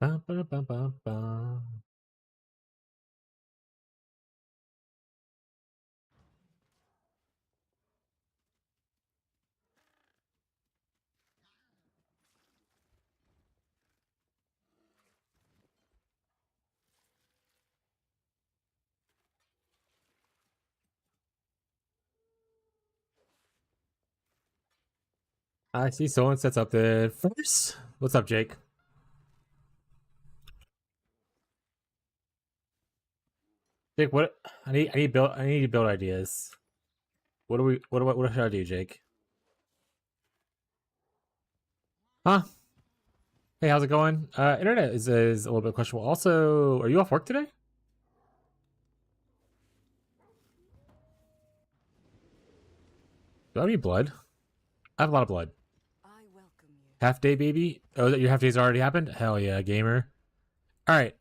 Ba, ba, ba, ba, ba. I see someone sets up the first. What's up, Jake? Jake, what? I need to build ideas. What should I do, Jake? Huh? Hey, how's it going? Internet is a little bit questionable. Also, are you off work today? Do I have any blood? I have a lot of blood. I welcome you. Half day, baby. Oh, your half day's already happened. Hell yeah, gamer. All right.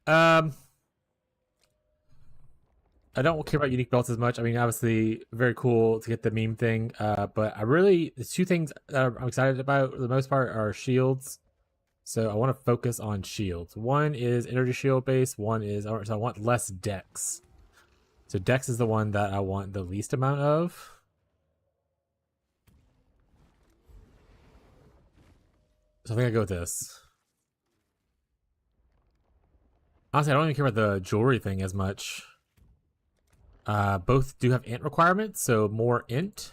I don't care about unique belts as much. I mean, obviously, very cool to get the meme thing. But the two things that I'm excited about for the most part are shields. So I want to focus on shields. One is energy shield base. One is, so I want less dex. So dex is the one that I want the least amount of. So I think I go with this. Honestly, I don't even care about the jewelry thing as much. Both do have int requirements, so more int.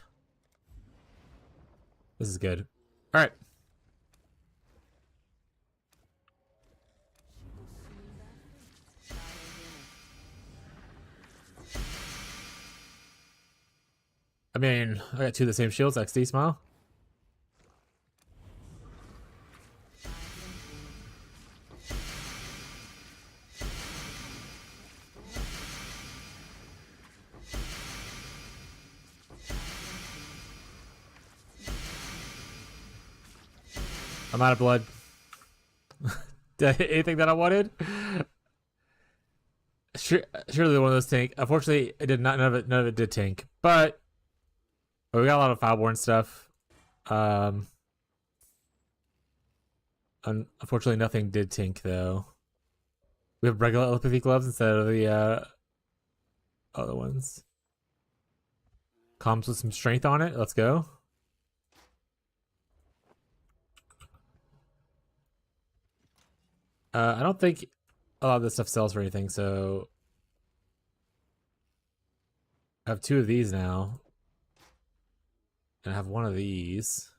This is good. All right. I mean, I got two of the same shields. XD smile. I'm out of blood. Anything that I wanted? Surely one of those tank. Unfortunately, it did not. None of it did tank. But we got a lot of Fireborn stuff. Unfortunately, nothing did tank though. We have regular telepathy gloves instead of the other ones. Comes with some strength on it. Let's go. I don't think a lot of this stuff sells for anything, so I have two of these now. And I have one of these.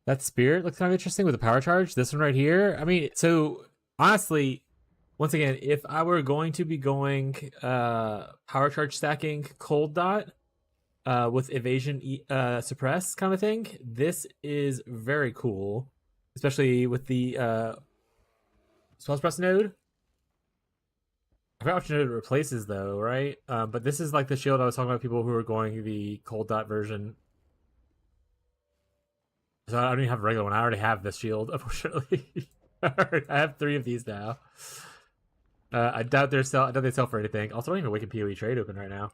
That spirit looks kind of interesting with the power charge. This one right here. I mean, so honestly, once again, if I were going to be going power charge stacking cold dot with evasion suppress kind of thing, this is very cool, especially with the spell suppress node. I forgot which node it replaces though, right? But this is like the shield I was talking about, people who are going the cold dot version. So I don't even have a regular one. I already have this shield, unfortunately. I have three of these now. I doubt they sell for anything. Also, I don't even Wicked PoE trade open right now.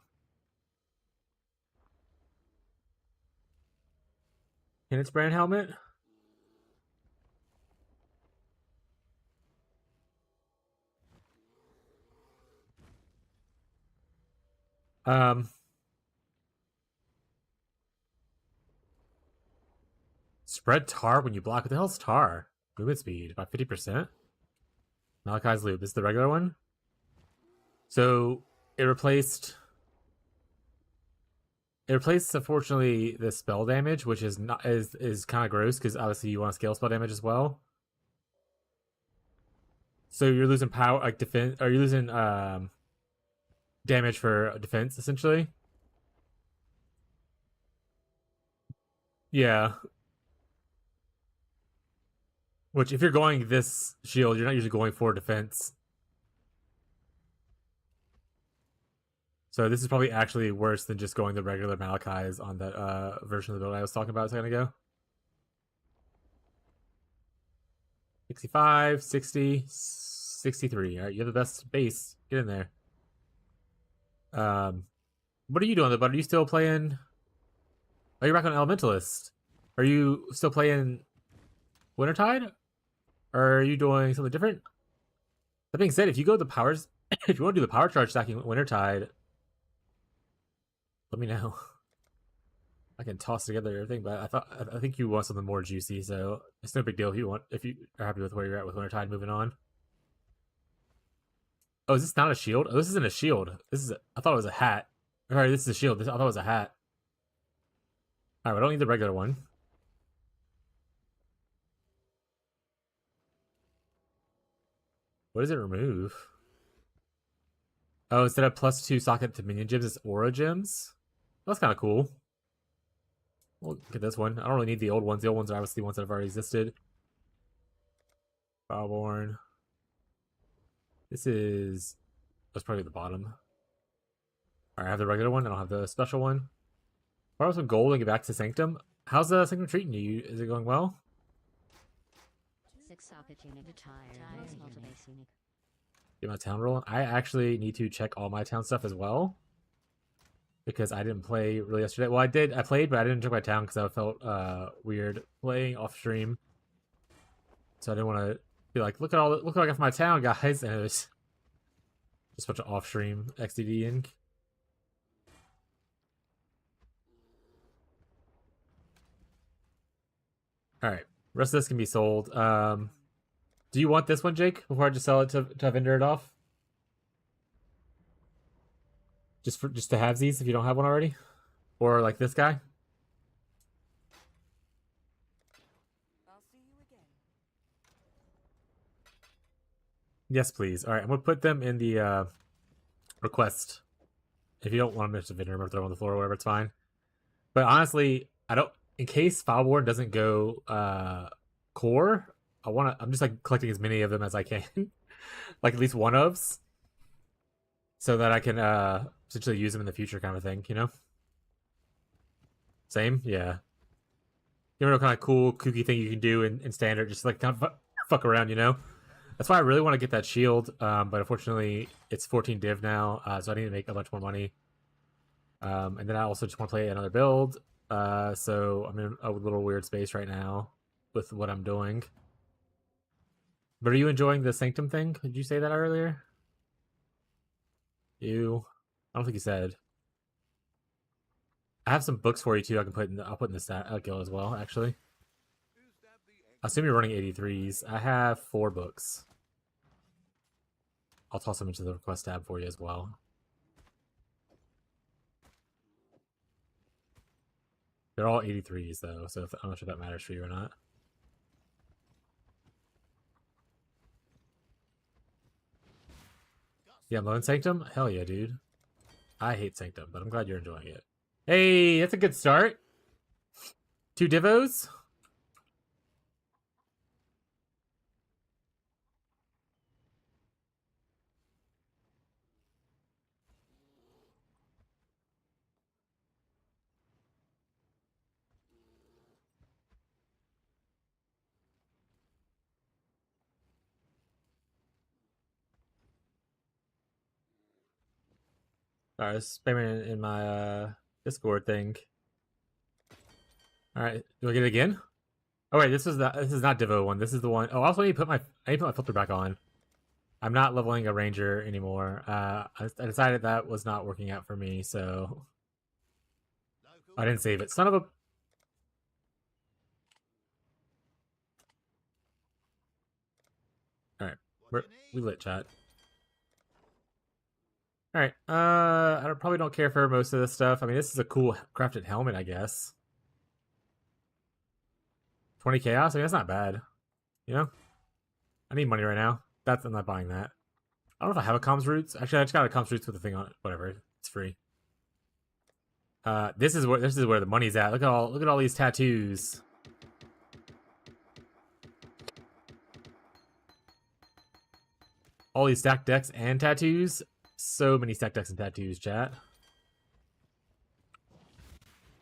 And it's brand helmet. Spread tar when you block. What the hell's tar? Movement speed about 50%. Malachi's loop. This is the regular one. So it replaced. Unfortunately the spell damage, which is not is kind of gross because obviously you want to scale spell damage as well. So you're losing power, like defense, or you're losing damage for defense essentially. Yeah. Which, if you're going this shield, you're not usually going for defense. So this is probably actually worse than just going the regular Malachi's on that version of the build I was talking about a second ago. 65, 60, 63. All right, you have the best base. Get in there. What are you doing, though, bud? Are you still playing? Are you back on Elementalist? Are you still playing Wintertide? Or are you doing something different? That being said, if you go the powers, if you want to do the power charge stacking Wintertide, let me know. I can toss together everything, but I think you want something more juicy, so it's no big deal if you are happy with where you're at with Wintertide. Moving on. Oh, is this not a shield? Oh, this isn't a shield. I thought it was a hat. Alright, this is a shield. I thought it was a hat. Alright, I don't need the regular one. What does it remove? Oh, instead of +2 socket to minion gems, it's aura gems? That's kind of cool. We'll get this one. I don't really need the old ones. The old ones are obviously the ones that have already existed. Fireborn. This is... That's probably the bottom. Alright, I have the regular one. I don't have the special one. Borrow some gold and get back to Sanctum. How's the Sanctum treating you? Is it going well? 6 socket unit retired. Get my town rolling. I actually need to check all my town stuff as well. Because I didn't play really yesterday. Well, I did. I played, but I didn't check my town because I felt weird playing off stream. So I didn't want to be like, look what I got for my town, guys. And it was just a bunch of off stream XDD-ing. Alright, rest of this can be sold. Do you want this one, Jake, before I just sell it to vendor it off? Just to have these if you don't have one already? Or like this guy? I'll see you again. Yes, please. Alright, I'm gonna put them in the request. If you don't want them to vendor, or throw them on the floor or whatever, it's fine. But honestly, I don't... In case Fileborn doesn't go core, I'm just like collecting as many of them as I can. Like at least one ofs. So that I can potentially use them in the future kind of thing, you know? Same? Yeah. You know, kind of cool, kooky thing you can do in standard, just like kind of fuck around, you know? That's why I really want to get that shield, but unfortunately it's 14 div now, so I need to make a bunch more money. And then I also just want to play another build. So I'm in a little weird space right now with what I'm doing. But are you enjoying the Sanctum thing? Did you say that earlier? You? I don't think you said. I have some books for you too. I'll put in the stat guild as well. Actually, I assume you're running 83s. I have 4 books. I'll toss them into the request tab for you as well. They're all 83s though, so I'm not sure if that matters for you or not. Yeah, Lone Sanctum? Hell yeah, dude. I hate Sanctum, but I'm glad you're enjoying it. Hey, that's a good start. 2 divos? Alright, spamming in my Discord thing. Alright, do I get it again? Oh wait, this is not Divo one. This is the one. Oh, also I need to put my filter back on. I'm not leveling a ranger anymore. I decided that was not working out for me, so I didn't save it. Son of a... Alright, we lit, chat. Alright, I probably don't care for most of this stuff. I mean, this is a cool crafted helmet, I guess. 20 chaos? I mean, that's not bad. You know? I need money right now. I'm not buying that. I don't know if I have a comms roots. Actually, I just got a comms roots with the thing on it. Whatever. It's free. This is where the money's at. Look at all these tattoos. All these stacked decks and tattoos. So many stacked decks and tattoos, chat.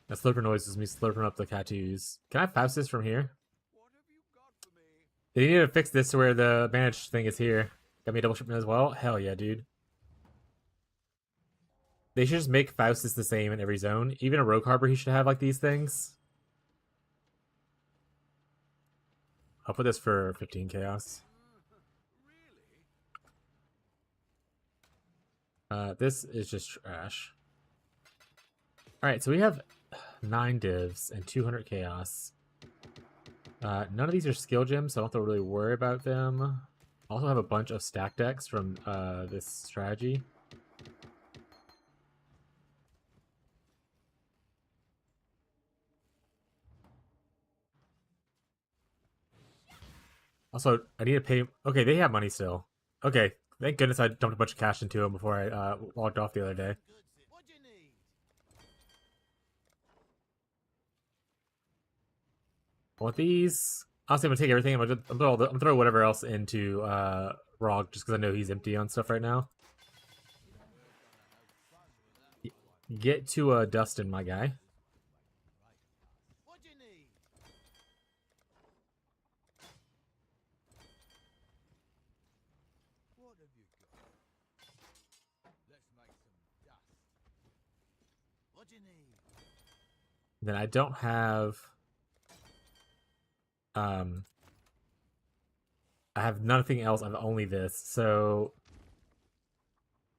That slurper noise is me slurping up the tattoos. Can I have Faustus from here? They need to fix this to where the managed thing is here. Got me a double shipment as well? Hell yeah, dude. They should just make Faustus the same in every zone. Even a Rogue Harbor, he should have like these things. I'll put this for 15 chaos. This is just trash. Alright, so we have 9 divs and 200 chaos. None of these are skill gems, so I don't have to really worry about them. I also have a bunch of stack decks from this strategy. Also, I need to pay... Okay, they have money still. Okay, thank goodness I dumped a bunch of cash into them before I logged off the other day. I want these. Honestly, I'm gonna take everything. I'm gonna throw whatever else into Rog just because I know he's empty on stuff right now. Get to Dustin, my guy. Then I don't have. I have nothing else. I have only this, so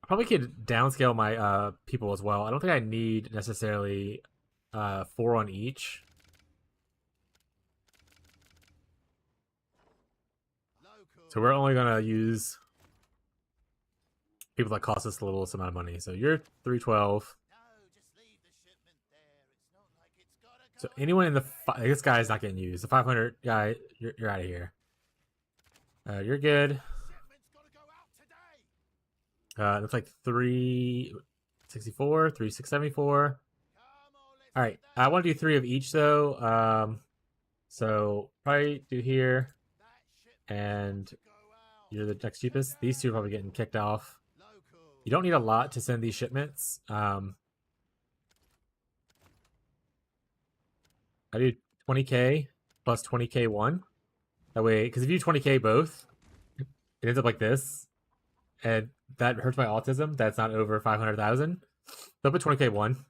I probably could downscale my people as well. I don't think I need necessarily 4 on each. So we're only gonna use people that cost us the littlest amount of money. So you're 312. So anyone in the this guy's not getting used. The 500 guy, you're out of here. You're good. Looks like 364, 3674. All right, I want to do 3 of each though. So probably do here, and you're the next cheapest. These two are probably getting kicked off. You don't need a lot to send these shipments. I do 20k plus 20k one. That way, because if you do 20k both, it ends up like this, and that hurts my autism. That's not over 500,000. So I'll put 20k one.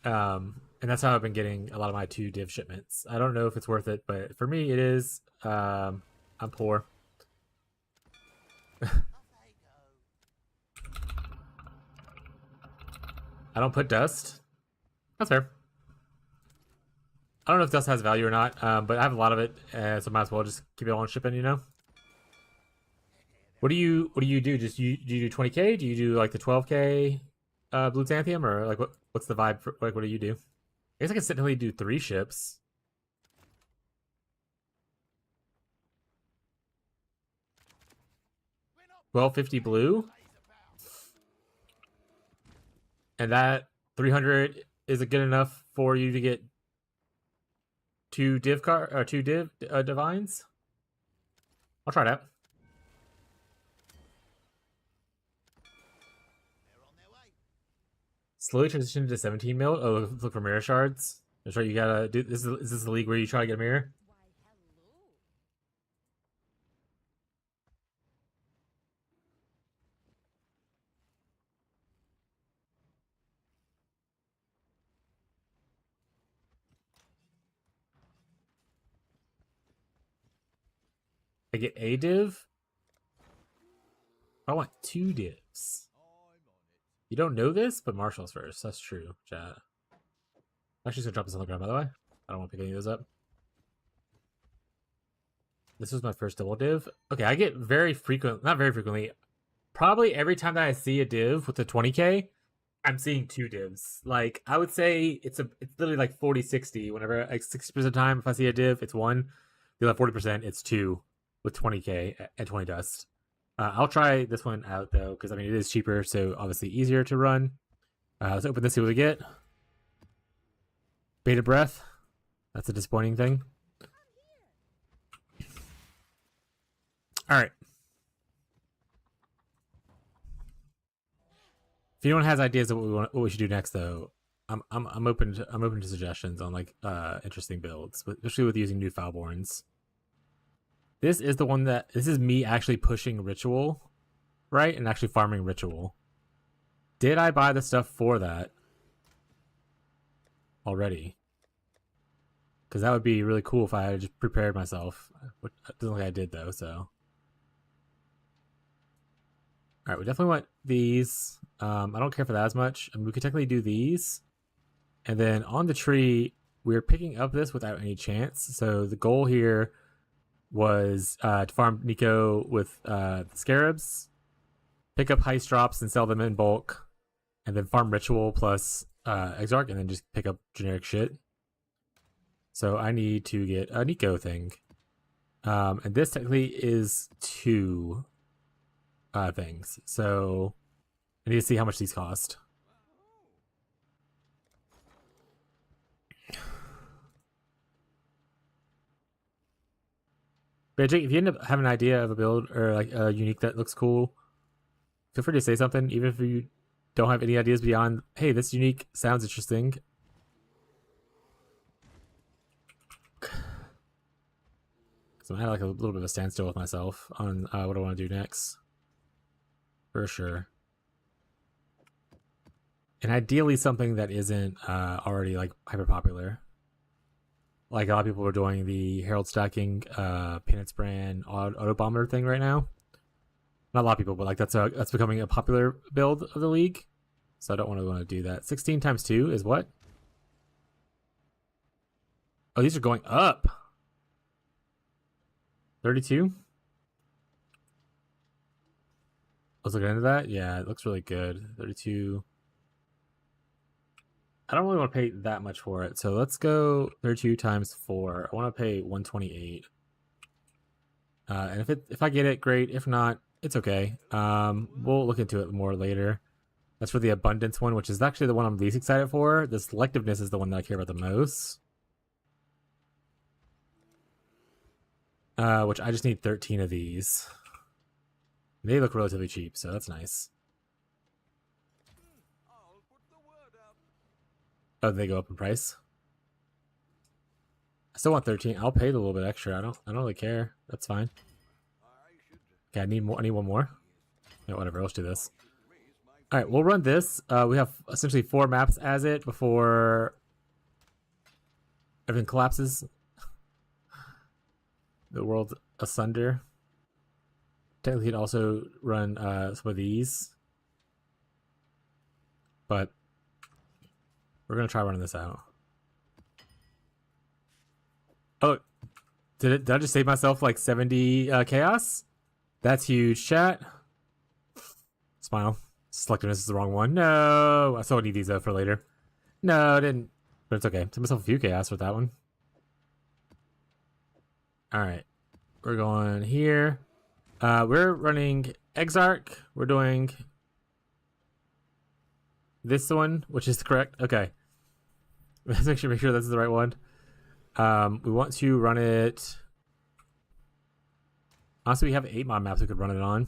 And that's how I've been getting a lot of my 2 div shipments. I don't know if it's worth it, but for me, it is. I'm poor. I don't put dust. That's fair. I don't know if dust has value or not, but I have a lot of it, so might as well just keep it on shipping, you know? What do you do? Just do you do 20k? Do you do like the 12k blue xanthium, or like what's the vibe for, like what do you do? I guess I can sit until you do 3 ships. $12.50 blue, and that 300 is it good enough for you to get 2 div divines? I'll try that. Slowly transition to 17 mil. Oh, look for mirror shards. That's right. You gotta do this. Is this the league where you try to get a mirror? I get a div. I want 2 divs. You don't know this, but Marshall's first. That's true, chat. I'm actually just gonna drop this on the ground, by the way. I don't want to pick any of those up. This was my first double div. Okay, I get very frequent, not very frequently, probably every time that I see a div with the 20k, I'm seeing 2 divs. Like, I would say it's literally like 40-60. Whenever, like 60% of the time, if I see a div, it's 1. The other 40%, it's 2 with 20k and 20 dust. I'll try this one out though, because I mean it is cheaper, so obviously easier to run. Let's open this, see what we get. Beta breath. That's a disappointing thing. All right. If anyone has ideas of what we should do next, though, I'm open to suggestions on like interesting builds, especially with using new Foulborns. This is the one that this is me actually pushing ritual, right, and actually farming ritual. Did I buy the stuff for that already? Because that would be really cool if I had just prepared myself. Which doesn't look like I did though, so. Alright, we definitely want these. I don't care for that as much. I mean, we could technically do these. And then on the tree, we're picking up this without any chance. So the goal here was to farm Nico with the scarabs, pick up heist drops and sell them in bulk, and then farm ritual plus Exarch, and then just pick up generic shit. So I need to get a Nico thing. And this technically is 2 things. So I need to see how much these cost. But Jake, if you end up having an idea of a build or like a unique that looks cool, feel free to say something, even if you don't have any ideas beyond, hey, this unique sounds interesting. So I had like a little bit of a standstill with myself on what I want to do next. For sure. And ideally something that isn't already like hyper popular. Like a lot of people are doing the Herald stacking Penance Brand auto bomber thing right now. Not a lot of people, but like that's becoming a popular build of the league. So I don't want to do that. 16 times 2 is what? Oh, these are going up. 32? Let's look into that. Yeah, it looks really good. 32. I don't really want to pay that much for it. So let's go 32 times 4. I want to pay 128. And if I get it, great. If not, it's okay. We'll look into it more later. That's for the abundance one, which is actually the one I'm least excited for. The selectiveness is the one that I care about the most. Which I just need 13 of these. They look relatively cheap, so that's nice. Oh, they go up in price. I still want 13. I'll pay the little bit extra. I don't really care. That's fine. Okay, I need more. I need one more. Yeah, whatever. Let's do this. All right, we'll run this. We have essentially 4 maps as it before everything collapses. The world asunder. Technically, you'd also run some of these, but we're gonna try running this out. Oh, did I just save myself like 70 chaos? That's huge, chat. Smile. Selectiveness is the wrong one. No, I still need these though for later. No, I didn't, but it's okay. Save myself a few chaos with that one. All right, we're going here. We're running Exarch. We're doing this one, which is correct. Okay. Let's make sure this is the right one. We want to run it. Honestly, we have 8 mod maps we could run it on.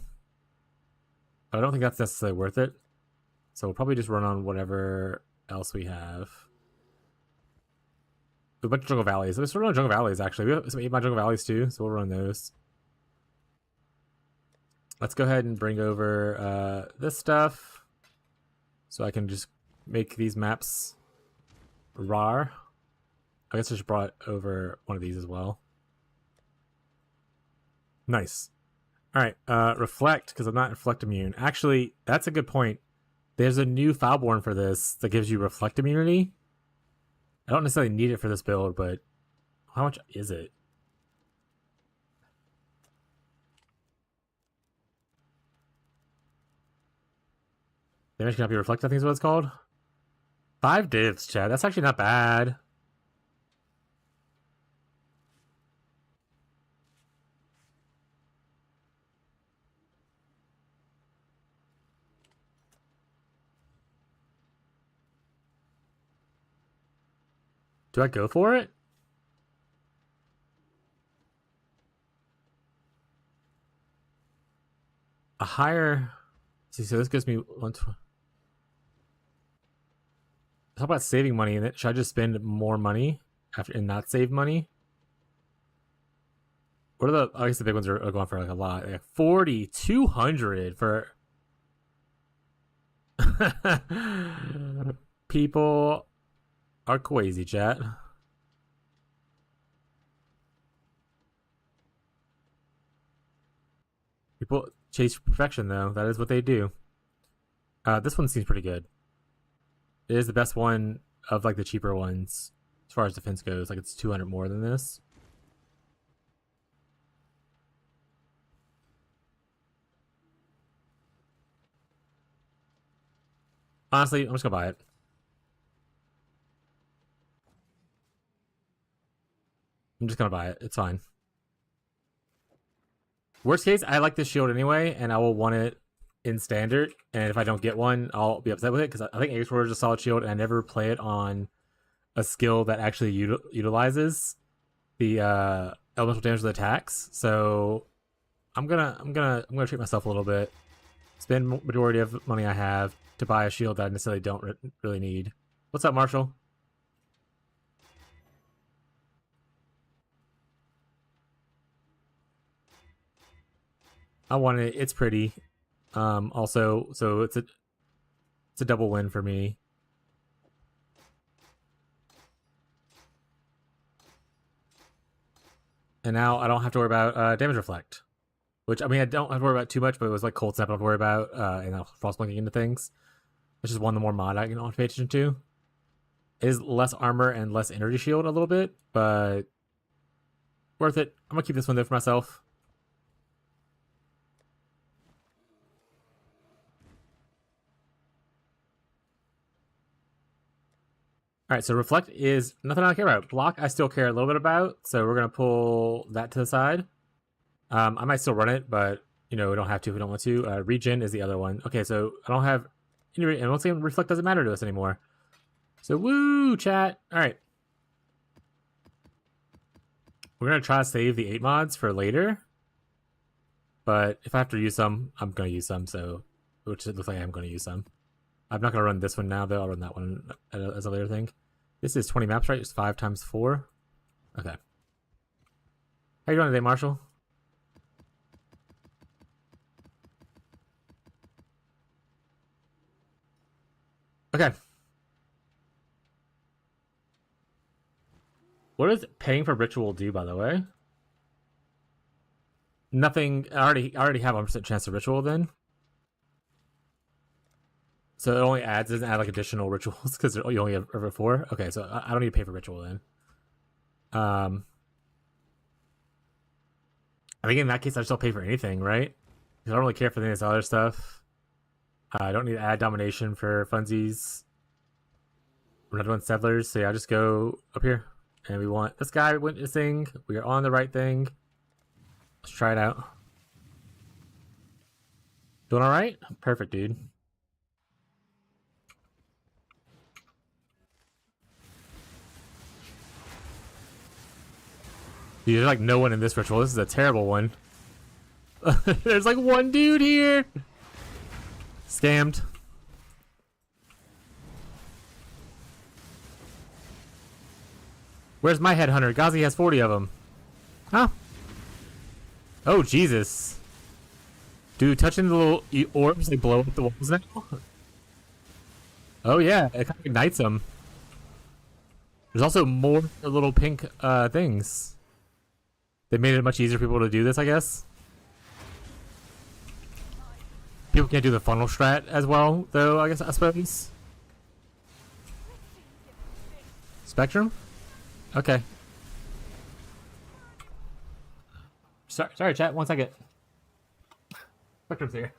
But I don't think that's necessarily worth it. So we'll probably just run on whatever else we have. A bunch of Jungle Valleys. Let's run on Jungle Valleys, actually. We have some 8 mod Jungle Valleys too, so we'll run those. Let's go ahead and bring over this stuff. So I can just make these maps rar. I guess I just brought over one of these as well. Nice. All right, reflect, because I'm not reflect immune. Actually, that's a good point. There's a new Foulborn for this that gives you reflect immunity. I don't necessarily need it for this build, but how much is it? Damage cannot be reflected, I think is what it's called. 5 divs, chat. That's actually not bad. Do I go for it? A higher... See, so this gives me 120. How about saving money in it? Should I just spend more money after and not save money? What are the... I guess the big ones are going for like a lot. Like 4,200 for... People are crazy, chat. People chase perfection, though. That is what they do. This one seems pretty good. It is the best one of like the cheaper ones as far as defense goes. Like it's 200 more than this. Honestly, I'm just gonna buy it. I'm just gonna buy it. It's fine. Worst case, I like this shield anyway, and I will want it in standard. And if I don't get one, I'll be upset with it because I think Explorer is a solid shield, and I never play it on a skill that actually utilizes the elemental damage of the attacks. So I'm gonna treat myself a little bit. Spend majority of money I have to buy a shield that I necessarily don't really need. What's up, Marshall? I want it. It's pretty. Also, so it's a double win for me. And now I don't have to worry about damage reflect. Which, I mean, I don't have to worry about too much, but it was like cold snap I have to worry about, and frost blinking into things. Which is one of the more mod I can pay attention to. It is less armor and less energy shield a little bit, but worth it. I'm gonna keep this one there for myself. Alright, so reflect is nothing I care about. Block I still care a little bit about, so we're gonna pull that to the side. I might still run it, but we don't have to if we don't want to. Regen is the other one. Okay, so I don't have any, and once again, reflect doesn't matter to us anymore. So woo, chat. Alright. We're gonna try to save the 8 mods for later. But if I have to use some, I'm gonna use some, so which it looks like I'm gonna use some. I'm not gonna run this one now though, I'll run that one as a later thing. This is 20 maps, right? It's 5 times 4. Okay. How you doing today, Marshall? Okay. What does paying for ritual do, by the way? Nothing. I already have 1% chance of ritual then. So it only doesn't add like additional rituals because you only have over 4. Okay, so I don't need to pay for ritual then. I think in that case I still pay for anything, right? Because I don't really care for any of this other stuff. I don't need to add domination for funsies. We're not doing settlers, so yeah, I'll just go up here. And we want this guy witnessing. We are on the right thing. Let's try it out. Doing all right? Perfect, dude. Dude, there's like no one in this ritual. This is a terrible one. There's like one dude here. Scammed. Where's my headhunter? Ghazi has 40 of them. Huh? Oh, Jesus. Dude, touching the little orbs, they blow up the walls now? Oh, yeah. It kind of ignites them. There's also more little pink things. They made it much easier for people to do this, I guess. People can't do the funnel strat as well, though, I suppose. Spectrum? Okay. Sorry, chat. 1 second. Spectrum's here.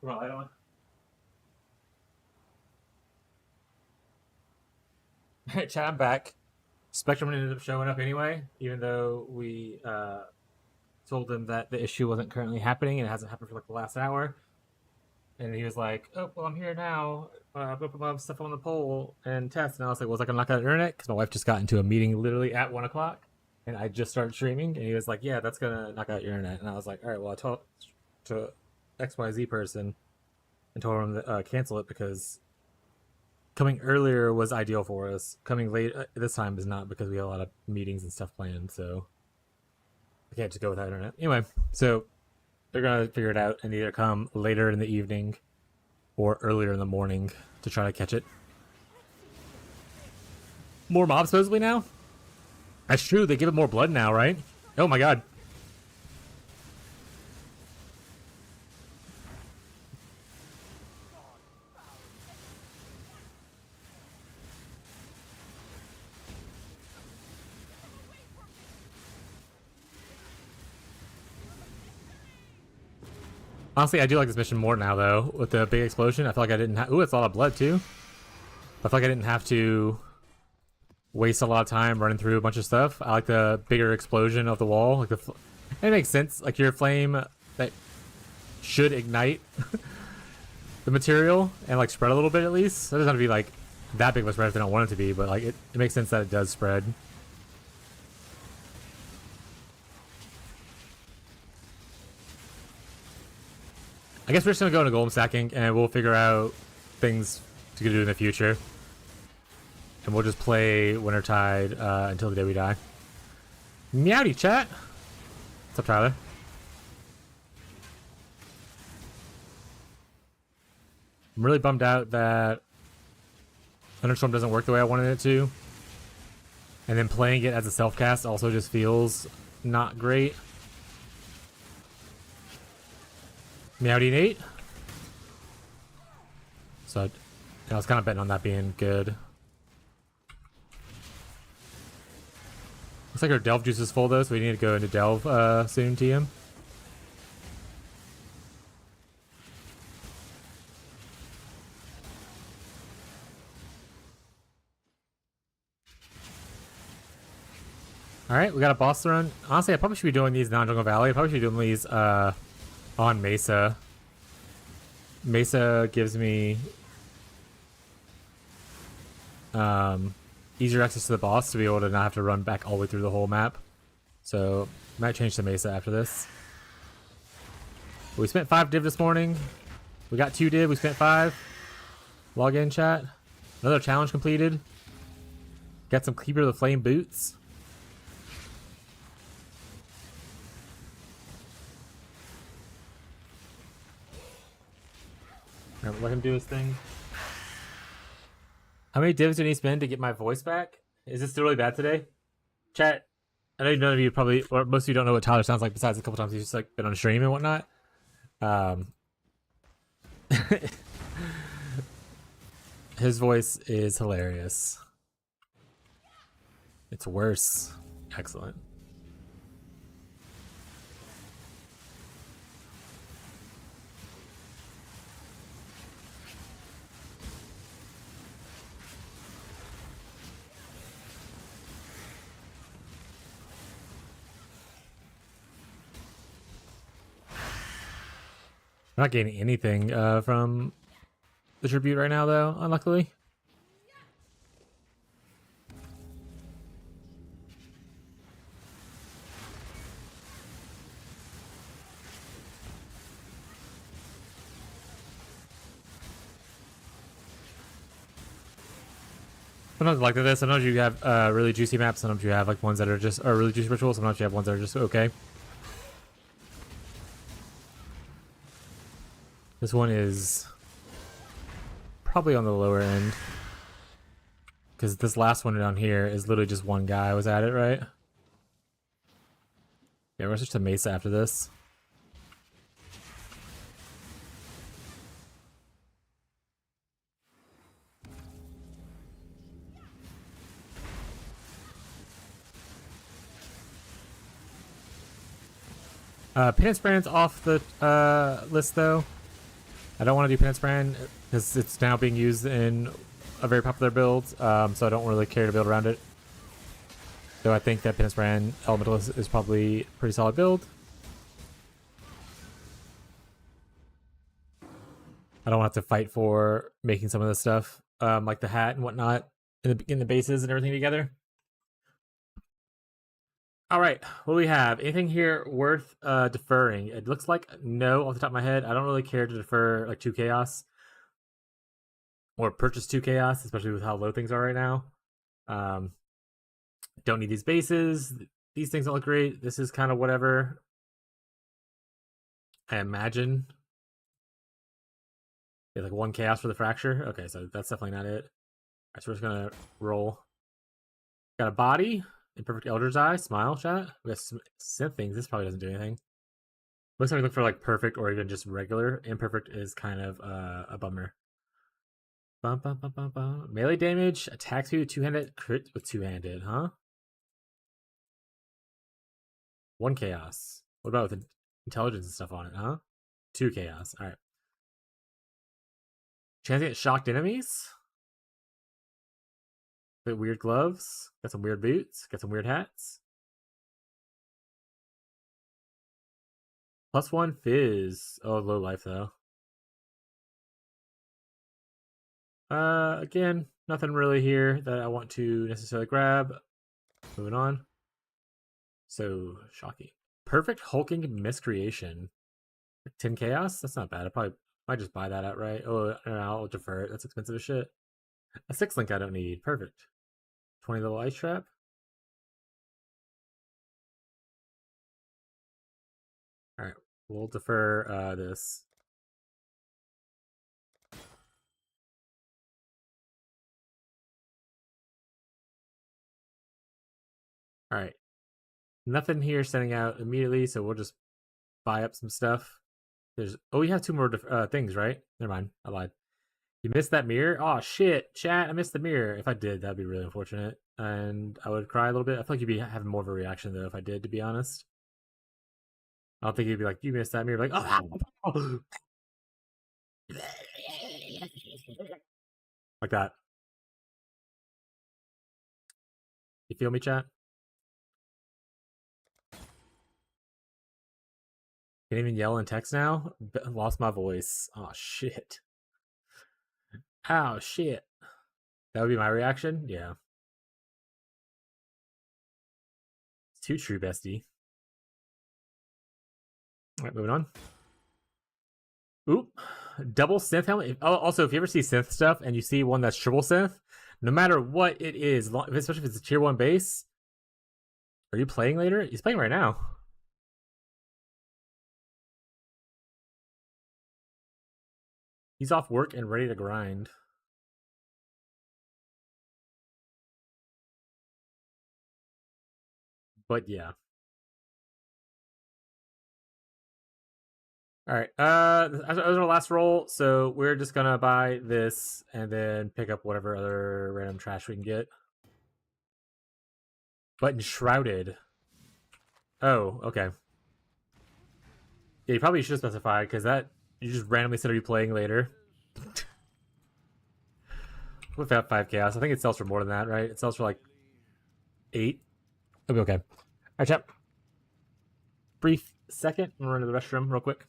Come on, light on. Alright, chat, I'm back. Spectrum ended up showing up anyway, even though we told him that the issue wasn't currently happening and it hasn't happened for like the last hour. And he was like, "Oh, well, I'm here now. I'm gonna put my stuff on the poll and test." And I was like, "Was I gonna knock out the internet?" Because my wife just got into a meeting literally at 1 o'clock, and I just started streaming. And he was like, "Yeah, that's gonna knock out your internet." And I was like, "All right, well, I told to XYZ person and told him to cancel it because coming earlier was ideal for us. Coming late this time is not because we have a lot of meetings and stuff planned. So I can't just go without internet anyway. So they're gonna figure it out and either come later in the evening or earlier in the morning to try to catch it. More mobs supposedly now? That's true, they give it more blood now, right? Oh my god. Honestly, I do like this mission more now, though. With the big explosion, I feel like I didn't have... Ooh, it's a lot of blood, too. I feel like I didn't have to waste a lot of time running through a bunch of stuff. I like the bigger explosion of the wall. Like it makes sense. Like your flame that should ignite the material and like spread a little bit at least. That doesn't have to be like that big of a spread if they don't want it to be, but like it makes sense that it does spread. I guess we're just gonna go into golem stacking and we'll figure out things to do in the future. And we'll just play Wintertide until the day we die. Meowdy, chat! What's up, Tyler? I'm really bummed out that Thunderstorm doesn't work the way I wanted it to. And then playing it as a self-cast also just feels not great. Meowdy Nate. So I was kind of betting on that being good. Looks like our Delve juice is full though, so we need to go into Delve soon, TM. Alright, we got a boss run. Honestly, I probably should be doing these non-Jungle Valley. I probably should be doing these on Mesa. Mesa gives me easier access to the boss to be able to not have to run back all the way through the whole map. So, might change to Mesa after this. We spent 5 div this morning. We got 2 div, we spent 5. Log in, chat. Another challenge completed. Got some Keeper of the Flame boots. Alright, let him do his thing. How many divs did he spend to get my voice back? Is this still really bad today? Chat, I know none of you probably, or most of you don't know what Tyler sounds like besides a couple times he's just like been on stream and whatnot. His voice is hilarious. It's worse. Excellent. I'm not getting anything from the tribute right now, though, unluckily. Sometimes like this, sometimes you have really juicy maps, sometimes you have like ones that are just really juicy rituals, sometimes you have ones that are just okay. This one is probably on the lower end. Because this last one down here is literally just one guy was at it, right? Yeah, we're gonna switch to Mesa after this. Penance Brand's off the list though. I don't want to do Penance Brand because it's now being used in a very popular build, so I don't really care to build around it. Though I think that Penance Brand Elemental is probably a pretty solid build. I don't have to fight for making some of this stuff, like the hat and whatnot, in the bases and everything together. All right, what do we have? Anything here worth deferring? It looks like no off the top of my head. I don't really care to defer like 2 chaos or purchase 2 chaos, especially with how low things are right now. Don't need these bases. These things don't look great. This is kind of whatever. I imagine. Yeah, like 1 chaos for the fracture. Okay, so that's definitely not it. All right, so we're just gonna roll. Got a body. Imperfect Elder's Eye. Smile chat. We got some synth things. This probably doesn't do anything. Looks like we look for like perfect or even just regular. Imperfect is kind of a bummer. Bum, bum, bum, bum, bum. Melee damage, attack speed with 2-handed, crit with 2-handed, huh? 1 chaos. What about with intelligence and stuff on it, huh? 2 chaos. All right. Chance to get shocked enemies. Got weird gloves. Got some weird boots. Got some weird hats. +1 fizz. Oh, low life though. Again, nothing really here that I want to necessarily grab. Moving on. So shocking. Perfect hulking miscreation. 10 chaos? That's not bad. I probably might just buy that outright. Oh, no, I'll defer it. That's expensive as shit. A 6 link I don't need. Perfect. 20 level ice trap. Alright, we'll defer this. Alright. Nothing here sending out immediately, so we'll just buy up some stuff. There's we have 2 more things, right? Never mind. I lied. You missed that mirror? Oh shit, chat, I missed the mirror. If I did, that'd be really unfortunate. And I would cry a little bit. I feel like you'd be having more of a reaction though if I did, to be honest. I don't think you'd be like, you missed that mirror, like, oh, like that. You feel me, chat? Can't even yell in text now? Lost my voice. Oh shit. Oh shit. That would be my reaction? Yeah. It's too true, bestie. Alright, moving on. Oop. Double synth helmet. Also, if you ever see synth stuff and you see one that's triple synth, no matter what it is, especially if it's a tier 1 base, are you playing later? He's playing right now. He's off work and ready to grind. But yeah. All right. That was our last roll, so we're just gonna buy this and then pick up whatever other random trash we can get. But enshrouded. Oh, okay. Yeah, you probably should specify because that you just randomly said are you playing later. Without 5 chaos, I think it sells for more than that, right? It sells for like 8. It'll be okay. All right, chat. Brief second. I'm gonna run to the restroom real quick.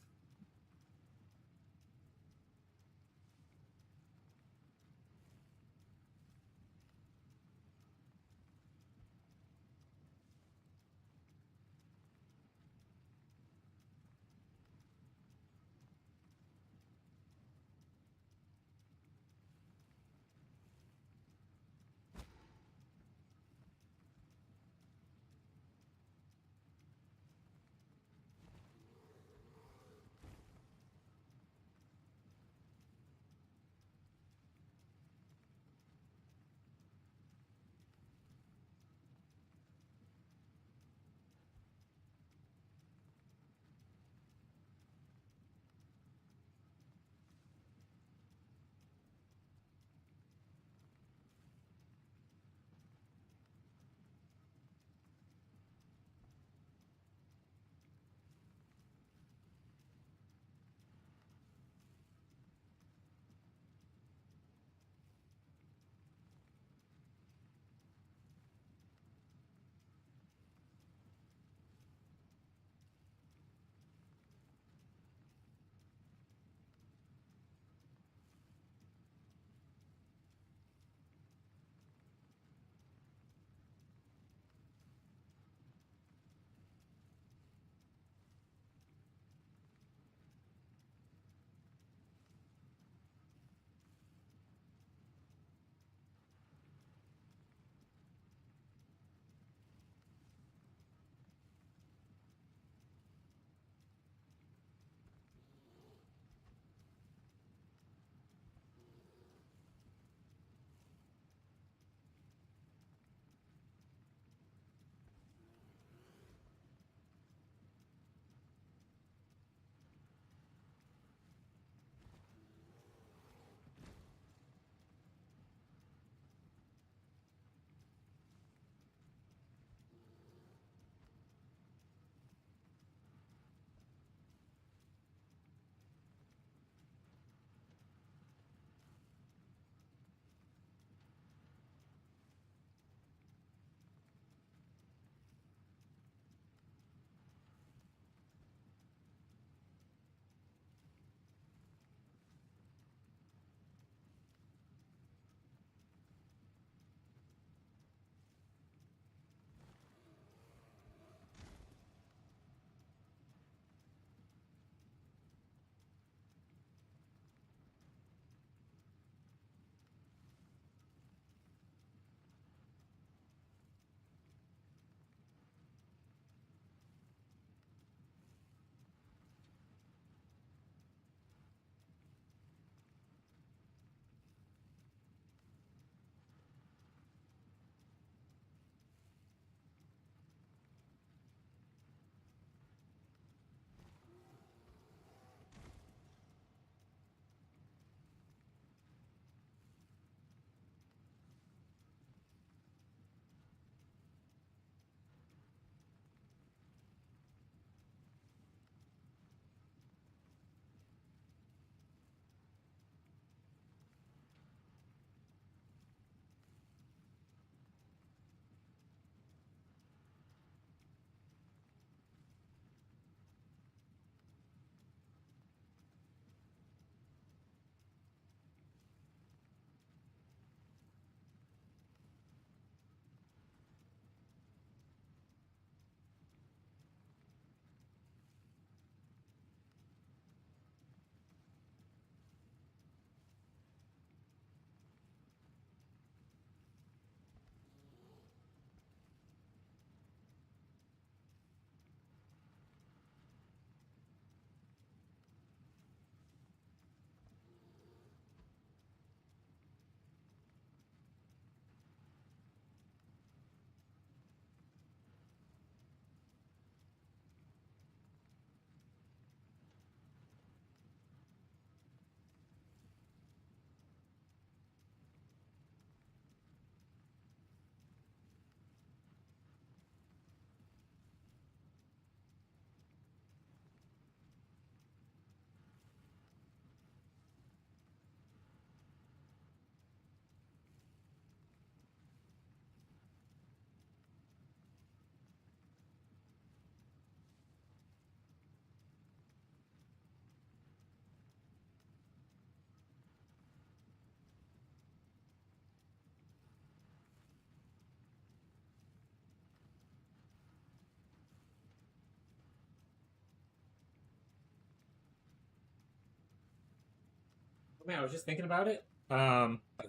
Man, I was just thinking about it. Okay,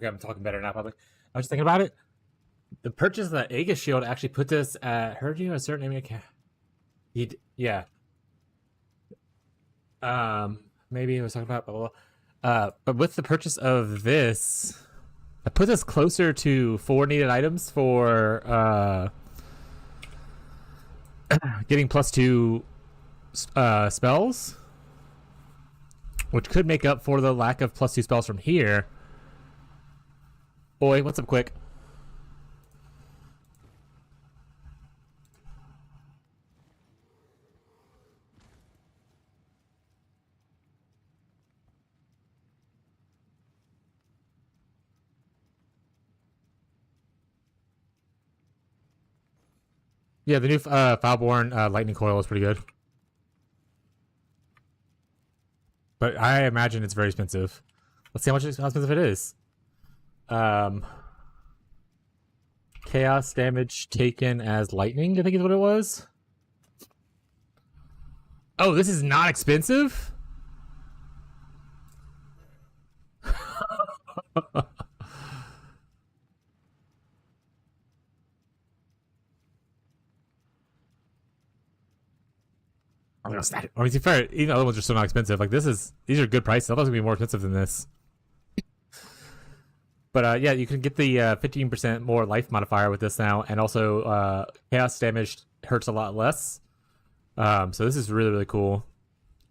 I'm talking better now, probably. I was just thinking about it. The purchase of the Aegis shield actually put this at heard you a certain enemy account. Yeah. Maybe I was talking about blah, blah, blah. But with the purchase of this, I put this closer to 4 needed items for getting +2 spells, which could make up for the lack of +2 spells from here. Boy, what's up, quick? Yeah, the new Fileborn Lightning Coil is pretty good. But I imagine it's very expensive. Let's see how expensive it is. Chaos damage taken as lightning, I think is what it was. Oh, this is not expensive? I'm gonna stat it. I mean, to be fair, even other ones are still not expensive. Like these are good prices. I thought it was gonna be more expensive than this. But yeah, you can get the 15% more life modifier with this now, and also chaos damage hurts a lot less. So this is really, really cool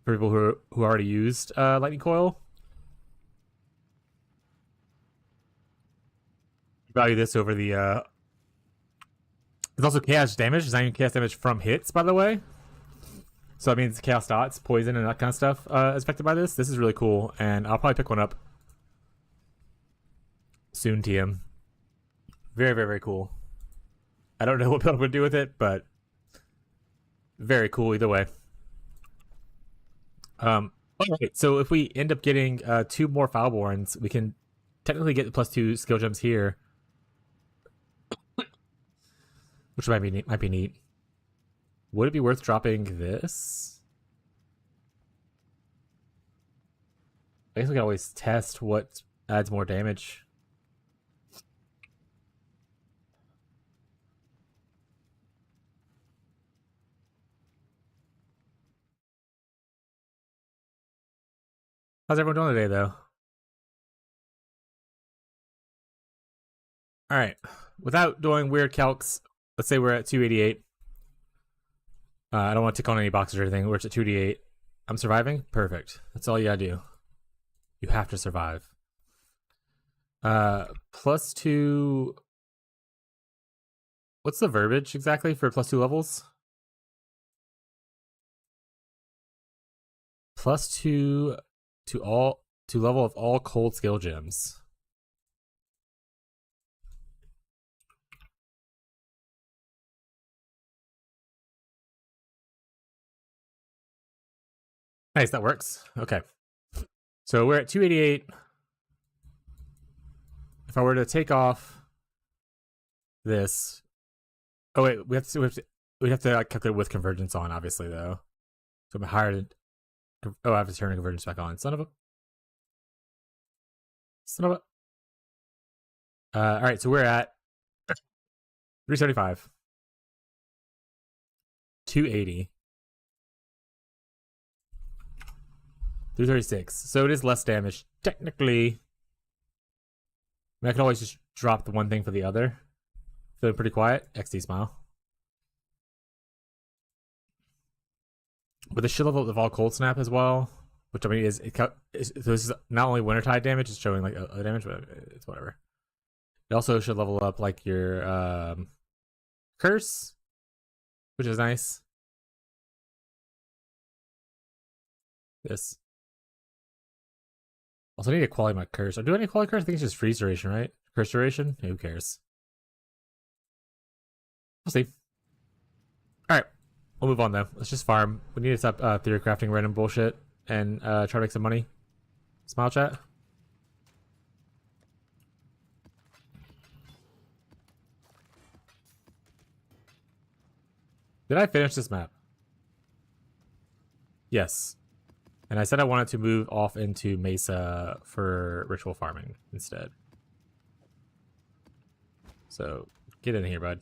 for people who already used lightning coil. Value this over the. There's also chaos damage. It's not even chaos damage from hits, by the way. So that means chaos dots, poison, and that kind of stuff is affected by this. This is really cool, and I'll probably pick one up soon, TM. Very, very, very cool. I don't know what build I'm going to do with it, but very cool either way. Okay, so if we end up getting 2 more Fileborns, we can technically get the +2 skill gems here, which might be neat. Would it be worth dropping this? I guess we can always test what adds more damage. How's everyone doing today, though? All right. Without doing weird calcs, let's say we're at 288. I don't want to tick on any boxes or anything. We're at 288. I'm surviving? Perfect. That's all you gotta do. You have to survive. +2... What's the verbiage exactly for +2 levels? +2 to level of all cold skill gems. Nice, that works. Okay. So we're at 288. If I were to take off this... Oh wait, we'd have to calculate with convergence on, obviously, though. So I'm higher. Oh, I have to turn the convergence back on. Son of a. All right, so we're at 375, 280, 336. So it is less damage technically. I mean, I can always just drop the one thing for the other. Feeling pretty quiet. XD smile. But the shield level of all cold snap as well, which I mean is this is not only Wintertide damage, it's showing like other damage, but it's whatever. It also should level up like your curse, which is nice. This. Also need to quality my curse. Or do I need to quality curse? I think it's just freeze duration, right? Curse duration? Who cares? We'll see. Alright. We'll move on though. Let's just farm. We need to stop theory crafting random bullshit and try to make some money. Smile chat. Did I finish this map? Yes. And I said I wanted to move off into Mesa for ritual farming instead. So get in here, bud.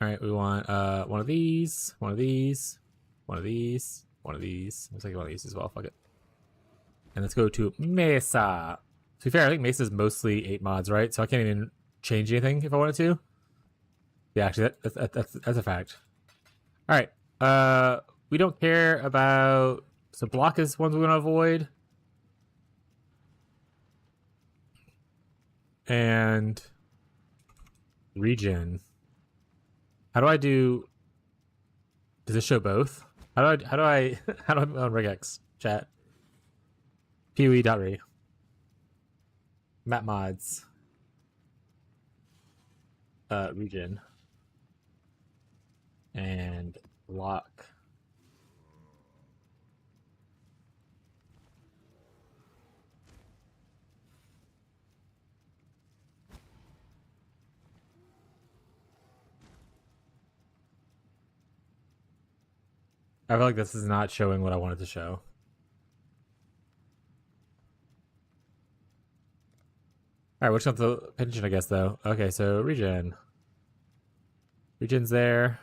All right, we want one of these, one of these, one of these, one of these. Let's take one of these as well. Fuck it. And let's go to Mesa. To be fair, I think Mesa is mostly 8 mods, right? So I can't even change anything if I wanted to. Yeah, actually, that's a fact. All right. We don't care about. So block is ones we want to avoid. And regen. How do I do? Does this show both? How do I how do I on regex chat? PoE.re. Map mods. Regen. And lock. I feel like this is not showing what I wanted to show. Alright, which one's the pension, I guess, though? Okay, so regen. Regen's there.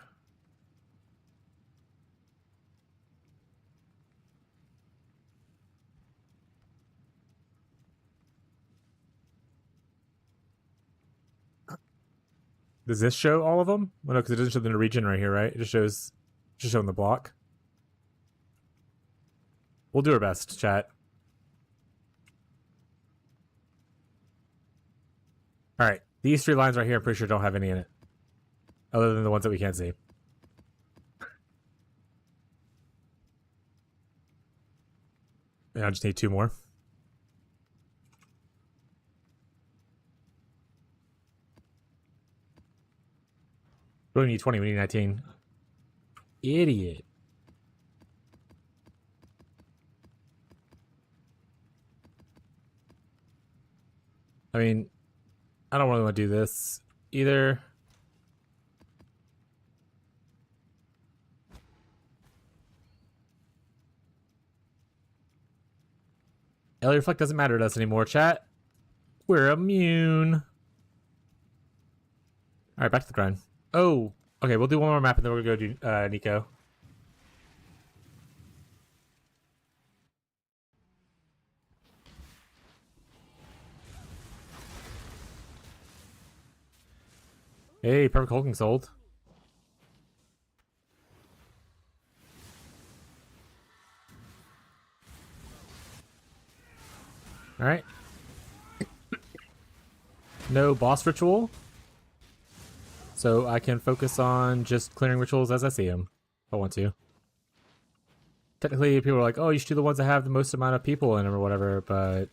Does this show all of them? Well, no, because it doesn't show the regen right here, right? It just shows, just showing the block. We'll do our best, chat. All right, these 3 lines right here, I'm pretty sure don't have any in it, other than the ones that we can't see. And I just need 2 more. We only need 20. We need 19. Idiot. I mean, I don't really want to do this either. Ellie Reflect doesn't matter to us anymore, chat. We're immune. Alright, back to the grind. Oh, okay, we'll do one more map and then we're going to go do Nico. Hey, Perfect Hulking sold. Alright. No boss ritual. So I can focus on just clearing rituals as I see them, if I want to. Technically, people are like, oh, you should do the ones that have the most amount of people in them or whatever, but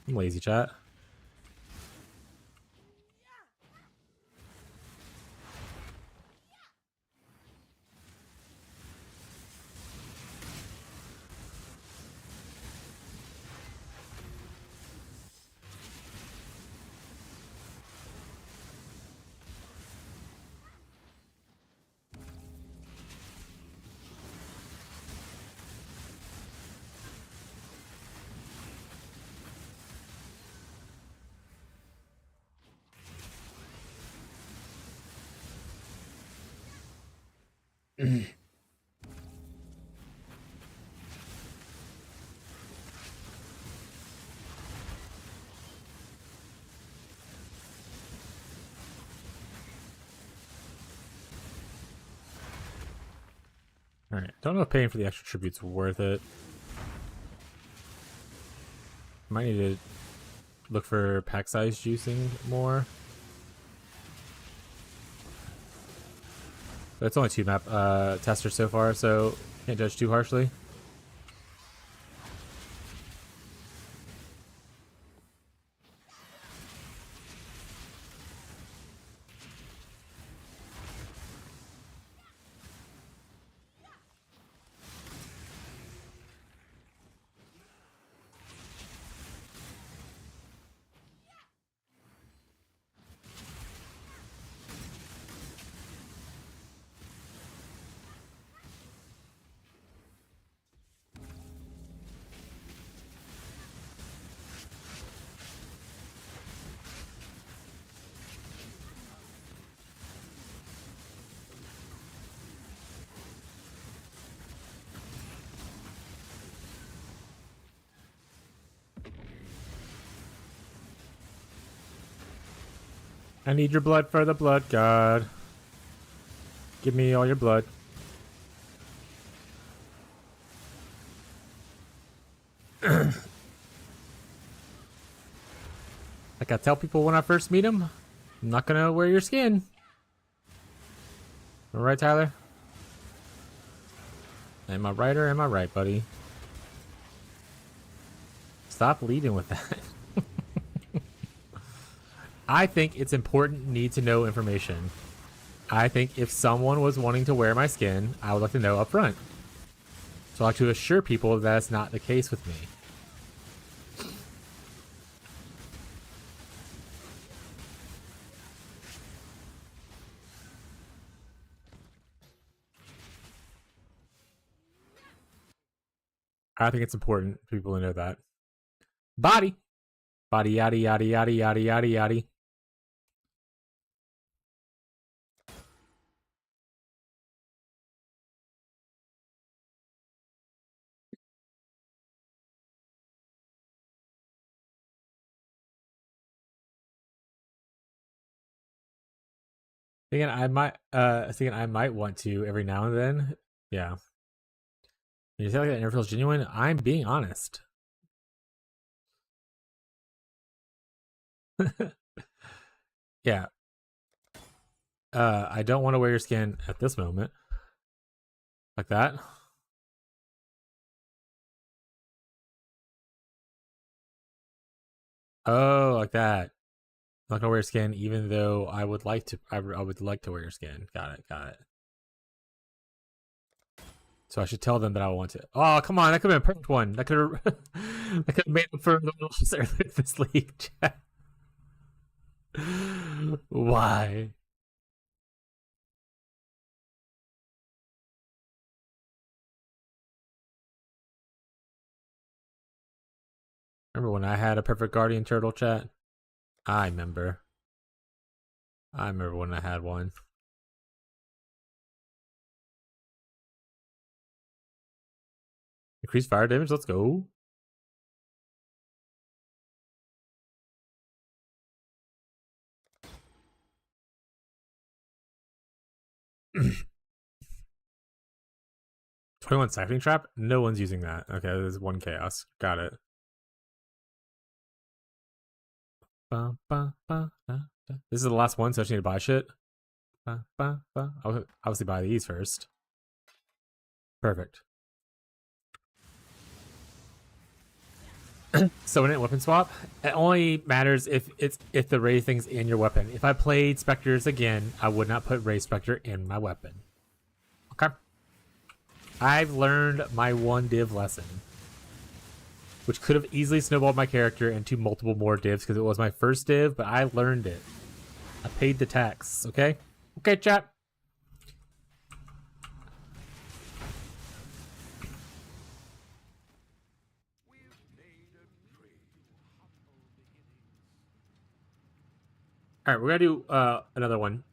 I'm lazy, chat. Alright, don't know if paying for the extra tribute's worth it. Might need to look for pack size juicing more. But it's only 2 map testers so far, so can't judge too harshly. I need your blood for the blood god. Give me all your blood. Like I tell people when I first meet them, I'm not gonna wear your skin. All right, Tyler? Am I right or am I right, buddy? Stop leading with that. I think it's important need to know information. I think if someone was wanting to wear my skin, I would like to know up front. So I like to assure people that that's not the case with me. I think it's important for people to know that. Body. Body yada yada yada yada yada yada. Thinking I might want to every now and then. Yeah. You say like that never feels genuine. I'm being honest. Yeah. I don't want to wear your skin at this moment. Like that. Oh, like that. I'm not gonna wear your skin, even though I would like to. I would like to wear your skin. Got it. Got it. So I should tell them that I want to. Oh, come on! That could have been a perfect one. That could have. That could have made up for the loss earlier this league. Why? Remember when I had a perfect guardian turtle chat? I remember. I remember when I had one. Increased fire damage. Let's go. $21 siphoning trap. No one's using that. Okay, there's one chaos. Got it. This is the last one, so I just need to buy shit. I'll obviously buy these first. Perfect. So when it weapon swap, it only matters if the Ray thing's in your weapon. If I played Spectres again, I would not put Ray Spectre in my weapon. Okay. I've learned my one div lesson, which could have easily snowballed my character into multiple more divs because it was my first div, but I learned it. I paid the tax. Okay. Okay, chat. All right, we're gonna do another one.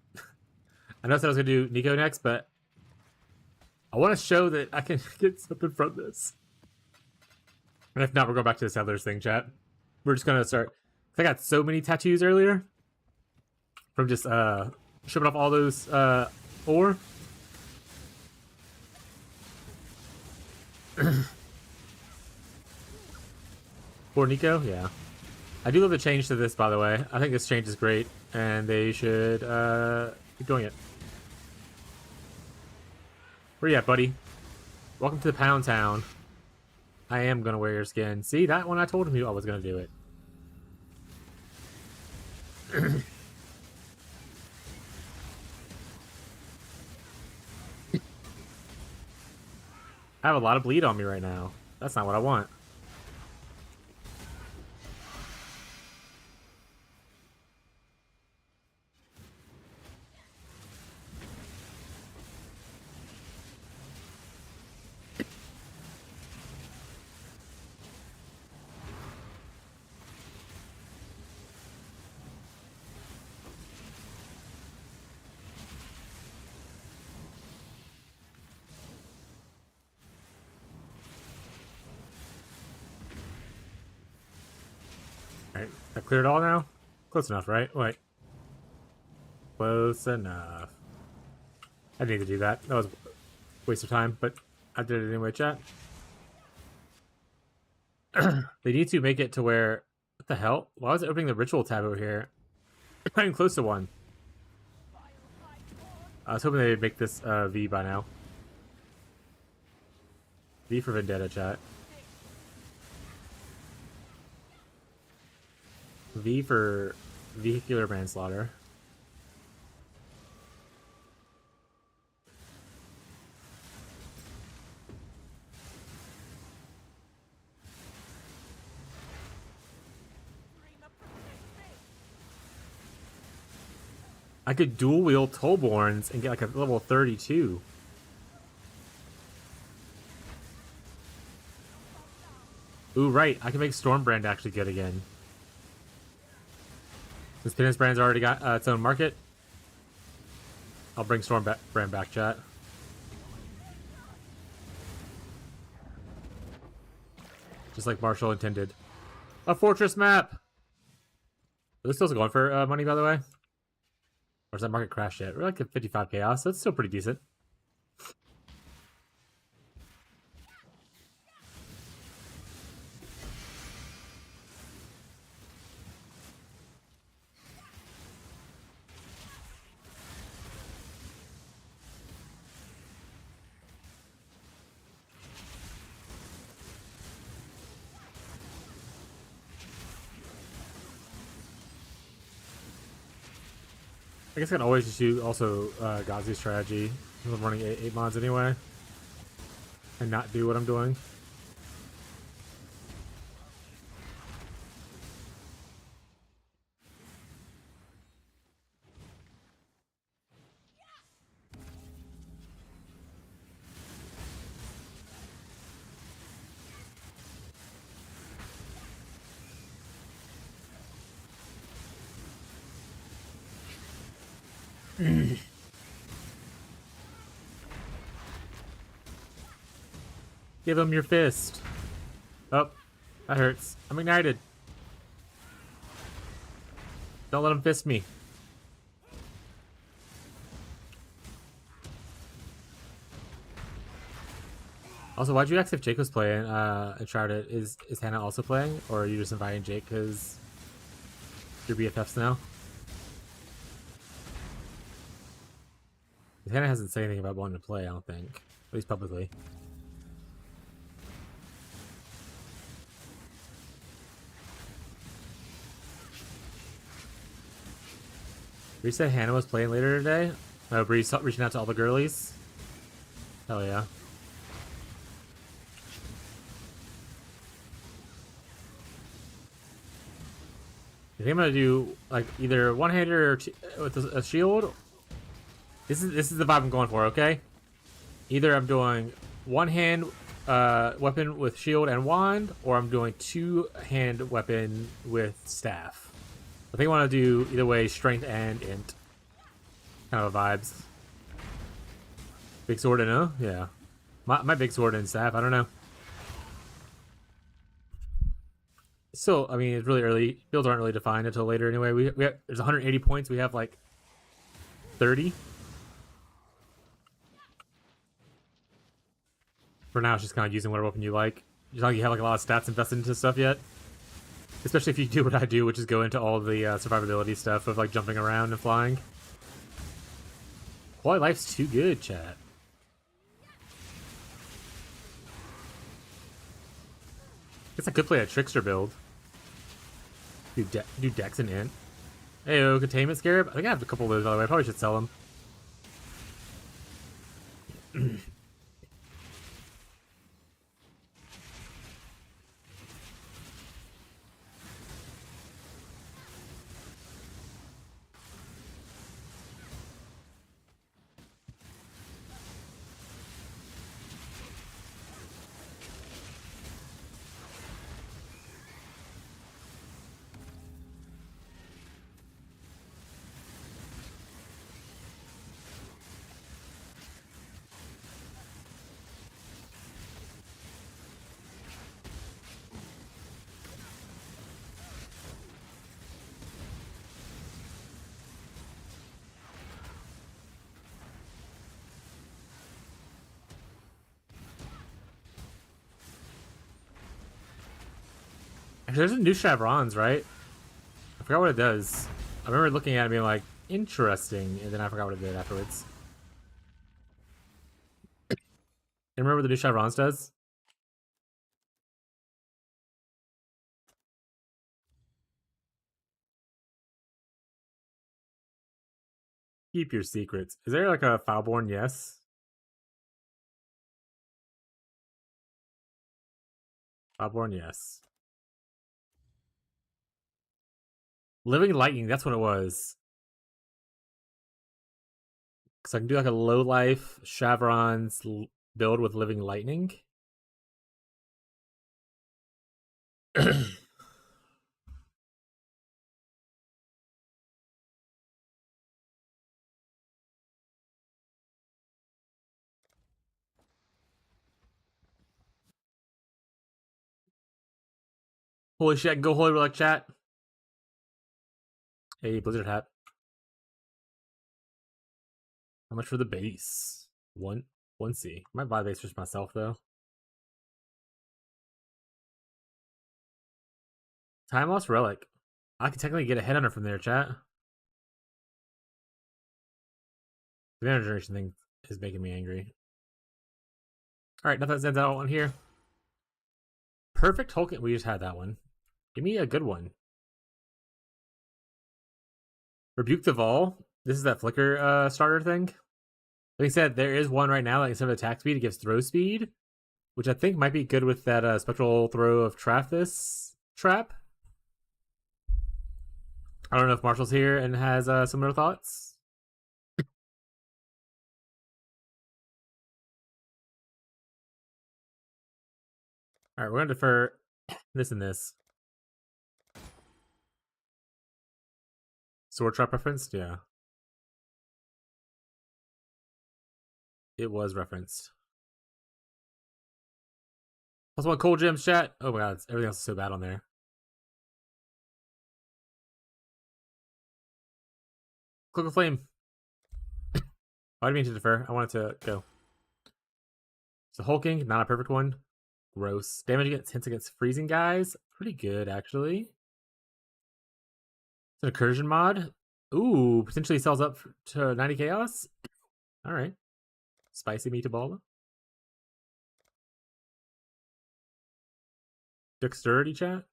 I know I said I was gonna do Nico next, but I want to show that I can get something from this. And if not, we're going back to the Settlers thing, chat. We're just gonna start. I got so many tattoos earlier from just shipping off all those ore. For Nico, yeah. I do love the change to this, by the way. I think this change is great, and they should keep doing it. Where you at, buddy? Welcome to the Pound Town. I am gonna wear your skin. See, that one I told him I was gonna do it. I have a lot of bleed on me right now. That's not what I want. Alright, I cleared it all now? Close enough, right? Wait. Close enough. I didn't need to do that. That was a waste of time, but I did it anyway, chat. They need to make it to where... What the hell? Why was it opening the ritual tab over here? Not even close to one. I was hoping they'd make this V by now. V for Vendetta, chat. V for vehicular manslaughter. I could dual wield Tollborns and get like a level 32. Ooh, right. I can make Stormbrand actually good again. This Penance Brand's already got its own market. I'll bring Stormbrand back, chat. Just like Marshall intended. A fortress map! Are they still going for money, by the way? Or has that market crashed yet? We're like at 55 chaos. That's still pretty decent. I guess I can always just use also Gazi's strategy. I'm running 8 mods anyway. And not do what I'm doing. Give him your fist. Oh, that hurts. I'm ignited. Don't let him fist me. Also, why'd you ask if Jake was playing Uncharted? Is Hannah also playing? Or are you just inviting Jake because you're BFFs now? Hannah hasn't said anything about wanting to play, I don't think. At least publicly. Bree said Hannah was playing later today. Oh, Bree's reaching out to all the girlies. Hell yeah. I think I'm gonna do like either one-hander or with a shield. This is the vibe I'm going for. Okay. Either I'm doing one-hand weapon with shield and wand, or I'm doing two-hand weapon with staff. I think I want to do either way, strength and int. Kind of a vibes. Big sword and yeah. My big sword and staff. I don't know. Still, I mean, it's really early. Builds aren't really defined until later anyway. We have, there's 180 points. We have like 30. For now, it's just kind of using whatever weapon you like. You don't you have like a lot of stats invested into stuff yet. Especially if you do what I do, which is go into all the survivability stuff of like jumping around and flying. Quality of life's too good, chat. Guess I could play a trickster build. Do Dex and Int. Heyo, Containment Scarab. I think I have a couple of those, by the way. I probably should sell them. There's a new chevrons, right? I forgot what it does. I remember looking at it and being like, interesting, and then I forgot what it did afterwards. You remember what the new chevrons does? Keep your secrets. Is there like a Foulborn yes? Foulborn yes. Living Lightning, that's what it was. So I can do like a low life chevrons build with Living Lightning. Holy shit, I can go Holy Relic chat. Hey, Blizzard hat. How much for the base? 1C. Might buy base just myself though. Time Lost Relic. I can technically get a headhunter from there, chat. The mana generation thing is making me angry. Alright, nothing stands out on here. Perfect Hulk. We just had that one. Give me a good one. Rebuke the Vol. This is that Flicker starter thing. Like I said, there is one right now that instead of attack speed, it gives throw speed, which I think might be good with that spectral throw of Traphis trap. I don't know if Marshall's here and has similar thoughts. All right, we're gonna defer this and this. Sword trap referenced, yeah. It was referenced. Plus one cold gems, chat. Oh my god, everything else is so bad on there. Cloak of Flame. I didn't mean to defer. I wanted to go. So hulking, not a perfect one. Gross. Damage against hints against freezing guys. Pretty good, actually. It's an incursion mod. Ooh, potentially sells up to 90 chaos. All right. Spicy meatball. Dexterity chat.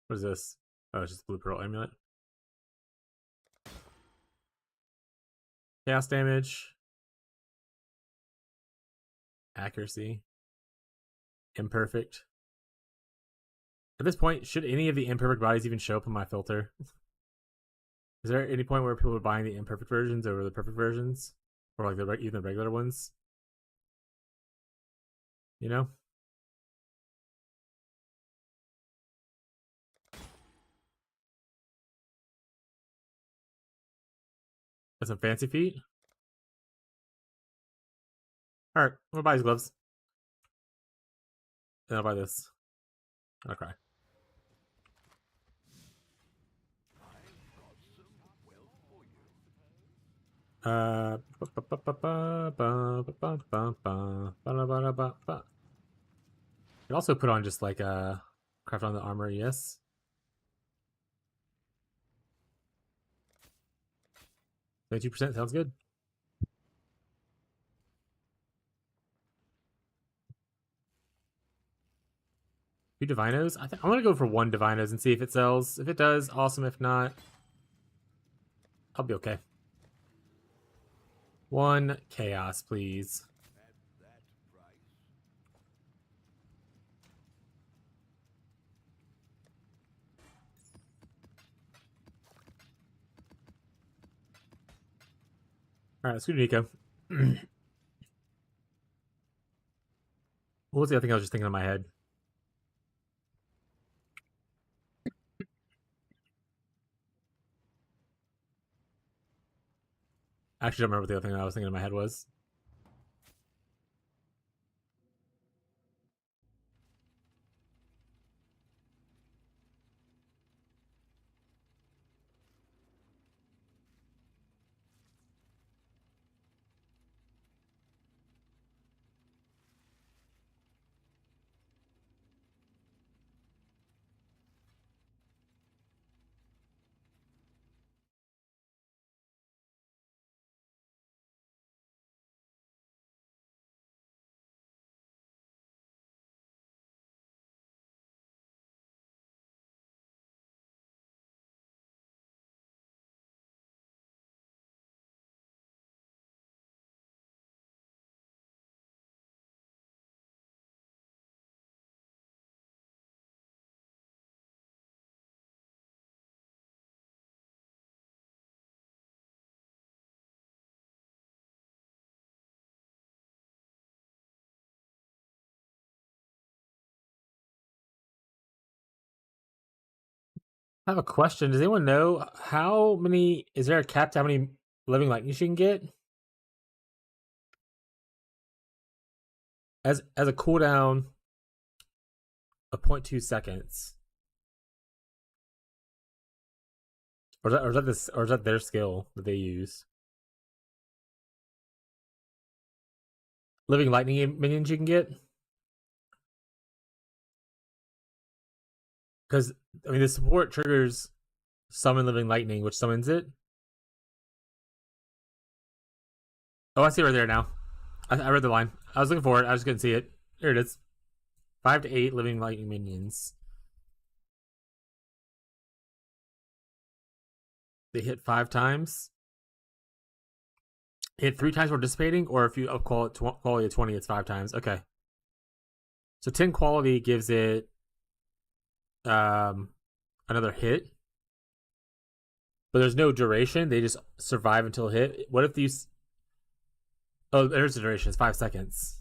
What is this? Oh, it's just Blue Pearl Amulet. Chaos damage. Accuracy. Imperfect. At this point, should any of the imperfect bodies even show up in my filter? Is there any point where people are buying the imperfect versions over the perfect versions? Or like even the regular ones? You know? That's some fancy feet. Alright, I'm gonna buy these gloves. Then I'll buy this. Okay. You can also put on just like craft on the armor, yes. %, sounds good. Two Divinos? I'm gonna go for one Divinos and see if it sells. If it does, awesome. If not, I'll be okay. One Chaos, please. Alright, let's go to Nico. What was the other thing I was just thinking in my head? I actually don't remember what the other thing I was thinking in my head was. I have a question. Does anyone know how many? Is there a cap to how many living lightnings you can get? As a cooldown of 0.2 seconds. Or is that their skill that they use? Living lightning minions you can get? Because I mean the support triggers summon living lightning, which summons it. Oh, I see it right there now. I read the line. I was looking for it. I just couldn't see it. Here it is. 5 to 8 living lightning minions. They hit 5 times. Hit 3 times for dissipating, or if you up quality of 20, it's 5 times. Okay. So 10 quality gives it another hit. But there's no duration. They just survive until hit. What if these... Oh, there's a duration. It's 5 seconds.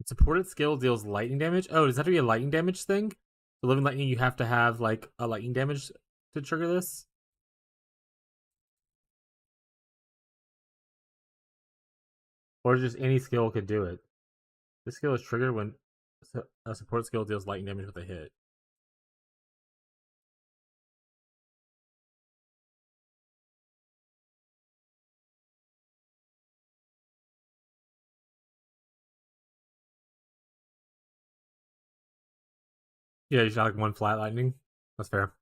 Supported skill deals lightning damage. Oh, does that have to be a lightning damage thing? The living lightning, you have to have like a lightning damage to trigger this? Or just any skill could do it? This skill is triggered when a support skill deals lightning damage with a hit. Yeah, you shot like one flat lightning. That's fair.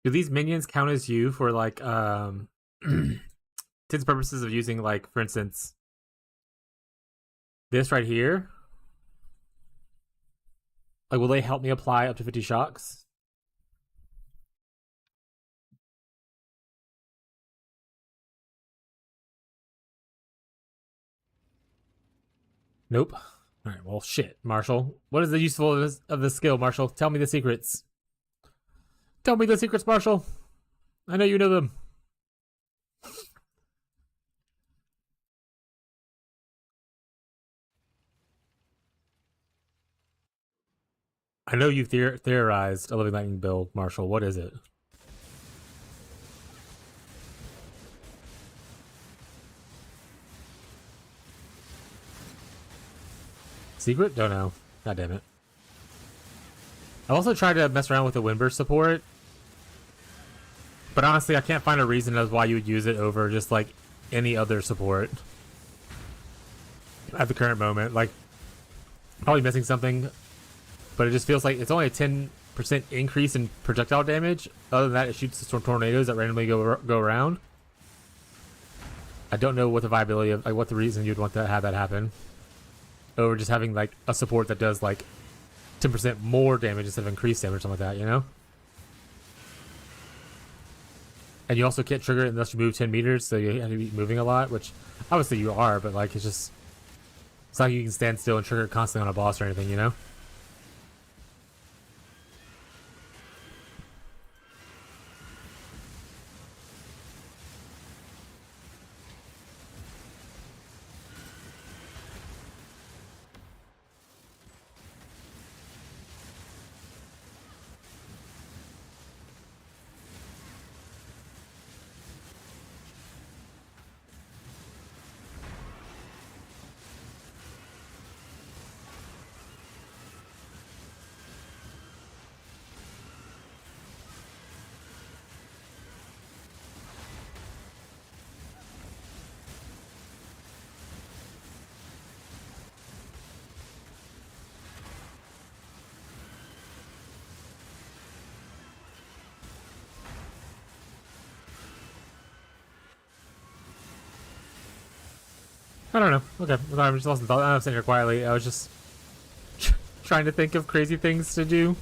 Do these minions count as you for like Tid's purposes of using like, for instance, this right here? Like, will they help me apply up to 50 shocks? Nope. All right, well, shit, Marshall. What is the useful of this skill, Marshall? Tell me the secrets. Tell me the secrets, Marshall. I know you know them. I know you theorized a living lightning build, Marshall. What is it? Secret? Don't know. God damn it. I also tried to mess around with the Windburst support, but honestly, I can't find a reason as why you would use it over just like any other support at the current moment. Like, probably missing something, but it just feels like it's only a 10% increase in projectile damage. Other than that, it shoots some tornadoes that randomly go around. I don't know what the viability of, like, what the reason you'd want to have that happen over just having like a support that does like 10% more damage instead of increased damage or something like that, you know? And you also can't trigger it unless you move 10 meters, so you have to be moving a lot, which obviously you are, but like it's not like you can stand still and trigger it constantly on a boss or anything, you know? I don't know. Okay, I'm just lost in thought. I'm sitting here quietly. I was just trying to think of crazy things to do.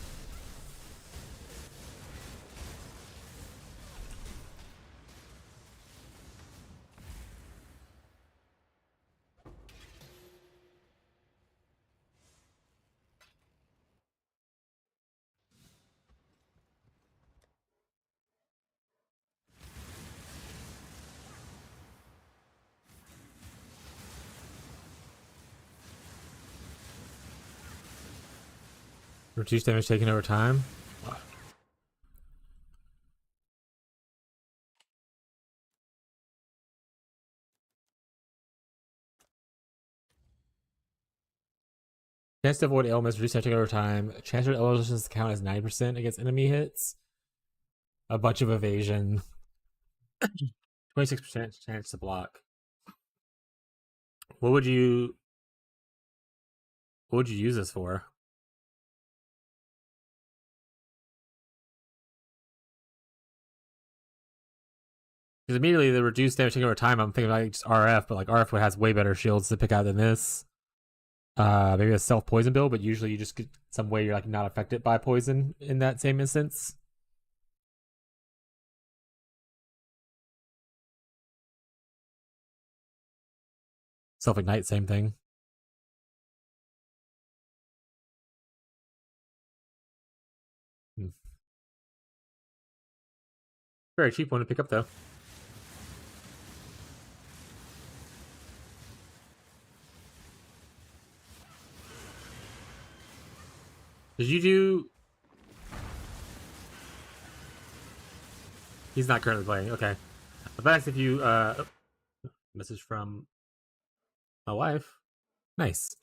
Reduce damage taken over time. Chance to avoid ailments, reduce damage taken over time. Chance for illusions to count as 9% against enemy hits. A bunch of evasion. 26% chance to block. What would you use this for? Because immediately the reduced damage taken over time, I'm thinking like just RF, but like RF has way better shields to pick out than this. Maybe a self poison build, but usually you just get some way you're like not affected by poison in that same instance. Self ignite, same thing. Very cheap one to pick up though. Did you do? He's not currently playing. Okay. I've asked if you message from my wife. Nice.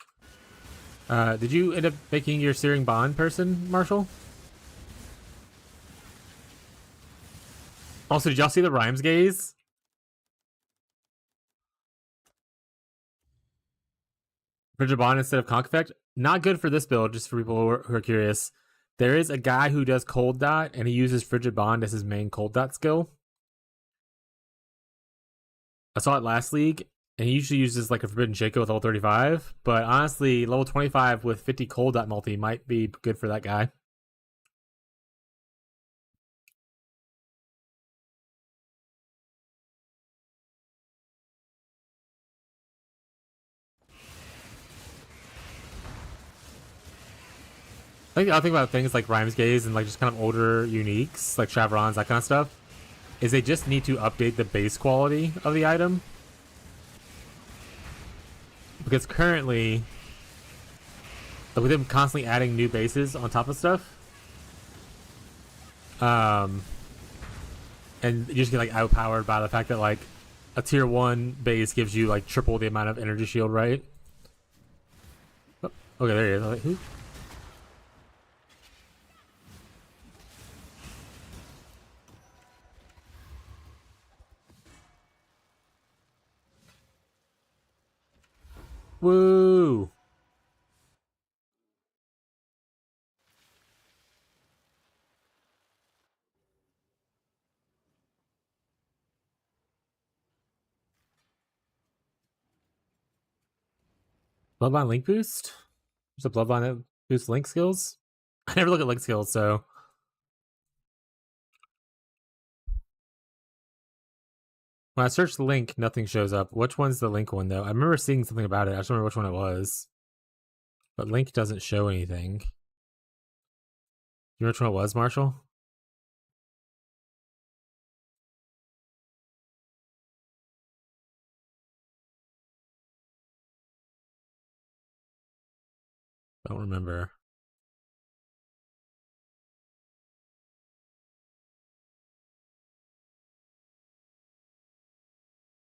Did you end up making your Searing Bond person, Marshall? Also, did y'all see the Rhymes Gaze? Frigid Bond instead of Conk Effect? Not good for this build, just for people who are curious. There is a guy who does Cold Dot, and he uses Frigid Bond as his main Cold Dot skill. I saw it last league, and he usually uses like a Forbidden Shaco with level 35. But honestly, level 25 with 50 Cold Dot multi might be good for that guy. I think the other thing about things like Rhymes Gaze and like just kind of older uniques, like Chavrons, that kind of stuff, is they just need to update the base quality of the item. Because currently, with them constantly adding new bases on top of stuff, and you just get like outpowered by the fact that like a tier 1 base gives you like triple the amount of energy shield, right? Oh, okay, there he is. I was like, who? Woo! Bloodline link boost? There's a bloodline that boosts link skills? I never look at link skills, so. When I search link, nothing shows up. Which one's the link one, though? I remember seeing something about it. I just don't remember which one it was. But link doesn't show anything. You know which one it was, Marshall? Don't remember.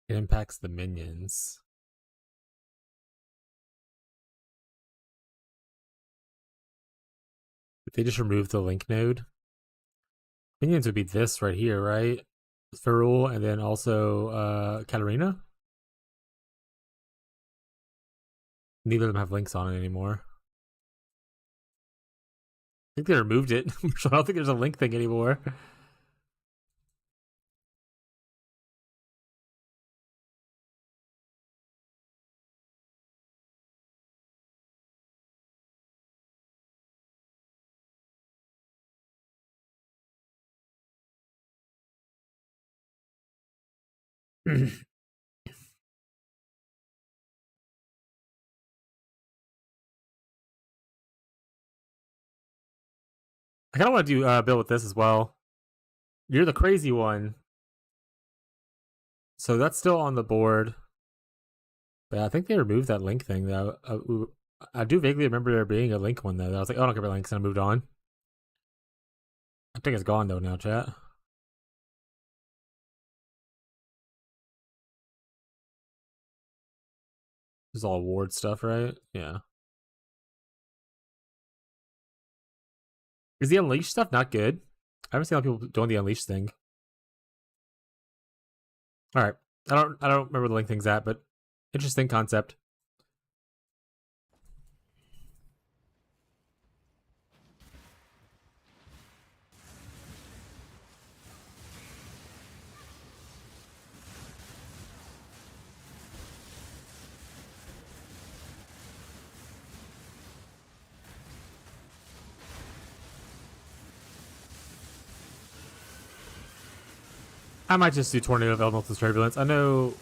It impacts the minions. If they just remove the link node, minions would be this right here, right? Ferul and then also Katarina. Neither of them have links on it anymore. I think they removed it. I don't think there's a link thing anymore. I kind of want to do a build with this as well. You're the crazy one. So that's still on the board. But I think they removed that link thing though. I do vaguely remember there being a Link one though. I was like, oh, I don't care about Links, and I moved on. I think it's gone though now, chat. This is all award stuff, right? Yeah. Is the Unleash stuff not good? I haven't seen a lot of people doing the Unleash thing. All right. I don't remember where the Link thing's at, but interesting concept. I might just do Tornado of Elemental Turbulence. I know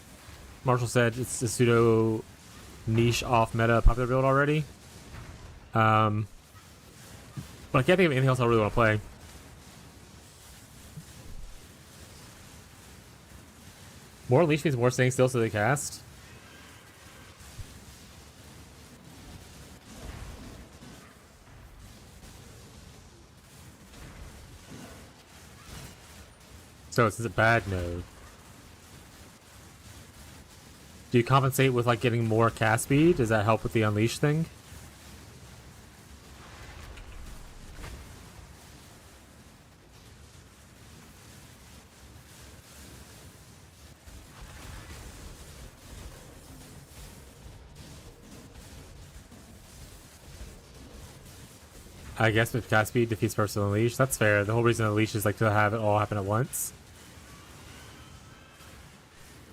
Marshall said it's a pseudo niche off meta popular build already. But I can't think of anything else I really want to play. More Unleash means more staying still so they cast. So it's a bad node. Do you compensate with like getting more cast speed? Does that help with the Unleash thing? I guess with cast speed defeats personal Unleash. That's fair. The whole reason Unleash is like to have it all happen at once.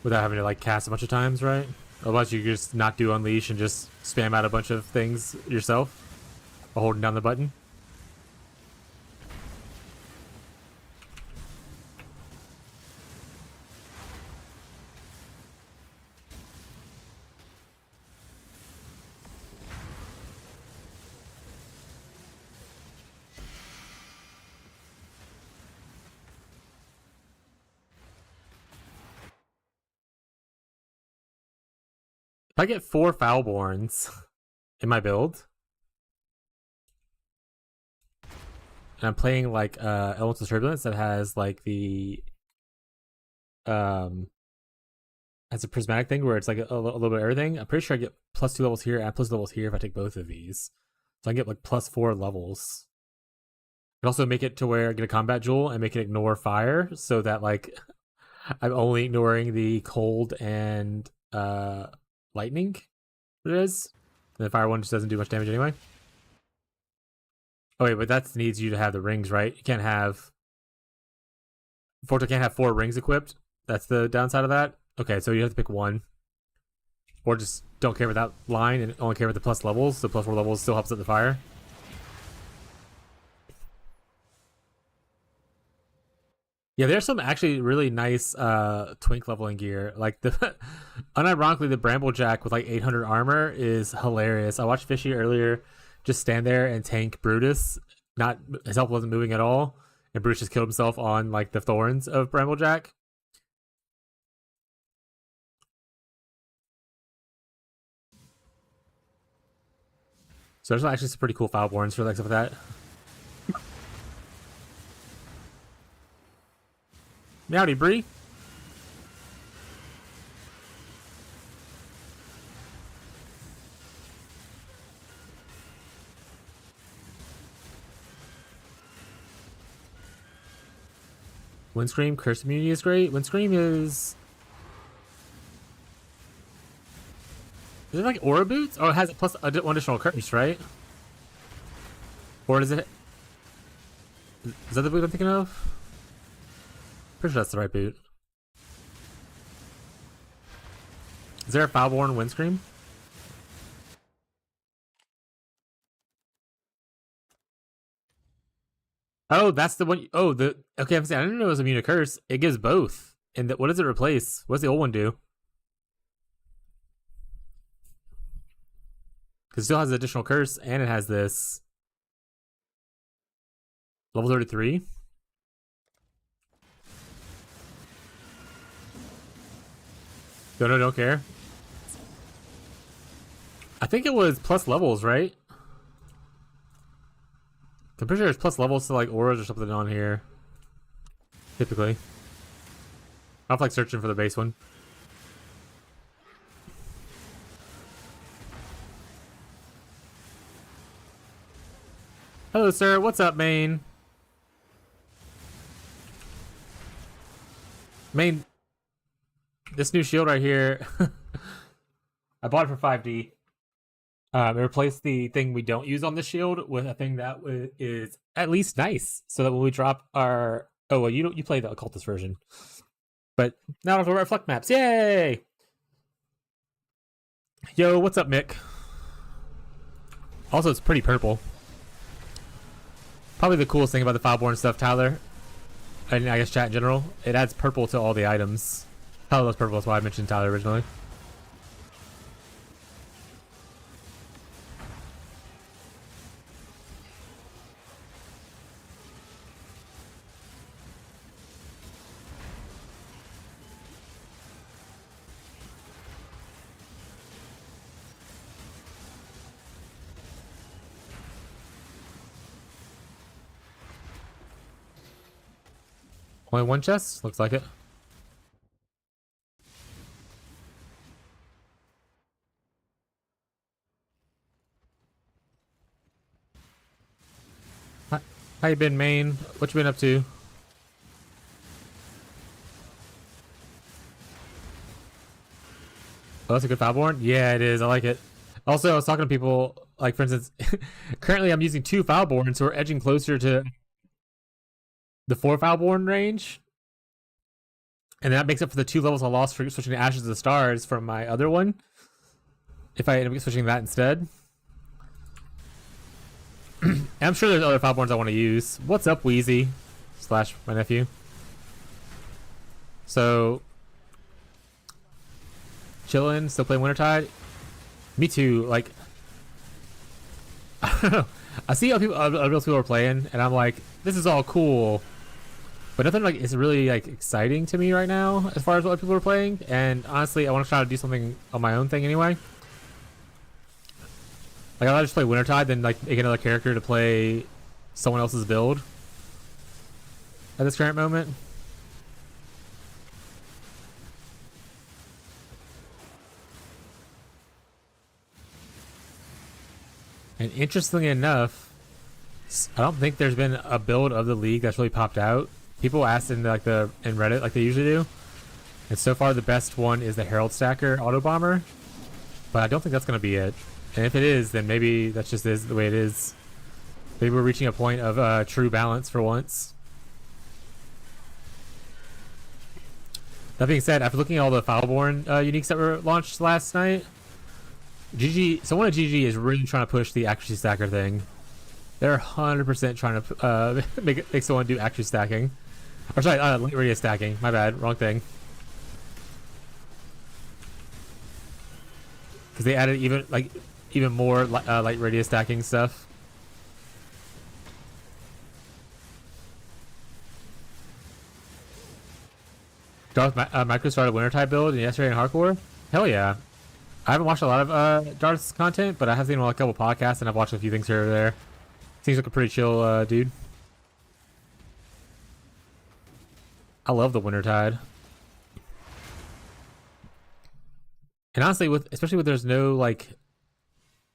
Without having to like cast a bunch of times, right? Otherwise you just not do Unleash and just spam out a bunch of things yourself while holding down the button. If I get 4 Foulborns in my build, and I'm playing like Elemental Turbulence that has like the has a prismatic thing where it's like a little bit of everything. I'm pretty sure I get +2 levels here and +2 levels here if I take both of these. So I get like +4 levels. I can also make it to where I get a combat jewel and make it ignore fire, so that like I'm only ignoring the cold and lightning. It is. And the fire one just doesn't do much damage anyway. Oh wait, but that needs you to have the rings, right? You can't have Forto can't have 4 rings equipped. That's the downside of that. Okay, so you have to pick one. Or just don't care about that line and only care about the plus levels. So +4 levels still helps at the fire. Yeah, there's some actually really nice twink leveling gear. Like the unironically the Bramblejack with like 800 armor is hilarious. I watched Fishy earlier just stand there and tank Brutus. Not his health wasn't moving at all, and Brutus just killed himself on like the thorns of Bramblejack. So there's actually some pretty cool Foulborns for like stuff like that. Meowdy, Bree. Windscream, Curse Immunity is great. Windscream is... Is it like Aura Boots? Oh, it has plus one additional curse, right? Or is it... Is that the boot I'm thinking of? Pretty sure that's the right boot. Is there a Foulborn Windscream? Oh, that's the one. Oh, the okay. I'm saying I didn't know it was immune to curse. It gives both. And what does it replace? What's the old one do? Because it still has additional curse, and it has this level 33. No, don't care. I think it was plus levels, right? I'm pretty sure there's plus levels to like auras or something on here. Typically. I'm like searching for the base one. Hello, sir. What's up, Maine? Maine, this new shield right here, I bought it for 5D. It replaced the thing we don't use on the shield with a thing that is at least nice, so that when we drop our you play the occultist version, but now I have to reflect maps. Yay! Yo, what's up, Mick? Also, it's pretty purple. Probably the coolest thing about the Fileborn stuff, Tyler, and I guess chat in general, it adds purple to all the items. Tyler loves purple, that's why I mentioned Tyler originally. Only one chest? Looks like it. How you been, Maine? What you been up to? Oh, that's a good Fileborn? Yeah, it is. I like it. Also, I was talking to people, like, for instance, currently I'm using 2 Fileborns, so we're edging closer to the 4 Fileborn range. And that makes up for the 2 levels I lost for switching to Ashes of the Stars from my other one. If I end up switching that instead. And I'm sure there's other Fileborns I want to use. What's up, Wheezy? Slash my nephew. So, chillin', still playing Wintertide. Me too. Like, I don't know. I see other people are playing, and I'm like, this is all cool, but nothing like is really like exciting to me right now as far as what other people are playing. And honestly, I want to try to do something on my own thing anyway. Like, I'd rather just play Wintertide than like make another character to play someone else's build at this current moment. And interestingly enough, I don't think there's been a build of the league that's really popped out. People asked in Reddit like they usually do, and so far the best one is the Herald Stacker Auto Bomber, but I don't think that's gonna be it. And if it is, then maybe that's just is the way it is. Maybe we're reaching a point of true balance for once. That being said, after looking at all the Fileborn uniques that were launched last night, someone at GG is really trying to push the accuracy stacker thing. They're 100% trying to make someone do accuracy stacking. Or sorry, light radius stacking. My bad, wrong thing. Because they added even more light radius stacking stuff. Darth Micro started Wintertide build yesterday in Hardcore. Hell yeah. I haven't watched a lot of Darth's content, but I have seen a couple podcasts and I've watched a few things here or there. Seems like a pretty chill dude. I love the Wintertide. And honestly, especially with there's no like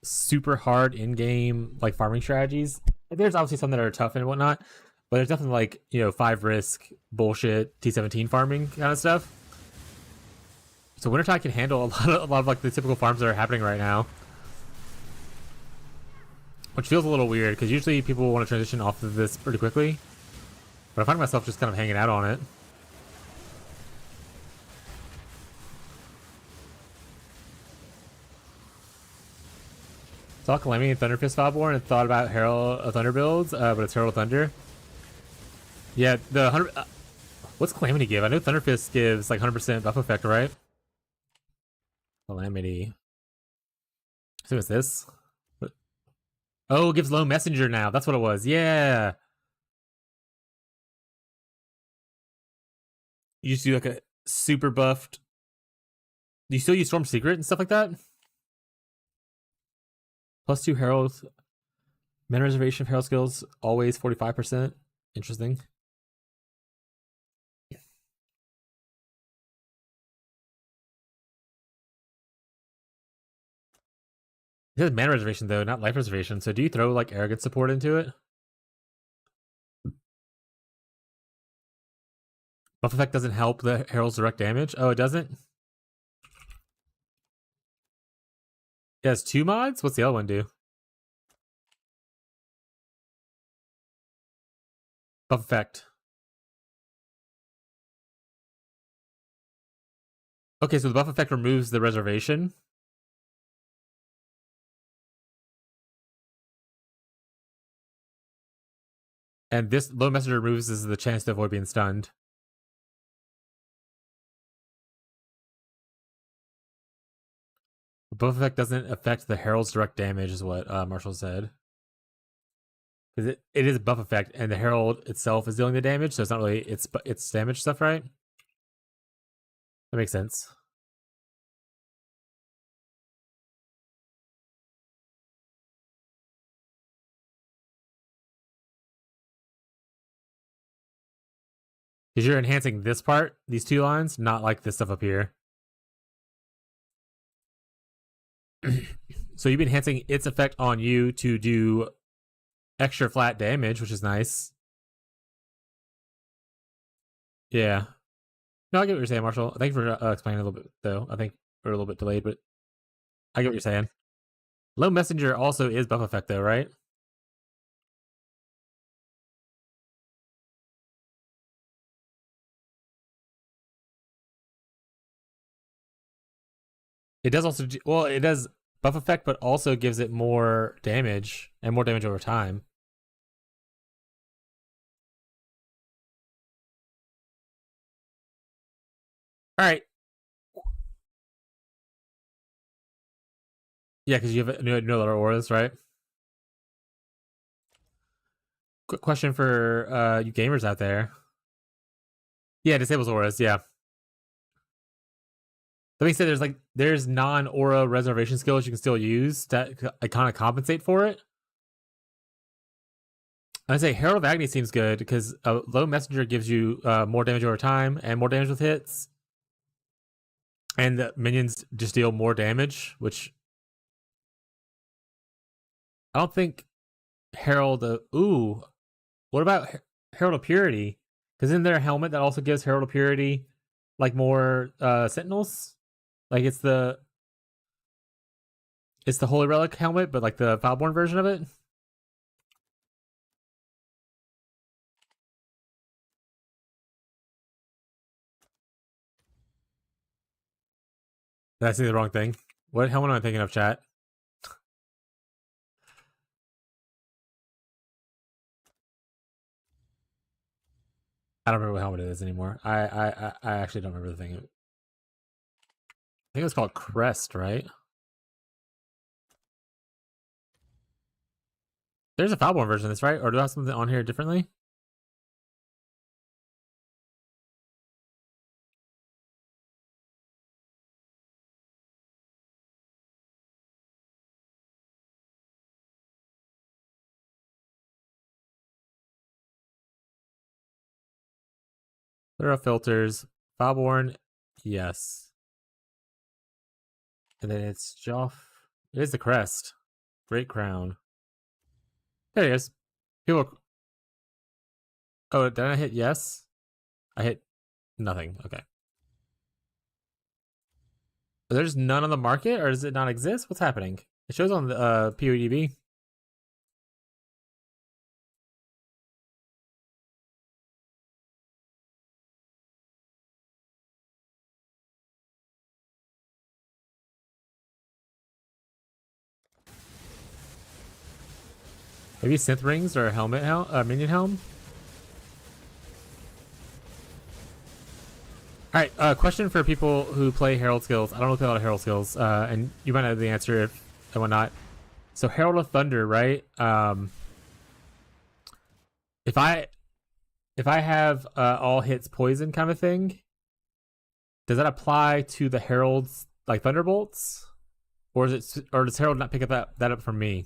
super hard in-game like farming strategies. There's obviously some that are tough and whatnot, but there's nothing like 5 risk bullshit T17 farming kind of stuff. So Wintertide can handle a lot of like the typical farms that are happening right now, which feels a little weird because usually people want to transition off of this pretty quickly, but I find myself just kind of hanging out on it. Saw Calamity and Thunderfist Fileborn and thought about Herald of Thunder builds, but it's Herald of Thunder. Yeah, the 100. What's Calamity give? I know Thunderfist gives like 100% buff effect, right? Calamity. So it's this. Oh, it gives low messenger now. That's what it was. Yeah. You used to do like a super buffed. Do you still use Storm Secret and stuff like that? +2 Herald. Mana reservation of Herald skills, always 45%. Interesting. It says mana reservation though, not life reservation. So do you throw like arrogance support into it? Buff effect doesn't help the Herald's direct damage. Oh, it doesn't? It has 2 mods? What's the other one do? Buff effect. Okay, so the buff effect removes the reservation. And this low messenger removes the chance to avoid being stunned. The buff effect doesn't affect the Herald's direct damage, is what Marshall said. Because it is a buff effect, and the Herald itself is dealing the damage, so it's not really its damage stuff, right? That makes sense. Because you're enhancing this part, these 2 lines, not like this stuff up here. So you've been enhancing its effect on you to do extra flat damage, which is nice. Yeah. No, I get what you're saying, Marshall. Thank you for explaining a little bit, though. I think we're a little bit delayed, but I get what you're saying. Low messenger also is buff effect, though, right? It does also, well, it does buff effect, but also gives it more damage and more damage over time. All right. Yeah, because you have no other auras, right? Quick question for you gamers out there. Yeah, disables auras, yeah. That being said, there's non-aura reservation skills you can still use that kind of compensate for it. I'd say Herald of Agony seems good because a low messenger gives you more damage over time and more damage with hits. And the minions just deal more damage, which I don't think Herald ooh. What about Herald of Purity? Because in their helmet that also gives Herald of Purity like more sentinels. Like it's the Holy Relic helmet, but like the Foulborn version of it. Did I see the wrong thing? What helmet am I thinking of, chat? I don't remember what helmet it is anymore. I actually don't remember the thing. I think it was called Crest, right? There's a Foulborn version of this, right? Or do I have something on here differently? There are filters. Foulborn, yes. And then it's Joff. It is the Crest. Great Crown. There he is. People. Oh, did I hit yes? I hit nothing. Okay. There's none on the market, or does it not exist? What's happening? It shows on the PODB. Maybe synth rings or a helmet minion helm. All right, question for people who play Herald skills. I don't know if they play a lot of Herald skills, and you might know the answer if and whatnot. So Herald of Thunder, right? If I have all hits poison kind of thing, does that apply to the Herald's like Thunderbolts? Or or does Harold not pick up that up from me?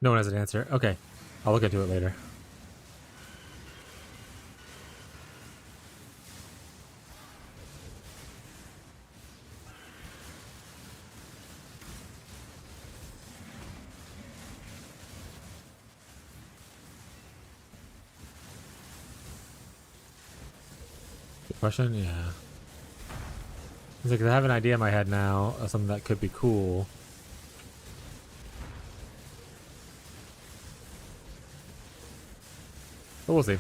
No one has an answer. Okay. I'll look into it later. Good question? Yeah. It's like I have an idea in my head now of something that could be cool. But we'll see.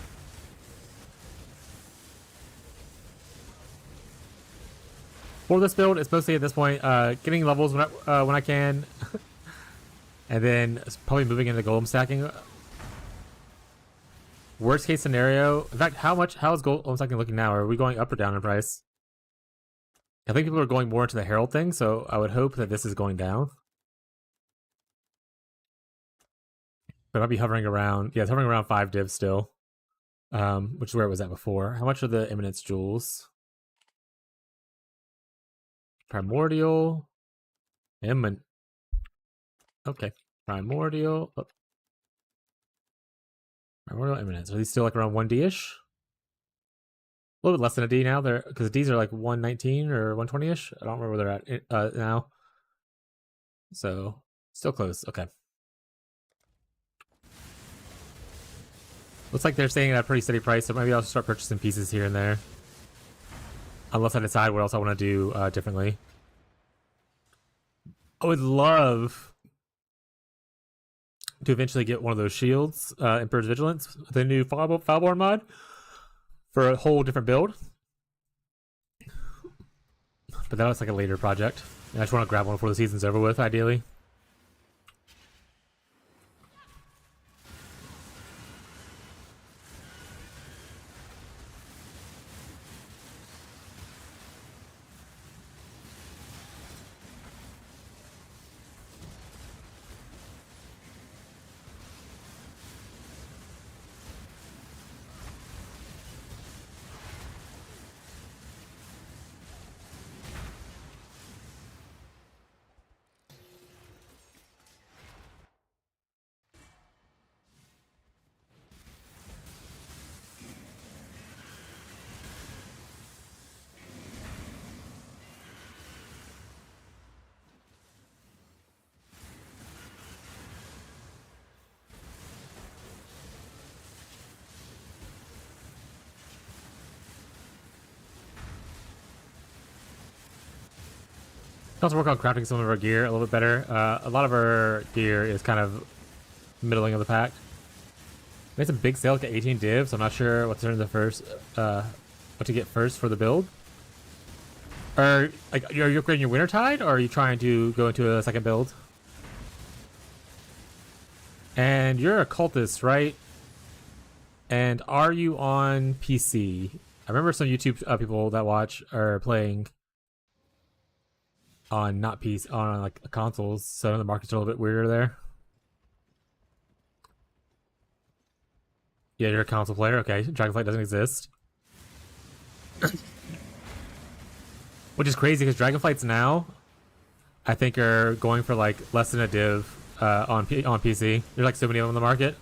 For this build, it's mostly at this point getting levels when I can, and then probably moving into golem stacking. Worst case scenario. In fact, how is golem stacking looking now? Are we going up or down in price? I think people are going more into the Herald thing, so I would hope that this is going down. But I'll be hovering around. Yeah, it's hovering around 5 divs still. Which is where it was at before. How much are the Eminence jewels? Primordial. Okay. Primordial. Oh. Primordial Eminence. Are these still like around 1D-ish? A little bit less than a D now. They're because D's are like 119 or 120-ish. I don't remember where they're at now. So still close. Okay. Looks like they're staying at a pretty steady price, so maybe I'll start purchasing pieces here and there. Unless I decide what else I want to do differently. I would love to eventually get one of those shields, Emperor's Vigilance, the new Foulborn mod, for a whole different build. But that was like a later project. I just want to grab one before the season's over with, ideally. Also work on crafting some of our gear a little bit better. A lot of our gear is kind of middling of the pack. Made some big sale, get 18 divs. I'm not sure what to turn the first, what to get first for the build. Are you upgrading your Wintertide, or are you trying to go into a second build? And you're a cultist, right? And are you on PC? I remember some YouTube people that watch are playing on not PC, on like consoles, so the market's a little bit weirder there. Yeah, you're a console player. Okay, Dragonflight doesn't exist. Which is crazy because Dragonflights now, I think, are going for like less than a div on PC. There's like so many of them on the market.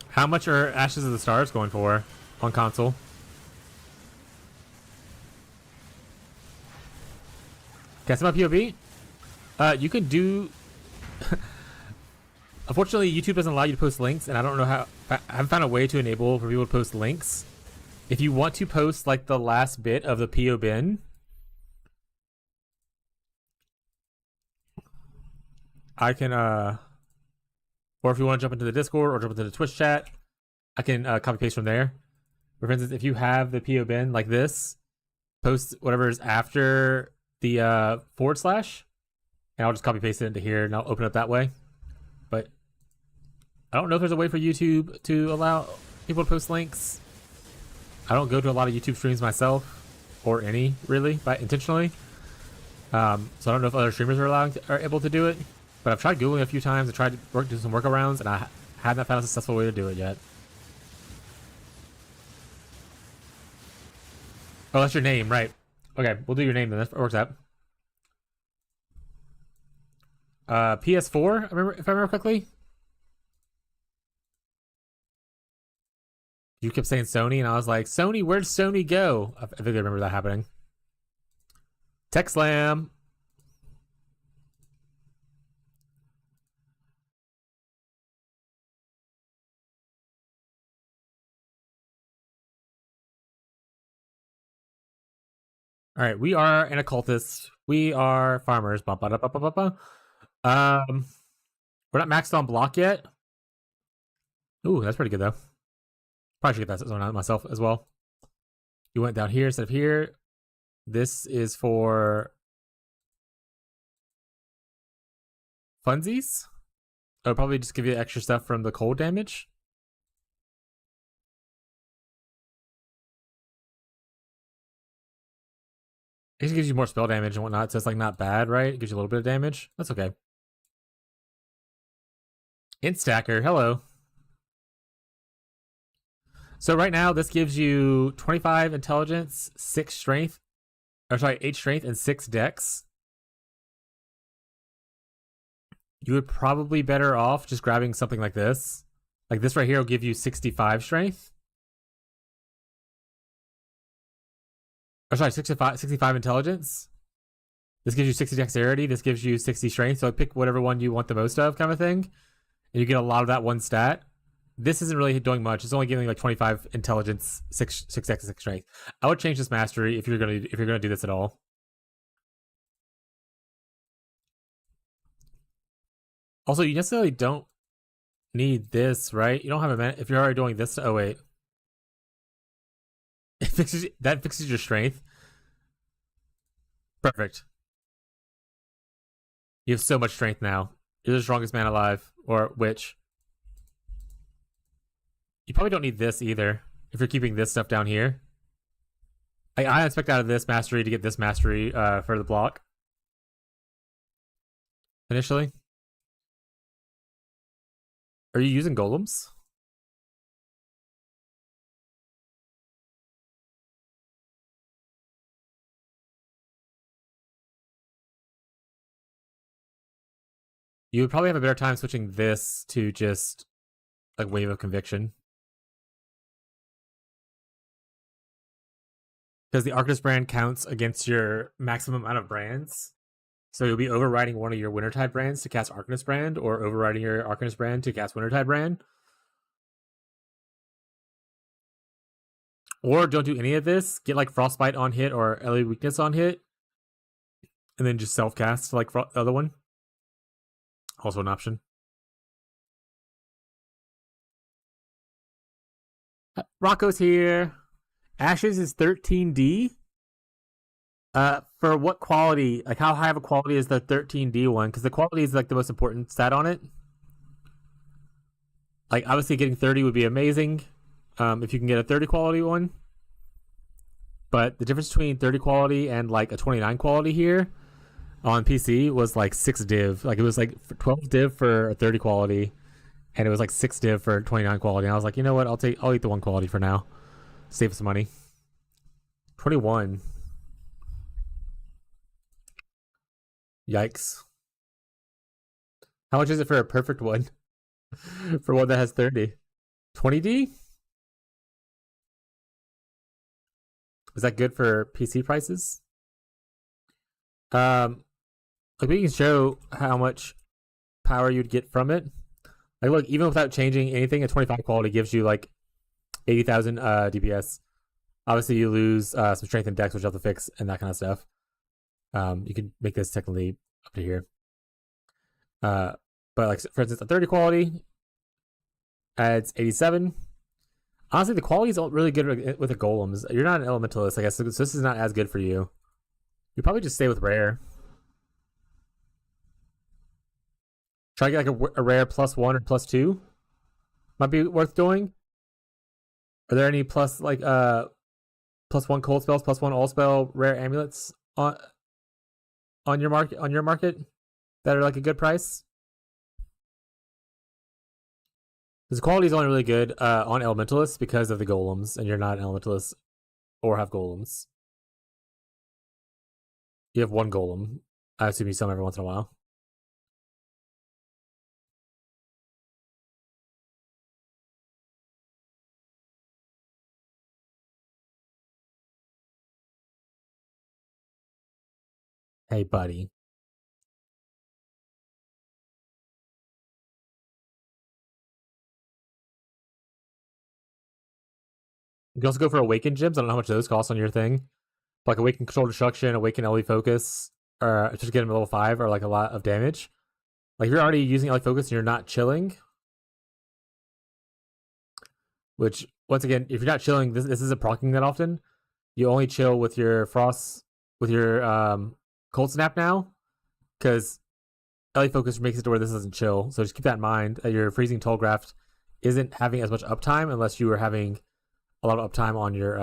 How much are Ashes of the Stars going for on console? Can I set my POV? You can do Unfortunately, YouTube doesn't allow you to post links, and I don't know how. I haven't found a way to enable for people to post links. If you want to post like the last bit of the PO bin, I can or if you want to jump into the Discord or jump into the Twitch chat, I can copy paste from there. For instance, if you have the PO bin like this, post whatever is after the / and I'll just copy paste it into here and I'll open it that way. But I don't know if there's a way for YouTube to allow people to post links. I don't go to a lot of YouTube streams myself, or any really, by intentionally. So I don't know if other streamers are able to do it. But I've tried Googling a few times. I tried to do some workarounds, and I have not found a successful way to do it yet. Oh, that's your name, right? Okay, we'll do your name then. That works out. PS4, if I remember correctly. You kept saying Sony, and I was like, Sony, where'd Sony go? I think I remember that happening. Tech Slam. All right, we are an occultist. We are farmers. We're not maxed on block yet. Ooh, that's pretty good though. Probably should get that zone out myself as well. You went down here instead of here. This is for funsies. I'll probably just give you extra stuff from the cold damage. It just gives you more spell damage and whatnot, so it's like not bad, right? It gives you a little bit of damage. That's okay. Int Stacker, hello. So right now, this gives you 25 intelligence, 6 strength, or sorry, 8 strength and 6 dex. You would probably better off just grabbing something like this. Like this right here will give you 65 strength. Or sorry, 65 intelligence. This gives you 60 dexterity. This gives you 60 strength. So pick whatever one you want the most of, kind of thing. And you get a lot of that one stat. This isn't really doing much. It's only giving like 25 intelligence, 6 dex, 6 strength. I would change this mastery if you're gonna do this at all. Also, you necessarily don't need this, right? You don't have a minute if you're already doing this. Oh wait, that fixes your strength. Perfect. You have so much strength now. You're the strongest man alive, or witch. You probably don't need this either if you're keeping this stuff down here. I expect out of this mastery to get this mastery for the block initially. Are you using golems? You would probably have a better time switching this to just like Wave of Conviction. Because the Arcanist brand counts against your maximum amount of brands. So you'll be overriding one of your Wintertide brands to cast Arcanist brand, or overriding your Arcanist brand to cast Wintertide brand. Or don't do any of this. Get like Frostbite on hit or LA Weakness on hit. And then just self-cast like the other one. Also an option. Rocco's here. Ashes is 13D. For what quality? Like how high of a quality is the 13D one? Because the quality is like the most important stat on it. Like obviously getting 30 would be amazing. If you can get a 30 quality one. But the difference between 30 quality and like a 29 quality here on PC was like 6 div. Like it was like 12 div for a 30 quality, and it was like 6 div for 29 quality. And I was like, you know what? I'll eat the 1 quality for now. Save some money. 21. Yikes. How much is it for a perfect one? For one that has 30. 20D? Is that good for PC prices? Like we can show how much power you'd get from it. Like, look, even without changing anything, a 25 quality gives you like 80,000 DPS. Obviously, you lose some strength and dex, which you have to fix, and that kind of stuff. You can make this technically up to here. But like, for instance, a 30 quality adds 87. Honestly, the quality is really good with the golems. You're not an elementalist, I guess, so this is not as good for you. You probably just stay with rare. Try to get like a rare +1 or +2. Might be worth doing. Are there any +1 cold spells, +1 all spell rare amulets on your market that are like a good price? Because quality is only really good on elementalists because of the golems, and you're not an elementalist or have golems. You have one golem. I assume you sell them every once in a while. Hey, buddy. You can also go for awakened gems. I don't know how much those cost on your thing. But like awaken control destruction, awaken LE focus, or just get them level 5 are like a lot of damage. Like if you're already using LE focus and you're not chilling, which once again, if you're not chilling, this isn't proccing that often. You only chill with your frost, with your cold snap now, because LE focus makes it to where this doesn't chill. So just keep that in mind. Your freezing telegraph isn't having as much uptime unless you are having a lot of uptime on your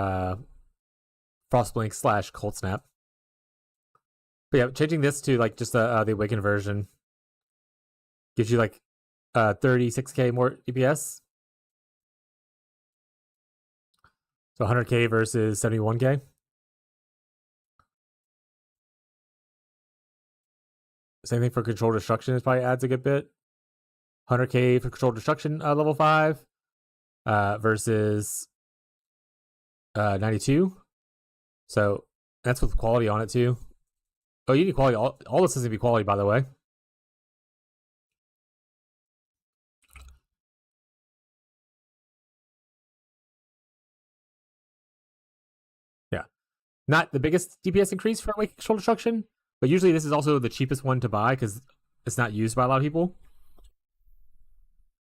Frostblink / Cold Snap. But yeah, changing this to like just the Awakened version gives you like 36k more DPS. So 100k versus 71k. Same thing for Control Destruction. It probably adds a good bit. 100k for Control Destruction level 5 versus 92. So that's with quality on it too. Oh, you need quality. All this is gonna be quality, by the way. Yeah, not the biggest DPS increase for Awakened Control Destruction, but usually this is also the cheapest one to buy because it's not used by a lot of people.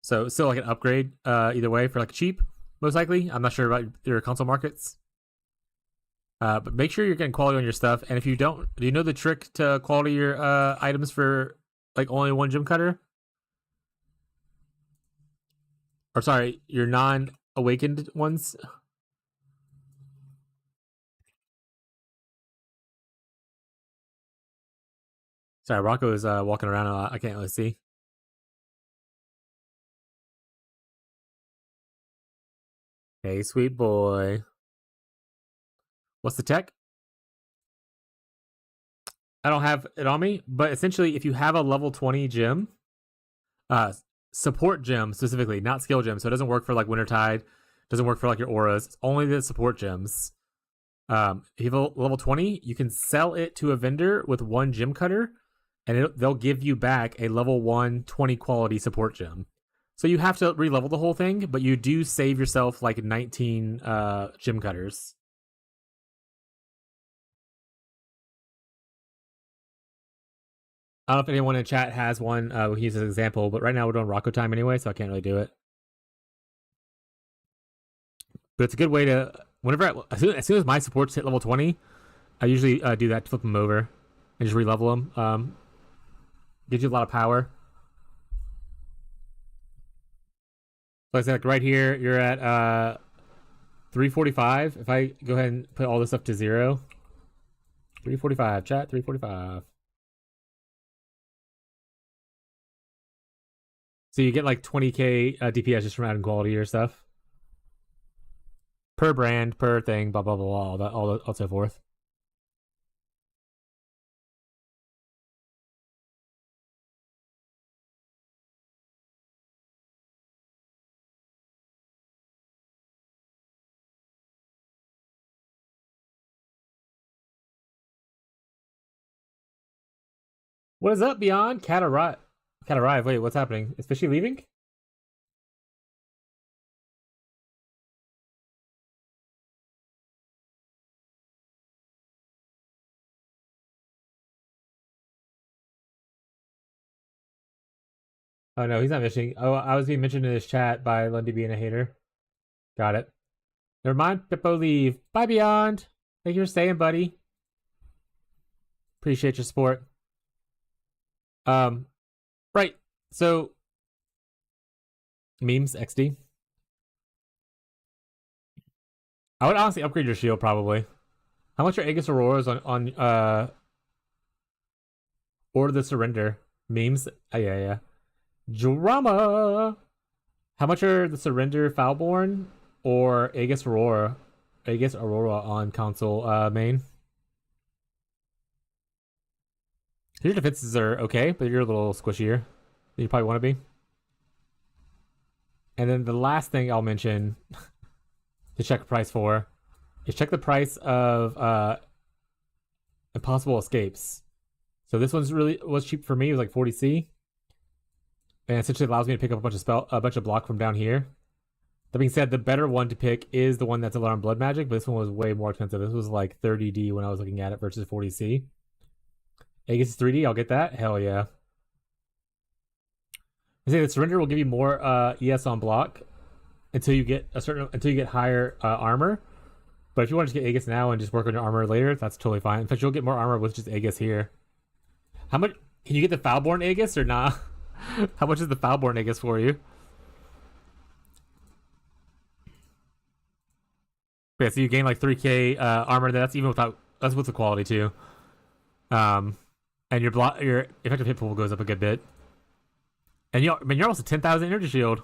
So it's still like an upgrade either way for like cheap, most likely. I'm not sure about your console markets. But make sure you're getting quality on your stuff. And if you don't, do you know the trick to quality your items for like only one gem cutter? Or sorry, your non-awakened ones. Sorry, Rocco is walking around a lot. I can't really see. Hey, sweet boy. What's the tech? I don't have it on me, but essentially, if you have a level 20 gem, uh, support gem specifically, not skill gem, so it doesn't work for like Wintertide, doesn't work for like your auras. It's only the support gems. If you have a level 20, you can sell it to a vendor with one gem cutter, and they'll give you back a level 1 20 quality support gem. So you have to re-level the whole thing, but you do save yourself like 19 gem cutters. I don't know if anyone in chat has one we can use as an example, but right now we're doing Rocco time anyway, so I can't really do it. But it's a good way to as soon as my supports hit level 20, I usually do that to flip them over and just re-level them. Gives you a lot of power. Like I said, like right here, you're at 345. If I go ahead and put all this up to 0, 345, chat, 345. So you get like 20k DPS just from adding quality to your stuff. Per brand, per thing, blah, blah, blah, blah, all so forth. What is up, Beyond? Cat arrive. Wait, what's happening? Is Fishy leaving? Oh no, he's not mentioning. Oh, I was being mentioned in this chat by Lundy being a hater. Got it. Never mind. Pippo leave. Bye, Beyond. Thank you for staying, buddy. Appreciate your support. Right. So memes XD. I would honestly upgrade your shield probably. How much are Aegis Auroras on Order the Surrender memes? Yeah. Drama. How much are the Surrender Foulborn or Aegis Aurora? Aegis Aurora on console main. Your defenses are okay, but you're a little squishier than you probably want to be. And then the last thing I'll mention to check price for is check the price of Impossible Escapes. So this one's really was cheap for me. It was like 40C, and essentially allows me to pick up a bunch of block from down here. That being said, the better one to pick is the one that's Alarm Blood Magic, but this one was way more expensive. This was like 30D when I was looking at it versus 40C. Aegis 3D, I'll get that. Hell yeah. I say the Surrender will give you more ES on block until you get higher armor. But if you want to just get Aegis now and just work on your armor later, that's totally fine. In fact, you'll get more armor with just Aegis here. How much can you get the Foulborn Aegis or not? How much is the Foulborn Aegis for you? Yeah, so you gain like 3k armor. That's even without that's with the quality too. And your effective hit pool goes up a good bit. And you're almost a 10,000 energy shield.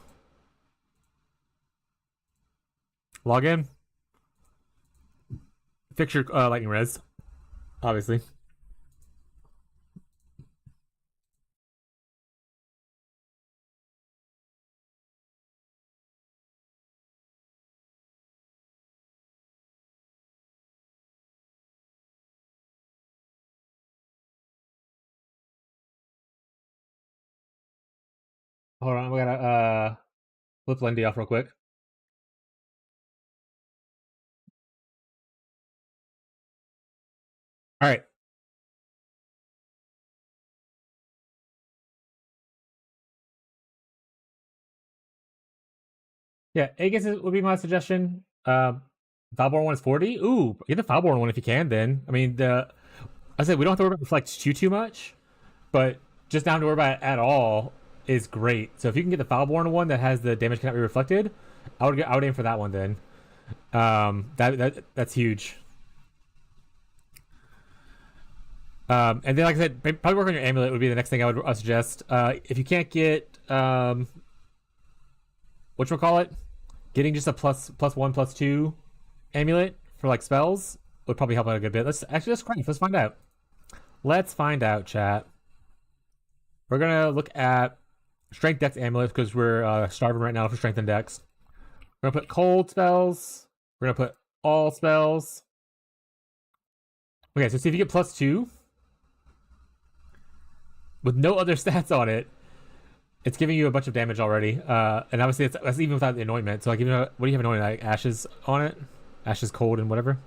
Log in. Fix your lightning res, obviously. Hold on, we gotta flip Lindy off real quick. All right. Yeah, Aegis would be my suggestion. Foulborn one is 40. Ooh, get the Foulborn one if you can. Then I mean, I said we don't have to worry about reflect too much, but just not to worry about it at all is great. So if you can get the Foulborn one that has the damage cannot be reflected, I would aim for that one then. That's huge. And then, like I said, probably work on your amulet would be the next thing I would suggest. If you can't get whatchamacallit, getting just a plus 1/+2 amulet for like spells would probably help out a good bit. Let's craft. Let's find out. Let's find out, chat. We're gonna look at strength dex amulets because we're starving right now for strength and dex. We're gonna put cold spells. We're gonna put all spells. Okay, so see if you get +2 with no other stats on it. It's giving you a bunch of damage already, and obviously that's even without the anointment. So like, what do you have anointed? Like ashes on it, ashes cold and whatever.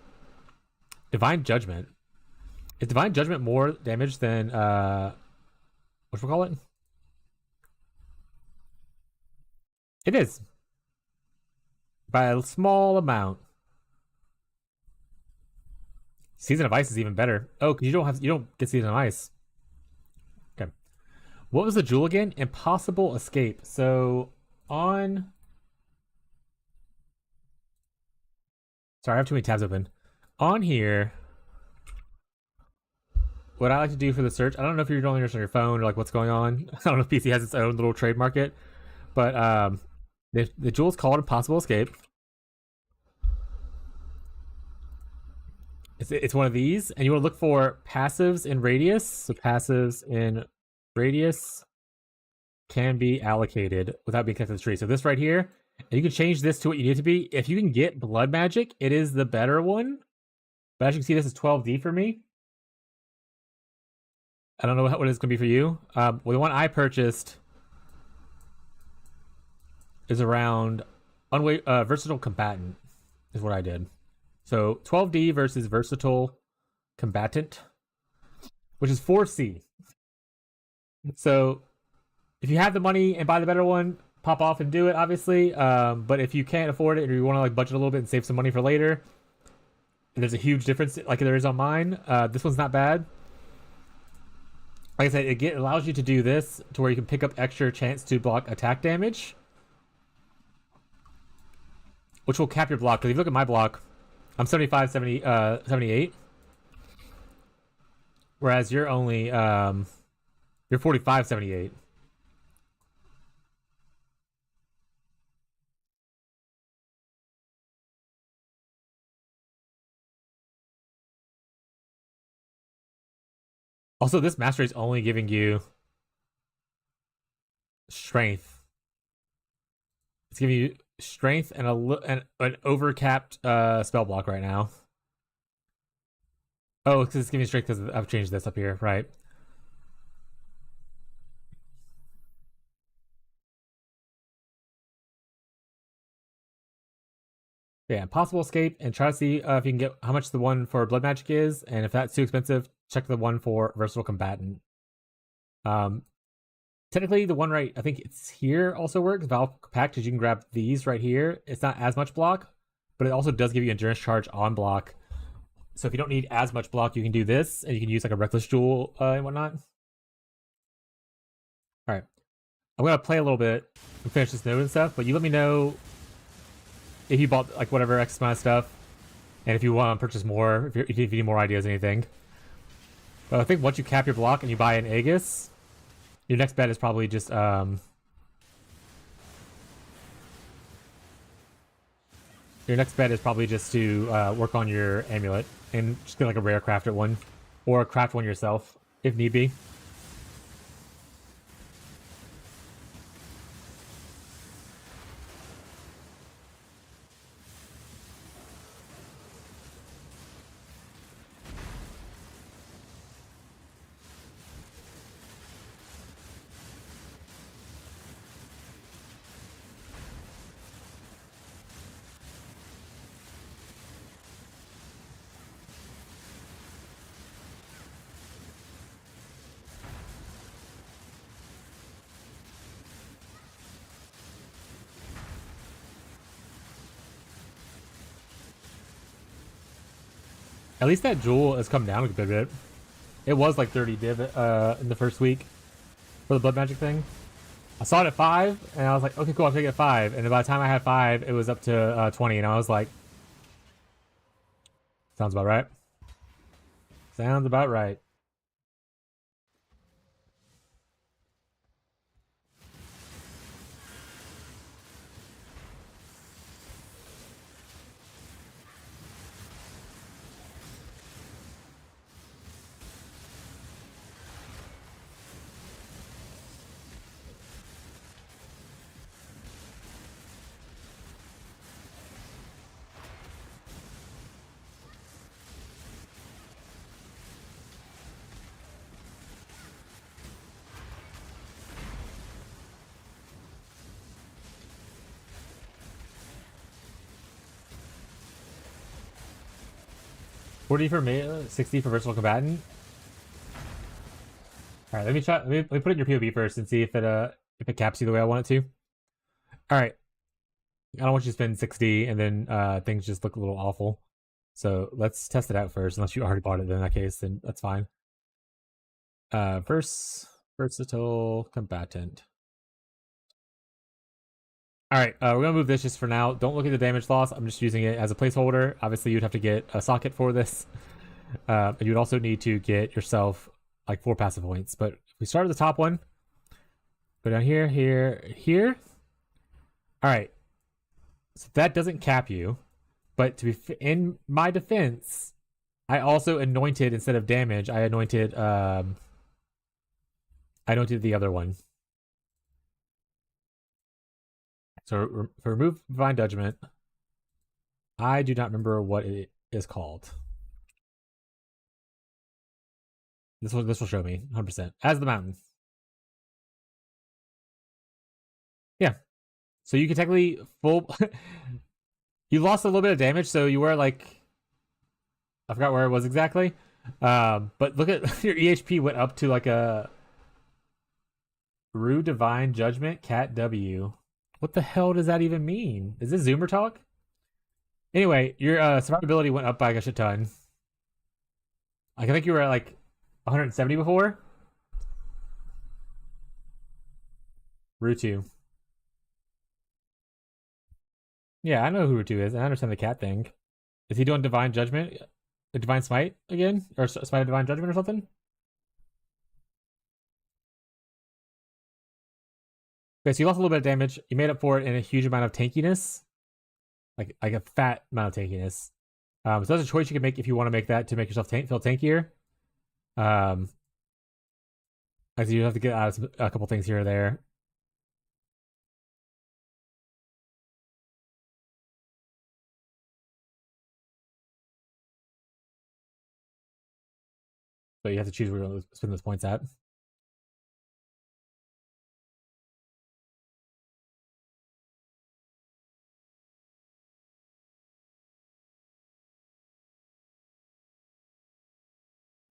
Divine Judgment. Is Divine Judgment more damage than whatchamacallit? It is by a small amount. Season of Ice is even better. Oh, because you don't get Season of Ice. Okay. What was the jewel again? Impossible Escape. So on. Sorry, I have too many tabs open. On here, what I like to do for the search, I don't know if you're doing this on your phone or like what's going on. I don't know if PC has its own little trade market, but the jewel's called Impossible Escape. It's one of these, and you want to look for passives in radius. So passives in radius can be allocated without being connected to the tree. So this right here, and you can change this to what you need it to be. If you can get blood magic, it is the better one. But as you can see, this is 12D for me. I don't know what it's going to be for you. Well, the one I purchased is around Versatile Combatant is what I did. So 12D versus Versatile Combatant, which is 4C. So if you have the money and buy the better one, pop off and do it, obviously. But if you can't afford it or you want to like budget a little bit and save some money for later, and there's a huge difference like there is on mine. This one's not bad. Like I said, it allows you to do this to where you can pick up extra chance to block attack damage, which will cap your block. Because if you look at my block, I'm 75, 70, 78. Whereas you're only, you're 45, 78. Also, this mastery is only giving you strength. It's giving you strength and an overcapped spell block right now. Oh, because it's giving you strength because I've changed this up here, right? Yeah, possible escape, and try to see if you can get how much the one for blood magic is, and if that's too expensive, check the one for versatile combatant. Technically, the one right, I think it's here also works. Valve Compact, because you can grab these right here. It's not as much block, but it also does give you endurance charge on block. So if you don't need as much block, you can do this, and you can use like a reckless jewel and whatnot. All right, I'm gonna play a little bit and finish this node and stuff, but you let me know if you bought like whatever X amount of stuff, and if you want to purchase more, if you need more ideas, anything. But I think once you cap your block and you buy an Aegis, your next bet is probably just your next bet is probably just to work on your amulet and just get like a rare crafted one, or craft one yourself if need be. At least that jewel has come down a good bit. It was like 30 div in the first week for the blood magic thing. I saw it at 5, and I was like, okay, cool, I'll take it at 5. And by the time I had 5, it was up to 20, and I was like, sounds about right. Sounds about right. $40 for me, $60 for versatile combatant. All right, let me try. Let me put it in your POV first and see if it caps you the way I want it to. All right, I don't want you to spend 60 and then things just look a little awful. So let's test it out first. Unless you already bought it, then in that case, then that's fine. Versatile combatant. All right, we're gonna move this just for now. Don't look at the damage loss. I'm just using it as a placeholder. Obviously, you'd have to get a socket for this, and you'd also need to get yourself like 4 passive points. But if we start at the top one, go down here, here, here. All right, so that doesn't cap you, but to be in my defense, I also anointed instead of damage. I anointed the other one. So for remove divine judgment, I do not remember what it is called. This will show me 100% as the mountain. Yeah. So you can technically full. You lost a little bit of damage, so you were like, I forgot where it was exactly. But look at your EHP went up to like a Rue Divine Judgment, Cat W. What the hell does that even mean? Is this Zoomer talk? Anyway, your survivability went up by a shit ton. Like, I think you were at like 170 before. Rue 2. Yeah, I know who Rue 2 is. I understand the cat thing. Is he doing Divine Judgment? Divine Smite again? Or Smite of Divine Judgment or something? Okay, so you lost a little bit of damage. You made up for it in a huge amount of tankiness. Like a fat amount of tankiness. So that's a choice you can make if you want to make that to make yourself feel tankier. Like you have to get out of a couple things here or there. So you have to choose where you're going to spend those points at.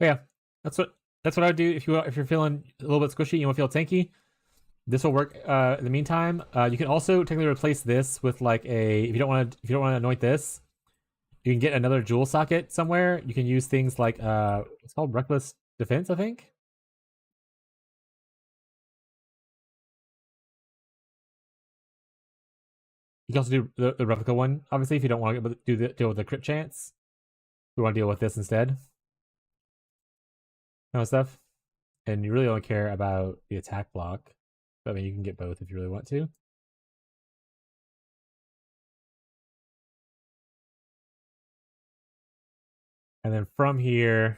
But yeah, that's what I would do if you're feeling a little bit squishy, you want to feel tanky. This will work. In the meantime, you can also technically replace this with like a if you don't want to anoint this, you can get another jewel socket somewhere. You can use things like it's called reckless defense, I think. You can also do the replica one, obviously, if you don't want to deal with the crit chance. We want to deal with this instead. Kind of stuff. And you really don't care about the attack block. But, I mean, you can get both if you really want to. And then from here,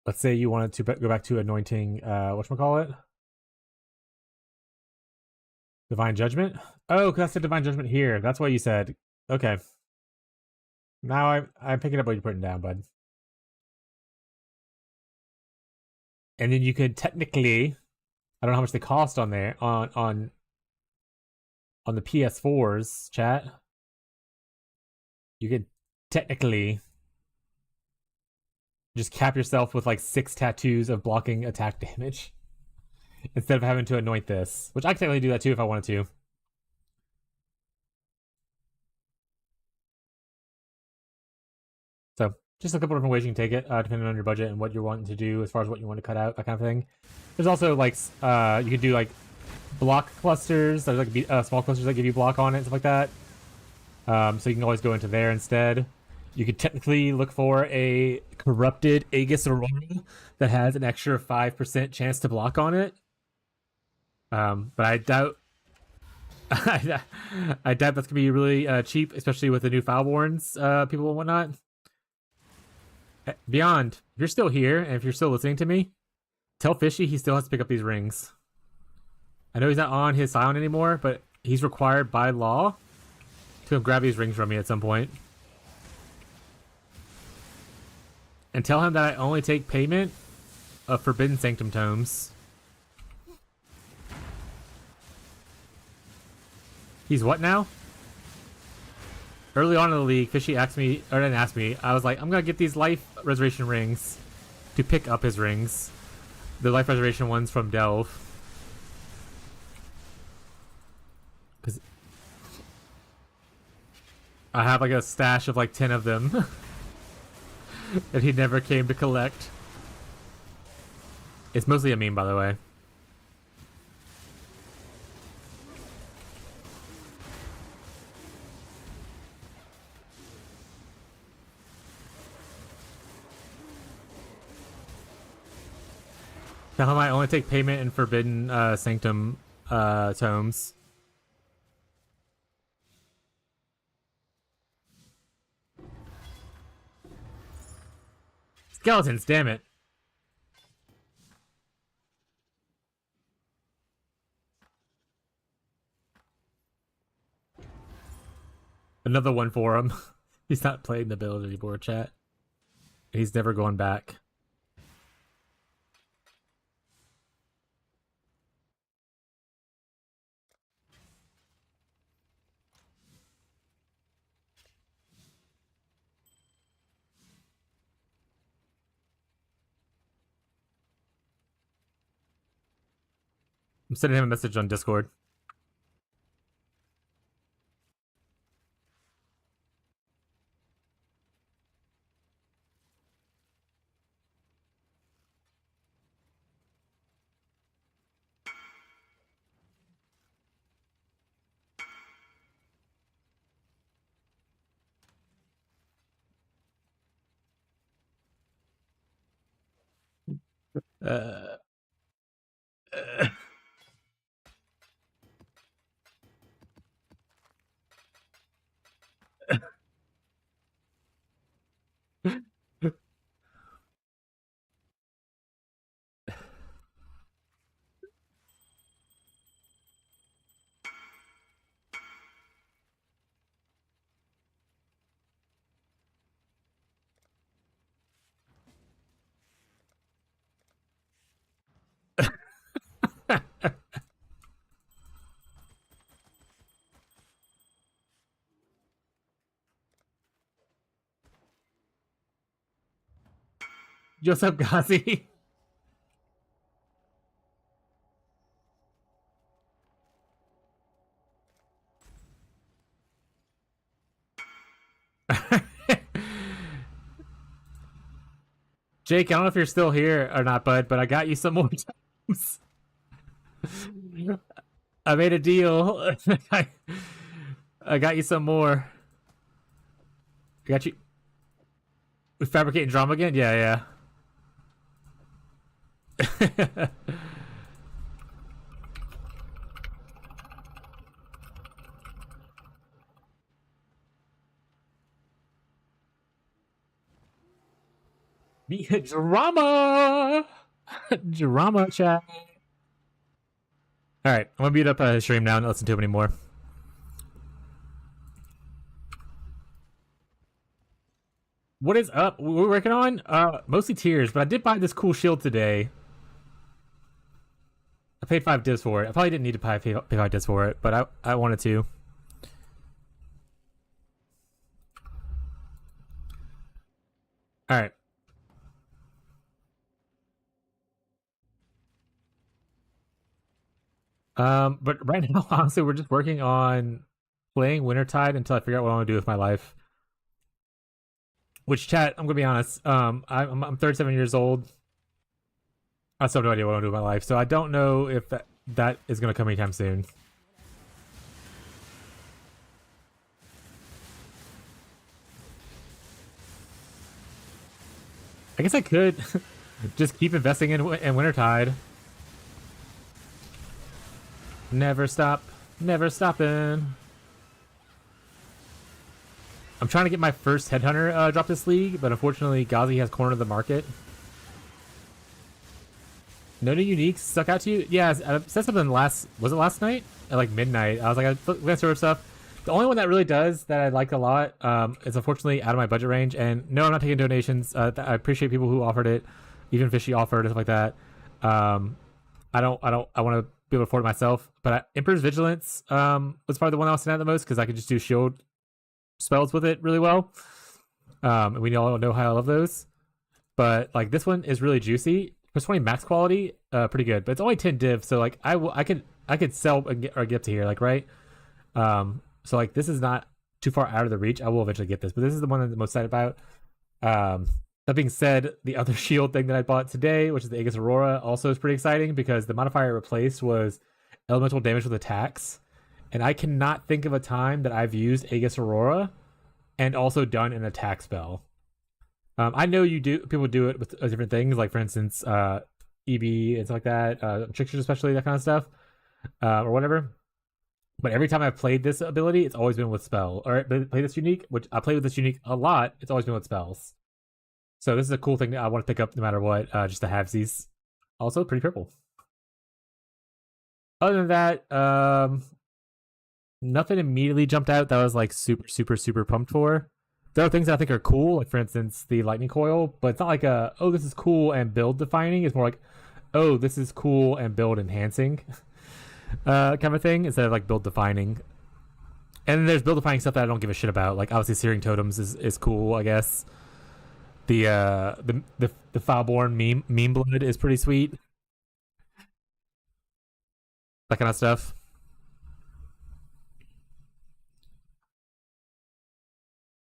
let's say you wanted to go back to anointing, whatchamacallit? Divine Judgment? Oh, because that's the Divine Judgment here. That's what you said. Okay. Now I'm picking up what you're putting down, bud. And then you could technically, I don't know how much they cost on there, on the PS4s, chat. You could technically just cap yourself with like 6 tattoos of blocking attack damage instead of having to anoint this, which I could technically do that too if I wanted to. So just a couple different ways you can take it, depending on your budget and what you're wanting to do as far as what you want to cut out, that kind of thing. There's also like you could do like block clusters. There's like small clusters that give you block on it, stuff like that. So you can always go into there instead. You could technically look for a corrupted Aegis Aurora that has an extra 5% chance to block on it. But I doubt I doubt that's gonna be really cheap, especially with the new Foulborns people and whatnot. Beyond, if you're still here and if you're still listening to me, tell Fishy he still has to pick up these rings. I know he's not on his Scion anymore, but he's required by law to grab these rings from me at some point. And tell him that I only take payment of Forbidden Sanctum tomes. He's what now? Early on in the league, Fishy asked me, or didn't ask me, I was like, I'm gonna get these life reservation rings to pick up his rings. The life reservation ones from Delve. Because I have like a stash of like 10 of them that he never came to collect. It's mostly a meme, by the way. Tell him I only take payment in Forbidden Sanctum tomes. Skeletons, damn it. Another one for him. He's not playing the build anymore, chat. He's never going back. I'm sending him a message on Discord. Uh, Joseph Ghazi. Jake, I don't know if you're still here or not, bud, but I got you some more times. I made a deal. I got you some more. I got you. We fabricating drama again? Yeah, yeah. Drama! Drama chat. Alright, I'm gonna beat up a stream now and not listen to him anymore. What is up? We're working on mostly tiers, but I did buy this cool shield today. I paid 5 divs for it. I probably didn't need to pay 5 divs for it, but I wanted to. Alright. But right now, honestly, we're just working on playing Wintertide until I figure out what I want to do with my life. Which, chat, I'm gonna be honest. I'm 37 years old. I still have no idea what I want to do with my life, so I don't know if that is gonna come anytime soon. I guess I could just keep investing in Wintertide. Never stop, never stopping. I'm trying to get my first Headhunter drop this league, but unfortunately Ghazi has cornered the market. No new uniques stuck out to you? Yeah, I said something was it last night? At like midnight. I was like, I went through stuff. The only one that really does that I like a lot is unfortunately out of my budget range. And no, I'm not taking donations. I appreciate people who offered it, even Fishy offered and stuff like that. I want to be able to afford it myself. But Emperor's Vigilance was probably the one I was sitting at the most because I could just do shield spells with it really well. And we all know how I love those. But like this one is really juicy. Plus 20 max quality, pretty good. But it's only 10 div, so like I could sell or get up to here, like right. So like this is not too far out of the reach. I will eventually get this, but this is the one I'm most excited about. That being said, the other shield thing that I bought today, which is the Aegis Aurora, also is pretty exciting because the modifier it replaced was elemental damage with attacks. And I cannot think of a time that I've used Aegis Aurora and also done an attack spell. I know people do it with different things, like for instance, EB and stuff like that, tricksters especially, that kind of stuff, or whatever. But every time I've played this ability, it's always been with spell. Or play this unique, which I play with this unique a lot. It's always been with spells. So this is a cool thing that I want to pick up no matter what, just to have these. Also, pretty purple. Other than that, nothing immediately jumped out that I was like super, super, super pumped for. There are things that I think are cool, like for instance, the lightning coil, but it's not like oh, this is cool and build defining. It's more like, oh, this is cool and build enhancing kind of thing, instead of like build defining. And then there's build defining stuff that I don't give a shit about. Like obviously Searing Totems is cool, I guess. The Fileborn meme blood is pretty sweet. that kind of stuff.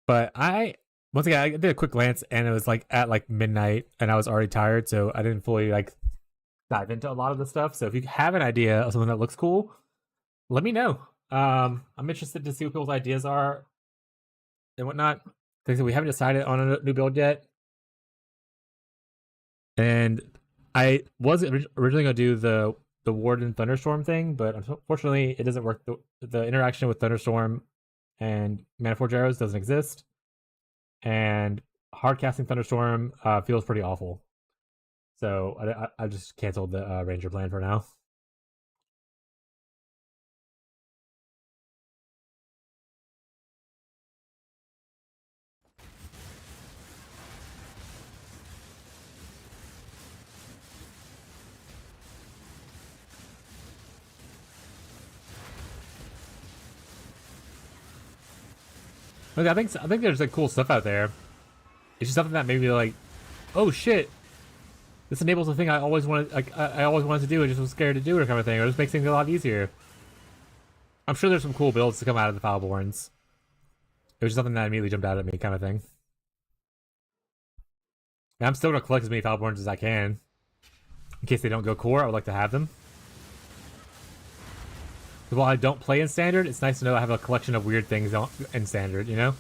But once again I did a quick glance and it was like at like midnight and I was already tired, so I didn't fully like dive into a lot of the stuff. So if you have an idea of something that looks cool, let me know. I'm interested to see what people's ideas are and whatnot. Like I said, we haven't decided on a new build yet, and I was originally going to do the Warden Thunderstorm thing, but unfortunately, it doesn't work. The interaction with Thunderstorm and Manifold Arrows doesn't exist, and hard casting Thunderstorm feels pretty awful. So I just canceled the Ranger plan for now. Look, I think there's like cool stuff out there. It's just something that made me like, oh shit, this enables a thing I always wanted. Like I always wanted to do, and just was scared to do it, or kind of thing. Or just makes things a lot easier. I'm sure there's some cool builds to come out of the Foulborns. It was just something that immediately jumped out at me, kind of thing. And I'm still gonna collect as many Foulborns as I can, in case they don't go core. I would like to have them. While I don't play in standard, it's nice to know I have a collection of weird things in standard. You know.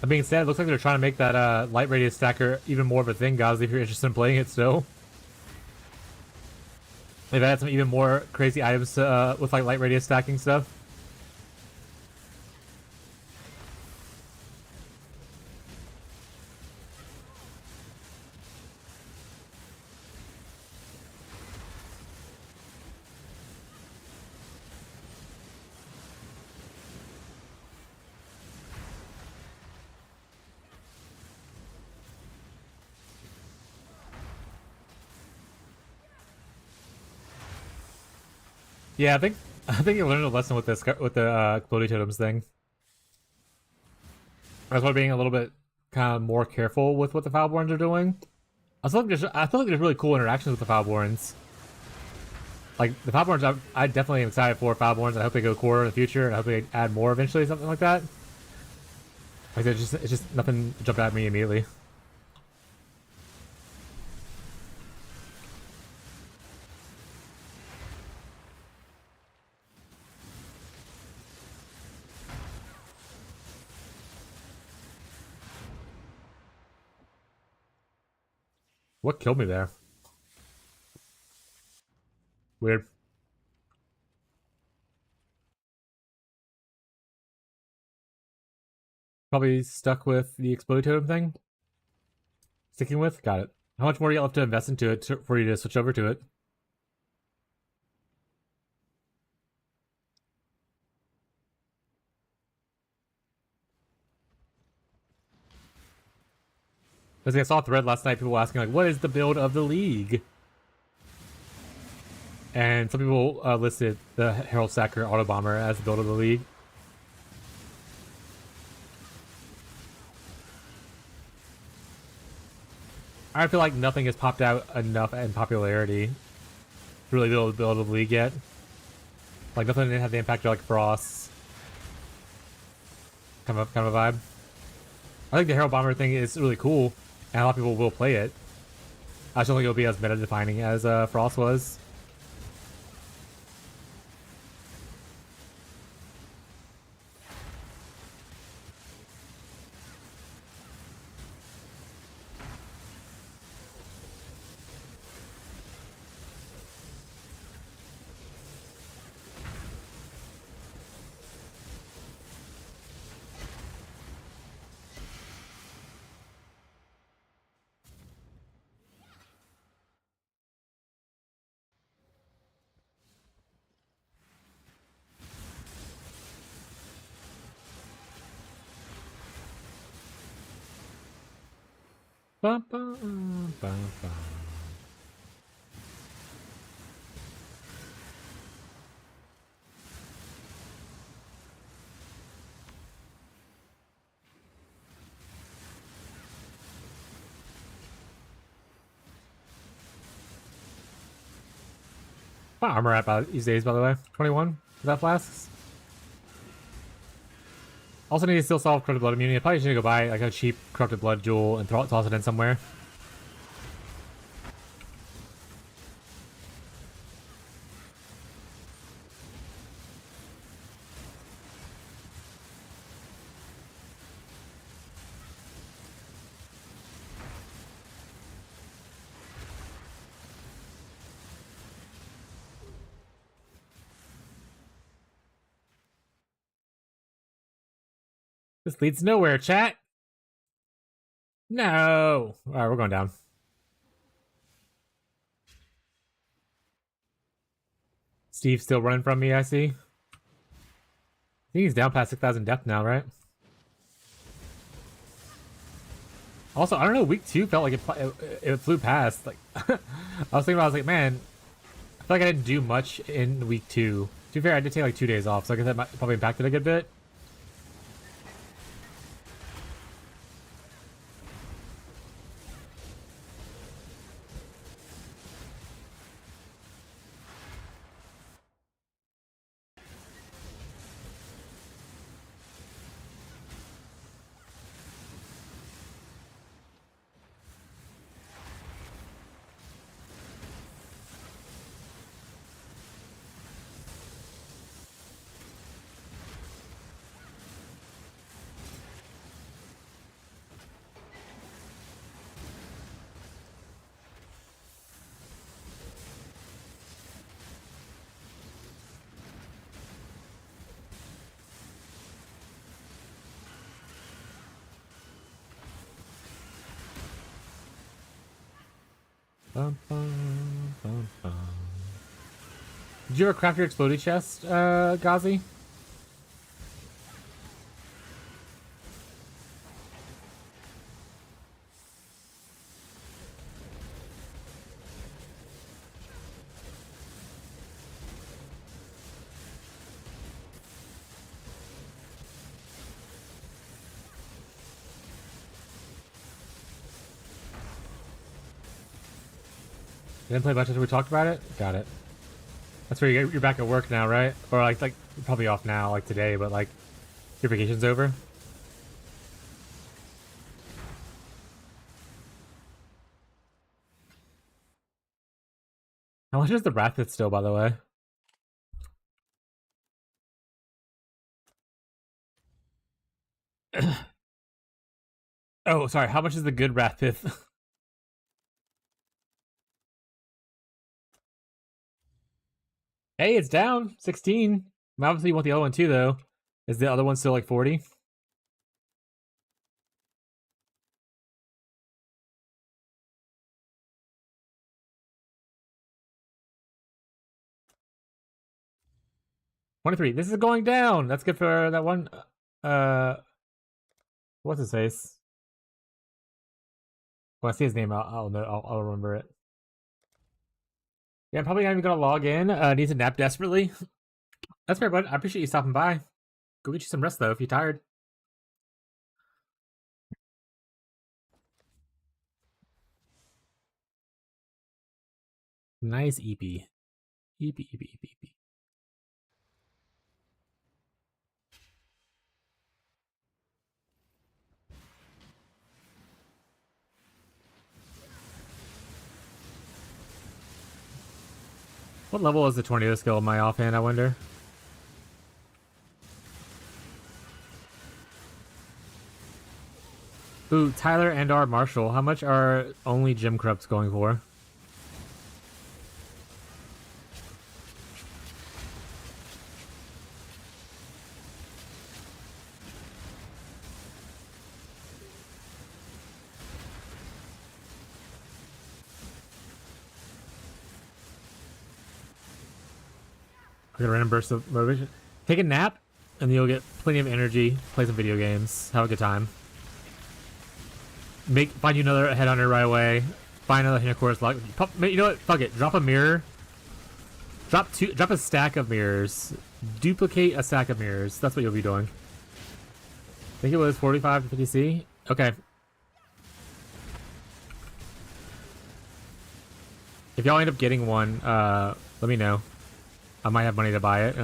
That being said, it looks like they're trying to make that light radius stacker even more of a thing, guys. If you're interested in playing it still, they've added some even more crazy items to, with like light radius stacking stuff. Yeah, I think you learned a lesson with this with the exploding totems thing. That's why being a little bit kind of more careful with what the Foulborns are doing. I feel like there's really cool interactions with the Foulborns. Like the Foulborns, I definitely am excited for Foulborns. I hope they go core in the future, and I hope they add more eventually, something like that. Like it's just nothing jumped at me immediately. What killed me there? Weird. Probably stuck with the exploding totem thing. Sticking with, got it. How much more do you have to invest into it for you to switch over to it? Because I saw a thread last night, people asking like, "What is the build of the league?" And some people listed the Herald Sacker Auto Bomber as the build of the league. I feel like nothing has popped out enough in popularity to really build the build of the league yet. Like nothing had the impact of like Frost. Kind of a vibe. I think the Herald Bomber thing is really cool, and a lot of people will play it. I just don't think it'll be as meta defining as Frost was. Bum, bum, bum, bum. My armor at these days, by the way. 21. Is that flasks? Also need to still solve corrupted blood immunity. I probably should go buy like a cheap corrupted blood jewel and toss it in somewhere. This leads nowhere, chat. No. All right, we're going down. Steve's still running from me, I see. I think he's down past 6,000 depth now, right? Also, I don't know, week 2 felt like it flew past. Like, I was thinking about, I was like, man, I feel like I didn't do much in week 2. To be fair, I did take like 2 days off, so I guess that might probably impacted a good bit. Bum, bum, bum, bum. Did you ever craft your exploding chest, Ghazi? You didn't play much until we talked about it? Got it. That's where you're back at work now, right? Or like you're probably off now, like today, but like your vacation's over. How much is the Wrathpith still, by the way? Oh, sorry. How much is the good Wrathpith? Hey, it's down 16. Obviously, you want the other one too, though. Is the other one still like 40? $23. This is going down. That's good for that one. Uh, what's his face? When I see his name, I'll know. I'll remember it. Yeah, I'm probably not even gonna log in. Need to nap desperately. That's fair, bud. I appreciate you stopping by. Go get you some rest though if you're tired. Nice EP. EP. What level is the tornado skill in my offhand, I wonder? Ooh, Tyler and our Marshall. How much are only Gym Corrupts going for? Get a random burst of motivation. Take a nap, and you'll get plenty of energy. Play some video games. Have a good time. Find you another headhunter right away. Find another course lock. You know what? Fuck it. Drop a mirror. Drop a stack of mirrors. Duplicate a stack of mirrors. That's what you'll be doing. I think it was 45 to 50C. Okay. If y'all end up getting one, let me know. I might have money to buy it.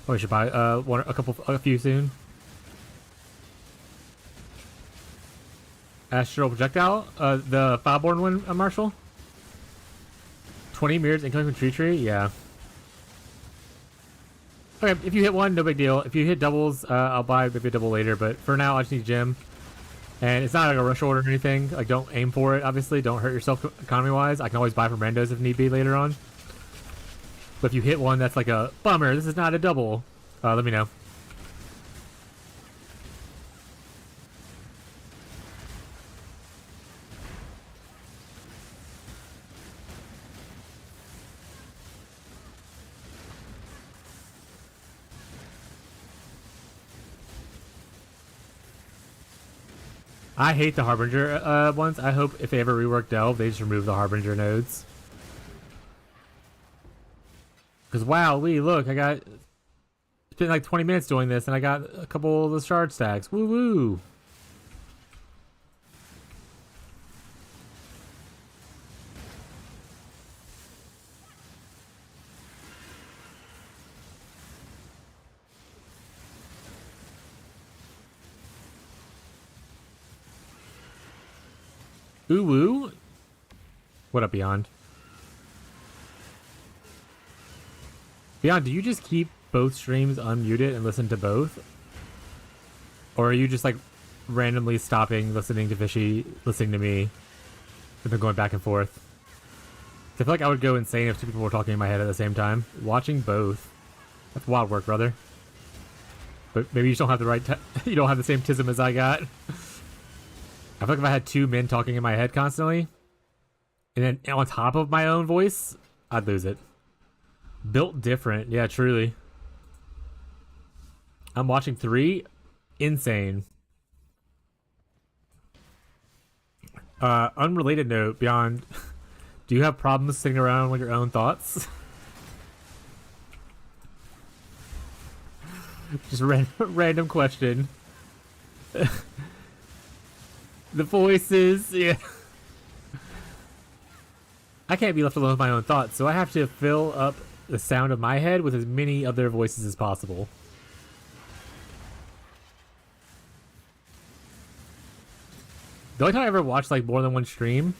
We should buy a few soon. Astral projectile, the Fireborn one, Marshall. 20 mirrors incoming from tree. Yeah. Okay, if you hit one, no big deal. If you hit doubles, I'll buy maybe a double later. But for now, I just need gem. And it's not like a rush order or anything. Like, don't aim for it, obviously. Don't hurt yourself economy-wise. I can always buy from randos if need be later on. But if you hit one that's like a bummer, this is not a double, let me know. I hate the Harbinger ones. I hope if they ever rework Delve, they just remove the Harbinger nodes. Because wow, look, I got... It's been like 20 minutes doing this, and I got a couple of the shard stacks. Woo woo! Ooh woo! What up, Beyond? Beyond, do you just keep both streams unmuted and listen to both? Or are you just like randomly stopping listening to Fishy, listening to me, and then going back and forth? I feel like I would go insane if two people were talking in my head at the same time. Watching both. That's wild work, brother. But maybe you just don't have the right you don't have the same tism as I got. I feel like if I had two men talking in my head constantly, and then on top of my own voice, I'd lose it. Built different. Yeah, truly. I'm watching 3. Insane. Unrelated note, Beyond. Do you have problems sitting around with your own thoughts? Just random question. The voices, yeah. I can't be left alone with my own thoughts, so I have to fill up the sound of my head with as many other voices as possible. The only time I ever watch like more than one stream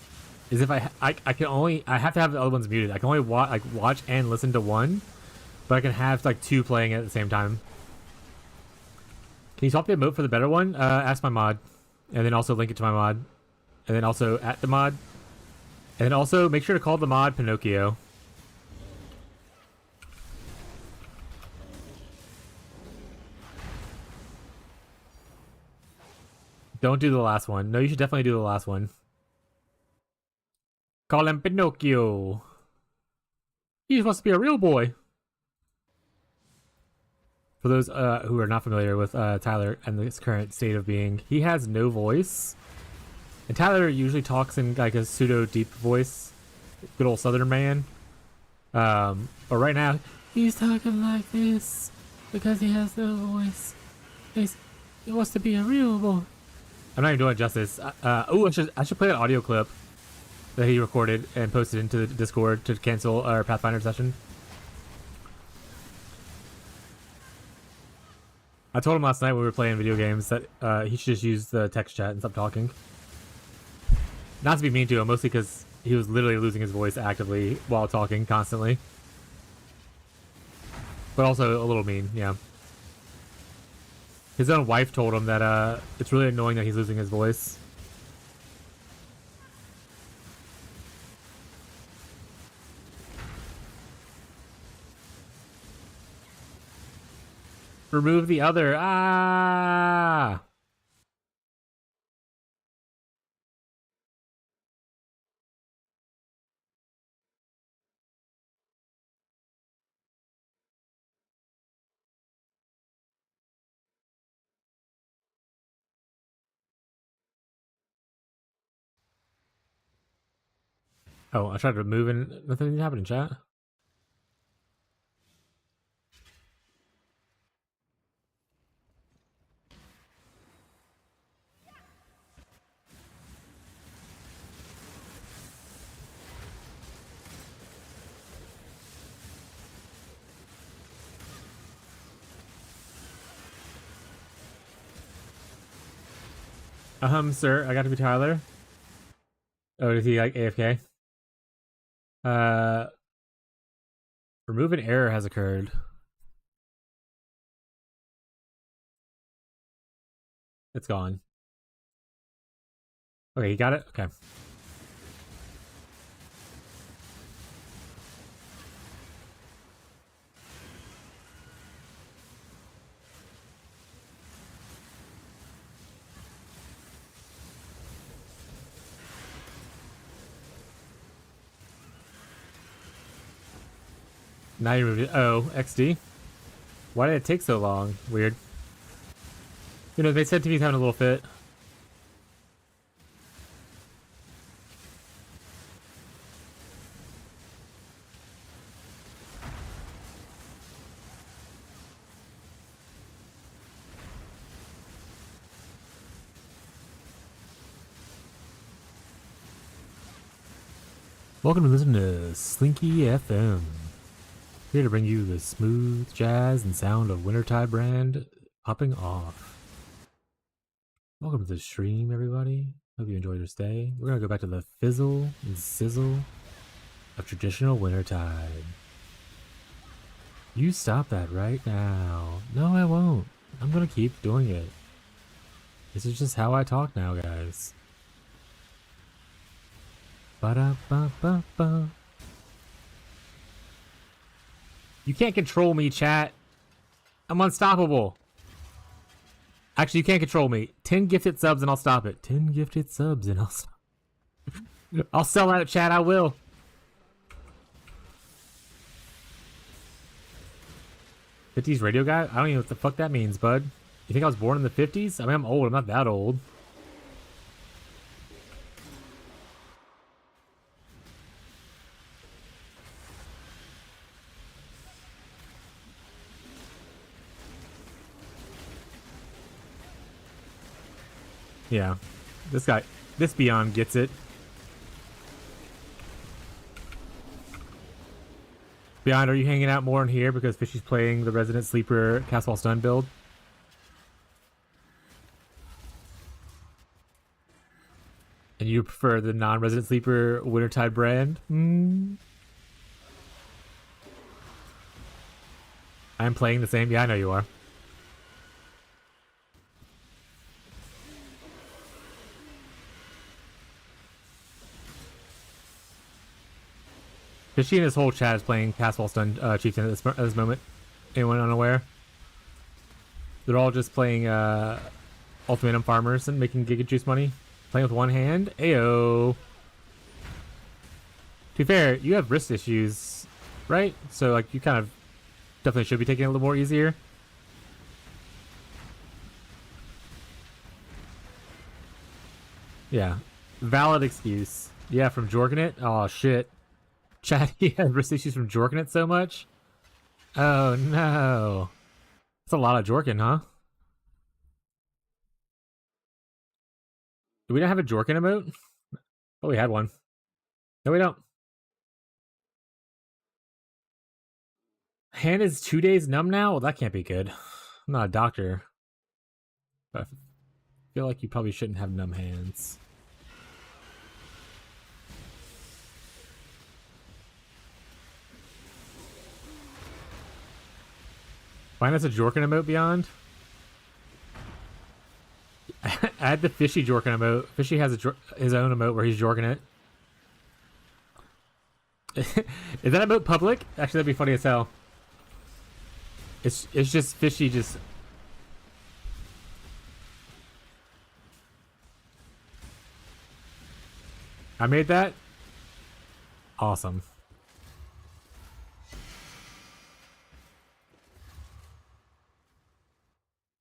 is if I have to have the other ones muted. I can only watch and listen to one, but I can have like 2 playing at the same time. Can you swap the emote for the better one? Ask my mod, and then also link it to my mod, and then also at the mod, and then also make sure to call the mod Pinocchio. Don't do the last one. No, you should definitely do the last one. Call him Pinocchio. He's supposed to be a real boy. For those who are not familiar with Tyler and his current state of being, he has no voice. And Tyler usually talks in like a pseudo deep voice. Good old Southern man. But right now, he's talking like this because he has no voice. He wants to be a real boy. I'm not even doing it justice. Oh, I should play that audio clip that he recorded and posted into the Discord to cancel our Pathfinder session. I told him last night when we were playing video games that he should just use the text chat and stop talking. Not to be mean to him, mostly because he was literally losing his voice actively while talking constantly. But also a little mean, yeah. His own wife told him that it's really annoying that he's losing his voice. Remove the other. Ah! Oh, I tried to move and nothing happened in chat. Sir, I got to be Tyler. Oh, is he like AFK? Uh, remove an error has occurred. It's gone. Okay, you got it? Okay. Now you moved it. Oh, XD. Why did it take so long? Weird. You know, they said to me he's having a little fit. Welcome to listen to Slinky FM. Here to bring you the smooth jazz and sound of Wintertide brand popping off. Welcome to the stream, everybody. Hope you enjoyed your stay. We're gonna go back to the fizzle and sizzle of traditional Wintertide. You stop that right now. No, I won't. I'm gonna keep doing it. This is just how I talk now, guys. Ba-da-ba-ba-ba. You can't control me, chat. I'm unstoppable. Actually, you can't control me. 10 gifted subs and I'll stop it. 10 gifted subs and I'll stop. I'll sell out, chat. I will. '50s radio guy? I don't even know what the fuck that means, bud. You think I was born in the '50s? I mean, I'm old. I'm not that old. Yeah. This Beyond gets it. Beyond, are you hanging out more in here because Fishy's playing the Resident Sleeper Castle Stun build? And you prefer the non-Resident Sleeper Wintertide brand? I'm playing the same. Yeah, I know you are. Fishy and his whole chat is playing Castle Stun Chieftain at this moment. Anyone unaware? They're all just playing Ultimatum Farmers and making Giga Juice money. Playing with one hand. Ayo. To be fair, you have wrist issues, right? So like you kind of definitely should be taking it a little more easier. Yeah. Valid excuse. Yeah, from jorking it? Oh shit. Chad, he had wrist issues from jorking it so much? Oh no. That's a lot of jorking, huh? Do we not have a jorking emote? Oh, we had one. No, we don't. Hand is 2 days numb now? Well, that can't be good. I'm not a doctor. But I feel like you probably shouldn't have numb hands. Find us a Jorkin emote, Beyond. Add the Fishy Jorkin emote. Fishy has his own emote where he's Jorkin it. Is that emote public? Actually, that'd be funny as hell. It's just Fishy just... I made that? Awesome.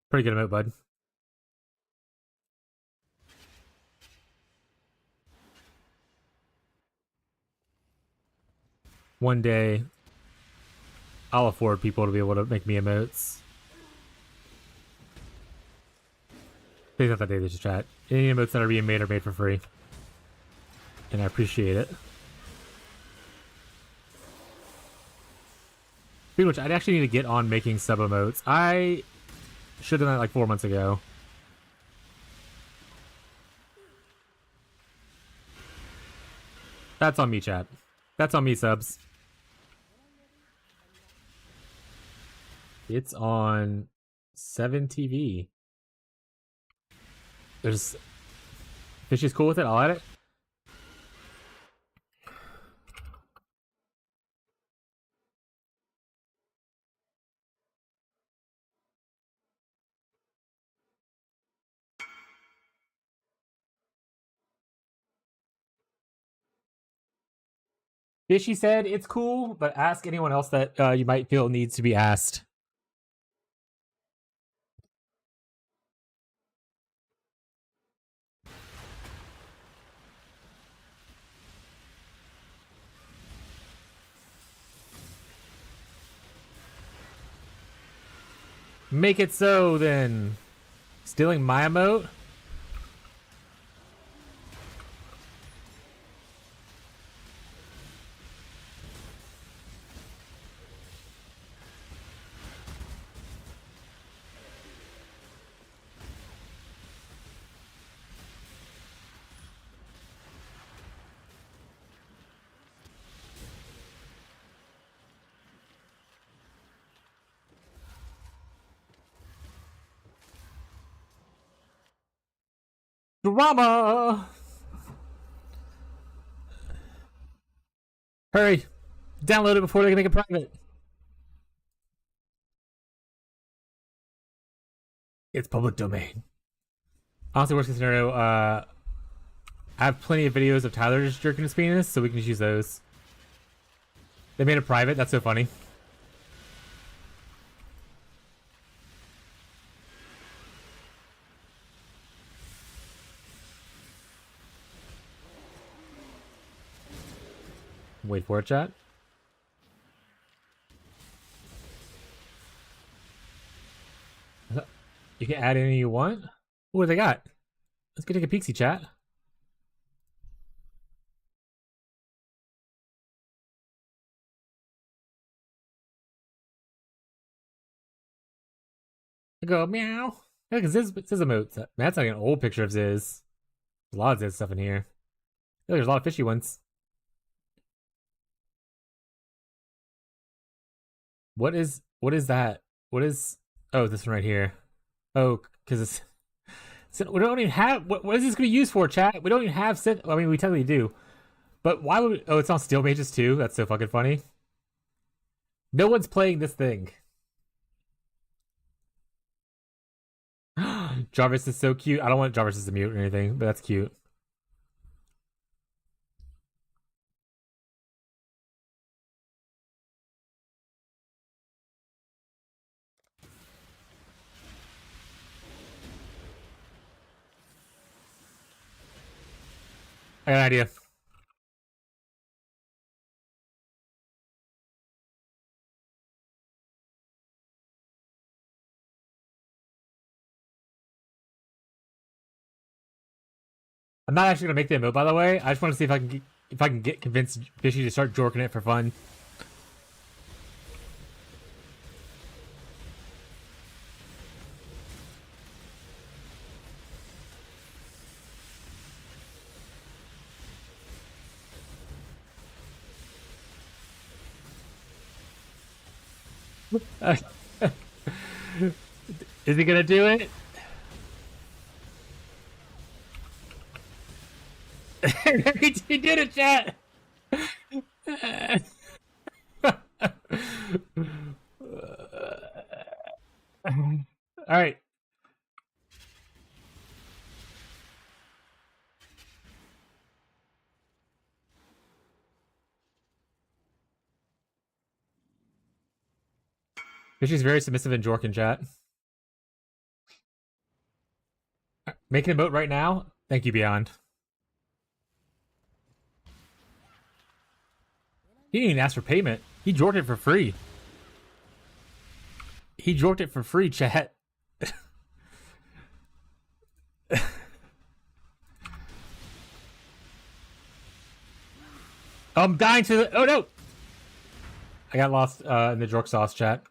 Pretty good emote, bud. one day I'll afford people to be able to make me emotes. Please not that day, this chat. Any emotes that are being made are made for free. And I appreciate it. Pretty much, I'd actually need to get on making sub emotes. I should have done that like 4 months ago. That's on me, chat. That's on me, subs. It's on 7TV. There's... If she's cool with it, I'll add it. Fishy said it's cool, but ask anyone else that you might feel needs to be asked. Make it so, then. Stealing my emote? Drama! Hurry! Download it before they can make it private. It's public domain. Honestly, worst case scenario, I have plenty of videos of Tyler just jerking his penis, so we can just use those. They made it private, that's so funny. Wait for it, chat. You can add any you want. What do they got? Let's go take a peeksy, chat. I go meow. Look, Ziz emotes. Man, that's like an old picture of Ziz. There's a lot of Ziz stuff in here. There's a lot of fishy ones. What is that? What is... Oh, this one right here. Oh, because it's... We don't even have... What is this going to be used for, chat? We don't even have... I mean, we technically do. But why would... Oh, it's on Steel Mages too? That's so fucking funny. No one's playing this thing. Jarvis is so cute. I don't want Jarvis to mute or anything, but that's cute. I got an idea. I'm not actually gonna make the emote, by the way. I just want to see if I can get convinced Fishy to start jorking it for fun. Is he gonna do it? He did it, chat. All right. Fishy's very submissive in Jork in chat. Making a boat right now. Thank you, Beyond. He didn't even ask for payment. He jorked it for free. He jorked it for free, chat. I'm dying to the. Oh no! I got lost in the jork sauce, chat.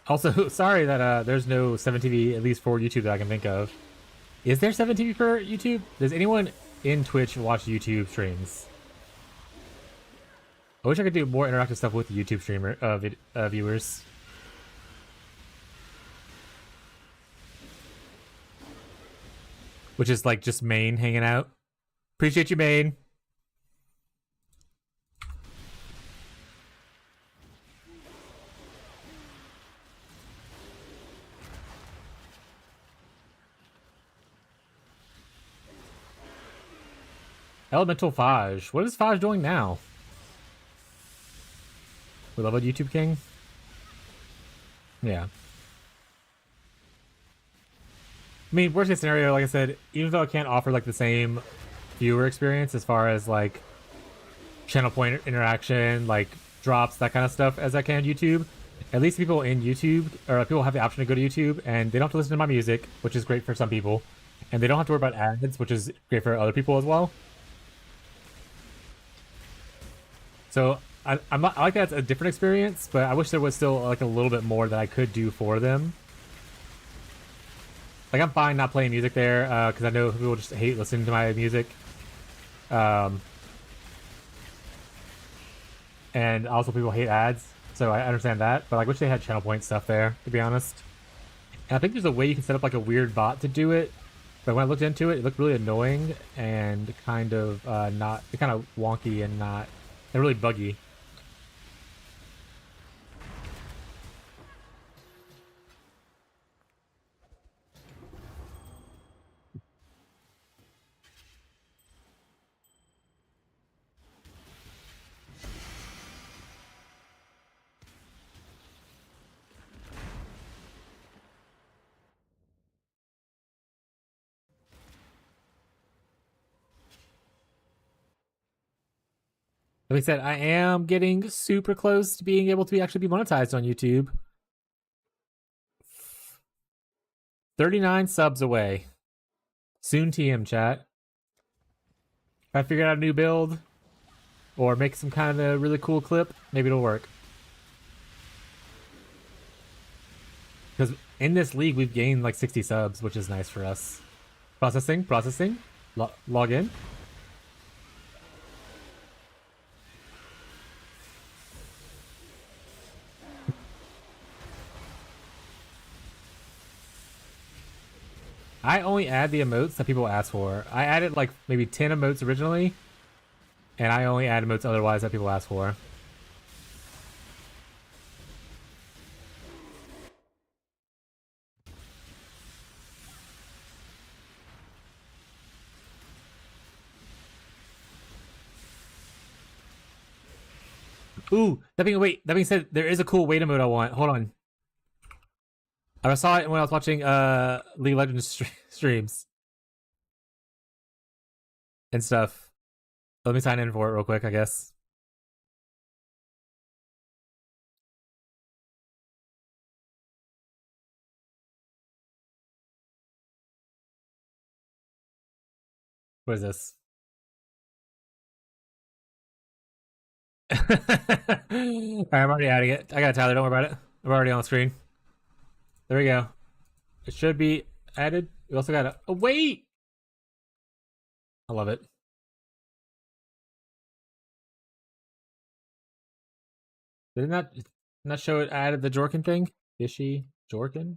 Also, sorry that there's no 7TV, at least for YouTube, that I can think of. Is there 7TV for YouTube? Does anyone in Twitch watch YouTube streams? I wish I could do more interactive stuff with YouTube streamer viewers. Which is like just Maine hanging out. Appreciate you, Maine. Elemental Faj. What is Faj doing now? We love a YouTube King? Yeah. I mean, worst case scenario, like I said, even though I can't offer like the same viewer experience as far as like channel point interaction, like drops, that kind of stuff as I can on YouTube, at least people in YouTube, or people have the option to go to YouTube and they don't have to listen to my music, which is great for some people, and they don't have to worry about ads, which is great for other people as well. So I like that it's a different experience, but I wish there was still like a little bit more that I could do for them. Like, I'm fine not playing music there, because I know people just hate listening to my music. And also people hate ads, so I understand that. But I wish they had channel point stuff there, to be honest. And I think there's a way you can set up like a weird bot to do it. But when I looked into it, it looked really annoying and kind of kind of wonky and really buggy. Like I said, I am getting super close to being able to actually be monetized on YouTube. 39 subs away. Soon TM, chat. If I figure out a new build or make some kind of really cool clip, maybe it'll work. Because in this league, we've gained like 60 subs, which is nice for us. Processing. Log in. I only add the emotes that people ask for. I added like maybe 10 emotes originally, and I only add emotes otherwise that people ask for. Ooh, that being said, there is a cool wait emote I want. Hold on. I saw it when I was watching League of Legends streams and stuff. Let me sign in for it real quick, I guess. What is this? Alright, I'm already adding it. I got it, Tyler. Don't worry about it. I'm already on the screen. There we go. It should be added. We also got a wait. I love it. Did it not show it added the Jorkin thing? Fishy Jorkin?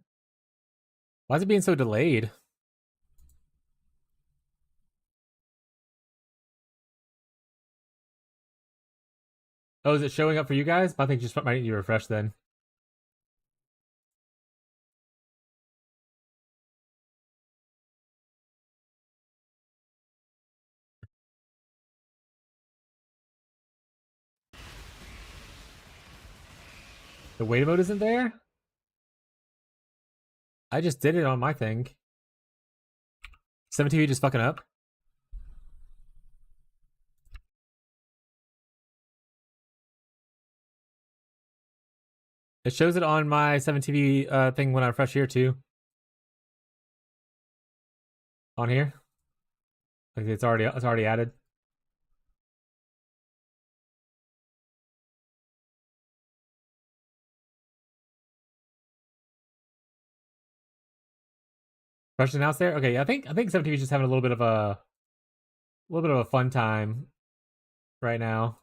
Why is it being so delayed? Oh, is it showing up for you guys? I think just might need to refresh then. The wait mode isn't there? I just did it on my thing. 7TV just fucking up. It shows it on my 7TV thing when I refresh here too. On here, like it's already added. Fresh announced there. Okay, I think 7TV is just having a fun time right now.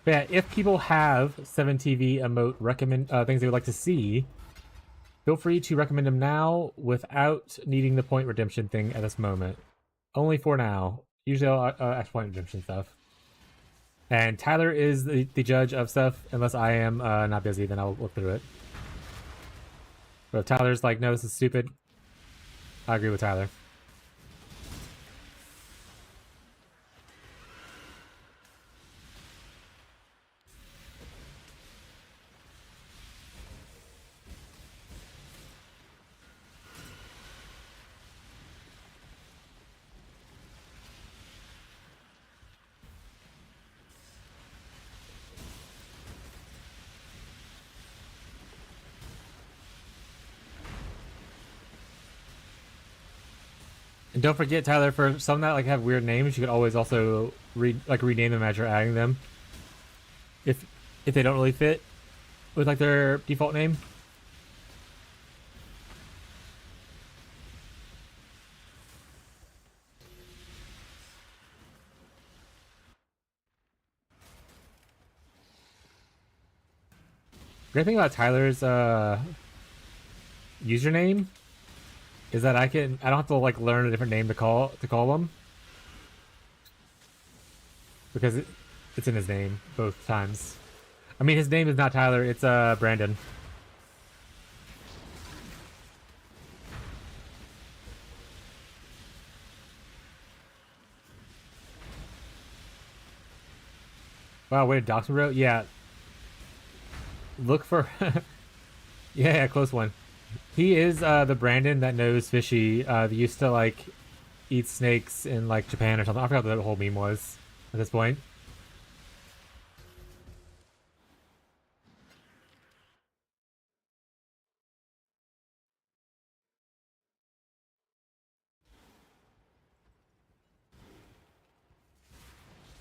But yeah, if people have 7TV emote recommend things they would like to see, feel free to recommend them now without needing the point redemption thing at this moment. Only for now. Usually I'll extra point redemption stuff. And Tyler is the judge of stuff. Unless I am not busy, then I'll look through it. But if Tyler's like, no, this is stupid, I agree with Tyler. And don't forget, Tyler, for some that like have weird names, you could always also rename them as you're adding them. If they don't really fit with like their default name. Great thing about Tyler's username is that I don't have to like learn a different name to call them because it's in his name both times. I mean, his name is not Tyler; it's Brandon. Wow, wait, dox me, bro. Yeah, look for yeah, close one. He is the Brandon that knows Fishy. That used to like eat snakes in like Japan or something. I forgot what the whole meme was at this point.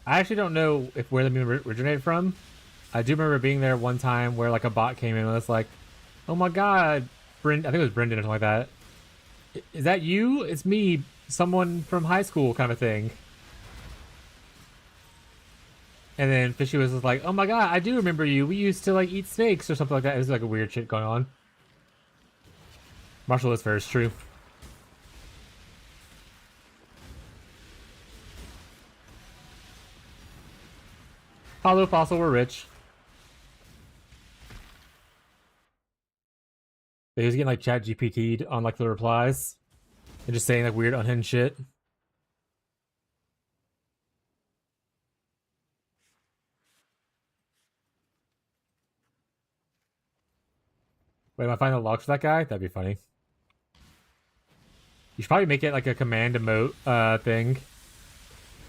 I actually don't know if where the meme originated from. I do remember being there one time where like a bot came in and was like, "Oh my god, I think it was Brendan or something like that. Is that you? It's me, someone from high school, kind of thing." And then Fishy was just like, "Oh my god, I do remember you. We used to like eat snakes or something like that." It was like a weird shit going on. Marshall is first, true. Hollow Fossil, we're rich. But he was getting like chat GPT'd on like the replies and just saying like weird unhinged shit. Wait, am I finding the logs for that guy? That'd be funny. You should probably make it like a command emote thing.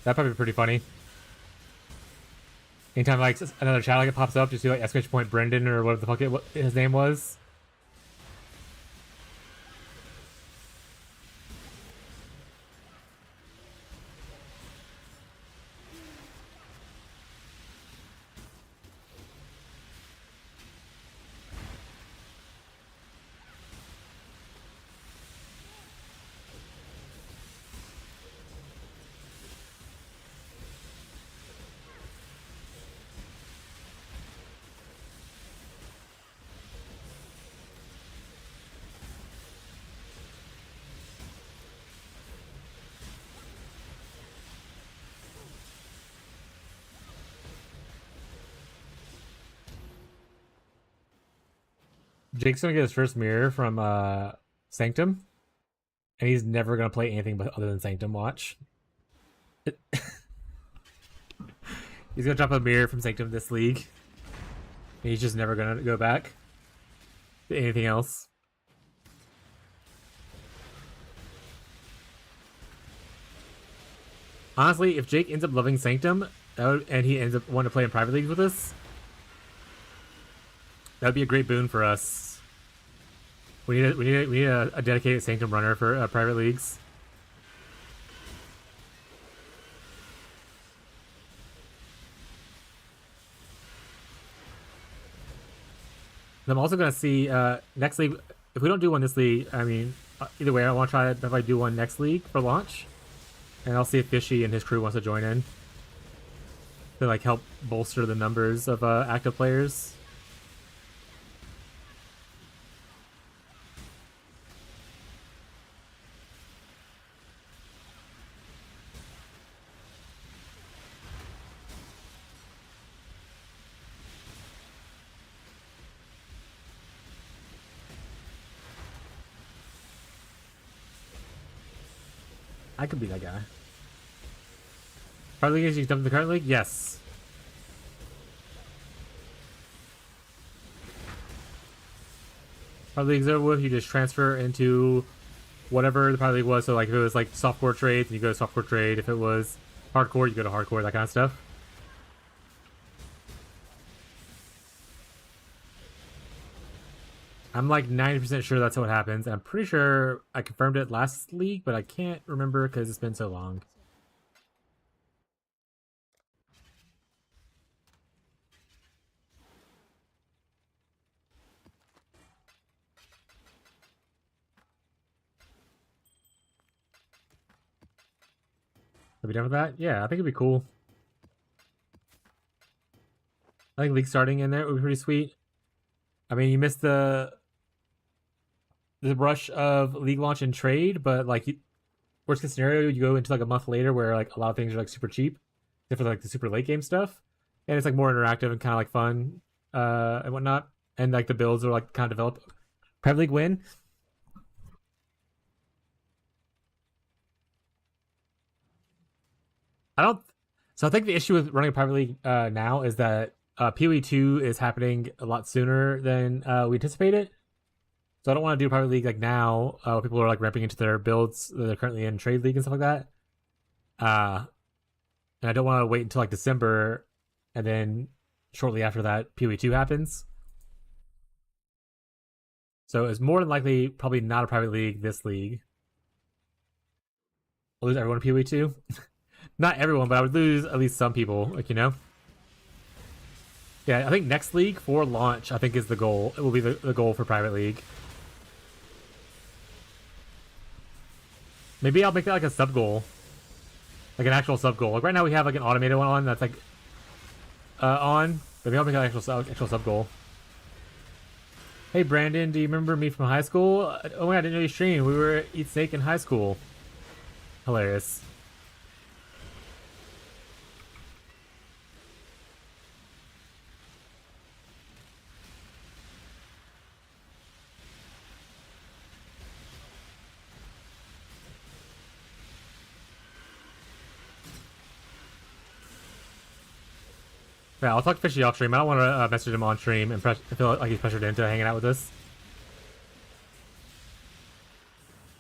That'd probably be pretty funny. Anytime like another chat like it pops up, just do like exclamation point Brendan or whatever the fuck what his name was. Jake's gonna get his first mirror from Sanctum, and he's never gonna play anything but other than Sanctum. Watch. He's gonna drop a mirror from Sanctum this league. And he's just never gonna go back to anything else. Honestly, if Jake ends up loving Sanctum, and he ends up wanting to play in private leagues with us, that would be a great boon for us. We need a dedicated Sanctum runner for private leagues. And I'm also gonna see next league. If we don't do one this league, I mean, either way, I want to try if I do one next league for launch, and I'll see if Fishy and his crew wants to join in to like help bolster the numbers of active players. I could be that guy. Private league, you dump in the current league? Yes. Private league's over with, you just transfer into whatever the private league was. So like if it was like softcore trade, then you go to softcore trade. If it was hardcore, you go to hardcore, that kind of stuff. I'm like 90% sure that's what happens. I'm pretty sure I confirmed it last league, but I can't remember because it's been so long. Are we done with that? Yeah, I think it'd be cool. I think league starting in there would be pretty sweet. I mean, you missed the rush of league launch and trade, but like worst case scenario, you go into like a month later where like a lot of things are like super cheap, except for like the super late game stuff, and it's like more interactive and kind of like fun and whatnot, and like the builds are like kind of developed. Private league win. I don't. So I think the issue with running a private league now is that PoE2 is happening a lot sooner than we anticipated. So I don't want to do a private league like now. People are like ramping into their builds that they're currently in trade league and stuff like that. And I don't want to wait until like December, and then shortly after that, PoE2 happens. So it's more than likely probably not a private league this league. I'll lose everyone in PoE2. Not everyone, but I would lose at least some people, like, you know? Yeah, I think next league for launch, I think is the goal. It will be the goal for private league. Maybe I'll make that like a sub goal. Like an actual sub goal. Like right now we have like an automated one on that's like on. But maybe I'll make an actual sub goal. Hey Brandon, do you remember me from high school? Oh my god, I didn't know you streamed. We were at Eat Snake in high school. Hilarious. Yeah, I'll talk to Fishy off stream. I don't want to message him on stream and feel like he's pressured into hanging out with us.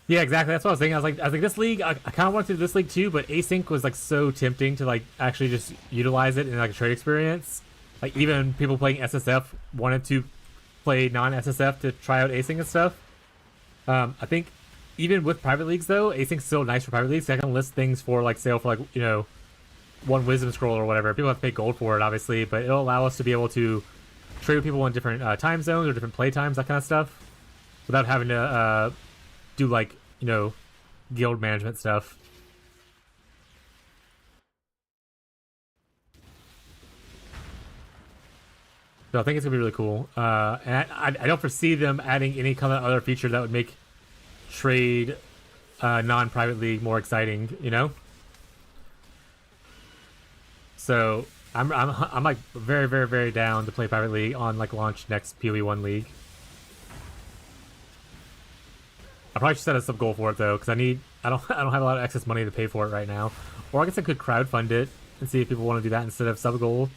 Yeah, exactly. That's what I was thinking. I was like, this league. I kind of wanted to do this league too, but async was like so tempting to like actually just utilize it in like a trade experience. Like even people playing SSF wanted to play non-SSF to try out async and stuff. I think even with private leagues though, async's still nice for private leagues. I can list things for like sale for like, you know, one wisdom scroll or whatever. People have to pay gold for it, obviously, but it'll allow us to be able to trade with people in different time zones or different play times, that kind of stuff, without having to do like, you know, guild management stuff. So I think it's gonna be really cool. And I don't foresee them adding any kind of other feature that would make trade non-private league more exciting, you know. So I'm like very, very, very down to play private league on like launch next PoE1 league. I probably should set a sub goal for it though, because I need I don't I don't have a lot of excess money to pay for it right now. Or I guess I could crowdfund it and see if people want to do that instead of sub goal.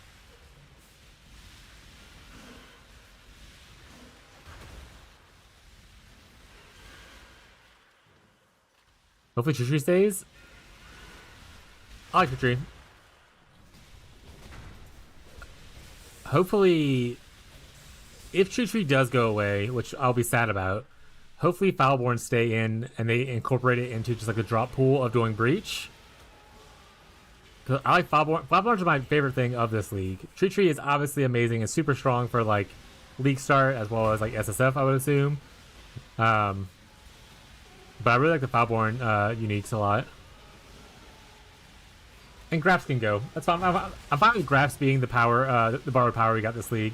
Hopefully Tree stays. I like the tree. Hopefully, if Tree does go away, which I'll be sad about, hopefully Foulborn stay in and they incorporate it into just like the drop pool of doing Breach. Cause I like Foulborn. Foulborns are my favorite thing of this league. Tree is obviously amazing and super strong for like league start as well as like SSF, I would assume. But I really like the Foulborn uniques a lot. And Graps can go. That's fine. I'm fine with Graps being the power, the borrowed power we got this league.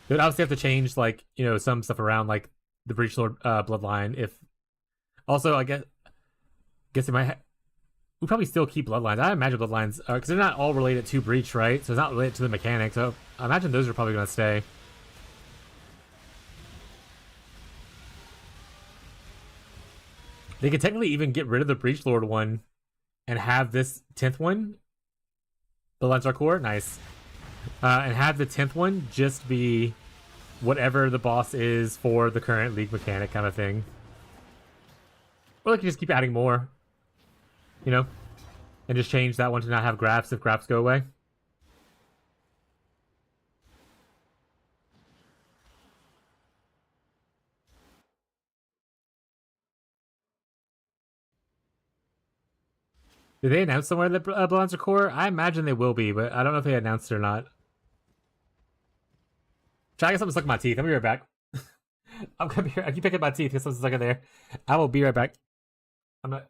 They would obviously have to change, like, you know, some stuff around, like the Breachlord bloodline. If also, I guess it might. We probably still keep bloodlines. I imagine bloodlines because they're not all related to Breach, right? So it's not related to the mechanics. So I imagine those are probably going to stay. They could technically even get rid of the Breachlord one and have this 10th one. Bloodlines are core, nice. And have the 10th one just be whatever the boss is for the current league mechanic kind of thing. Or they can just keep adding more, you know, and just change that one to not have Graps if Graps go away. Did they announce somewhere that Bloodlines are core? I imagine they will be, but I don't know if they announced it or not. Try to get something stuck in my teeth. I'll be right back. I'm gonna be. I keep picking my teeth because something's stuck in there. I will be right back. I'm not.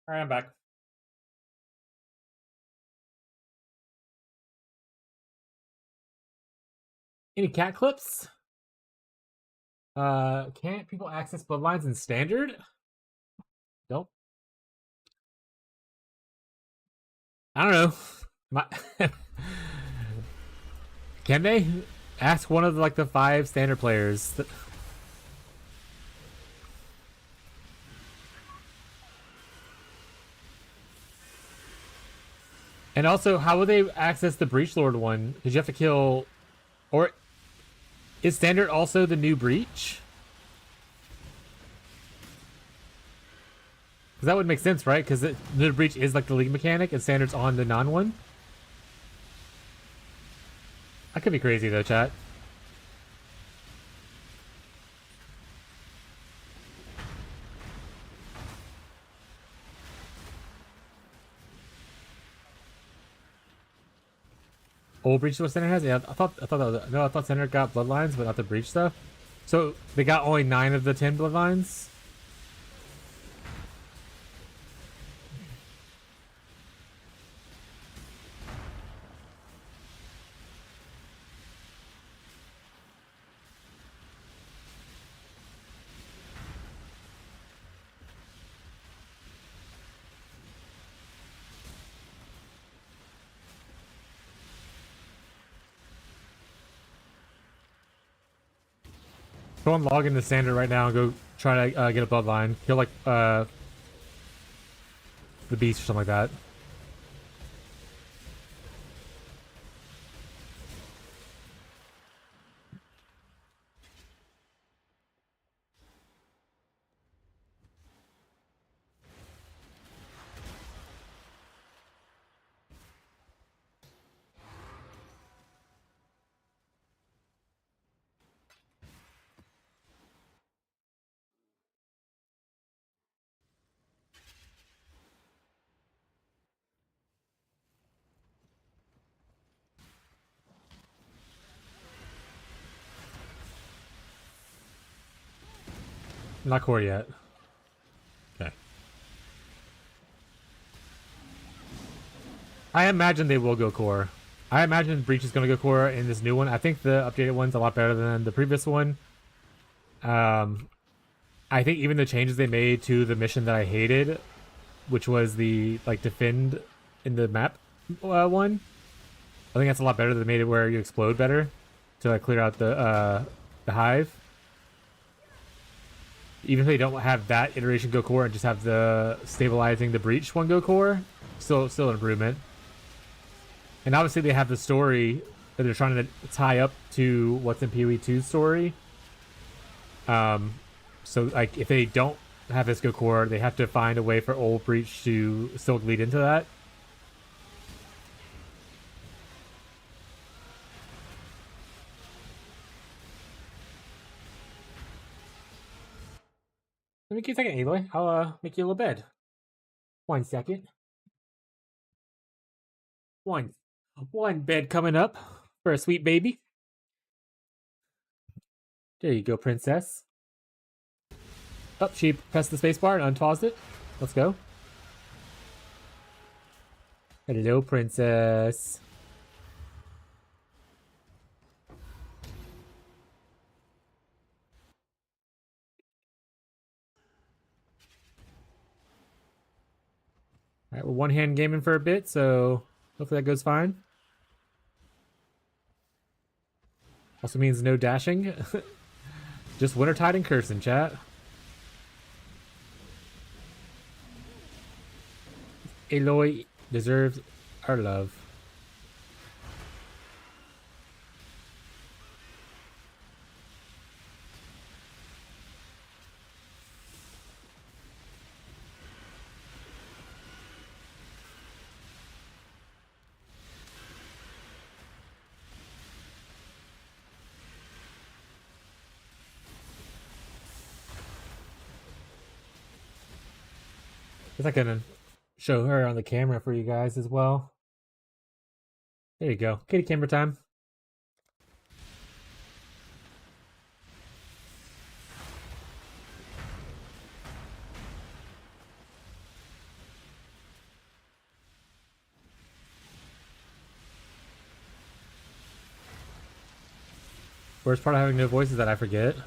All right, I'm back. Any cat clips? Can't people access bloodlines in standard? Nope. I don't know. Can they ask one of like the 5 standard players? And also, how would they access the Breach Lord one? Because you have to kill, or is Standard also the new Breach? Because that would make sense, right? Because the Breach is like the league mechanic, and Standard's on the non one. I could be crazy though, chat. Old Breach is what Standard has? Yeah, I thought that was, no, I thought Standard got Bloodlines, but not the Breach stuff. So they got only 9 of the 10 Bloodlines. Go and log into Standard right now and go try to get a Bloodline. Kill like the Beast or something like that. Not core yet. Okay. I imagine they will go core. I imagine Breach is going to go core in this new one. I think the updated one's a lot better than the previous one. I think even the changes they made to the mission that I hated, which was the like defend in the map one, I think that's a lot better. They made it where you explode better to like clear out the hive. Even if they don't have that iteration go core and just have the stabilizing the breach one go core, still an improvement. And obviously they have the story that they're trying to tie up to what's in PoE 2's story. So like if they don't have this go core, they have to find a way for old breach to still lead into that. Let me keep a second, Aloy. I'll make you a little bed. 1 second. One bed coming up for a sweet baby. There you go, princess. Oh, she pressed the spacebar and unpaused it. Let's go. Hello, princess. Alright, we're one-hand gaming for a bit, so hopefully that goes fine. Also means no dashing. Just Wntertiding cursing, chat. Aloy deserves our love. Guess I can show her on the camera for you guys as well. There you go. Kitty camera time. Worst part of having no voice is that I forget. So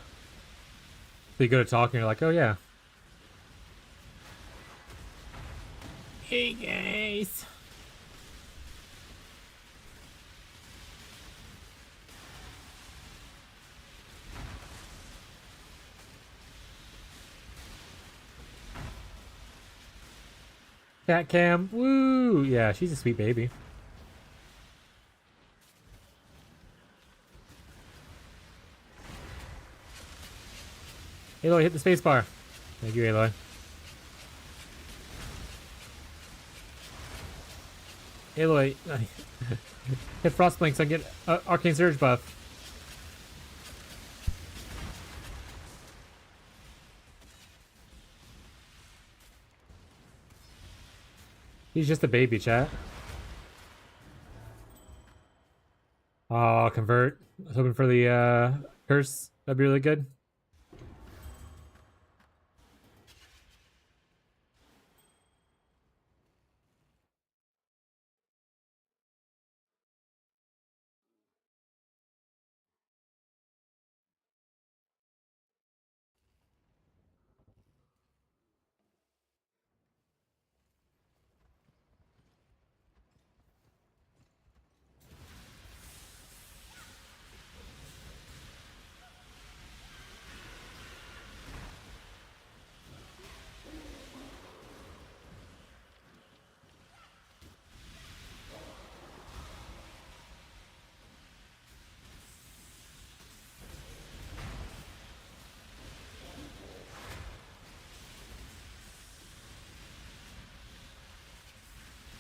you go to talk and you're like, oh yeah. Hey guys. Cat cam. Woo! Yeah, she's a sweet baby. Aloy, hit the space bar. Thank you, Aloy. Aloy, hit Frostblink so I can get Arcane Surge buff. He's just a baby, chat. Oh, convert. I was hoping for the curse. That'd be really good.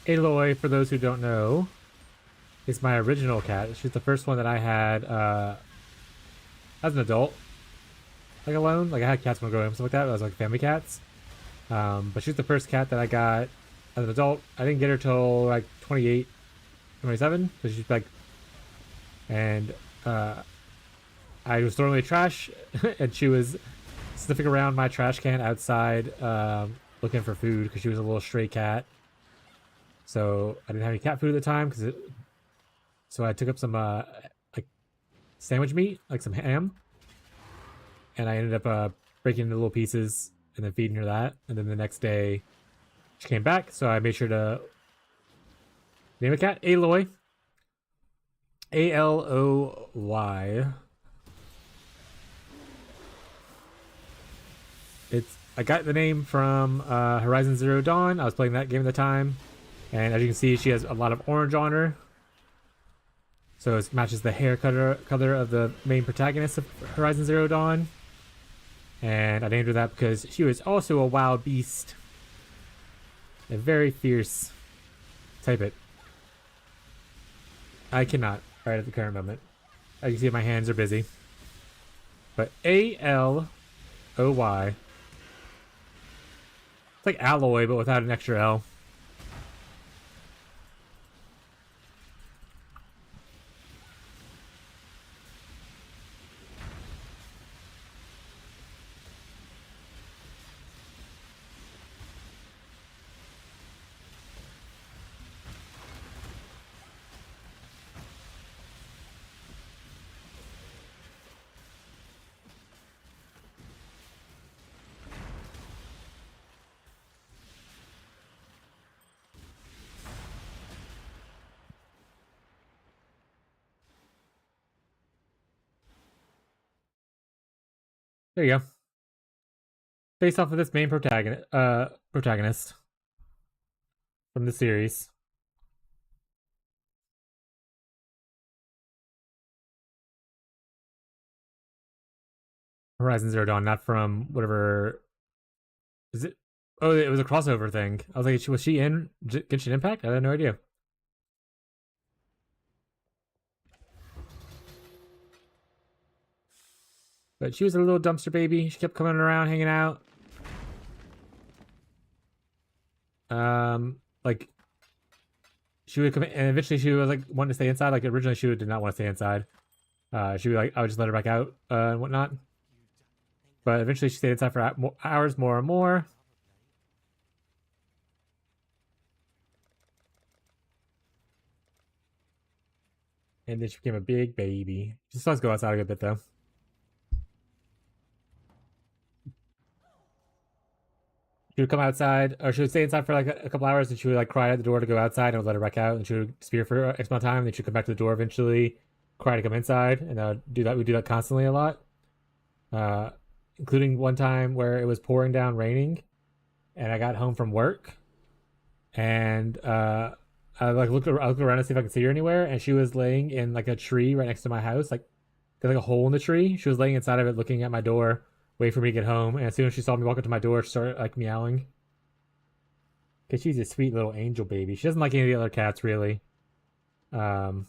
Aloy, for those who don't know, is my original cat. She's the first one that I had as an adult, like alone. Like I had cats when growing up, stuff like that. I was like family cats. But she's the first cat that I got as an adult. I didn't get her till like 28, 27. So she's like, and I was throwing away trash, and she was sniffing around my trash can outside, looking for food because she was a little stray cat. So I didn't have any cat food at the time so I took up some like sandwich meat, like some ham, and I ended up breaking it into little pieces and then feeding her that. And then the next day she came back, so I made sure to name a cat Aloy. Aloy. I got the name from Horizon Zero Dawn. I was playing that game at the time, and as you can see, she has a lot of orange on her. So it matches the hair color of the main protagonist of Horizon Zero Dawn. And I named her that because she was also a wild beast. A very fierce. Type it. I cannot right at the current moment. As you can see, my hands are busy. But Aloy. It's like alloy, but without an extra L. There you go. Based off of this main protagonist from the series. Horizon Zero Dawn, not from whatever. Is it? Oh, it was a crossover thing. I was like, was she in Genshin Impact? I had no idea. But she was a little dumpster baby. She kept coming around, hanging out. Like she would come in, and eventually she was like wanting to stay inside. Like originally she did not want to stay inside. She would like I would just let her back out and whatnot. But eventually she stayed inside for hours more and more. And then she became a big baby. She still has to go outside a good bit though. She would come outside, or she would stay inside for like a couple hours, and she would like cry at the door to go outside, and I would let her back out, and she would spear for X amount of time, and then she'd come back to the door eventually, cry to come inside, and I would do that. We do that constantly a lot, including one time where it was pouring down, raining, and I got home from work, and I like I looked around to see if I could see her anywhere, and she was laying in like a tree right next to my house. Like there's like a hole in the tree. She was laying inside of it, looking at my door, waiting for me to get home. And as soon as she saw me walk up to my door, she started like meowing. Cause she's a sweet little angel baby. She doesn't like any of the other cats really. Um,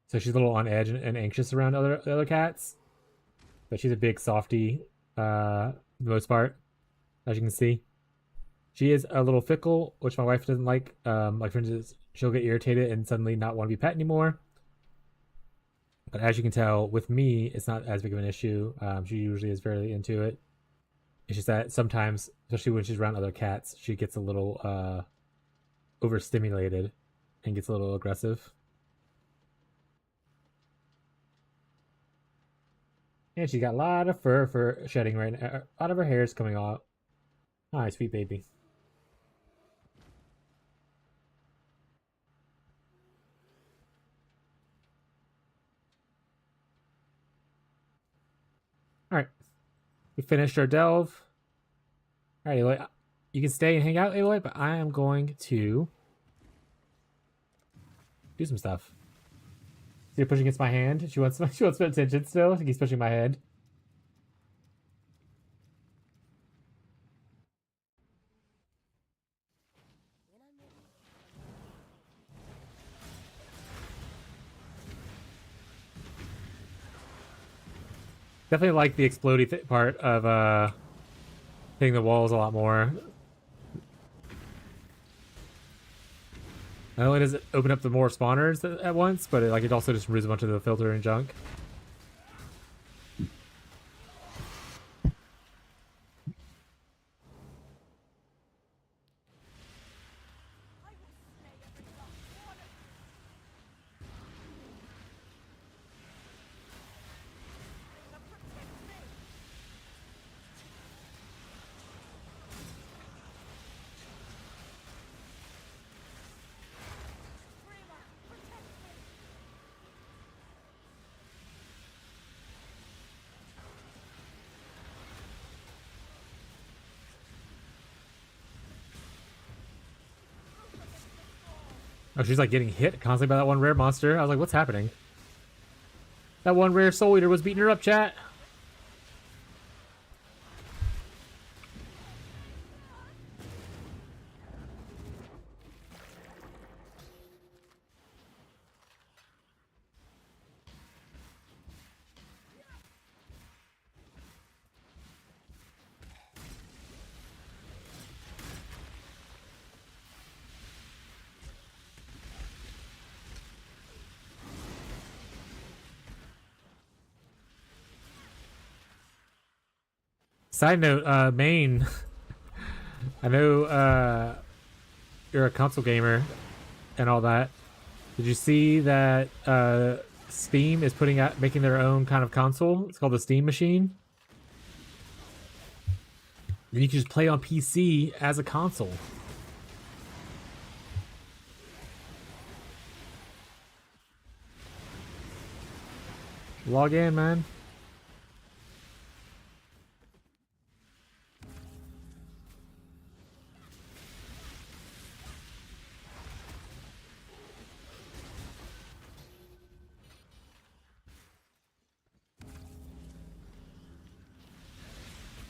so she's a little on edge and anxious around other cats. But she's a big softie, for the most part, as you can see. She is a little fickle, which my wife doesn't like. Like for instance, she'll get irritated and suddenly not want to be pet anymore. But as you can tell, with me, it's not as big of an issue. She usually is very into it. It's just that sometimes, especially when she's around other cats, she gets a little overstimulated and gets a little aggressive. And she's got a lot of fur for shedding right now. A lot of her hair is coming off. Hi, sweet baby. All right, we finished our delve. All right, Aloy, you can stay and hang out, Aloy, but I am going to do some stuff. See her pushing against my hand. She wants my attention still. She keeps pushing my head. Definitely like the explodey part of hitting the walls a lot more. Not only does it open up the more spawners at once, but it also just removes a bunch of the filter and junk. Oh, she's like getting hit constantly by that one rare monster. I was like, what's happening? That one rare soul eater was beating her up, chat. Side note, Maine. I know you're a console gamer and all that. Did you see that Steam is making their own kind of console? It's called the Steam Machine. And you can just play on PC as a console. Log in, man.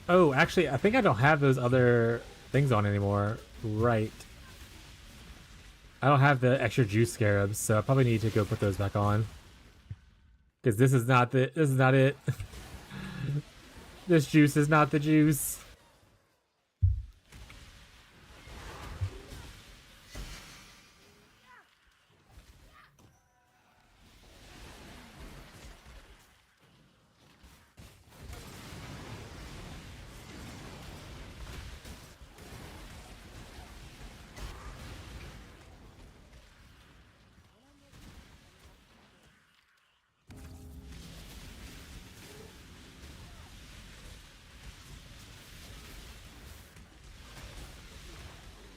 Oh, actually, I think I don't have those other things on anymore. Right. I don't have the extra juice scarabs, so I probably need to go put those back on. Because this is not it. This juice is not the juice.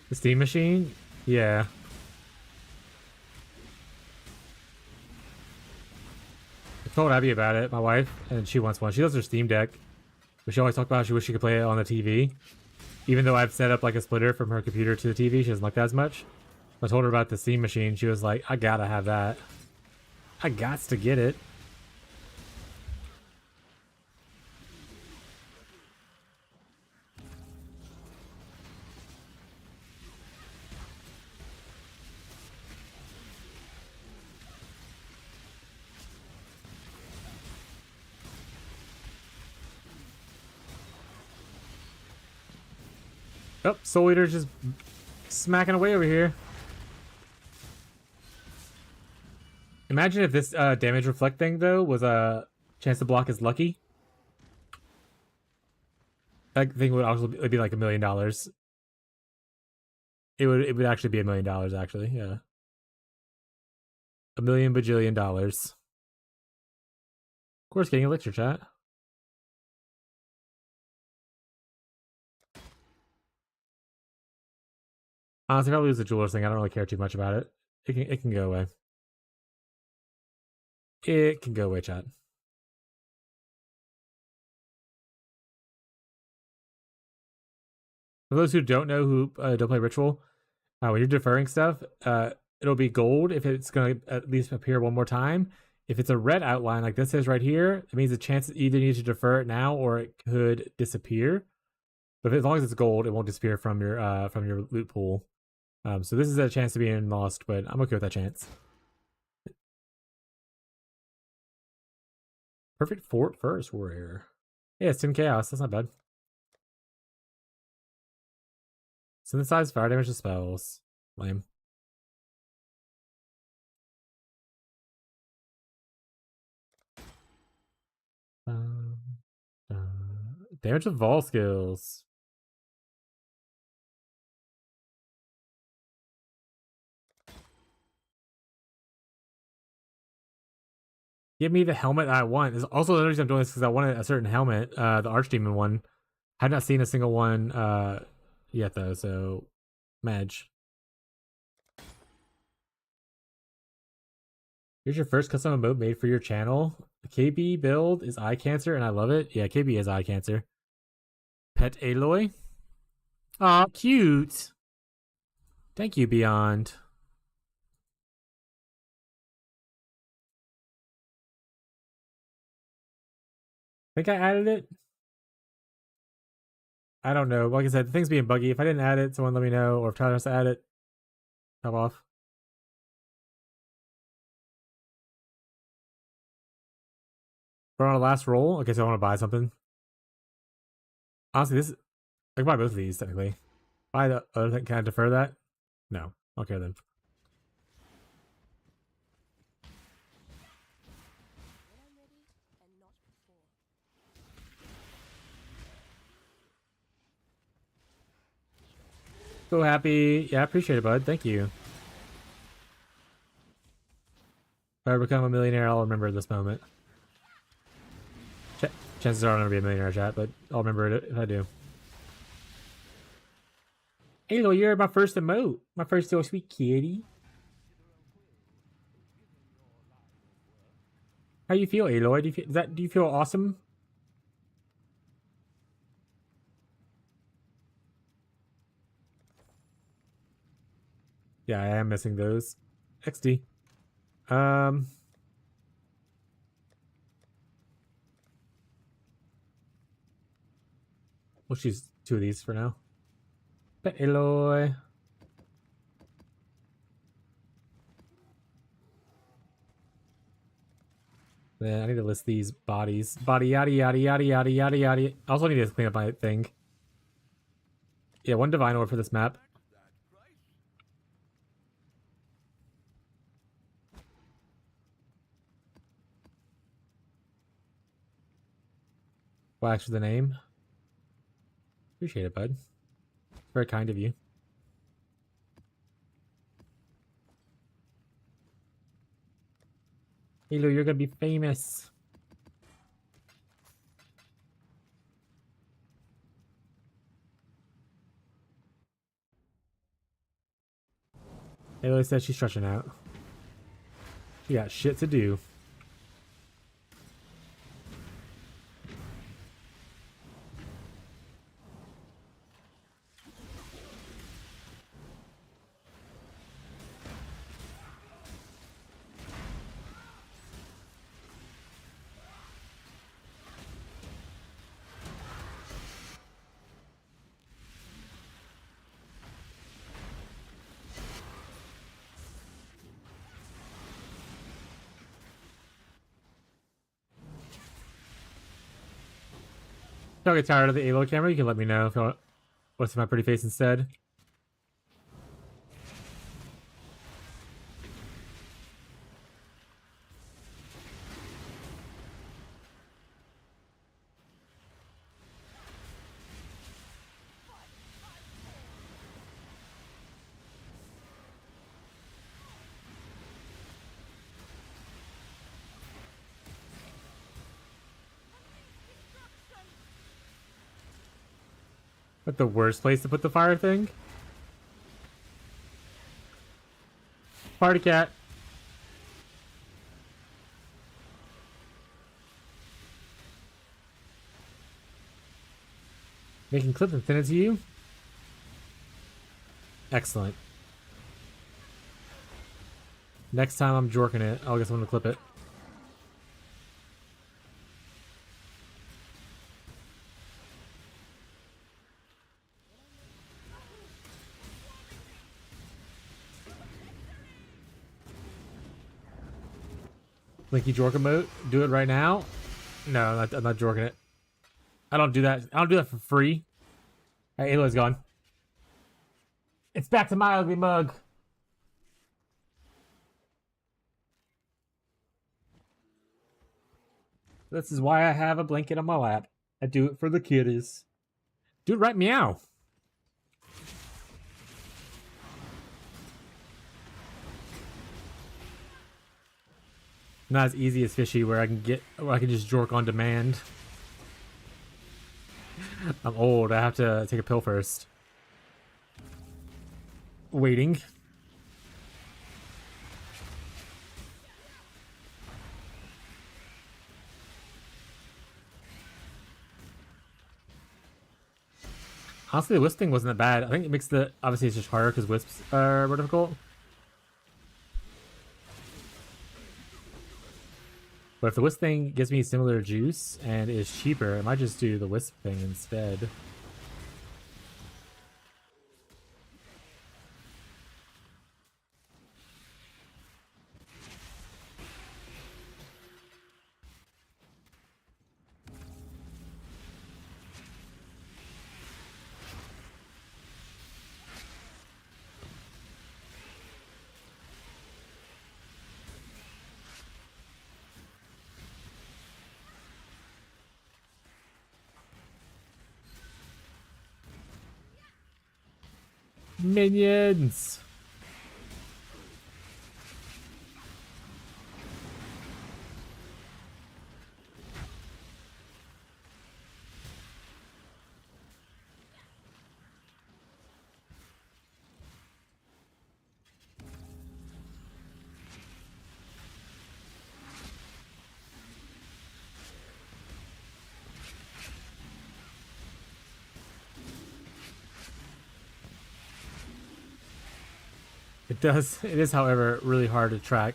The Steam Machine? Yeah. I told Abby about it, my wife, and she wants one. She loves her Steam Deck, but she always talks about how she wishes she could play it on the TV. Even though I've set up like a splitter from her computer to the TV, she doesn't like that as much. I told her about the steam machine. She was like, I gotta have that. I gots to get it. Oh, Soul Eater's just smacking away over here. Imagine if this damage reflect thing though was a chance to block is lucky. That thing would also be like $1 million. It would actually be $1 million actually, yeah. $1 million bajillion dollars. Of course, getting elixir chat. Honestly, probably was the jewelers thing. I don't really care too much about it. It can go away. It can go away, chat. For those who don't know, who don't play Ritual, when you're deferring stuff, it'll be gold if it's going to at least appear one more time. If it's a red outline like this is right here, it means the chance that you either need to defer it now or it could disappear. But as long as it's gold, it won't disappear from your loot pool. So this is a chance to be in lost, but I'm okay with that chance. Perfect fort first warrior. Yeah, it's 10 chaos. That's not bad. Synthesize fire damage to spells. Lame. Damage of Vol skills. Give me the helmet I want. Is also the reason I'm doing this because I wanted a certain helmet, the Archdemon one. I have not seen a single one yet though, so Madge. Here's your first custom emote made for your channel. The KB build is eye cancer and I love it. Yeah, KB is eye cancer. Pet Aloy. Aw, cute. Thank you, Beyond. I think I added it. I don't know. Like I said, the thing's being buggy. If I didn't add it, someone let me know. Or if Tyler has to add it, hop off. We're on a last roll. Okay, so I want to buy something. Honestly, this I can buy both of these technically. Buy the other thing. Can I defer that? No. Okay then. When I'm ready, and not before. So happy. Yeah, I appreciate it, bud. Thank you. If I become a millionaire, I'll remember this moment. Chances are I'll never be a millionaire, chat, but I'll remember it if I do. Halo, you're my first emote. My first little sweet kitty. How you feel, Aloy? Do you feel awesome? Yeah, I am missing those. XD. We'll choose 2 of these for now. But Aloy. Then I need to list these bodies. Body yada yada yada yada yada yada. I also need to clean up my thing. Yeah, 1 divine orb for this map. Wax for the name. Appreciate it, bud. Very kind of you. Halo, you're gonna be famous. Halo says she's stretching out. She got shit to do. y'all get tired of the ALO camera, you can let me know if y'all what's my pretty face instead. But the worst place to put the fire thing? Party cat. Making clips and send it to you? Excellent. Next time I'm jorking it, I'll get someone to clip it. Blinky jork emote? Do it right now? No, I'm not jorking it. I don't do that. I don't do that for free. Alright, Aloy's gone. It's back to my ugly mug. This is why I have a blanket on my lap. I do it for the kiddies. Do it right, meow. Not as easy as fishy, where I can just jork on demand. I'm old. I have to take a pill first. Waiting. Honestly, the wisp thing wasn't that bad. I think it makes the... Obviously, it's just harder because wisps are more difficult. But if the wisp thing gives me similar juice and is cheaper, I might just do the wisp thing instead. Minions! It does. It is, however, really hard to track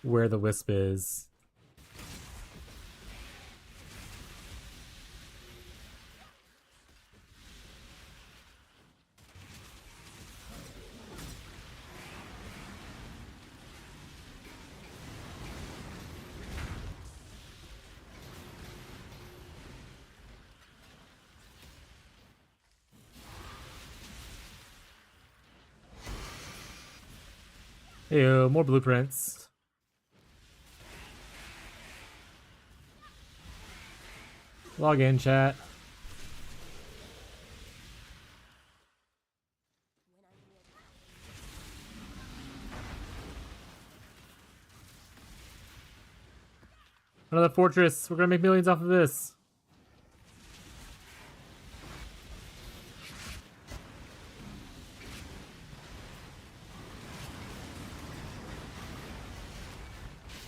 where the wisp is. Ew, more blueprints. Log in, chat. Another fortress. We're gonna make millions off of this.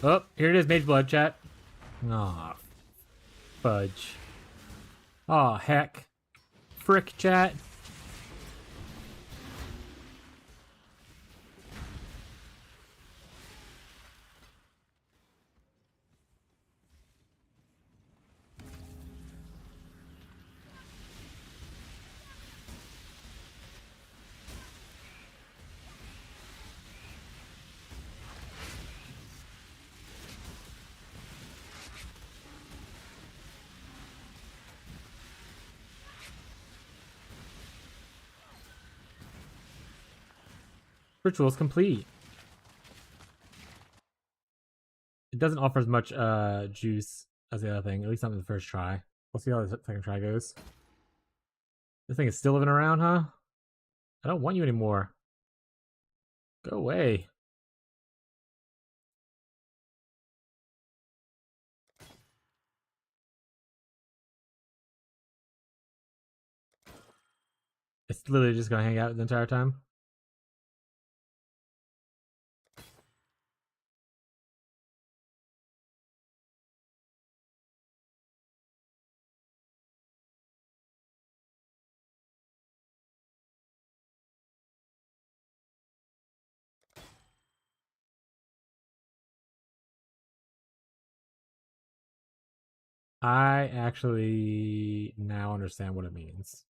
Oh, here it is, Mage Blood, chat. Aw, fudge. Aw, heck. Frick, chat. Ritual's complete. It doesn't offer as much juice as the other thing, at least not in the first try. We'll see how the second try goes. This thing is still living around, huh? I don't want you anymore. Go away. It's literally just gonna hang out the entire time. I actually now understand what it means.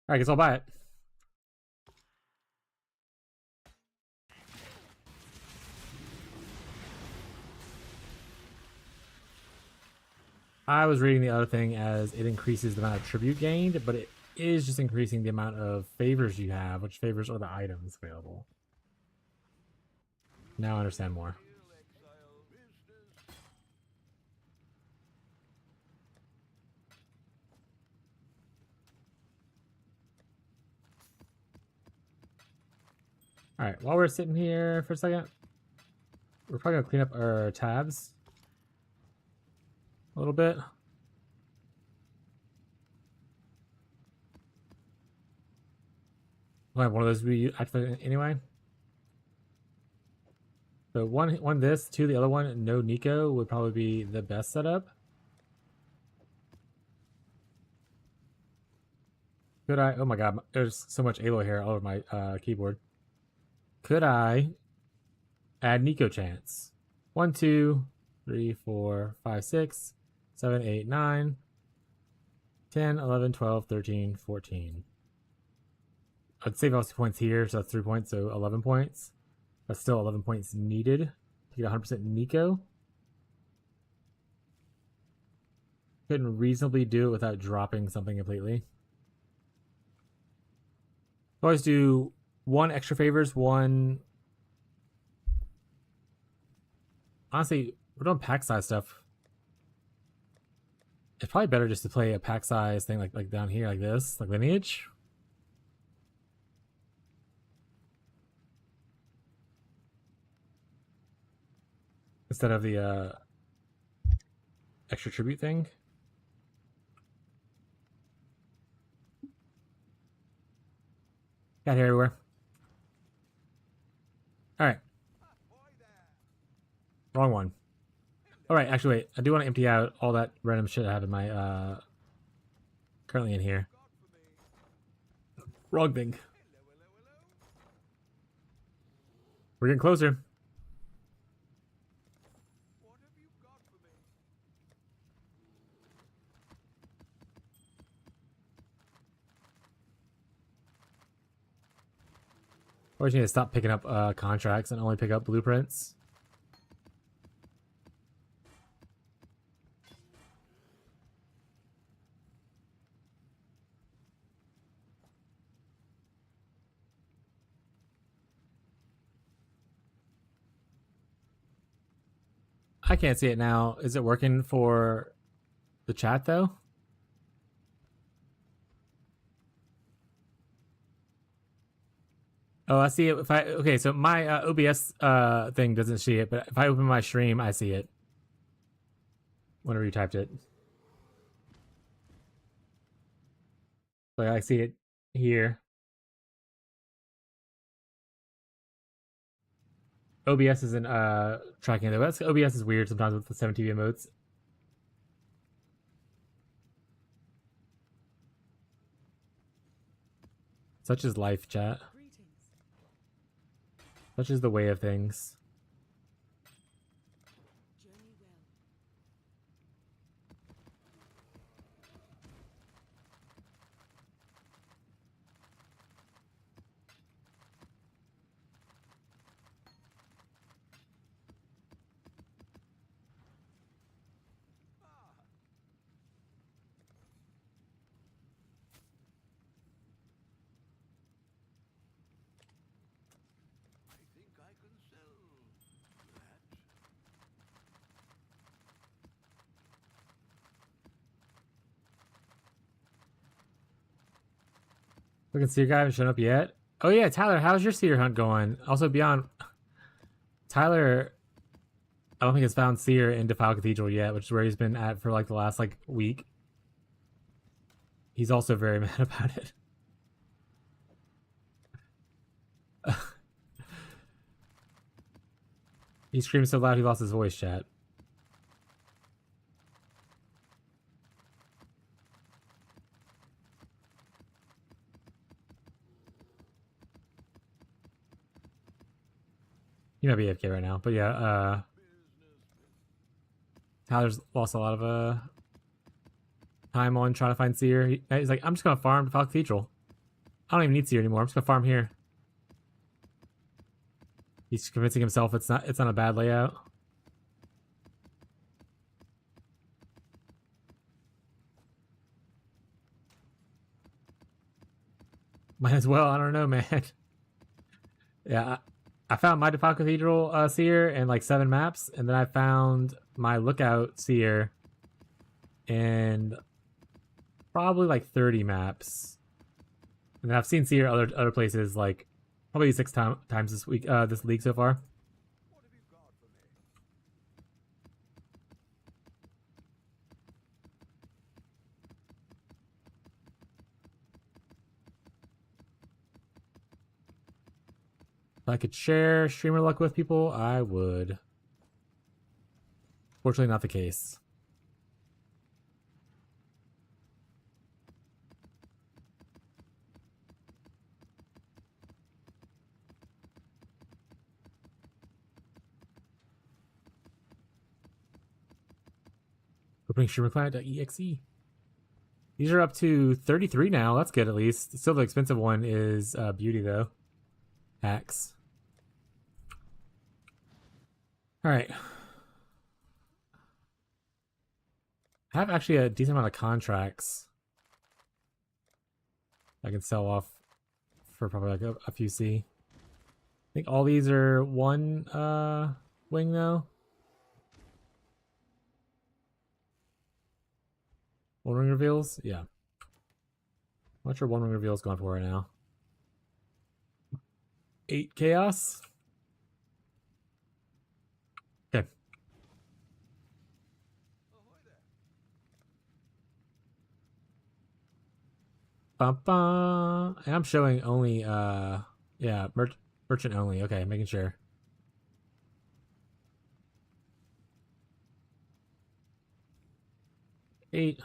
Alright, guess I'll buy it. I was reading the other thing as it increases the amount of tribute gained, but it is just increasing the amount of favors you have, which favors are the items available. Now I understand more. Alright, while we're sitting here for a second, we're probably gonna clean up our tabs a little bit. We'll have one of those we activate anyway. So one this, two the other one, no Nico would probably be the best setup. Could I? Oh my god, there's so much Aloy hair all over my keyboard. Could I add Nico chance? 1, 2, 3, 4, 5, 6, 7, 8, 9, 10, 11, 12, 13, 14. I'd save all points here, so that's 3 points, so 11 points. That's still 11 points needed to get 100% Nico. Couldn't reasonably do it without dropping something completely. Always do one extra favors, one. Honestly, we're doing pack size stuff. It's probably better just to play a pack size thing like down here, like this, like lineage. Instead of the extra tribute thing. Got hair everywhere. Alright. Wrong one. Alright, actually wait. I do want to empty out all that random shit I have in my currently in here. Wrong thing. We're getting closer. Or just need to stop picking up contracts and only pick up blueprints. I can't see it now. Is it working for the chat though? Oh, I see it. If I okay, so my OBS thing doesn't see it, but if I open my stream, I see it. Whenever you typed it, like I see it here. OBS isn't tracking it though. That's OBS is weird sometimes with the 7TV emotes. Such is life, chat. Such is the way of things. Looking seer guy haven't shown up yet. Oh yeah, Tyler, how's your seer hunt going? Also beyond Tyler, I don't think has found seer in Defile Cathedral yet, which is where he's been at for like the last like week. He's also very mad about it. He screamed so loud he lost his voice, chat. He might be AFK right now, but yeah, Tyler's lost a lot of time on trying to find seer. He's like, I'm just gonna farm Defile Cathedral. I don't even need seer anymore. I'm just gonna farm here. He's convincing himself it's not a bad layout. Might as well. I don't know, man. Yeah, I found my Defile Cathedral seer in like 7 maps, and then I found my Lookout seer in probably like 30 maps. And then I've seen seer other places like probably 6 times this week, this league so far. If I could share streamer luck with people, I would. Fortunately, not the case. Opening streamerclient.exe. These are up to 33 now. That's good at least. Still the expensive one is Beauty though. Hacks. All right. I have actually a decent amount of contracts I can sell off for probably like a few C. I think all these are one wing though. One ring reveals? Yeah. I'm not sure one ring reveal is going for right now. 8 chaos? Okay. Bum, and I'm showing only yeah, merchant only. Okay, making sure. Eight.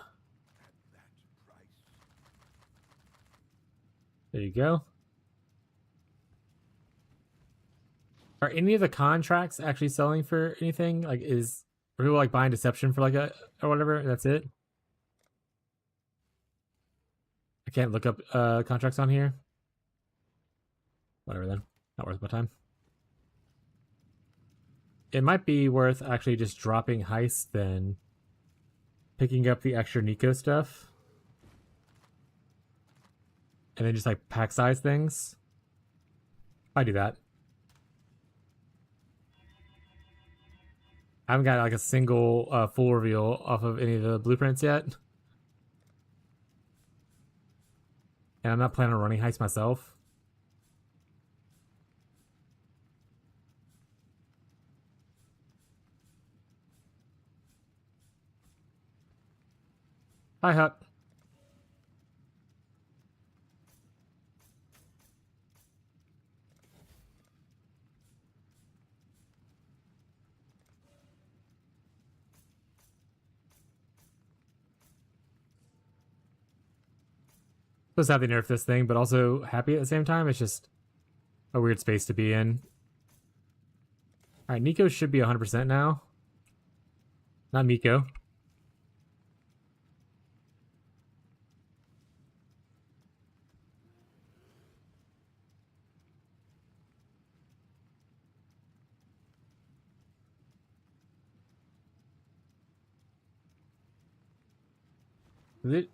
There you go. Are any of the contracts actually selling for anything? Like, are people like buying Deception for like a or whatever? That's it. I can't look up contracts on here. Whatever then. Not worth my time. It might be worth actually just dropping Heist then. Picking up the extra Nico stuff. And then just like pack size things. I do that. I haven't got like a single full reveal off of any of the blueprints yet. And I'm not planning on running Heist myself. Hi, Huck. Supposed to have the nerf this thing, but also happy at the same time. It's just a weird space to be in. Alright, Nico should be 100% now. Not Miko. Is it?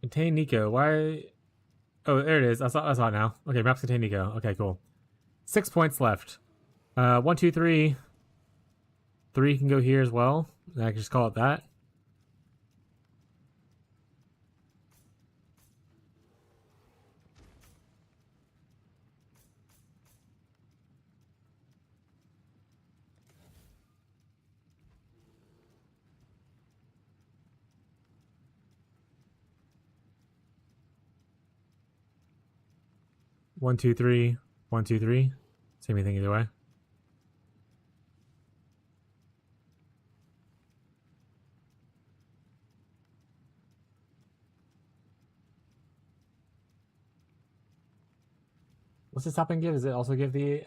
Contain Nico. Why? Oh, there it is. I saw it now. Okay, maps contain Nico. Okay, cool. 6 points left. 1, 2, 3. 3 can go here as well. I can just call it that. 1, 2, 3. 1, 2, 3. Same thing either way. What's this top and give? Does it also give the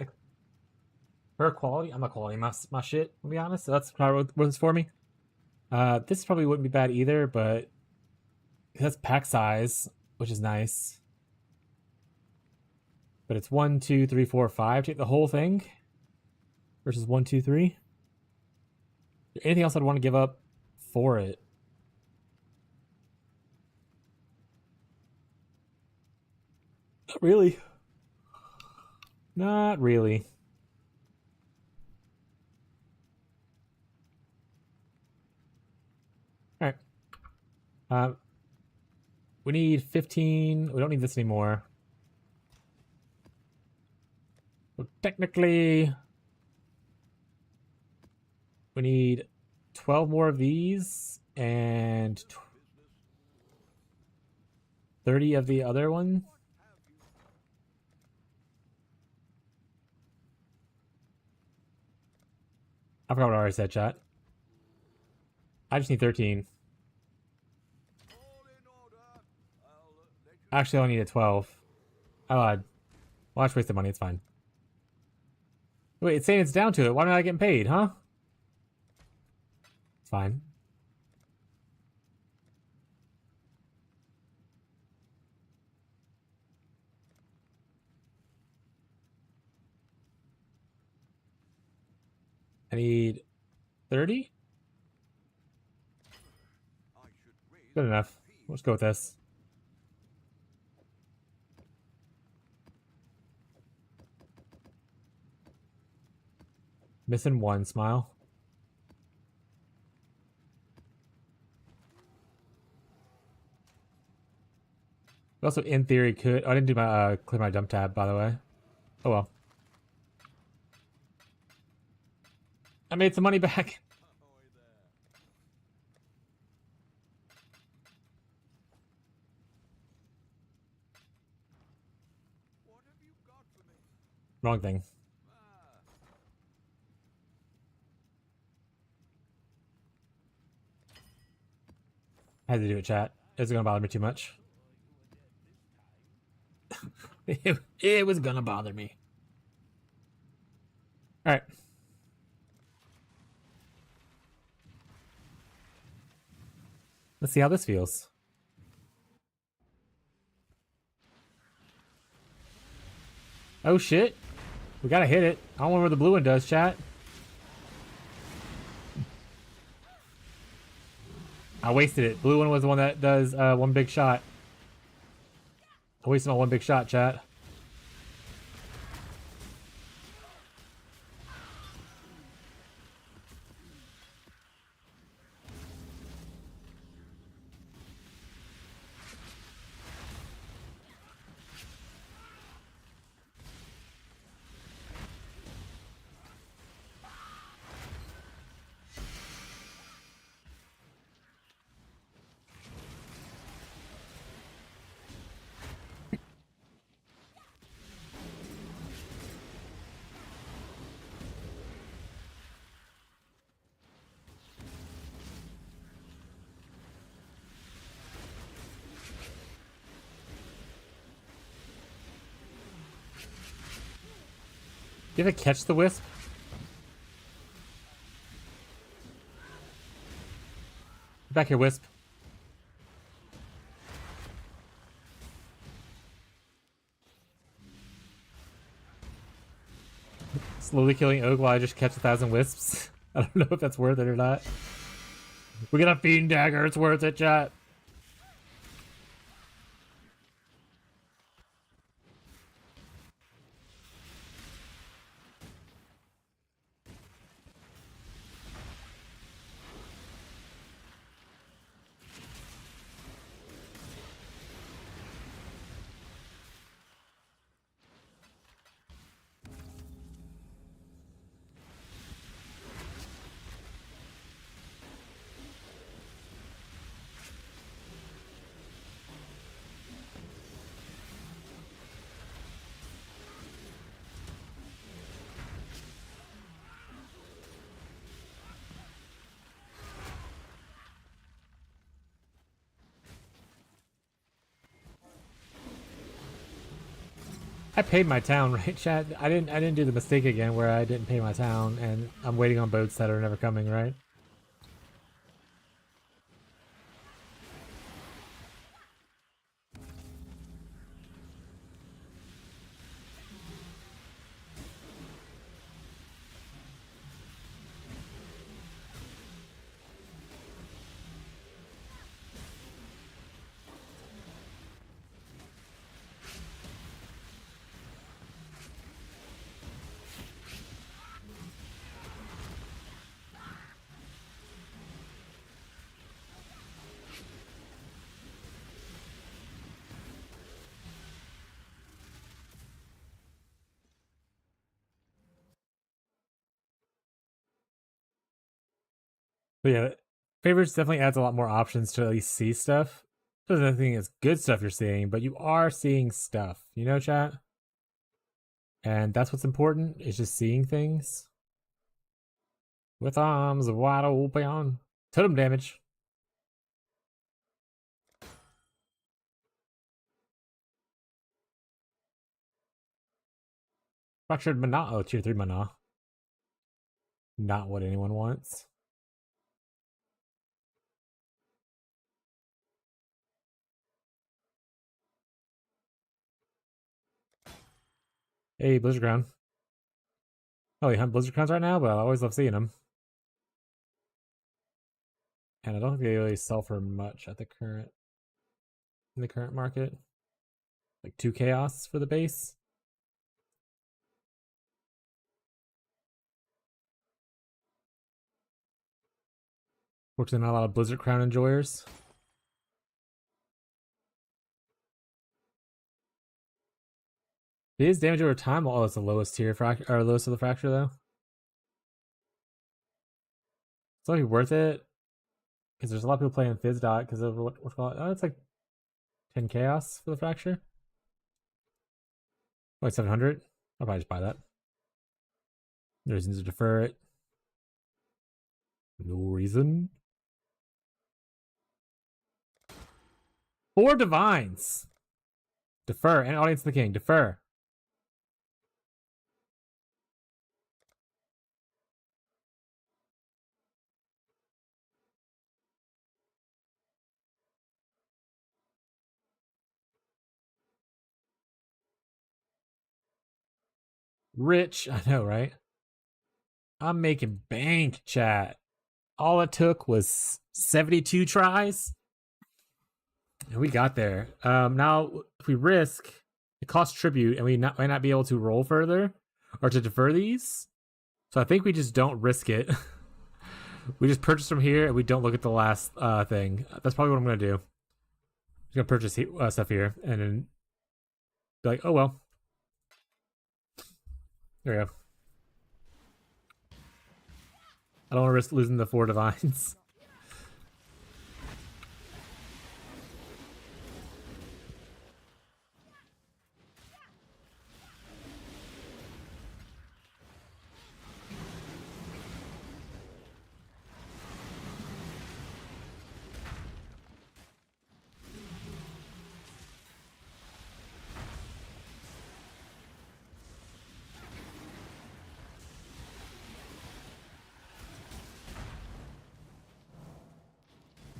her quality? I'm not quality my shit, to be honest. So that's probably what it's for me. This probably wouldn't be bad either, but that's pack size, which is nice. But it's 1, 2, 3, 4, 5. Take the whole thing versus 1, 2, 3. Anything else I'd want to give up for it? Not really. Not really. All right. We need 15. We don't need this anymore. So technically, we need 12 more of these and 30 of the other one. I forgot what I already said, chat. I just need 13. Actually, I only needed 12. I lied. Well, I just wasted money. It's fine. Wait, it's saying it's down to it. Why am I not getting paid, huh? It's fine. I need 30? Good enough. Let's go with this. Missing one, smile. Also, in theory, could... Oh, I didn't do my clear my dump tab, by the way. Oh well. I made some money back. Wrong thing. I had to do it, chat. It's gonna bother me too much. It was gonna bother me. All right. Let's see how this feels. Oh shit. We gotta hit it. I don't know where the blue one does, chat. I wasted it. Blue one was the one that does one big shot. I wasted my one big shot, chat. Did I catch the wisp? Back here, wisp. Slowly killing Oak while I just catch 1,000 wisps. I don't know if that's worth it or not. We got a fiend dagger. It's worth it, chat. I paid my town, right, chat? I didn't do the mistake again where I didn't pay my town and I'm waiting on boats that are never coming, right? But yeah, favorites definitely adds a lot more options to at least see stuff. Doesn't think it's good stuff you're seeing, but you are seeing stuff, you know, chat? And that's what's important, is just seeing things. With arms wide open. Totem damage. Fractured mana. Oh, tier 3 mana. Not what anyone wants. Hey, Blizzard Crown. Oh, you hunt Blizzard Crowns right now? But I always love seeing them. And I don't think they really sell for much at the current in the current market. Like 2 chaos for the base. Fortunately, not a lot of Blizzard Crown enjoyers. It is damage over time. Oh, it's the lowest tier fracture, or lowest of the fracture though. It's not worth it because there's a lot of people playing Fizz dot because of what's called. Oh, it's like 10 chaos for the fracture. Like 700. I'll probably just buy that. No reason to defer it. No reason. 4 divines. Defer. And audience of the king. Defer. Rich. I know, right? I'm making bank, chat. All it took was 72 tries. And we got there. Now, if we risk, it costs tribute, and we might not be able to roll further or to defer these. So I think we just don't risk it. We just purchase from here, and we don't look at the last thing. That's probably what I'm going to do. I'm going to purchase stuff here, and then be like, oh, well. There we go. I don't want to risk losing the 4 divines.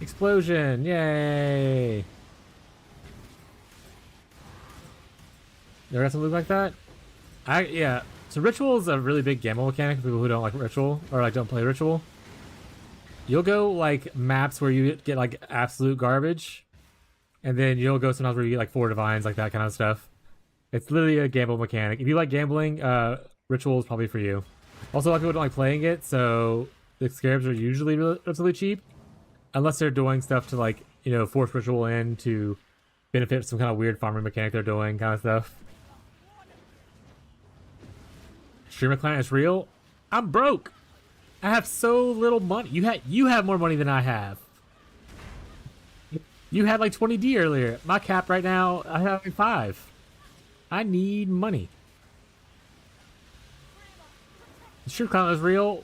Explosion! Yay! Never got something like that? Yeah. So ritual is a really big gamble mechanic for people who don't like ritual or like don't play ritual. You'll go like maps where you get like absolute garbage, and then you'll go sometimes where you get like 4 divines, like that kind of stuff. It's literally a gamble mechanic. If you like gambling, ritual is probably for you. Also, a lot of people don't like playing it, so the scarabs are usually relatively cheap. Unless they're doing stuff to like, you know, force ritual in to benefit some kind of weird farming mechanic they're doing, kind of stuff. Streamer client is real. I'm broke. I have so little money. You have more money than I have. You had like 20D earlier. My cap right now, I have like 5. I need money. The streamer client is real.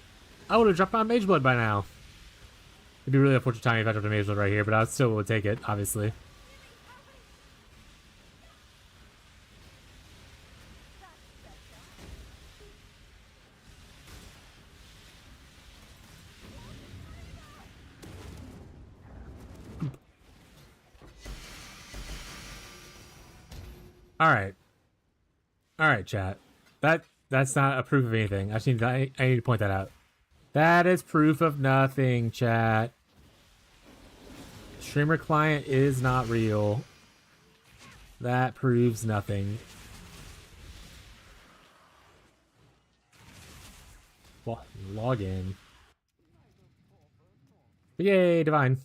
I would have dropped my mage blood by now. It'd be really unfortunate timing if I dropped a mage blood right here, but I still would take it, obviously. All right. All right, chat. That's not a proof of anything. I need to point that out. That is proof of nothing, chat. Streamer client is not real. That proves nothing. Log in. Yay, divine.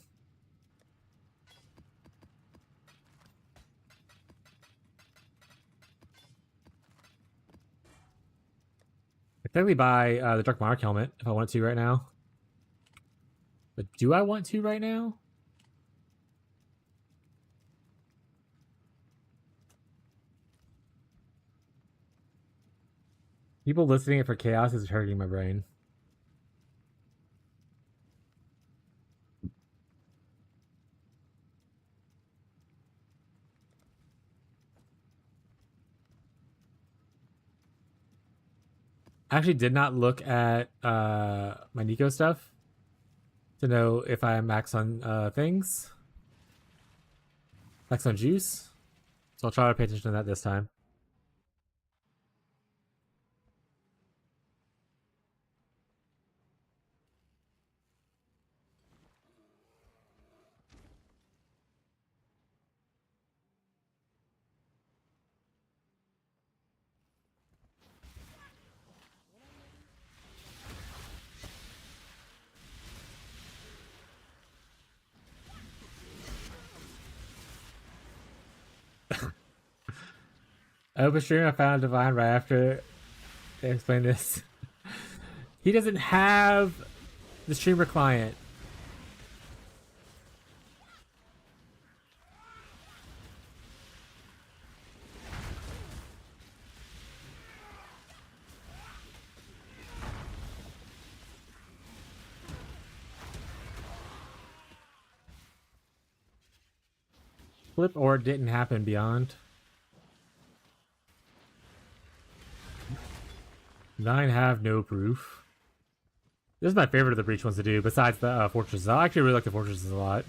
I could technically buy the Dark Monarch helmet if I want to right now. But do I want to right now? People listening it for chaos is hurting my brain. I actually did not look at my Nico stuff to know if I am max on things. Max on juice. So I'll try to pay attention to that this time. I opened stream. I found Divine right after they explained this. He doesn't have the streamer client. Flip or it didn't happen beyond. 9 have no proof. This is my favorite of the breach ones to do, besides the fortresses. I actually really like the fortresses a lot.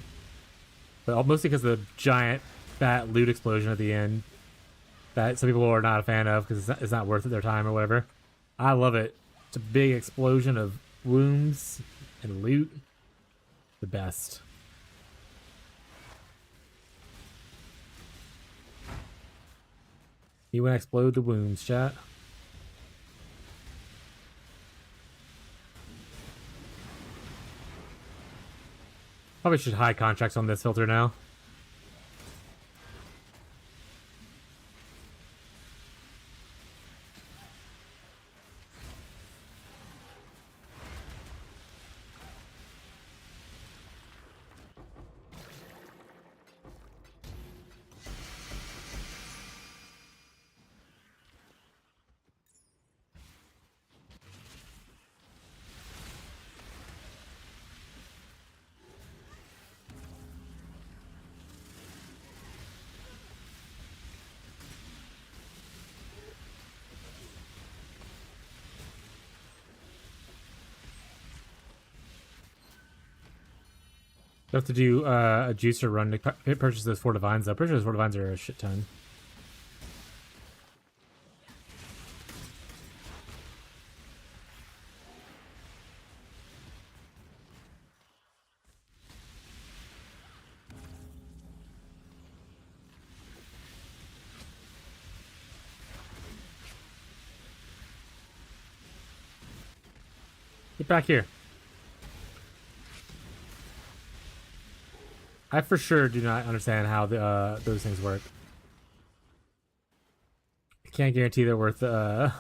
But mostly because of the giant fat loot explosion at the end that some people are not a fan of because it's not worth their time or whatever. I love it. It's a big explosion of wounds and loot. The best. You want to explode the wounds, chat. Probably should hide contracts on this filter now. You have to do a juicer run to purchase those 4 divines. I'm pretty sure those 4 divines are a shit ton. Get back here. I for sure do not understand how those things work. I can't guarantee they're worth the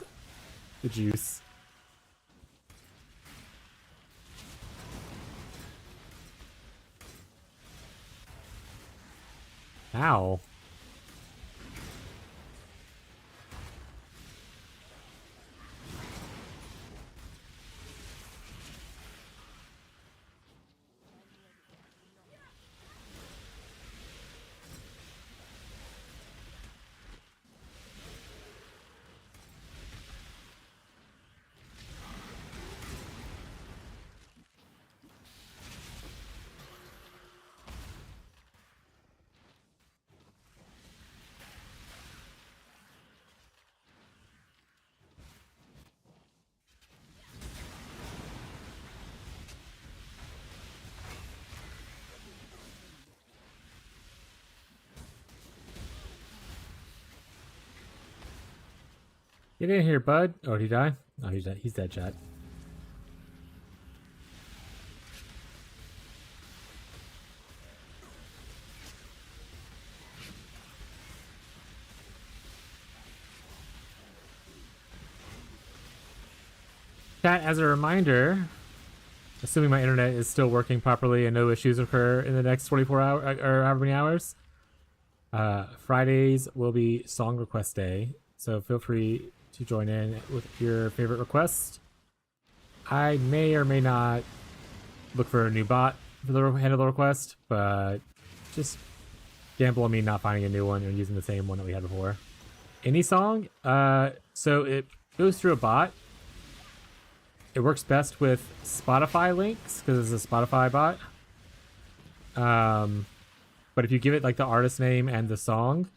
juice. Ow. Get in here, bud. Oh, did he die? Oh, he's dead. He's dead, chat. Chat, as a reminder, assuming my internet is still working properly and no issues occur in the next 24 hours or however many hours, Fridays will be song request day. So feel free to join in with your favorite request. I may or may not look for a new bot for the handle the request, but just gamble on me not finding a new one and using the same one that we had before. Any song, so it goes through a bot. It works best with Spotify links because it's a Spotify bot. But if you give it like the artist name and the song,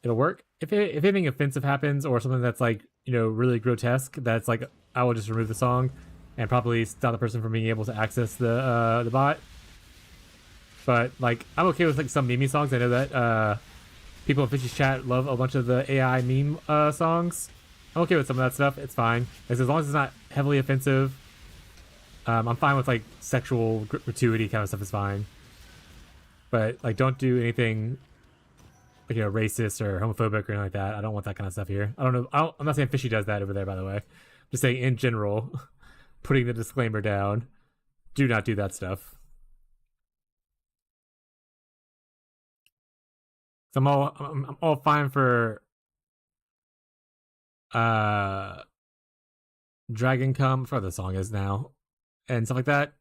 it'll work. If anything offensive happens or something that's like, you know, really grotesque, that's like, I will just remove the song and probably stop the person from being able to access the bot. But like, I'm okay with like some meme songs. I know that people in Fishy's chat love a bunch of the AI meme songs. I'm okay with some of that stuff. It's fine as long as it's not heavily offensive. I'm fine with like sexual gratuity kind of stuff is fine. But like, don't do anything like, you know, racist or homophobic or anything like that. I don't want that kind of stuff here. I don't know. I'm not saying Fishy does that over there, by the way. I'm just saying in general, putting the disclaimer down. Do not do that stuff. So I'm all fine for Dragon Come for the song is now and stuff like that.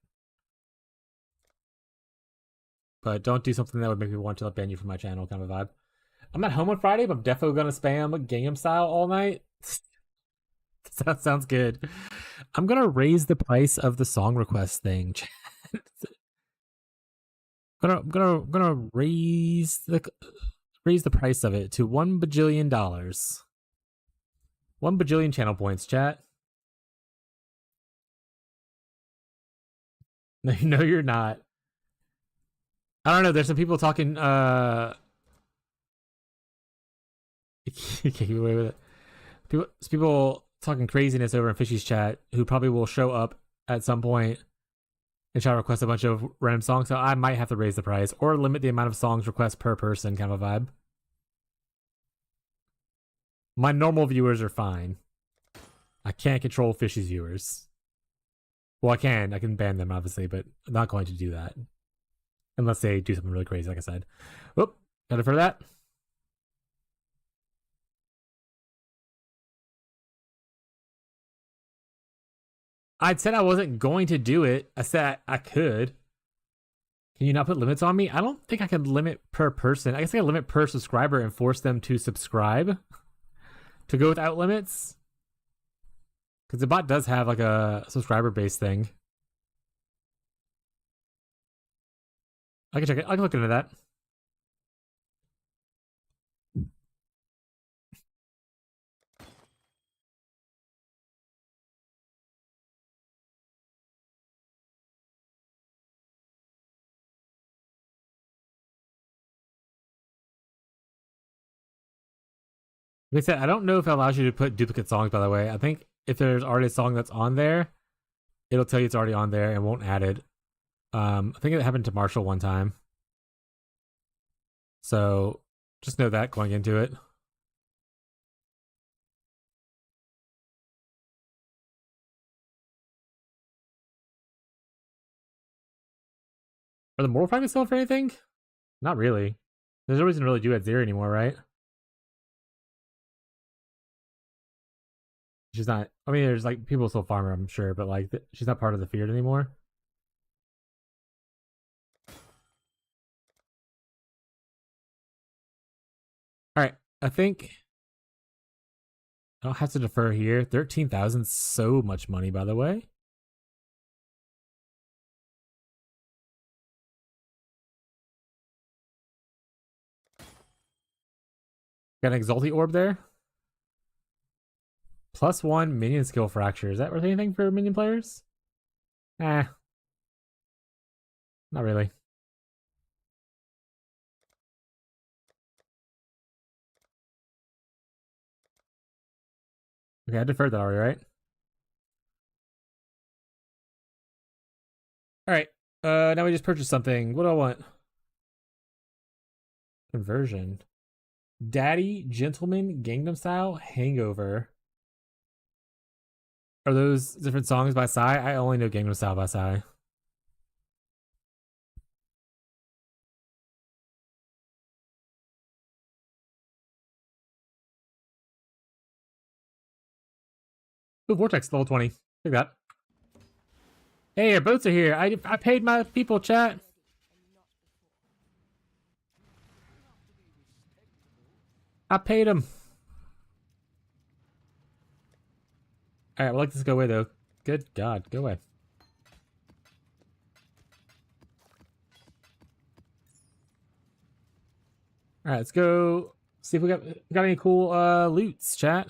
But don't do something that would make me want to ban you from my channel, kind of a vibe. I'm not home on Friday, but I'm definitely gonna spam Gangnam Style all night. That sounds good. I'm gonna raise the price of the song request thing. I'm gonna raise the price of it to $1 bajillion. 1 bajillion channel points, chat. No, you're not. I don't know. There's some people talking. You can't get away with it. People talking craziness over in Fishy's chat who probably will show up at some point and try to request a bunch of random songs. So I might have to raise the price or limit the amount of songs requests per person, kind of a vibe. My normal viewers are fine. I can't control Fishy's viewers. Well, I can ban them obviously, but I'm not going to do that unless they do something really crazy, like I said. Whoop, got it for that. I said I wasn't going to do it. I said I could. Can you not put limits on me? I don't think I can limit per person. I guess I can limit per subscriber and force them to subscribe to go without limits. Because the bot does have like a subscriber based thing. I can check it. I can look into that. Like I said, I don't know if it allows you to put duplicate songs, by the way. I think if there's already a song that's on there, it'll tell you it's already on there and won't add it. I think it happened to Marshall one time. So just know that going into it. Are the moral fragments selling for anything? Not really. There's no reason to really do at zero anymore, right? She's not. I mean, there's like people still farm her, I'm sure, but like she's not part of the field anymore. All right, I think I don't have to defer here. 13,000, so much money, by the way. Got an Exalti Orb there. +1 minion skill fracture. Is that worth anything for minion players? Not really. Okay, I deferred that already, right? Alright. Now we just purchased something. What do I want? Conversion. Daddy, Gentleman, Gangnam Style, Hangover. Are those different songs by Psy? I only know Gangnam Style by Psy. Ooh, Vortex level 20. Take that. Hey, our boats are here. I paid my people, chat. I paid them. Alright, we'll let this go away, though. Good God, go away. Alright, let's go see if we got any cool loots, chat.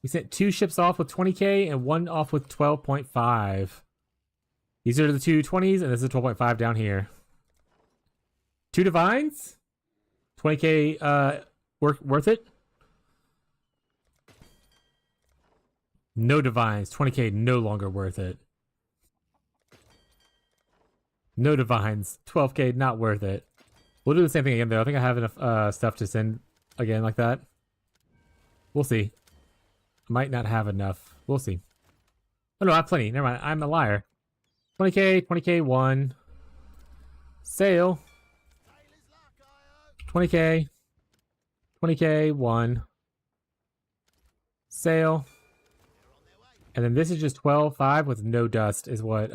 We sent 2 ships off with 20k and 1 off with 12.5. These are the 2 20s, and this is 12.5 down here. 2 divines? 20k worth it? No divines. 20k no longer worth it. No divines. 12k not worth it. We'll do the same thing again, though. I think I have enough stuff to send again like that. We'll see. Might not have enough. We'll see. Oh, no, I have plenty. Never mind. I'm a liar. 20k, 20k, 1. Sale. 20k. 20k, 1. Sale. And then this is just 12.5 with no dust is what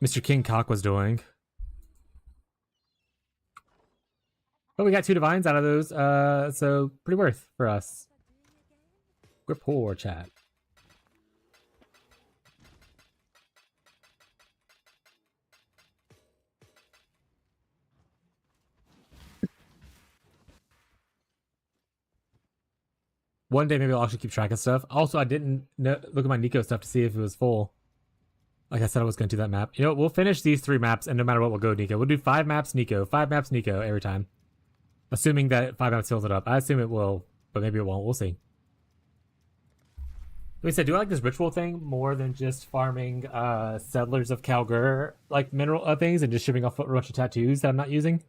Mr. King Cock was doing. But we got 2 divines out of those, so pretty worth for us. We're poor, chat. One day maybe I'll actually keep track of stuff. Also, I didn't look at my Nico stuff to see if it was full. Like I said, I was going to do that map. You know, we'll finish these 3 maps, and no matter what, we'll go Nico. We'll do 5 maps Nico, 5 maps Nico every time. Assuming that 5 maps fills it up. I assume it will, but maybe it won't. We'll see. Like I said, do I like this ritual thing more than just farming settlers of Calgur, like mineral things, and just shipping off a bunch of tattoos that I'm not using?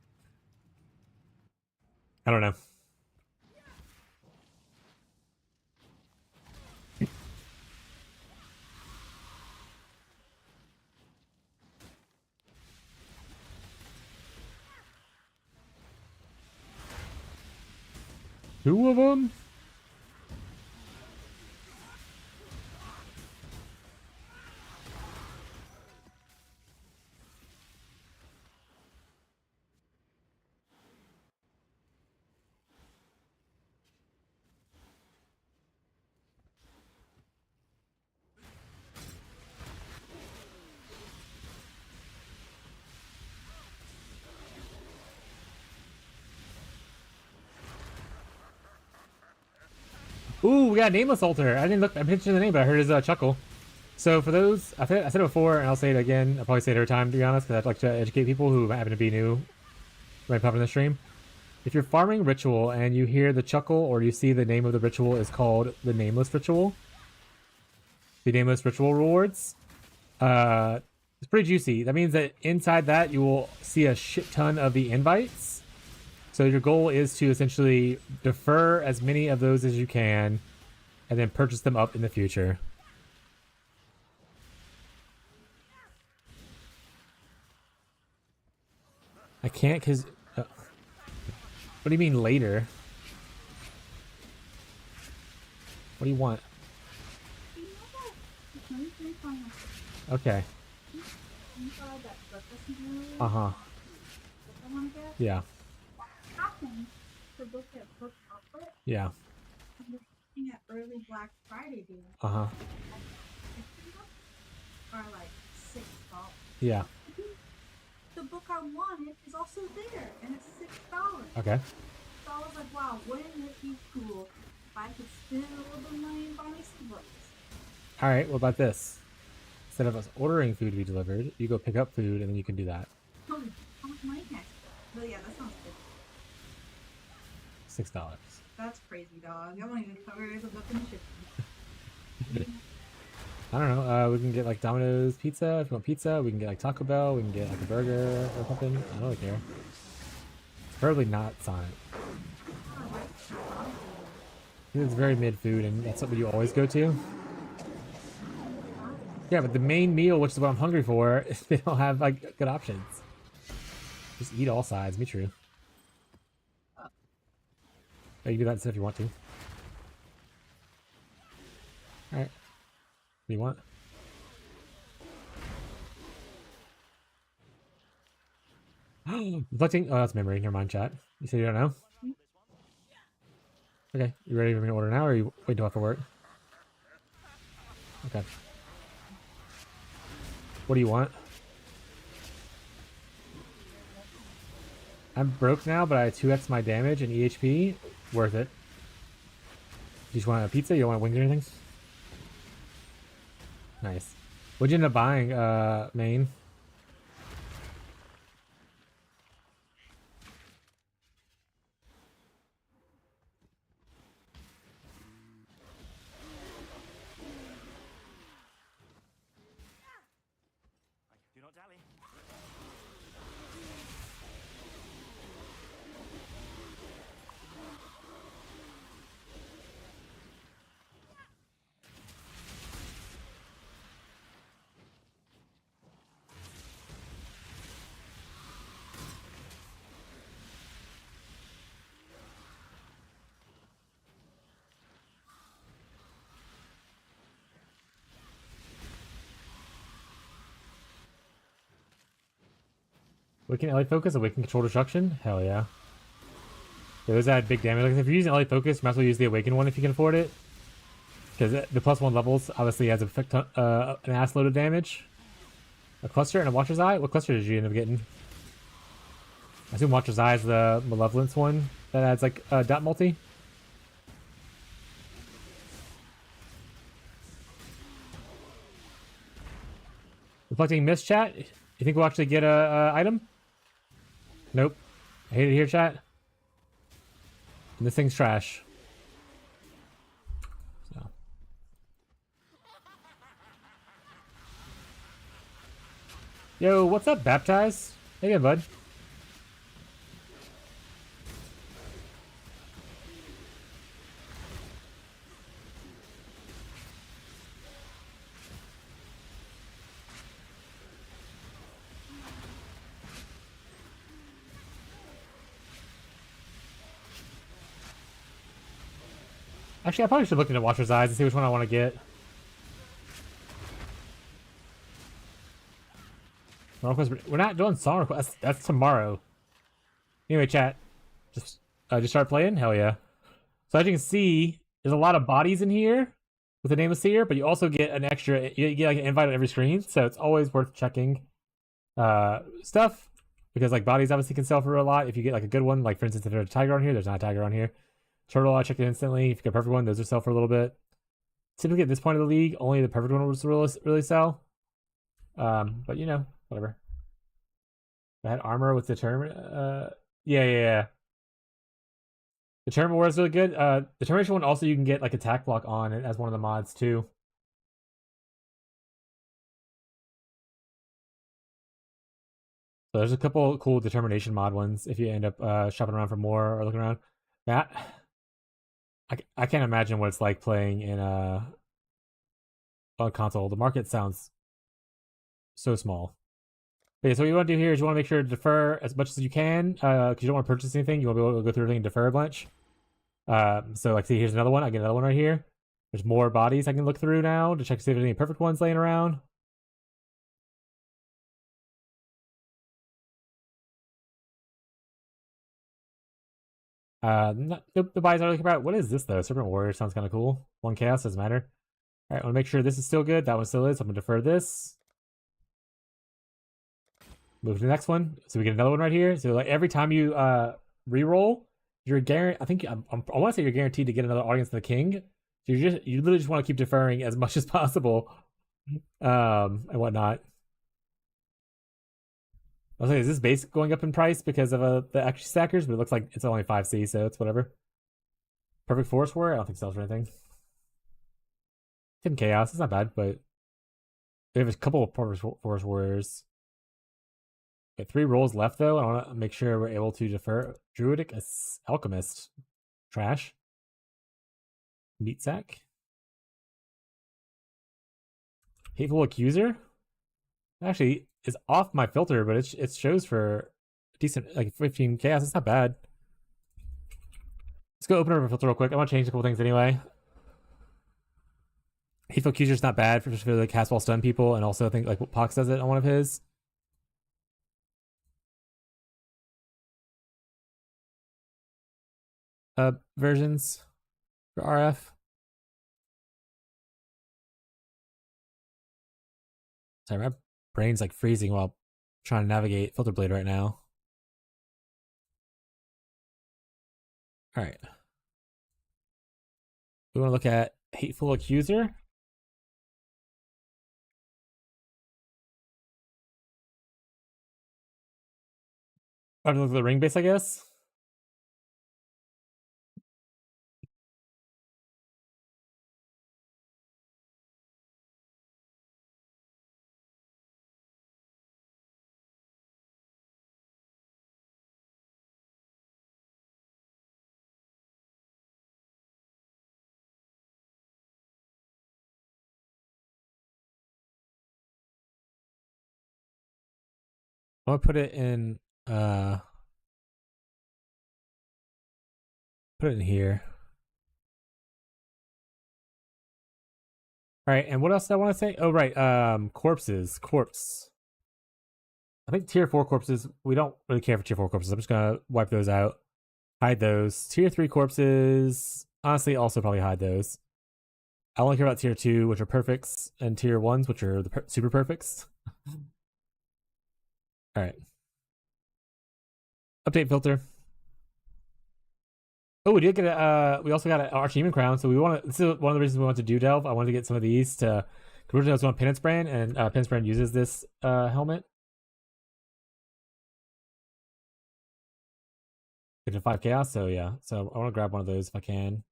I don't know. Two of them? Ooh, we got a nameless altar. I didn't look. I mentioned the name, but I heard his chuckle. So for those, I said it before, and I'll say it again. I'll probably say it every time, to be honest, because I'd like to educate people who happen to be new right popping the stream. If you're farming ritual and you hear the chuckle or you see the name of the ritual is called the nameless ritual, the nameless ritual rewards, it's pretty juicy. That means that inside that you will see a shit ton of the invites. So your goal is to essentially defer as many of those as you can and then purchase them up in the future. I can't because... what do you mean later? What do you want? Okay. Uh-huh. Yeah. Yeah. At early Black Friday deal Uh-huh. are like $6. Yeah. The book I wanted is also there, and it's $6. Okay. So I was like, wow, wouldn't it be cool if I could spend a little bit of money and buy me some books? Alright, what about this? Instead of us ordering food to be delivered, you go pick up food and then you can do that. How much money can I spend? But yeah, that sounds good. $6. That's crazy, dog. That won't even cover the fucking shipping. I don't know. We can get like Domino's pizza if you want pizza. We can get like Taco Bell. We can get like a burger or something. I don't really care. Preferably not Sonic. It's very mid food, and that's something you always go to. Yeah, but the main meal, which is what I'm hungry for, they don't have like good options. Just eat all sides. Me true. Oh, you can do that instead if you want to. All right. What do you want? Reflecting. Oh, that's memory. Never mind, chat. You said you don't know? Okay. You ready for me to order now, or are you wait till after work? Okay. What do you want? I'm broke now, but I 2x my damage and EHP. Worth it. You just want a pizza? You don't want wings or anything? Nice. What'd you end up buying, main? Do not dally. Awaken LA Focus, Awaken Control Destruction? Hell yeah. Yeah, those add big damage. Like if you're using LA Focus, you might as well use the Awaken one if you can afford it. Because the +1 levels obviously adds an ass load of damage. A Cluster and a Watcher's Eye? What cluster did you end up getting? I assume Watcher's Eye is the Malevolence one that adds like dot multi. Reflecting Mist, chat? You think we'll actually get a item? Nope. I hate it here, chat. And this thing's trash. So. Yo, what's up, Baptize? Hey again, bud. Actually, I probably should look into Watcher's Eyes and see which one I want to get. We're not doing song requests. That's tomorrow. Anyway, chat. Just start playing? Hell yeah. So as you can see, there's a lot of bodies in here with the name of Seer, but you also get an extra, you get like an invite on every screen, so it's always worth checking stuff. Because like bodies obviously can sell for a lot if you get like a good one. Like for instance, if there's a tiger on here, there's not a tiger on here. Turtle, I checked it instantly. If you get a perfect one, those will sell for a little bit. Typically at this point of the league, only the perfect one will really sell. But you know, whatever. I had armor with the yeah. The Tournament War is really good. The Determination one also you can get like attack block on it as one of the mods too. So there's a couple cool Determination mod ones if you end up shopping around for more or looking around. That I can't imagine what it's like playing in on console. The market sounds so small. Okay, so what you want to do here is you want to make sure to defer as much as you can because you don't want to purchase anything. You want to be able to go through everything and defer a bunch. So like, see, here's another one. I get another one right here. There's more bodies I can look through now to check to see if there's any perfect ones laying around. The bodies I really care about. What is this though? Serpent Warrior sounds kind of cool. 1 chaos doesn't matter. All right, I want to make sure this is still good. That one still is. So I'm gonna defer this. Move to the next one. So we get another one right here. So like every time you re-roll, you're guaranteed. I think I want to say you're guaranteed to get another audience of the king. So you literally just want to keep deferring as much as possible, and whatnot. I was like, is this base going up in price because of the extra stackers? But it looks like it's only 5C, so it's whatever. Perfect Forest Warrior? I don't think sells for anything. Hidden Chaos, it's not bad, but we have a couple of Perfect Forest Warriors. Okay, 3 rolls left though. I want to make sure we're able to defer. Druidic Alchemist. Trash. Meat Sack. Hateful Accuser. Actually, is off my filter, but it shows for decent, like 15 chaos. It's not bad. Let's go open up our filter real quick. I want to change a couple things anyway. Hateful Accuser's not bad for just the cast while stun people, and also I think like Pox does it on one of his. Versions for RF. Sorry, my brain's like freezing while trying to navigate Filter Blade right now. All right. We want to look at Hateful Accuser. I have to look at the ring base, I guess. I'm gonna put it in put it in here. All right, and what else did I want to say? Oh right, corpses. Corpse. I think tier 4 corpses, we don't really care for tier 4 corpses. I'm just gonna wipe those out. Hide those. Tier 3 corpses, honestly, also probably hide those. I only care about tier 2, which are perfects, and tier 1s, which are the super perfects. Alright. Update filter. Oh, we did get a, we also got an Archdemon Crown, so we want to, this is one of the reasons we want to do Delve. I wanted to get some of these to, originally I was going Penance Brand, and Penance Brand uses this helmet. Get to 5 chaos, so yeah. So I want to grab one of those if I can.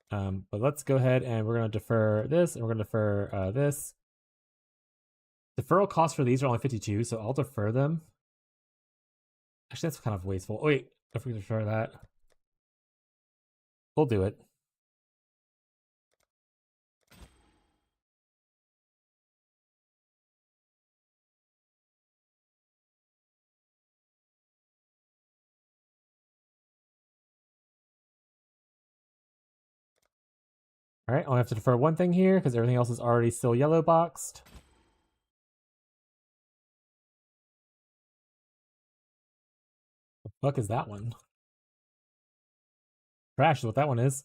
But let's go ahead and we're going to defer this, and we're going to defer this. Deferral costs for these are only 52, so I'll defer them. Actually, that's kind of wasteful. Oh, wait, don't forget to defer that. We'll do it. All right, I'll have to defer one thing here because everything else is already still yellow boxed. The fuck is that one? Trash is what that one is.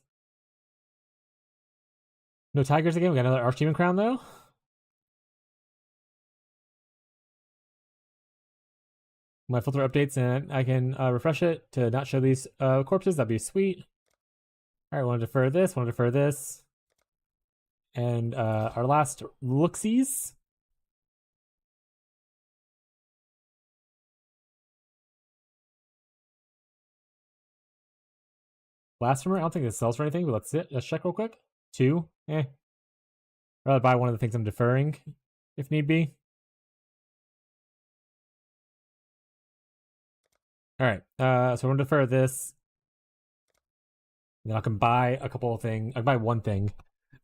No tigers again. We got another Archdemon Crown though. My filter updates and I can refresh it to not show these corpses. That'd be sweet. All right, want to defer this. Want to defer this. And our last looksies. Blasphemer. I don't think this sells for anything, but let's check real quick. 2. I'd rather buy one of the things I'm deferring if need be. All right, so we're gonna defer this. And then I can buy a couple of things. I can buy one thing.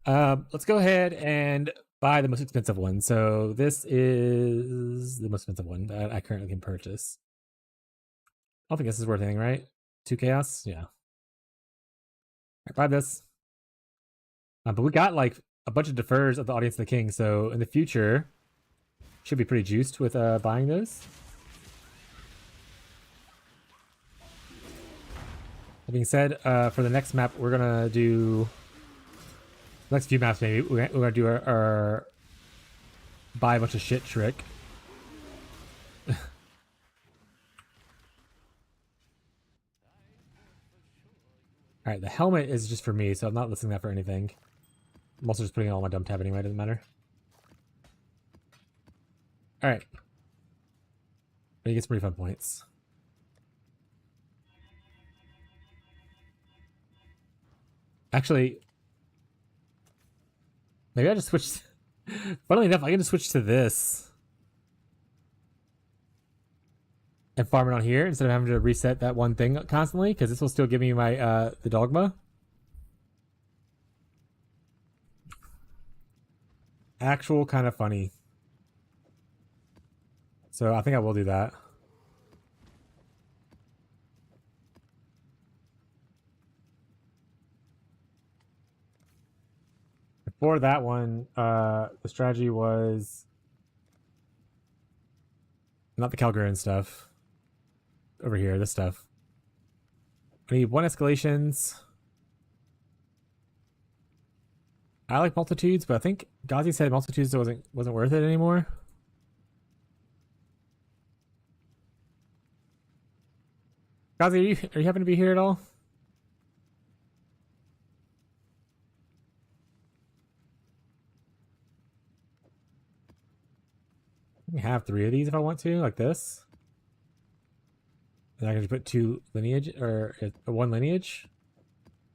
Let's go ahead and buy the most expensive one. So this is the most expensive one that I currently can purchase. I don't think this is worth anything, right? 2 chaos? Yeah. All right, buy this. But we got like a bunch of defers of the Audience of the King, so in the future, should be pretty juiced with buying those. That being said, for the next map, we're gonna do next few maps. Maybe we're gonna do our buy a bunch of shit trick. All right, the helmet is just for me, so I'm not listing that for anything. I'm also just putting it on my dumb tab anyway. Doesn't matter. All right, you get some refund points. Actually, maybe I just switch. Funnily enough, I can just switch to this and farm it on here instead of having to reset that one thing constantly, because this will still give me my the dogma. Actual kind of funny. So I think I will do that. For that one, the strategy was not the Calgarian stuff. Over here, this stuff. I need 1 escalations. I like multitudes, but I think Ghazi said multitudes wasn't worth it anymore. Ghazi, are you happen to be here at all? I can have 3 of these if I want to, like this. And I can just put 2 lineage or 1 lineage,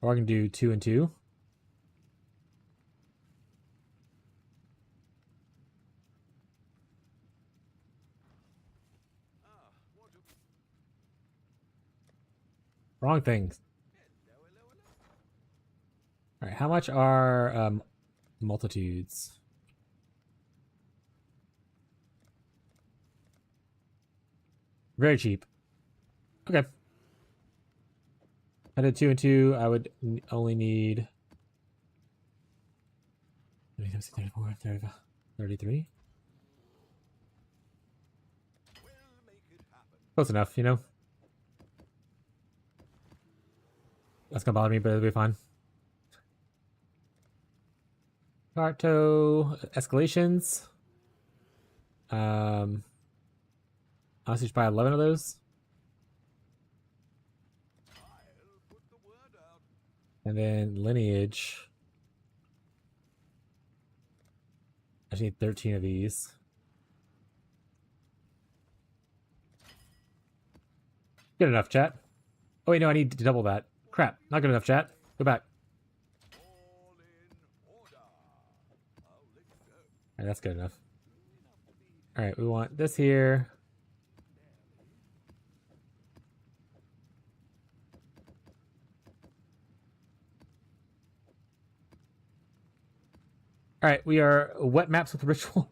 or I can do 2 and 2. Wrong things. All right, how much are multitudes? Very cheap. Okay. I did 2 and 2. I would only need 34, 33. Close enough, you know. That's gonna bother me, but it'll be fine. Carto escalations. Honestly, just buy 11 of those. And then lineage. I just need 13 of these. Good enough, chat. Oh wait, no, I need to double that. Crap, not good enough, chat. Go back. Alright, that's good enough. Alright, we want this here. Alright, we are wet maps with ritual.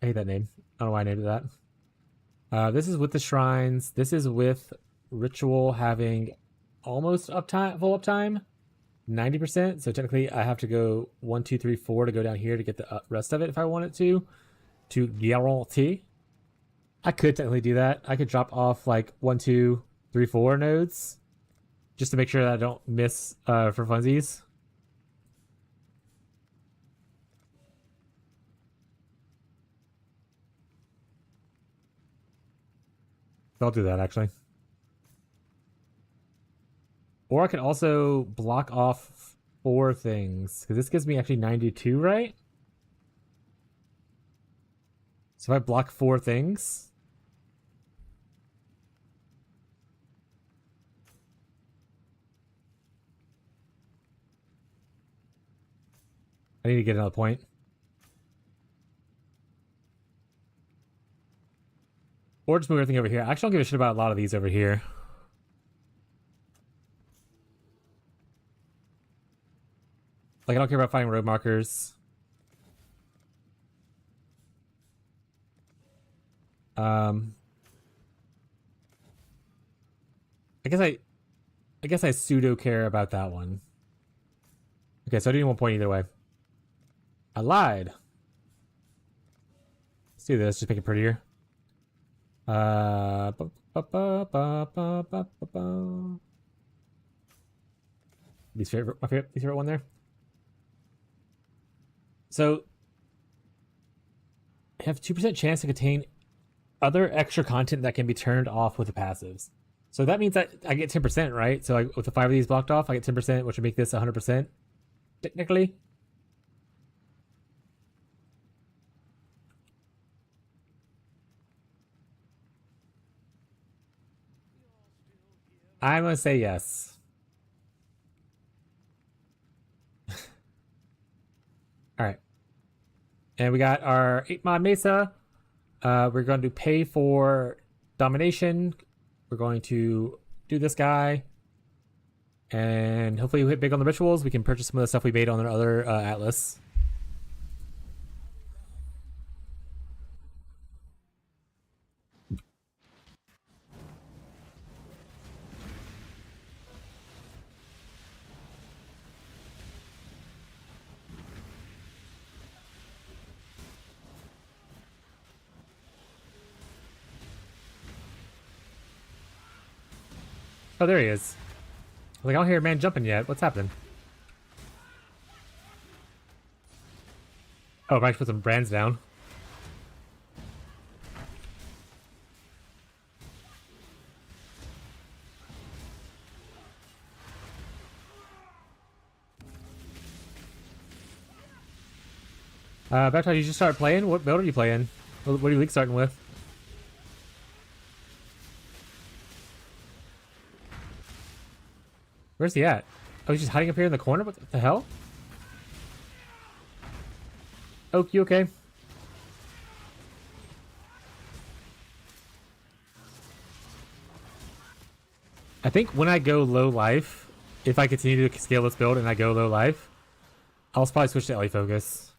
I hate that name. I don't know why I named it that. This is with the shrines. This is with ritual having almost uptime, full uptime, 90%. So technically, I have to go 1, 2, 3, 4 to go down here to get the rest of it if I wanted to guarantee. I could technically do that. I could drop off like 1, 2, 3, 4 nodes just to make sure that I don't miss for funsies. I'll do that actually. Or I could also block off 4 things, because this gives me actually 92, right? So if I block 4 things, I need to get another point. Or just move everything over here. I actually don't give a shit about a lot of these over here. Like, I don't care about finding road markers. I guess I pseudo care about that one. Okay, so I do need 1 point either way. I lied. Let's do this, just make it prettier. Least favorite, my favorite, least favorite one there. So I have 2% chance to contain other extra content that can be turned off with the passives. So that means that I get 10%, right? So with the 5 of these blocked off, I get 10%, which would make this 100%, technically. I'm gonna say yes. And we got our 8-mod Mesa. We're going to pay for domination. We're going to do this guy. And hopefully we hit big on the rituals. We can purchase some of the stuff we made on our other Atlas. Oh, there he is. Like, I don't hear a man jumping yet. What's happening? Oh, I might put some brands down. Backtrack, you just start playing? What build are you playing? What are you league starting with? Where's he at? Oh, he's just hiding up here in the corner? What the hell? Oak, you okay? I think when I go low life, if I continue to scale this build and I go low life, I'll probably switch to LE focus.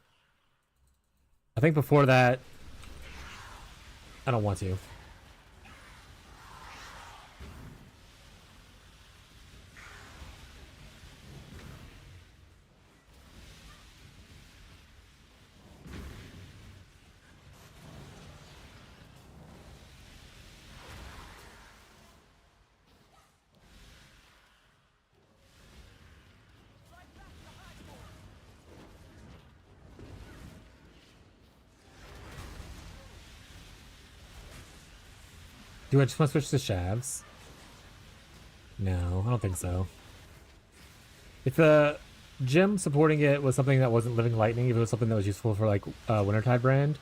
I think before that, I don't want to. Do I just want to switch to Shavs? No, I don't think so. If the gem supporting it was something that wasn't Living Lightning, if it was something that was useful for like Wintertide brand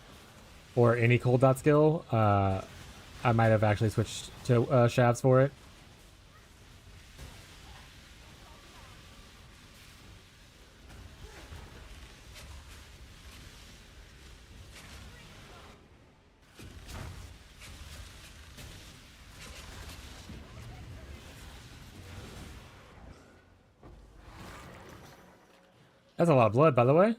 or any cold dot skill, I might have actually switched to Shavs for it. That's a lot of blood, by the way.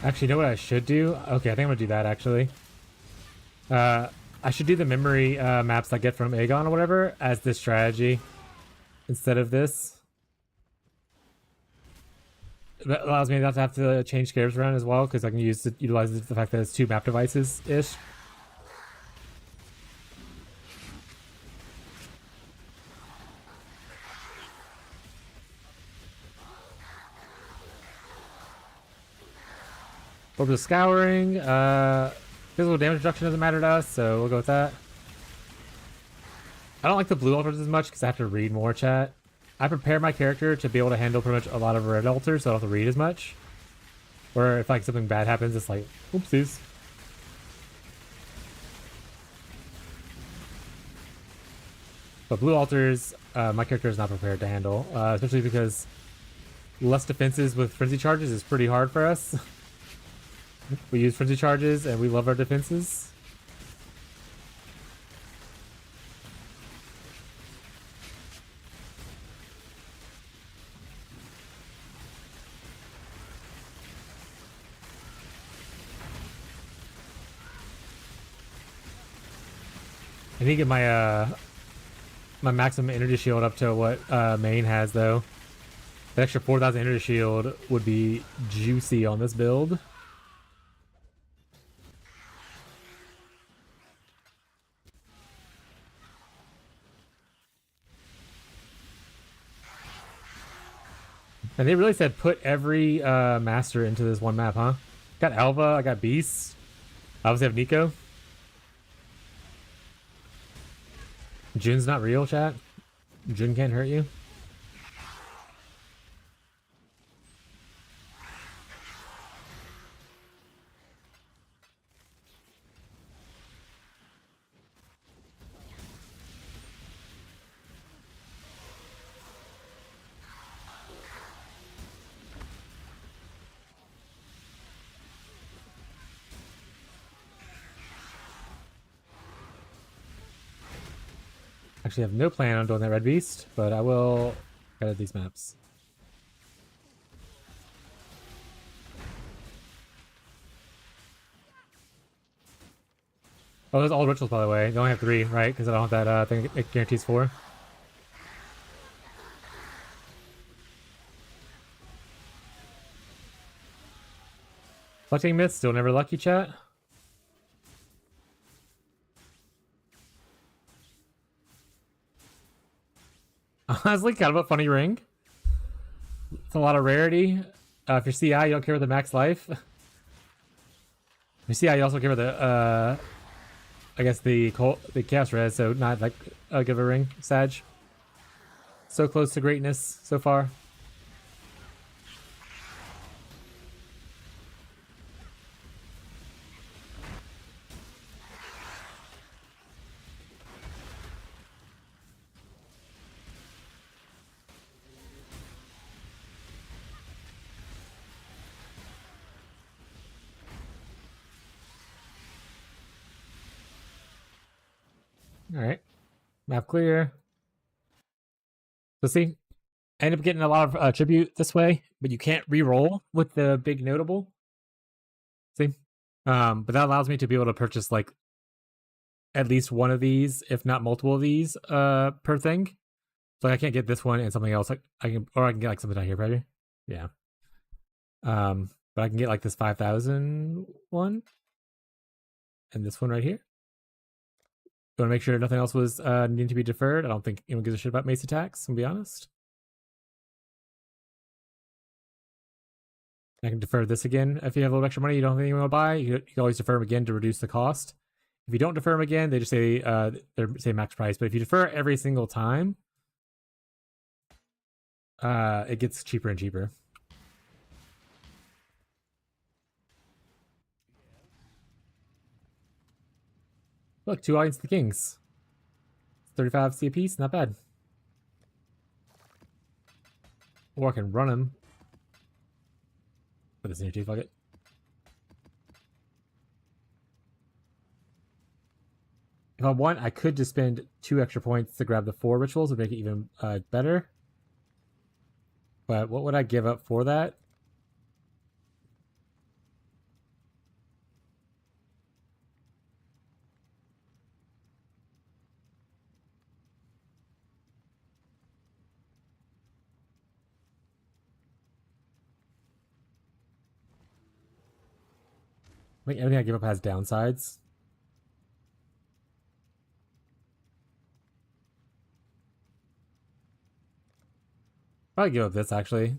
Actually, you know what I should do? Okay, I think I'm gonna do that actually. I should do the memory maps I get from Aegon or whatever as this strategy instead of this. That allows me not to have to change scares around as well because I can utilize the fact that it's 2 map devices ish. Orbs of Scouring. Physical damage reduction doesn't matter to us, so we'll go with that. I don't like the blue altars as much because I have to read more chat. I prepare my character to be able to handle pretty much a lot of red altars, so I don't have to read as much. Or if like something bad happens, it's like, oopsies. But blue altars, my character is not prepared to handle, especially because less defenses with frenzy charges is pretty hard for us. We use frenzy charges and we love our defenses. I need to get my my maximum energy shield up to what main has though. The extra 4,000 energy shield would be juicy on this build. And they really said put every master into this one map, huh? Got Alva, I got Beast. I obviously have Nico. Jun's not real, chat. Jun can't hurt you. Actually, I have no plan on doing that red beast, but I will edit these maps. Oh, those are all rituals, by the way. They only have 3, right? Because I don't have that thing it guarantees 4. Collecting myths, still never lucky, chat. Honestly, kind of a funny ring. It's a lot of rarity. If you're CI, you don't care about the max life. If you're CI, you also care about the, I guess the chaos res, so not like a good of a ring. Sag. So close to greatness so far. Alright. Map clear. So see, I end up getting a lot of tribute this way, but you can't re-roll with the big notable. See? But that allows me to be able to purchase like at least one of these, if not multiple of these, per thing. So I can't get this one and something else. Like I can get like something down here, right? Yeah. But I can get like this 5,000 one. And this one right here. Want to make sure nothing else was needing to be deferred. I don't think anyone gives a shit about mace attacks, to be honest. I can defer this again. If you have a little extra money you don't think you want to buy, you can always defer them again to reduce the cost. If you don't defer them again, they just say they max price. But if you defer every single time, it gets cheaper and cheaper. Look, 2 Audience the Kings. 35 C a piece, not bad. Or I can run him. Put this in your teeth, fuck it. If I want, I could just spend 2 extra points to grab the 4 rituals and make it even better. But what would I give up for that? I think everything I give up has downsides. Probably give up this, actually.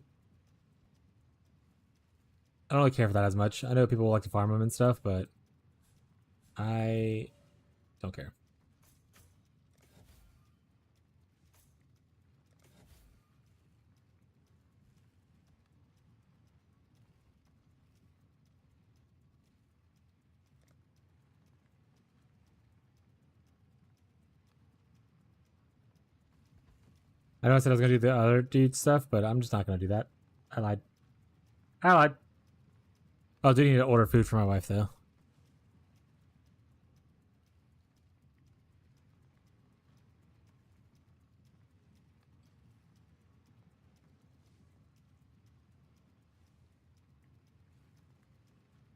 I don't really care for that as much. I know people like to farm them and stuff, but I don't care. I know I said I was going to do the other dude stuff, but I'm just not going to do that. I lied. I lied. Oh, I do need to order food for my wife, though.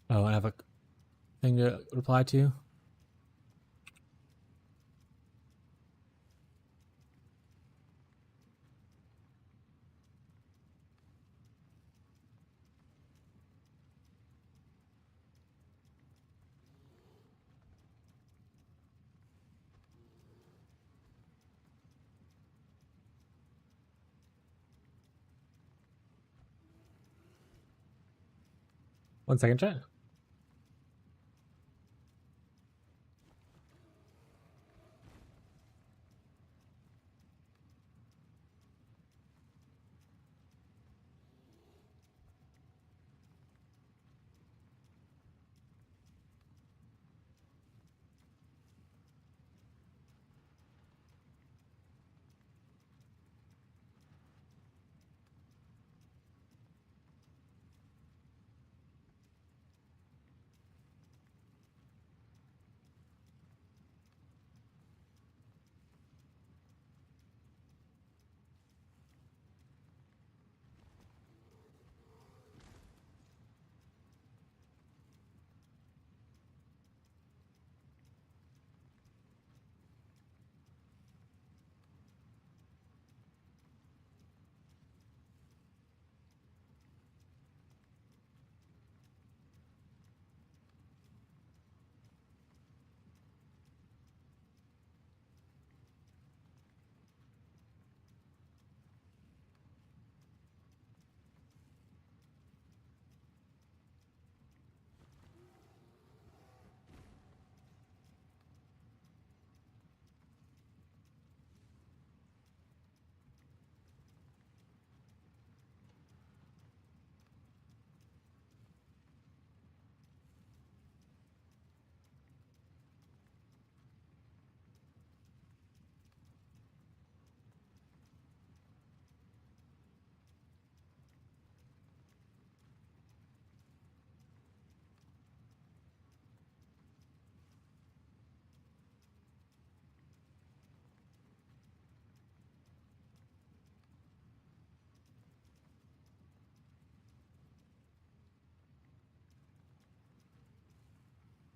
Oh, I have a thing to reply to. 1 second, chat.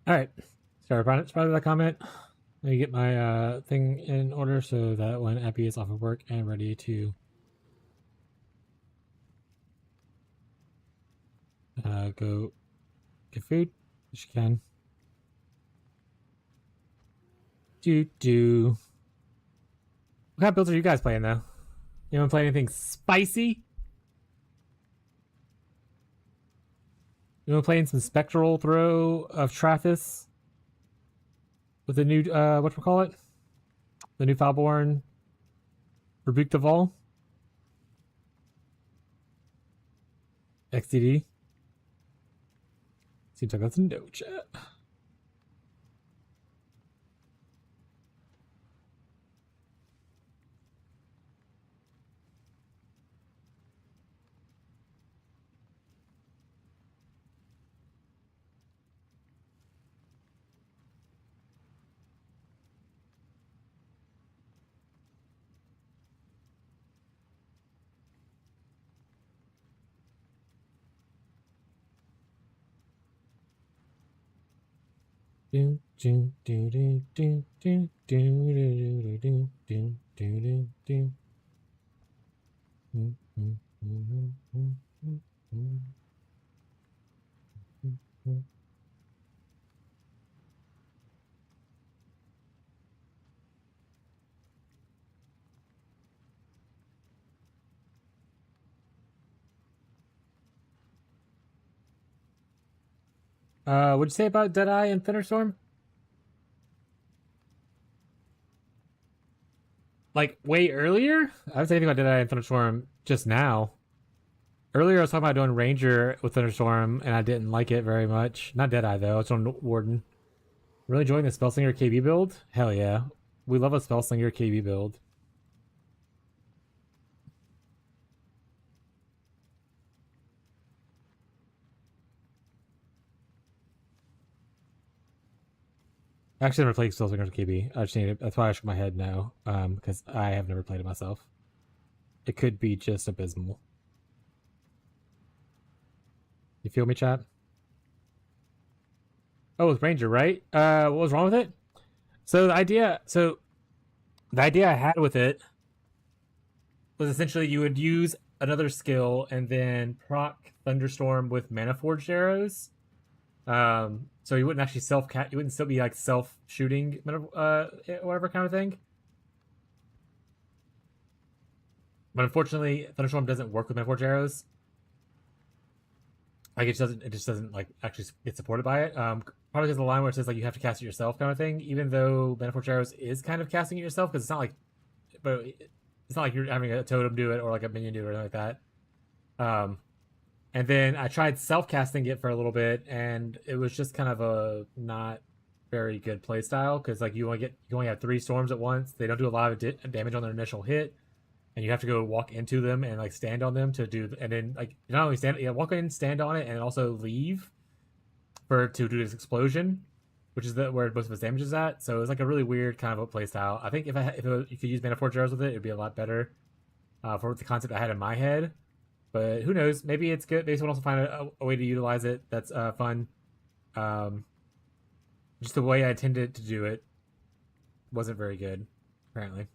All right. Sorry about that comment. Let me get my thing in order so that when Epi is off of work and ready to go get food, she can. Do. What kind of builds are you guys playing though? Anyone play anything spicy? Anyone playing some Spectral Throw of Trathis? With the new, whatchamacallit? The new Foulborn Rebuke the Vol? XDD? Seems like that's a no chat. Do do do do do do do do do do do do do. What'd you say about Deadeye and Thunderstorm? Like way earlier? I was saying about Deadeye and Thunderstorm just now. Earlier, I was talking about doing Ranger with Thunderstorm, and I didn't like it very much. Not Deadeye though. It's on Warden. Really enjoying the Spellslinger KB build? Hell yeah, we love a Spellslinger KB build. I actually never played Spellslinger KB. I just need it. That's why I shook my head no, because I have never played it myself. It could be just abysmal. You feel me, chat? Oh, with Ranger, right? What was wrong with it? So the idea I had with it was essentially you would use another skill and then proc Thunderstorm with Mana Forged arrows. So you wouldn't actually you wouldn't still be like self shooting, whatever kind of thing. But unfortunately, Thunderstorm doesn't work with Mana Forged arrows. Like it just doesn't like actually get supported by it. Probably because of the line where it says like you have to cast it yourself kind of thing. Even though Manifold Arrows is kind of casting it yourself because it's not like, but it's not like you're having a totem do it or like a minion do it or anything like that. And then I tried self casting it for a little bit, and it was just kind of a not very good play style because like you only have 3 storms at once. They don't do a lot of damage on their initial hit, and you have to go walk into them and like stand on them to do, and then like not only stand, walk in, stand on it, and also leave to do this explosion, which is where most of its damage is at. So it's like a really weird kind of a play style. I think you could use Mana Forge Arrows with it, it'd be a lot better for the concept I had in my head. But who knows? Maybe it's good. Maybe someone else will find a way to utilize it that's fun. Just the way I intended to do it wasn't very good, apparently.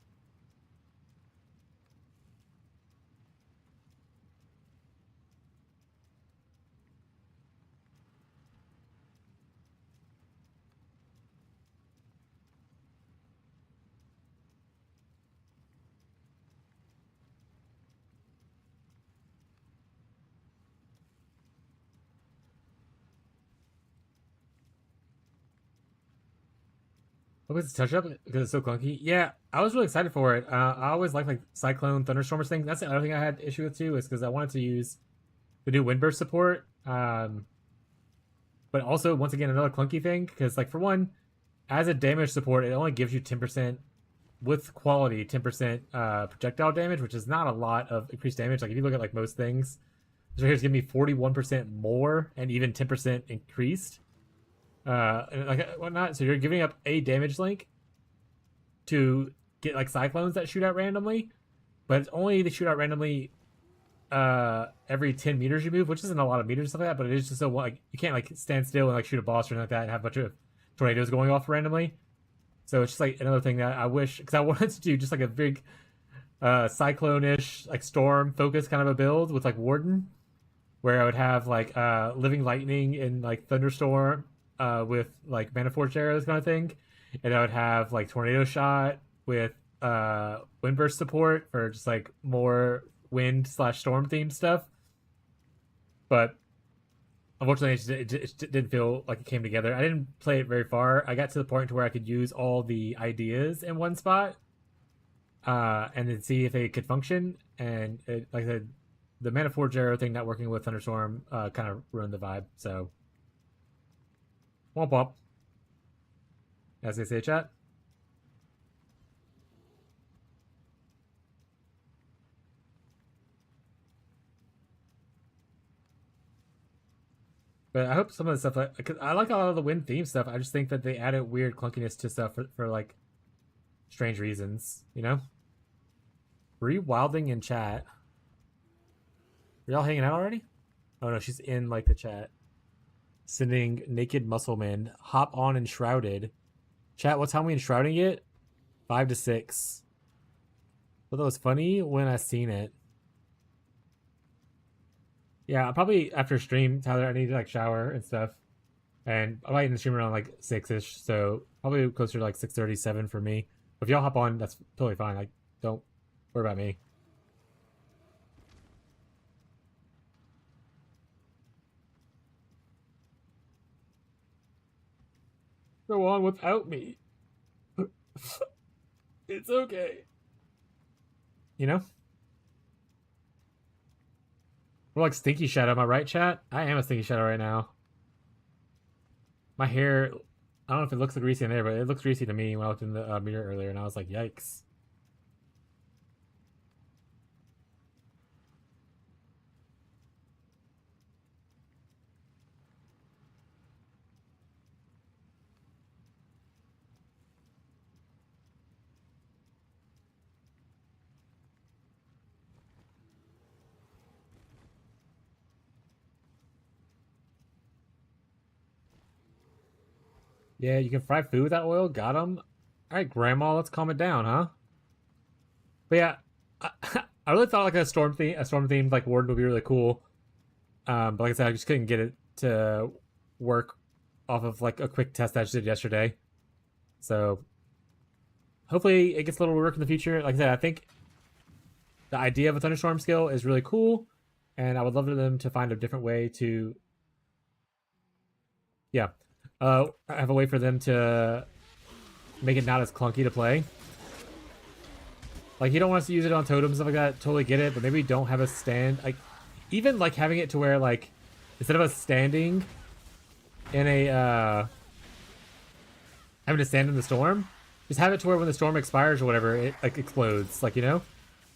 What was the touch up because it's so clunky? Yeah, I was really excited for it. I always like Cyclone Thunderstormers thing. That's the other thing I had issue with too, is because I wanted to use the new Windburst support. But also once again another clunky thing because like for one, as a damage support, it only gives you 10% with quality 10% projectile damage, which is not a lot of increased damage. Like if you look at like most things, this right here is giving me 41% more and even 10% increased. Like whatnot. So you're giving up a damage link to get like cyclones that shoot out randomly, but it's only they shoot out randomly every 10 meters you move, which isn't a lot of meters and stuff like that, but it is just so like you can't like stand still and like shoot a boss or anything like that and have a bunch of tornadoes going off randomly. So it's just like another thing that I wish, because I wanted to do just like a big cyclone-ish like storm focus kind of a build with like Warden, where I would have like living lightning and like thunderstorm with like Mana Forge Arrows kind of thing, and I would have like tornado shot with windburst support for just like more wind/storm themed stuff. But unfortunately, it didn't feel like it came together. I didn't play it very far. I got to the point to where I could use all the ideas in one spot, and then see if they could function. And it, like the Mana Forge Arrow thing not working with Thunderstorm kind of ruined the vibe. So, womp womp, as they say, chat. But I hope some of the stuff, cause I like a lot of the wind theme stuff. I just think that they added weird clunkiness to stuff for like strange reasons, you know? Rewilding in chat. Are y'all hanging out already? Oh no, she's in like the chat. Sending naked muscleman. Hop on enshrouded. Chat, what time we enshrouding it? 5 to 6. Thought that was funny when I seen it. Yeah, probably after stream, Tyler, I need to like shower and stuff. And I'm in the stream around like 6-ish, so probably closer to like 6:37 for me. But if y'all hop on, that's totally fine. Like, don't worry about me. Go on without me. It's okay. You know? We're like Stinky Shadow, am I right, chat? I am a Stinky Shadow right now. My hair, I don't know if it looks greasy in there, but it looks greasy to me when I looked in the mirror earlier, and I was like, yikes. Yeah, you can fry food with that oil. Got him. All right, Grandma, let's calm it down, huh? But yeah, I really thought like a storm themed like warden would be really cool. But like I said, I just couldn't get it to work off of like a quick test I just did yesterday. So hopefully it gets a little work in the future. Like I said, I think the idea of a thunderstorm skill is really cool, and I would love for them to find a different way to Yeah. I have a way for them to make it not as clunky to play. Like, you don't want us to use it on totems and stuff like that, totally get it, but maybe don't have us stand, like, even, like, having it to where, like, instead of us standing in a, having to stand in the storm, just have it to where when the storm expires or whatever, it, like, explodes, like, you know?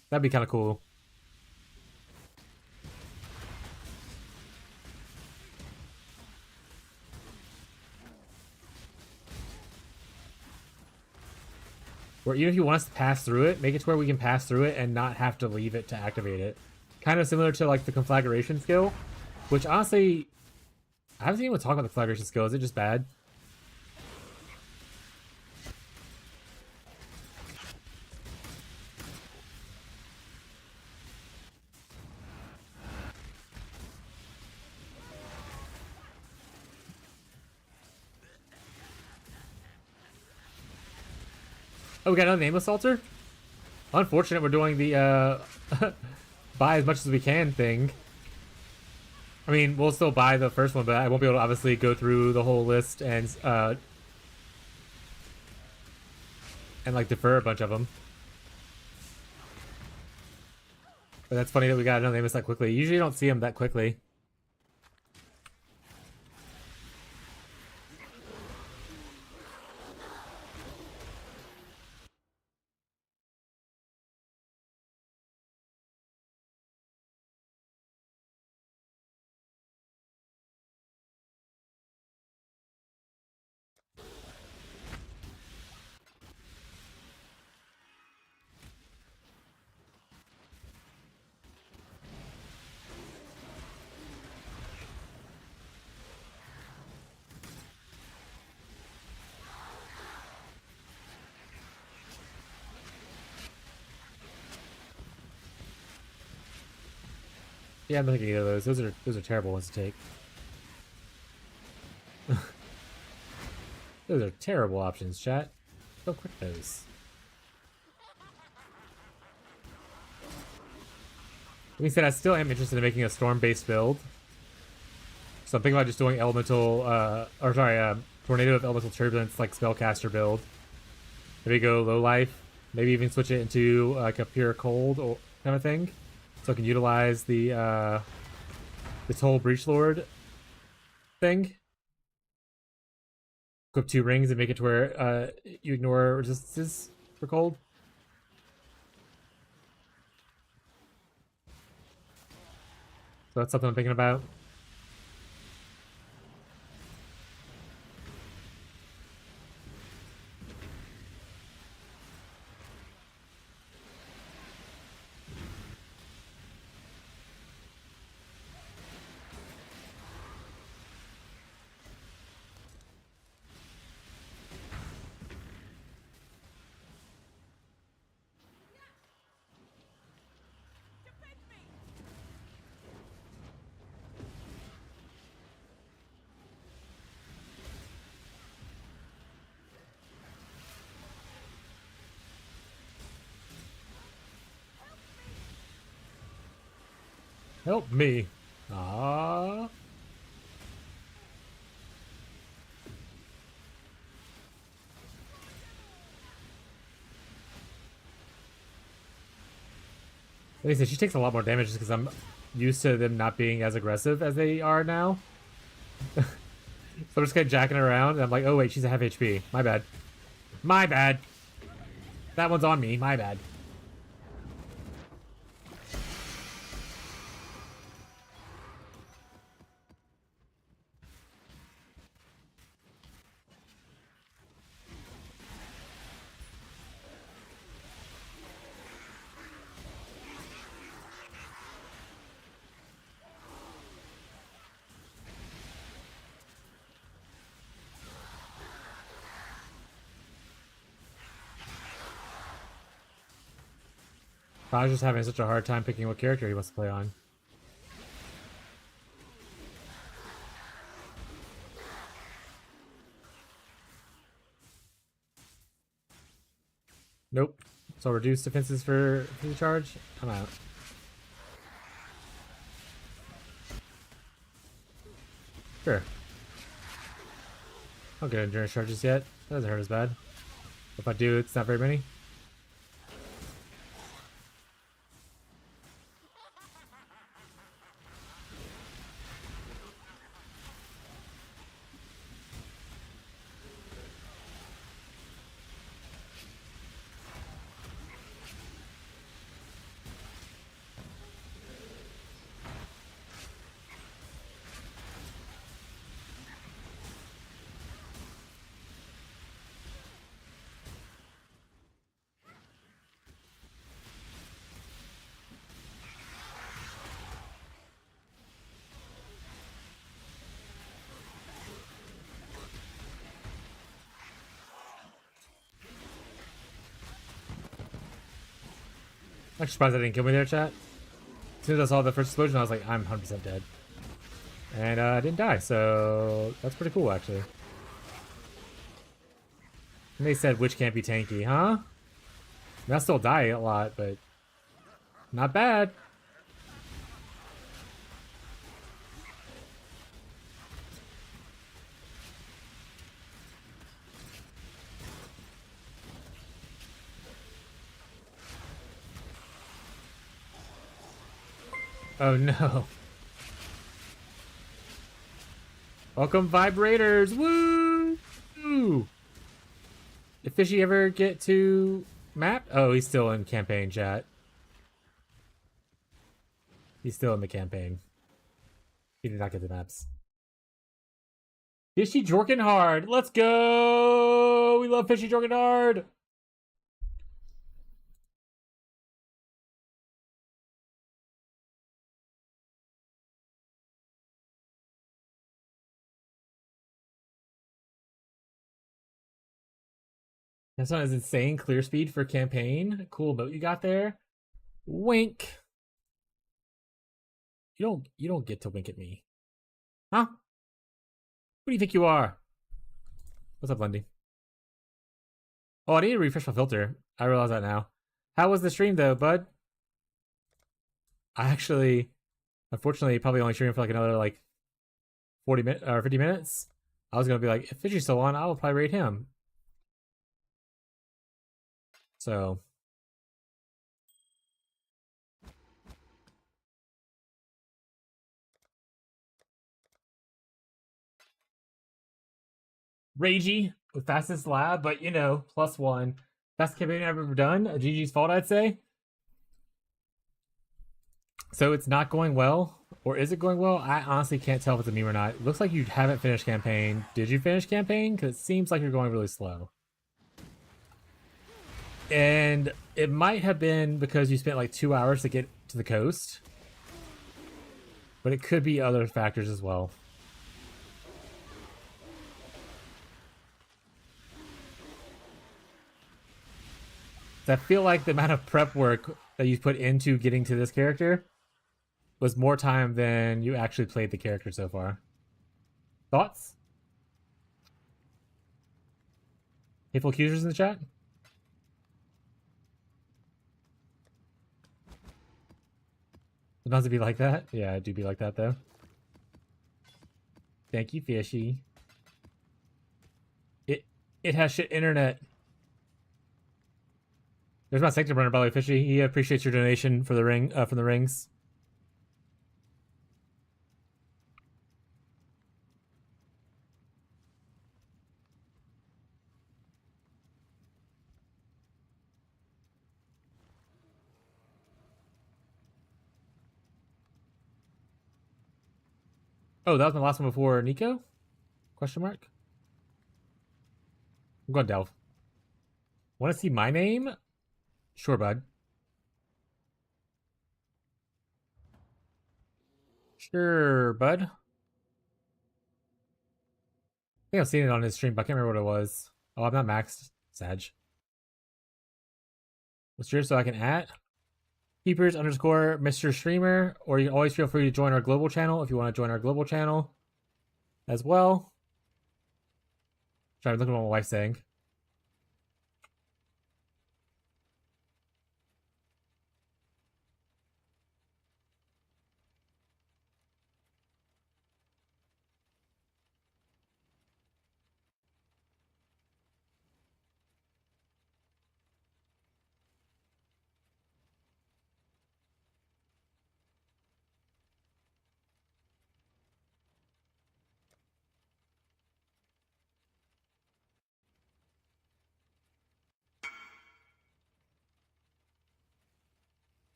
That'd be kind of cool. Or even if you want us to pass through it, make it to where we can pass through it and not have to leave it to activate it. Kind of similar to, like, the conflagration skill, which, honestly, I haven't seen anyone talk about the conflagration skill. Is it just bad? Oh, we got another nameless altar? Unfortunate we're doing the, buy as much as we can thing. I mean, we'll still buy the first one, but I won't be able to obviously go through the whole list and like defer a bunch of them. But that's funny that we got another nameless that quickly. Usually you don't see them that quickly. Yeah, I'm not thinking either of those. Those are terrible ones to take. Those are terrible options, chat. Don't click those. Like I said, I still am interested in making a storm-based build. So I'm thinking about just doing elemental, tornado of elemental turbulence, like spellcaster build. Maybe go low life. Maybe even switch it into like a pure cold or kind of thing, so I can utilize the this whole breach lord thing. Equip 2 rings and make it to where you ignore resistances for cold. So that's something I'm thinking about. Help me. Ah. Like I said, she takes a lot more damage just because I'm used to them not being as aggressive as they are now. So I'm just kind of jacking around, and I'm like, oh wait, she's a half HP. My bad. My bad. That one's on me. My bad. I was just having such a hard time picking what character he wants to play on. Nope. So reduce defenses for the charge? I'm out. Sure. I don't get endurance charges yet. That doesn't hurt as bad. If I do, it's not very many. I'm surprised I didn't kill me there, chat. As soon as I saw the first explosion, I was like, I'm 100% dead. And I didn't die, so that's pretty cool, actually. And they said, which can't be tanky, huh? I mean, I still die a lot, but not bad. Oh no. Welcome, vibrators! Woo! Did Fishy ever get to map? Oh, he's still in campaign, chat. He's still in the campaign. He did not get the maps. Fishy Jorkin hard. Let's go! We love Fishy Jorkin hard! That's not as insane clear speed for campaign. Cool boat you got there. Wink. You don't get to wink at me. Huh? Who do you think you are? What's up, Lundy? Oh, I need to refresh my filter. I realize that now. How was the stream though, bud? I actually, unfortunately, probably only stream for like another like 40 minutes or 50 minutes. I was gonna be like, if Fishy's still on, I will probably rate him. So Ragey with fastest lab, but you know, +1. Best campaign I've ever done. A GG's fault, I'd say. So it's not going well, or is it going well? I honestly can't tell if it's a meme or not. It looks like you haven't finished campaign. Did you finish campaign? Because it seems like you're going really slow. And it might have been because you spent like 2 hours to get to the coast. But it could be other factors as well. I feel like the amount of prep work that you put into getting to this character was more time than you actually played the character so far. Thoughts? Hateful accusers in the chat? Sometimes it be like that? Yeah, it do be like that though. Thank you, Fishy. It has shit internet. There's my sector runner, by the way, Fishy. He appreciates your donation for the ring, from the rings. Oh, that was my last one before Nico? Question mark? I'm going Delve. Want to see my name? Sure, bud. Sure, bud. I think I've seen it on his stream, but I can't remember what it was. Oh, I'm not maxed. Sag. What's yours so I can at? Keepers underscore Mr. Streamer, or you can always feel free to join our global channel if you want to join our global channel as well. Sorry, look at what my wife's saying.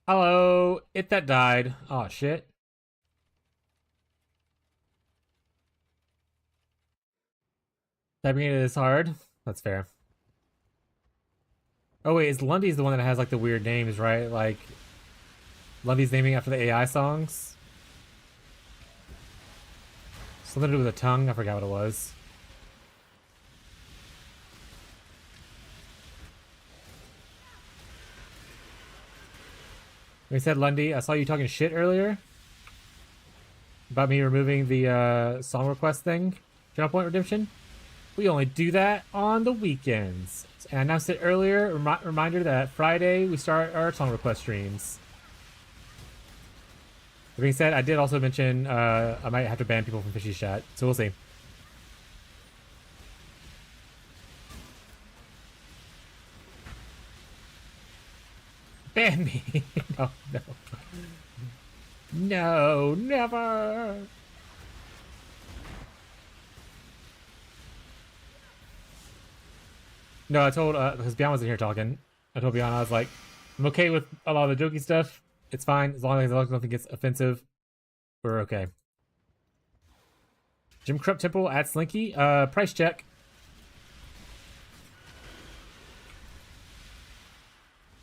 Hello, it that died. Oh shit. Typing it is hard. That's fair. Oh wait, is Lundy's the one that has like the weird names, right? Like Lundy's naming after the AI songs. Something to do with a tongue. I forgot what it was. We said Lundy. I saw you talking shit earlier about me removing the song request thing. Channel Point Redemption. We only do that on the weekends. And I announced it earlier. Reminder that Friday we start our song request streams. That being said, I did also mention I might have to ban people from Fishy's chat, so we'll see. Ban me! No, no. No, never! No, I told, because Beyond wasn't here talking. I told Beyond, I was like, I'm okay with a lot of the jokey stuff. It's fine, as long as nothing gets offensive. We're okay. Jim Krupp Temple at Slinky. Price check.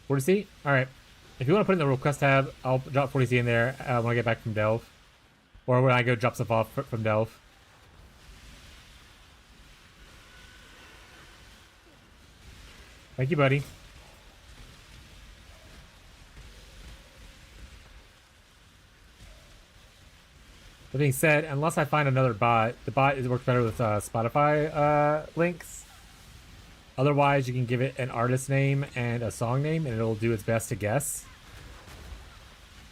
$40C? Alright. If you want to put in the request tab, I'll drop $40C in there when I get back from Delve. Or when I go drop stuff off from Delve. Thank you, buddy. That being said, unless I find another bot, the bot works better with Spotify links. Otherwise, you can give it an artist name and a song name, and it'll do its best to guess.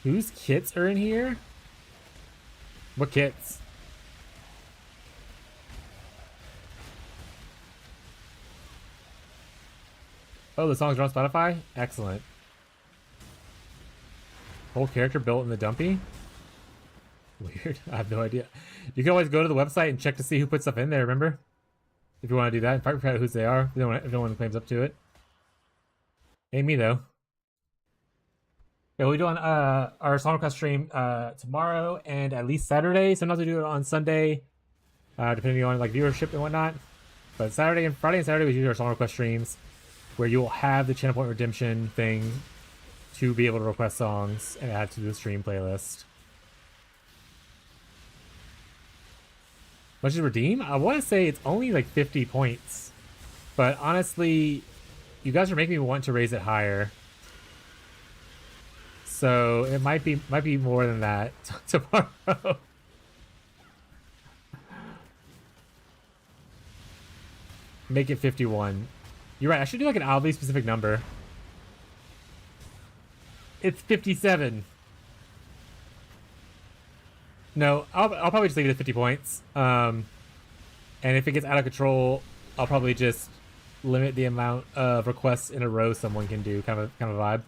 Whose kits are in here? What kits? Oh, the songs are on Spotify? Excellent. Whole character built in the dumpy? Weird. I have no idea. You can always go to the website and check to see who put stuff in there, remember? If you want to do that. Find out who they are. If no one claims up to it. Ain't me, though. Yeah, we'll do on our song request stream tomorrow and at least Saturday. Sometimes we do it on Sunday, depending on like viewership and whatnot. But Friday and Saturday we do our song request streams, where you will have the Channel Point Redemption thing to be able to request songs and add to the stream playlist. Much to redeem? I want to say it's only like 50 points, but honestly, you guys are making me want to raise it higher. So it might be more than that tomorrow. Make it 51. You're right. I should do like an oddly specific number. It's 57. No, I'll probably just leave it at 50 points. And if it gets out of control, I'll probably just limit the amount of requests in a row someone can do. Kind of vibe.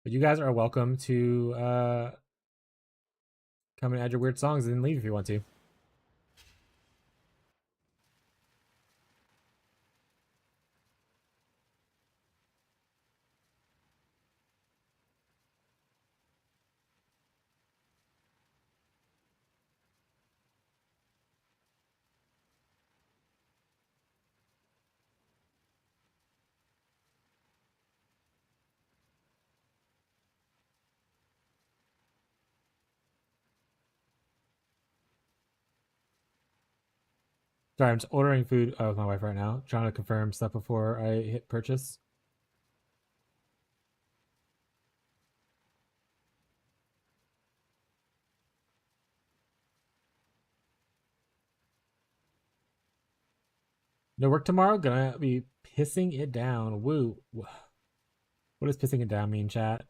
But you guys are welcome to come and add your weird songs and leave if you want to. Sorry, I'm just ordering food with my wife right now, trying to confirm stuff before I hit purchase. No work tomorrow? Gonna be pissing it down. Woo. What does pissing it down mean, chat?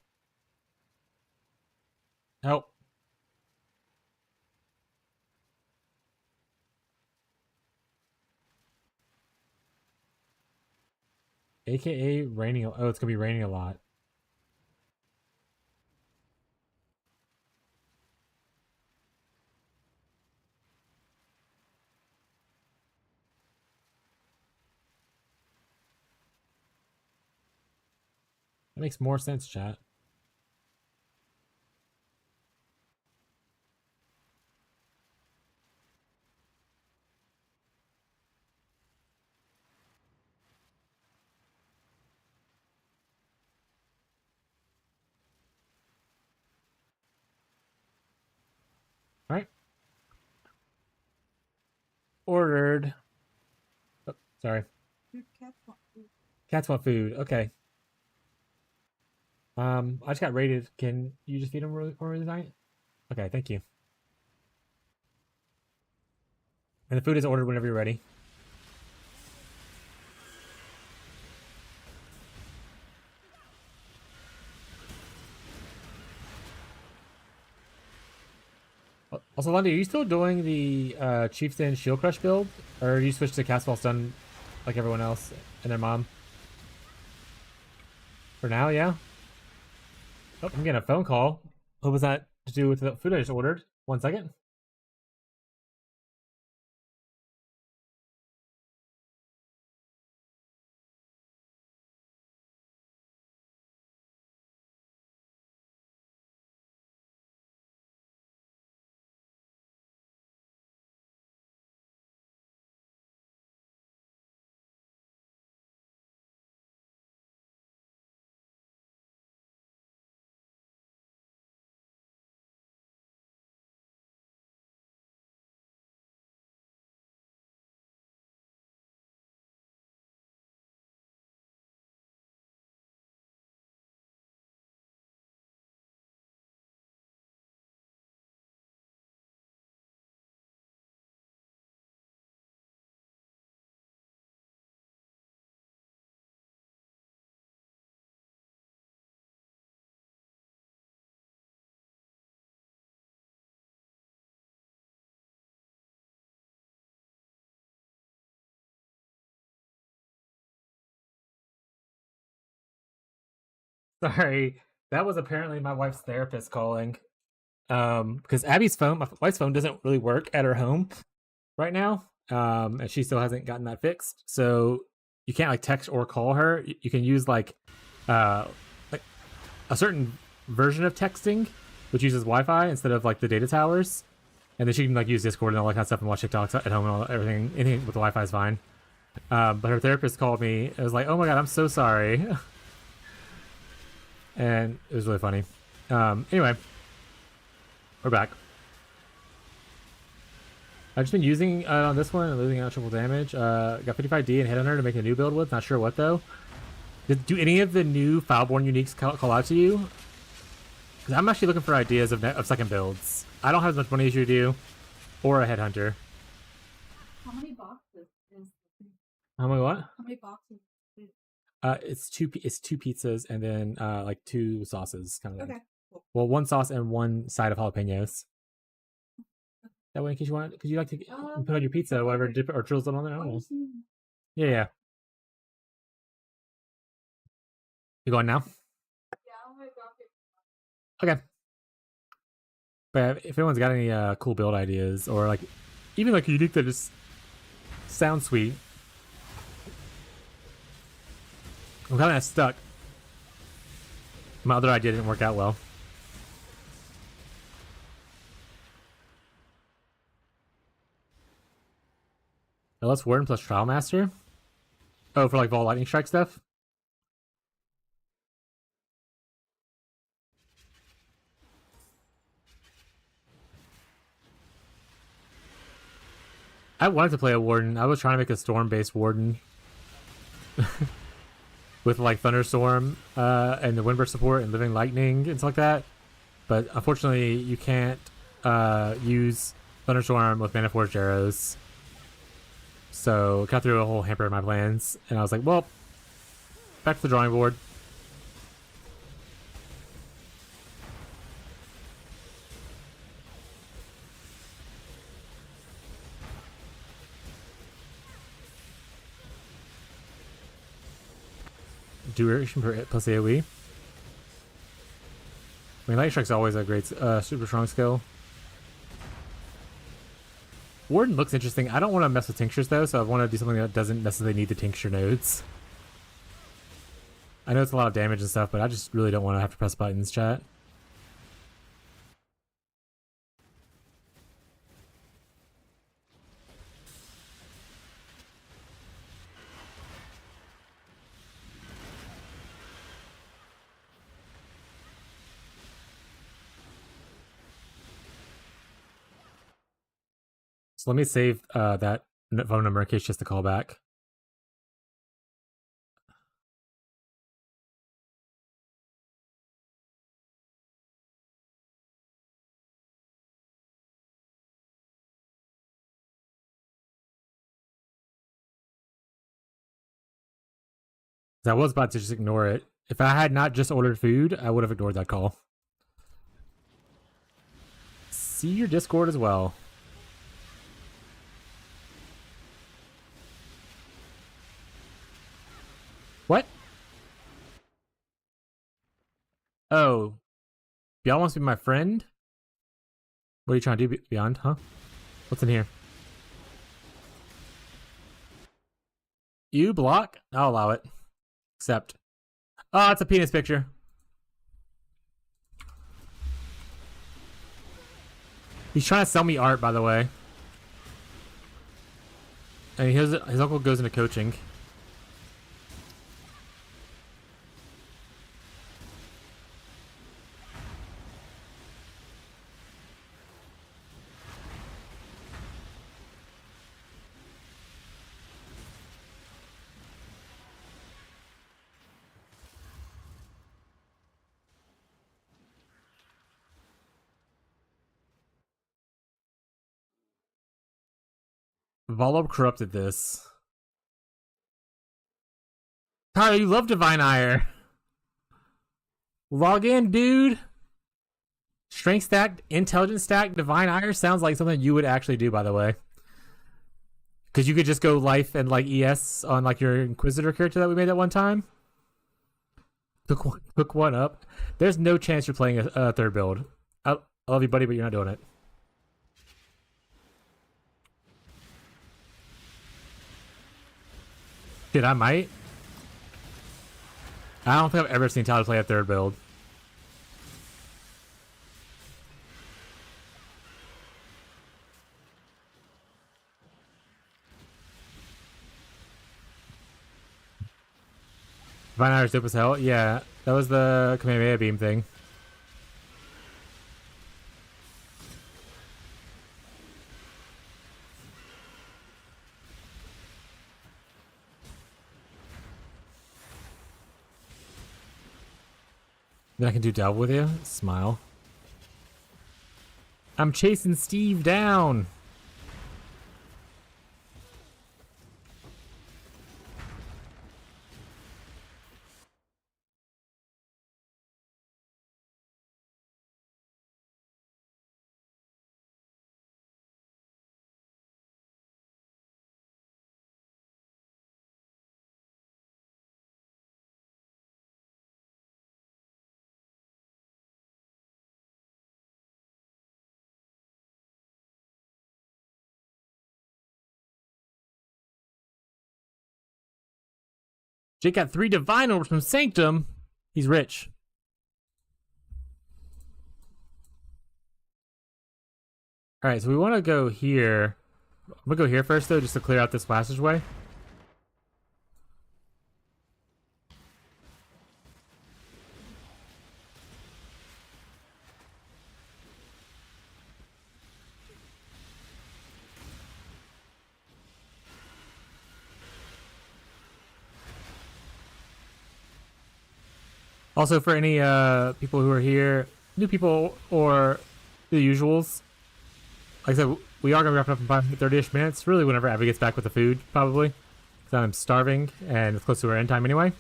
Oh. AKA raining. Oh, it's gonna be raining a lot. That makes more sense, chat. All right. Ordered. Oh, sorry. Your cats want food. Cats want food. Okay. I just got rated. Can you just feed them really for me tonight? Okay, thank you. And the food is ordered whenever you're ready. Also, Lundy, are you still doing the Chieftain Shield Crush build? Or do you switch to Cast While Stun like everyone else and their mom? For now, yeah? Oh, I'm getting a phone call. What was that to do with the food I just ordered? 1 second. Sorry, that was apparently my wife's therapist calling. Because Abby's phone, my wife's phone doesn't really work at her home right now. And she still hasn't gotten that fixed. So you can't like text or call her. You can use like a certain version of texting, which uses Wi-Fi instead of like the data towers. And then she can like use Discord and all that kind of stuff and watch TikToks at home and all everything. Anything with the Wi-Fi is fine. But her therapist called me. It was like, "Oh my god, I'm so sorry," and it was really funny. Anyway, we're back. I've just been using on this one and losing out triple damage. Got 55D and Headhunter to make a new build with. Not sure what though. Do any of the new Foulborn uniques call out to you? Because I'm actually looking for ideas of second builds. I don't have as much money as you do, or a Headhunter. How many boxes is the food? How many what? How many boxes is the food? It's two pizzas and then like 2 sauces kind of thing. Okay, cool. Well, 1 sauce and 1 side of jalapenos. That way, in case you want, because you like to put on your pizza, whatever, dip it or drizzle it on there. Why do you Almost. see- Yeah. You going now? Yeah, I'm gonna go get Okay. But if anyone's got any cool build ideas or like even like unique that just sound sweet, I'm kind of stuck. My other idea didn't work out well. LS Warden plus Trial Master? Oh, for like Vault Lightning Strike stuff? I wanted to play a Warden. I was trying to make a Storm-based Warden. With like Thunderstorm and the Windburst support and Living Lightning and stuff like that. But unfortunately, you can't use Thunderstorm with Mana Forged Arrows. So it got through a whole hamper of my plans. And I was like, well, back to the drawing board. Duration per hit plus AoE. I mean, Light Strike's always a great, super strong skill. Warden looks interesting. I don't want to mess with tinctures though, so I want to do something that doesn't necessarily need the tincture nodes. I know it's a lot of damage and stuff, but I just really don't want to have to press buttons, chat. So let me save that phone number in case just to call back. I was about to just ignore it. If I had not just ordered food, I would have ignored that call. See your Discord as well. What? Oh. Y'all wants to be my friend? What are you trying to do, Beyond, huh? What's in here? You block? I'll allow it. Accept. Oh, it's a penis picture. He's trying to sell me art, by the way. And his uncle goes into coaching. Volob corrupted this. Tyler, you love Divine Ire. Log in, dude. Strength stack, intelligence stack, Divine Ire sounds like something you would actually do, by the way. Because you could just go life and like ES on like your Inquisitor character that we made that one time. Hook one up. There's no chance you're playing a third build. I love you, buddy, but you're not doing it. Dude, I might. I don't think I've ever seen Tyler play a third build. Divine Ire's dope as hell. Yeah, that was the Kamehameha beam thing. Then I can do delve with you. Smile. I'm chasing Steve down. Jake got 3 divine orbs from Sanctum. He's rich. Alright, so we want to go here. I'm going to go here first, though, just to clear out this passageway. Also, for any people who are here, new people or the usuals, like I said, we are going to wrap it up in 30-ish minutes. Really, whenever Abby gets back with the food, probably. Because I'm starving, and it's close to our end time anyway.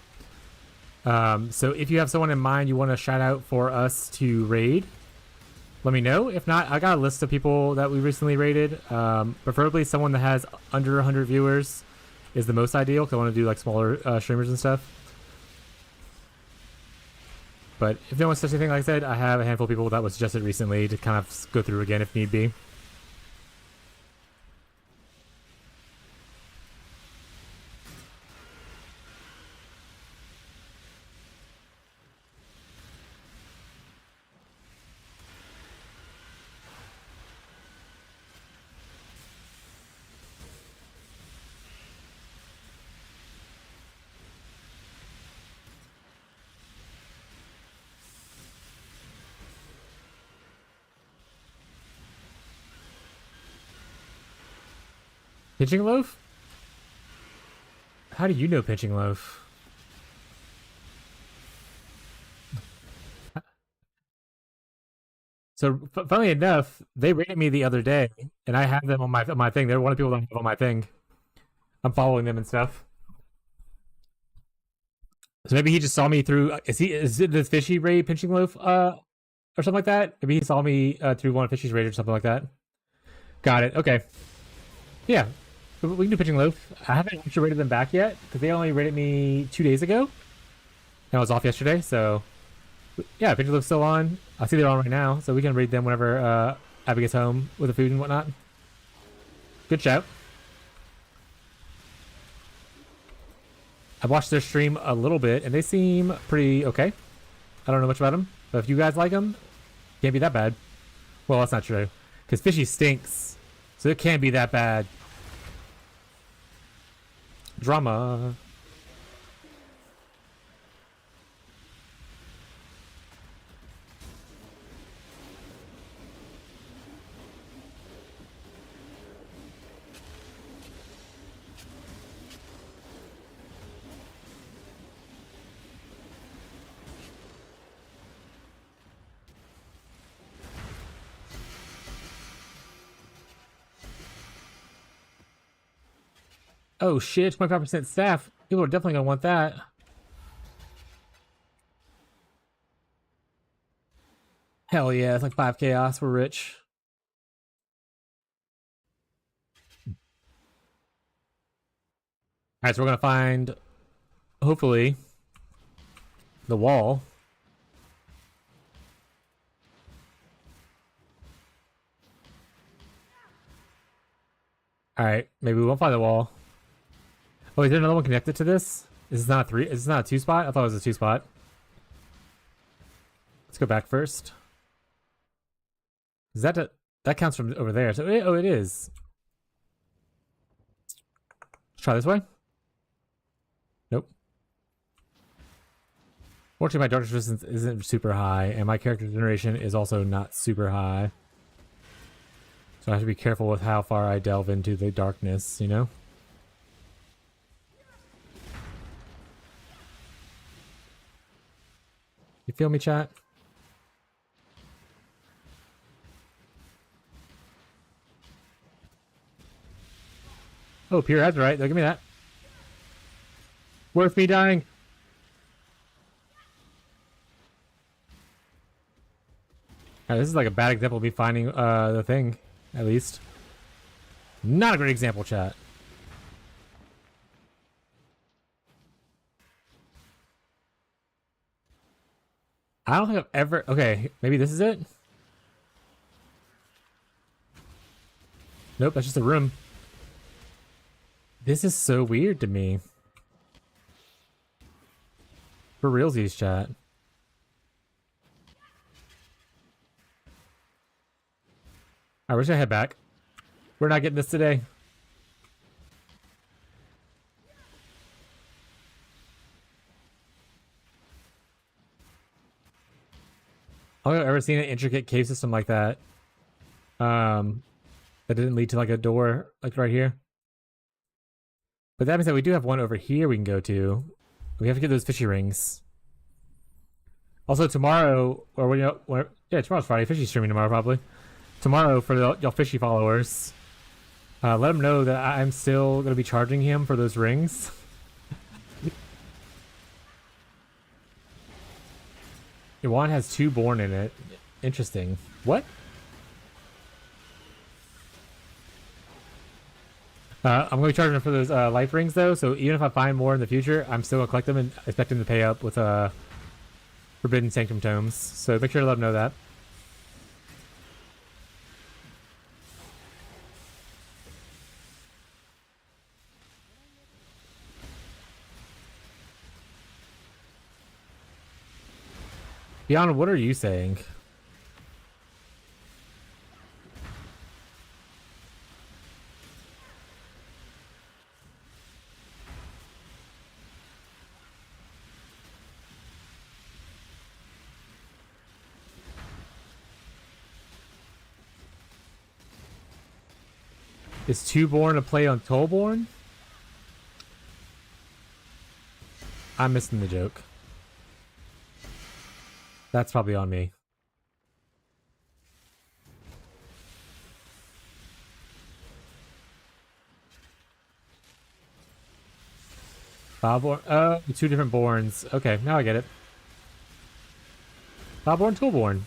So if you have someone in mind you want to shout out for us to raid, let me know. If not, I got a list of people that we recently raided. Preferably someone that has under 100 viewers is the most ideal, because I want to do like smaller streamers and stuff. But if no one says anything, like I said, I have a handful of people that was suggested recently to kind of go through again if need be. Pitching loaf? How do you know pitching loaf? So, funnily enough, they rated me the other day, and I have them on my thing. They're one of the people that I have on my thing. I'm following them and stuff. So maybe he just saw me through. Is it the Fishy Ray Pinching Loaf or something like that? Maybe he saw me through one of Fishy's raids or something like that. Got it. Okay. Yeah, we can do Pinching Loaf. I haven't actually rated them back yet because they only rated me 2 days ago. And I was off yesterday, so yeah, Pinching Loaf's still on. I see they're on right now, so we can raid them whenever Abby gets home with the food and whatnot. Good shout. I watched their stream a little bit, and they seem pretty okay. I don't know much about them, but if you guys like them, can't be that bad. Well, that's not true, because Fishy stinks, so it can't be that bad. Drama. Oh shit, 25% staff. People are definitely gonna want that. Hell yeah, it's like 5 chaos. We're rich. Alright, so we're gonna find, hopefully, the wall. Alright, maybe we won't find the wall. Oh, is there another one connected to this? Is this not a 3? Is this not a 2 spot? I thought it was a 2 spot. Let's go back first. Is that that counts from over there? So oh, it is. Let's try this way. Nope. Fortunately, my darkness resistance isn't super high, and my character generation is also not super high. So I have to be careful with how far I delve into the darkness, you know? You feel me, chat? Oh, pure head's right. Give me that. Worth me dying. Alright, this is like a bad example of me finding the thing, at least. Not a great example, chat. I don't think I've ever... Okay, maybe this is it? Nope, that's just a room. This is so weird to me. For realsies, chat. I wish I head back. We're not getting this today. I don't think I've ever seen an intricate cave system like that. That didn't lead to like a door like right here. But that means that we do have one over here we can go to. We have to get those fishy rings. Also tomorrow, or yeah, tomorrow's Friday. Fishy's streaming tomorrow probably. Tomorrow for y'all fishy followers, let him know that I'm still gonna be charging him for those rings. One has 2 born in it. Interesting. What? I'm gonna be charging him for those life rings though. So even if I find more in the future, I'm still gonna collect them and expect him to pay up with Forbidden Sanctum tomes. So make sure to let him know that. Beyond, what are you saying? Is Twoborn a play on Tollborn? I'm missing the joke. That's probably on me. Fileborn. Oh, two different Borns. Okay, now I get it. Fileborn, Toolborn.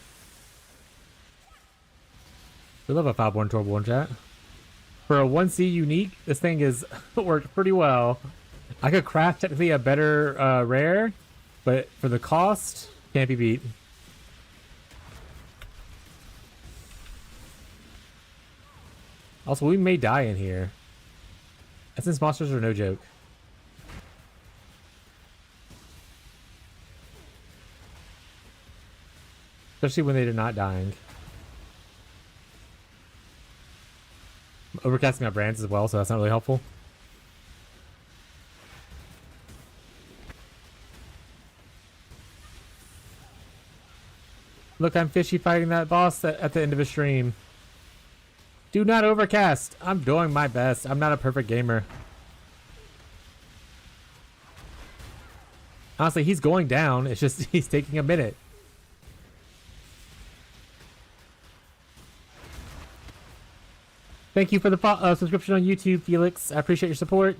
We love a Fileborn, Toolborn chat. For a 1C unique, this thing is worked pretty well. I could craft technically a better rare, but for the cost, can't be beat. Also, we may die in here. Essence monsters are no joke. Especially when they're not dying. I'm overcasting my brands as well, so that's not really helpful. Look, I'm fishy fighting that boss at the end of a stream. Do not overcast. I'm doing my best. I'm not a perfect gamer. Honestly, he's going down. It's just he's taking a minute. Thank you for the subscription on YouTube, Felix. I appreciate your support.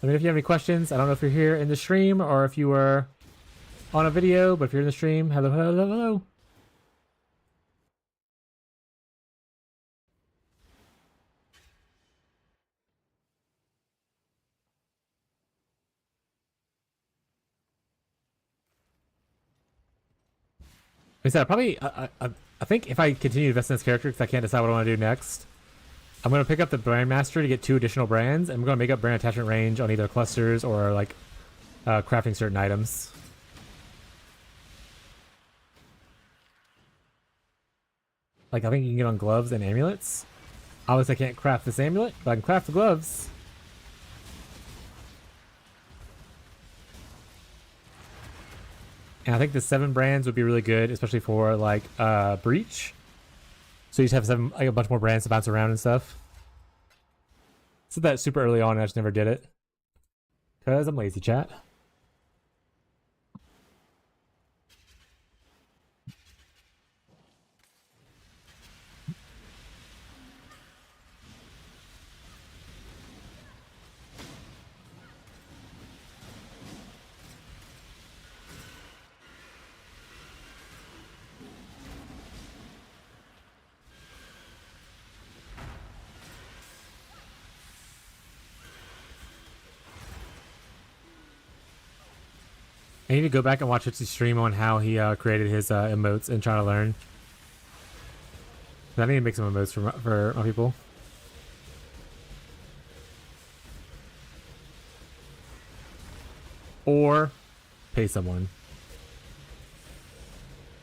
Let me know if you have any questions. I don't know if you're here in the stream or if you were on a video, but if you're in the stream, hello, hello, hello, hello. Like I said, I think if I continue to invest in this character, because I can't decide what I want to do next, I'm going to pick up the Brand Master to get 2 additional brands, and I'm going to make up brand attachment range on either clusters or like crafting certain items. Like I think you can get on gloves and amulets. Obviously I can't craft this amulet, but I can craft the gloves. And I think the 7 brands would be really good, especially for like breach. So you just have 7, like a bunch more brands to bounce around and stuff. Said that super early on, and I just never did it. Cause I'm lazy, chat. I need to go back and watch his stream on how he created his emotes and try to learn. I need to make some emotes for my people. Or pay someone.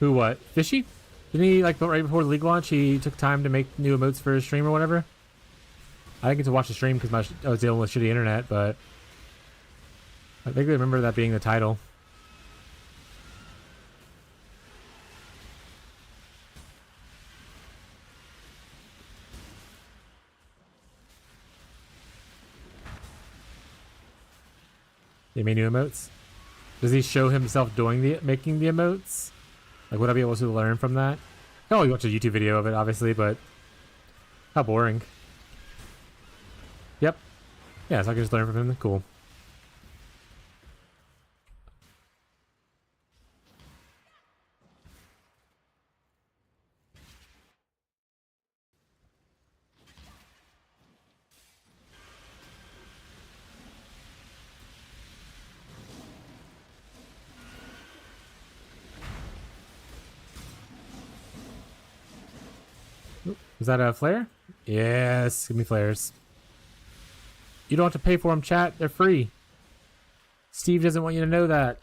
Who what? Fishy? Didn't he, like, right before the league launch, he took time to make new emotes for his stream or whatever? I didn't get to watch the stream because I was dealing with shitty internet, but I vaguely remember that being the title. They made new emotes? Does he show himself making the emotes? Like, would I be able to learn from that? Oh, you watch a YouTube video of it, obviously, but how boring. Yep. Yeah, so I can just learn from him. Cool. Is that a flare? Yes, give me flares. You don't have to pay for them, chat. They're free. Steve doesn't want you to know that.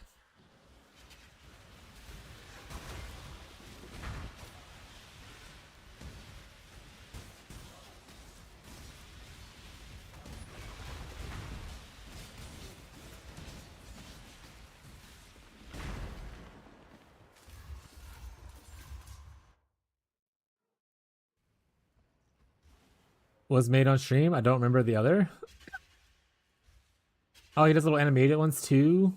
was made on stream. I don't remember the other. Oh, he does little animated ones too.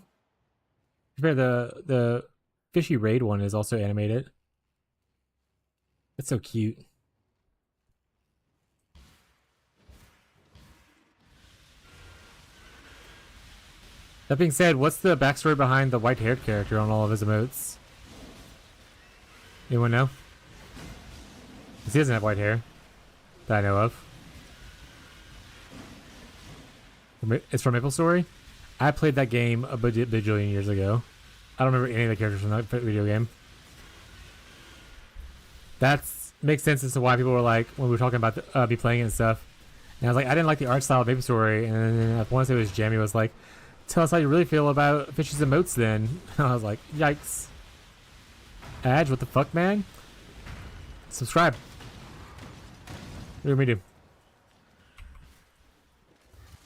The fishy raid one is also animated. It's so cute. That being said, what's the backstory behind the white-haired character on all of his emotes? Anyone know? Because he doesn't have white hair that I know of. It's from Maple Story. I played that game a bajillion years ago. I don't remember any of the characters from that video game. That makes sense as to why people were like, when we were talking about me playing it and stuff. And I was like, I didn't like the art style of Maple Story. And then I want to say it was Jamie was like, tell us how you really feel about Fishy's emotes then. And I was like, yikes. Adge, what the fuck, man? Subscribe. What do you want me to do?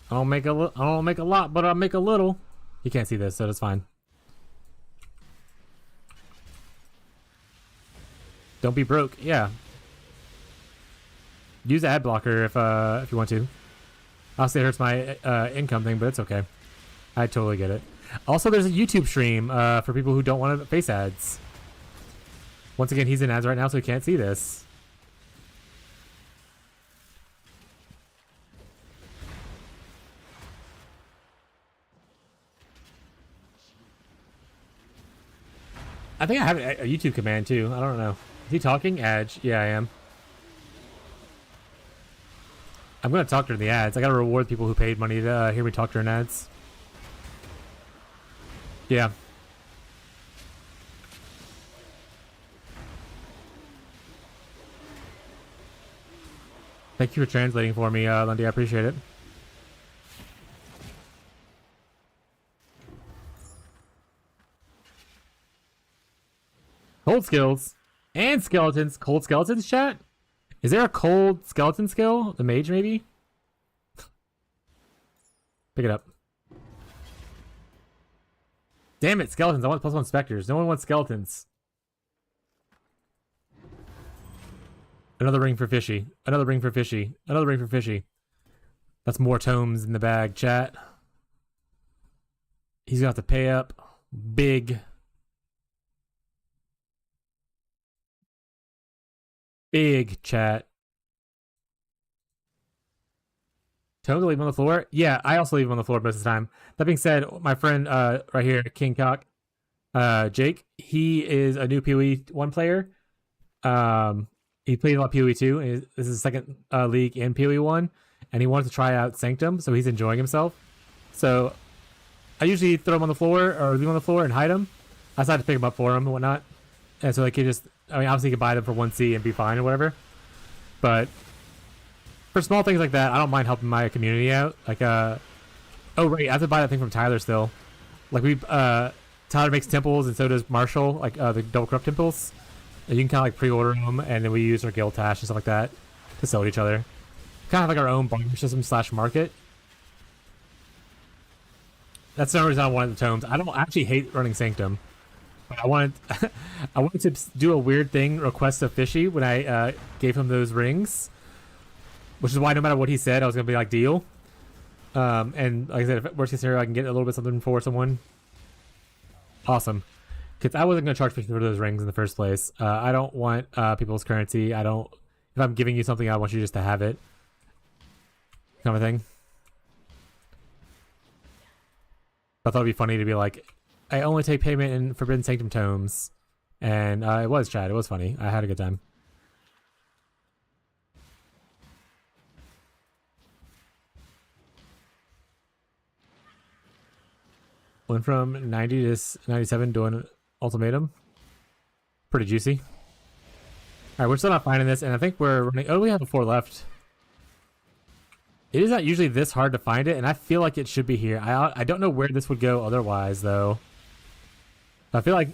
I don't make a lot, but I'll make a little. You can't see this, so that's fine. Don't be broke. Yeah. Use ad blocker if you want to. Obviously, it hurts my income thing, but it's okay. I totally get it. Also, there's a YouTube stream for people who don't want to face ads. Once again, he's in ads right now, so he can't see this. I think I have a YouTube command too. I don't know. Is he talking? Adge. Yeah, I am. I'm gonna talk during the ads. I gotta reward people who paid money to hear me talk during ads. Yeah. Thank you for translating for me, Lundy. I appreciate it. Cold skills and skeletons. Cold skeletons, chat? Is there a cold skeleton skill? The mage, maybe? Pick it up. Damn it, skeletons. I want +1 specters. No one wants skeletons. Another ring for Fishy. Another ring for Fishy. Another ring for Fishy. That's more tomes in the bag, chat. He's gonna have to pay up big. Big, chat. Tone to leave him on the floor? Yeah, I also leave him on the floor most of the time. That being said, my friend right here, King Cock, Jake, he is a new PoE 1 player. He played a lot of PoE 2, and this is his second league in PoE 1, and he wanted to try out Sanctum, so he's enjoying himself. So I usually throw him on the floor, or leave him on the floor and hide him. I decided to pick him up for him and whatnot. And so like he just, I mean, obviously you can buy them for 1C and be fine or whatever. But for small things like that, I don't mind helping my community out. Like, oh right, I have to buy that thing from Tyler still. Like Tyler makes temples and so does Marshall, like the double corrupt temples. And you can kind of like pre-order them, and then we use our guild tash and stuff like that to sell to each other. Kind of like our own barter system / market. That's the only reason I wanted the tomes. I don't actually hate running Sanctum. But I wanted to do a weird thing, request a Fishy when I gave him those rings, which is why no matter what he said, I was gonna be like, deal. And like I said, if worst case scenario, I can get a little bit something for someone. Awesome, because I wasn't gonna charge people for those rings in the first place. I don't want people's currency. I don't. If I'm giving you something, I want you just to have it, kind of thing. I thought it'd be funny to be like, I only take payment in Forbidden Sanctum tomes. And it was, Chad. It was funny. I had a good time. Went from 90 to 97 doing ultimatum. Pretty juicy. Alright, we're still not finding this, and I think we're running... Oh, we have a 4 left. It is not usually this hard to find it, and I feel like it should be here. I don't know where this would go otherwise, though. I feel like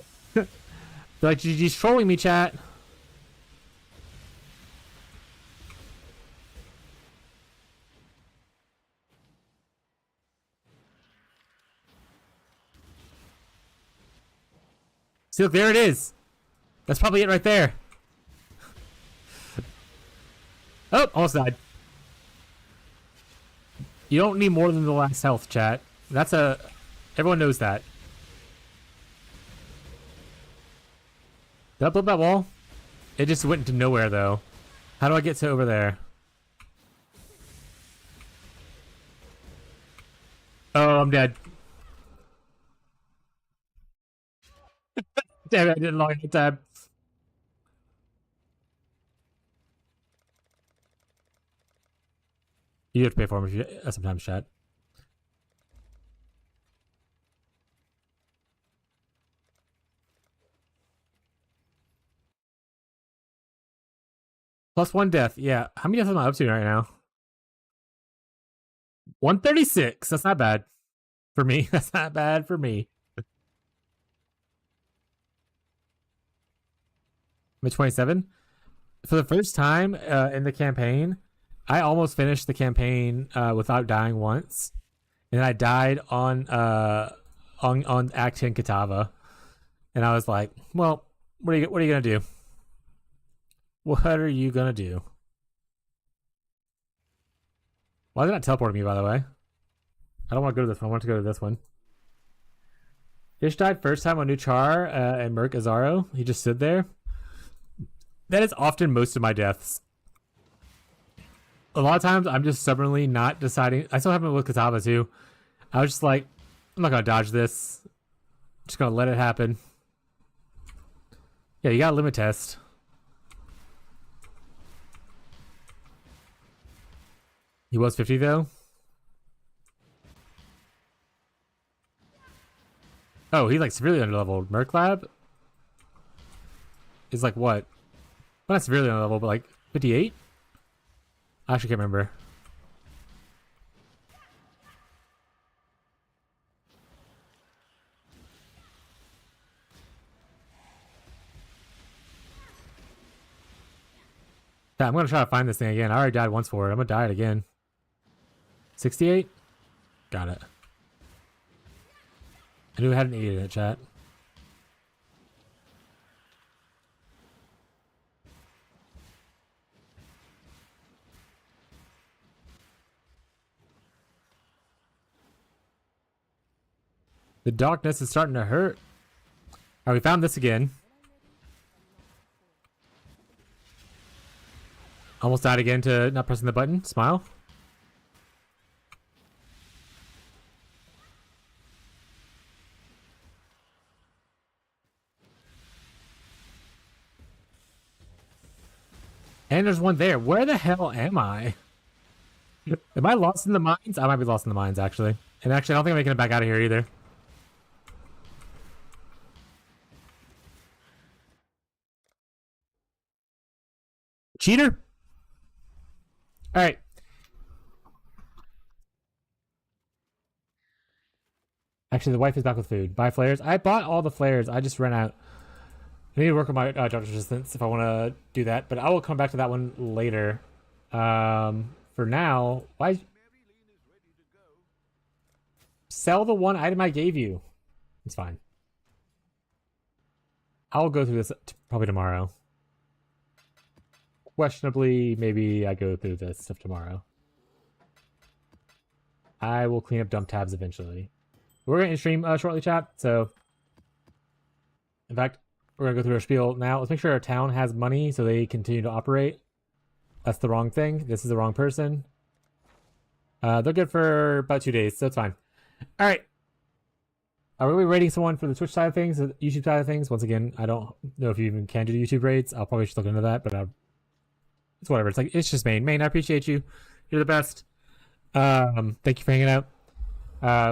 GG's trolling me, chat. See, look, there it is. That's probably it right there. Oh, almost died. You don't need more than the last health, chat. Everyone knows that. Did I build that wall? It just went into nowhere, though. How do I get to over there? Oh, I'm dead. Damn it, I didn't log in the tab. You have to pay for them if you sometimes, chat. +1 death. Yeah. How many deaths am I up to right now? 136. That's not bad for me. That's not bad for me. I'm at 27. For the first time in the campaign, I almost finished the campaign without dying once, and I died on Act 10 Katava, and I was like, "Well, what are you gonna do? What are you gonna do?" Why is it not teleporting me, by the way? I don't want to go to this one. I want to go to this one. Fish died first time on New Char and Merc Azaro. He just stood there. That is often most of my deaths. A lot of times I'm just stubbornly not deciding. I still have it with Katava too. I was just like, I'm not going to dodge this. I'm just going to let it happen. Yeah, you got a limit test. He was 50 though. Oh, he's like severely underleveled. Merc Lab is like what? Well, not severely underleveled, but like 58? I actually can't remember. Yeah, I'm gonna try to find this thing again. I already died once for it. I'm gonna die it again. 68? Got it. I knew it had an 8 in it, chat. The darkness is starting to hurt. Alright, we found this again. Almost died again to not pressing the button. Smile. And there's one there. Where the hell am I? Am I lost in the mines? I might be lost in the mines, actually. And actually, I don't think I'm making it back out of here either. Cheater? Alright. Actually, the wife is back with food. Buy flares. I bought all the flares. I just ran out. I need to work on my dodge resistance if I want to do that, but I will come back to that one later. For now, why sell the one item I gave you? It's fine. I'll go through this probably tomorrow. Questionably, maybe I go through this stuff tomorrow. I will clean up dump tabs eventually. We're going to stream shortly, chat. So, in fact, we're going to go through our spiel now. Let's make sure our town has money so they continue to operate. That's the wrong thing. This is the wrong person. They're good for about 2 days, so it's fine. All right. Are we rating someone for the Twitch side of things, the YouTube side of things? Once again, I don't know if you even can do the YouTube rates. I'll probably just look into that, but it's whatever. It's like, it's just Maine. Maine, I appreciate you. You're the best. Thank you for hanging out.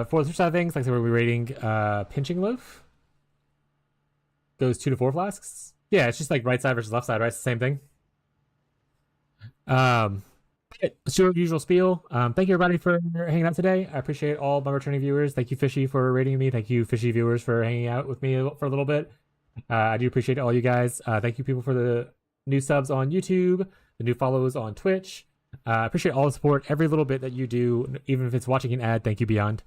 For the Twitch side of things, like I said, we're rating Pinching Loaf. Goes 2 to 4 flasks. Yeah, it's just like right side versus left side, right? It's the same thing. Let's do our usual spiel. Thank you everybody for hanging out today. I appreciate all my returning viewers. Thank you, Fishy, for rating me. Thank you, Fishy viewers, for hanging out with me for a little bit. I do appreciate all you guys. Thank you, people, for the new subs on YouTube, the new follows on Twitch. I appreciate all the support, every little bit that you do, even if it's watching an ad. Thank you, Beyond,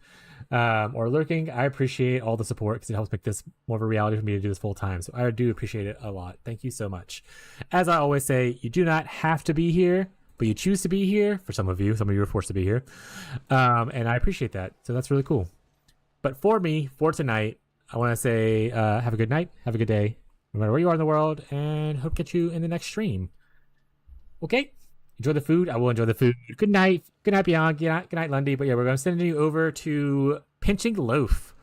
or lurking. I appreciate all the support because it helps make this more of a reality for me to do this full time. So I do appreciate it a lot. Thank you so much. As I always say, you do not have to be here, but you choose to be here. For some of you are forced to be here. And I appreciate that. So that's really cool. But for me, for tonight, I want to say have a good night, have a good day, no matter where you are in the world, and hope to catch you in the next stream. Okay? Enjoy the food. I will enjoy the food. Good night. Good night, Beyond. Good night, Lundy. But yeah, we're going to send you over to Pinching Loaf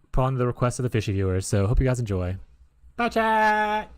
upon the request of the fishy viewers. So hope you guys enjoy. Bye, chat.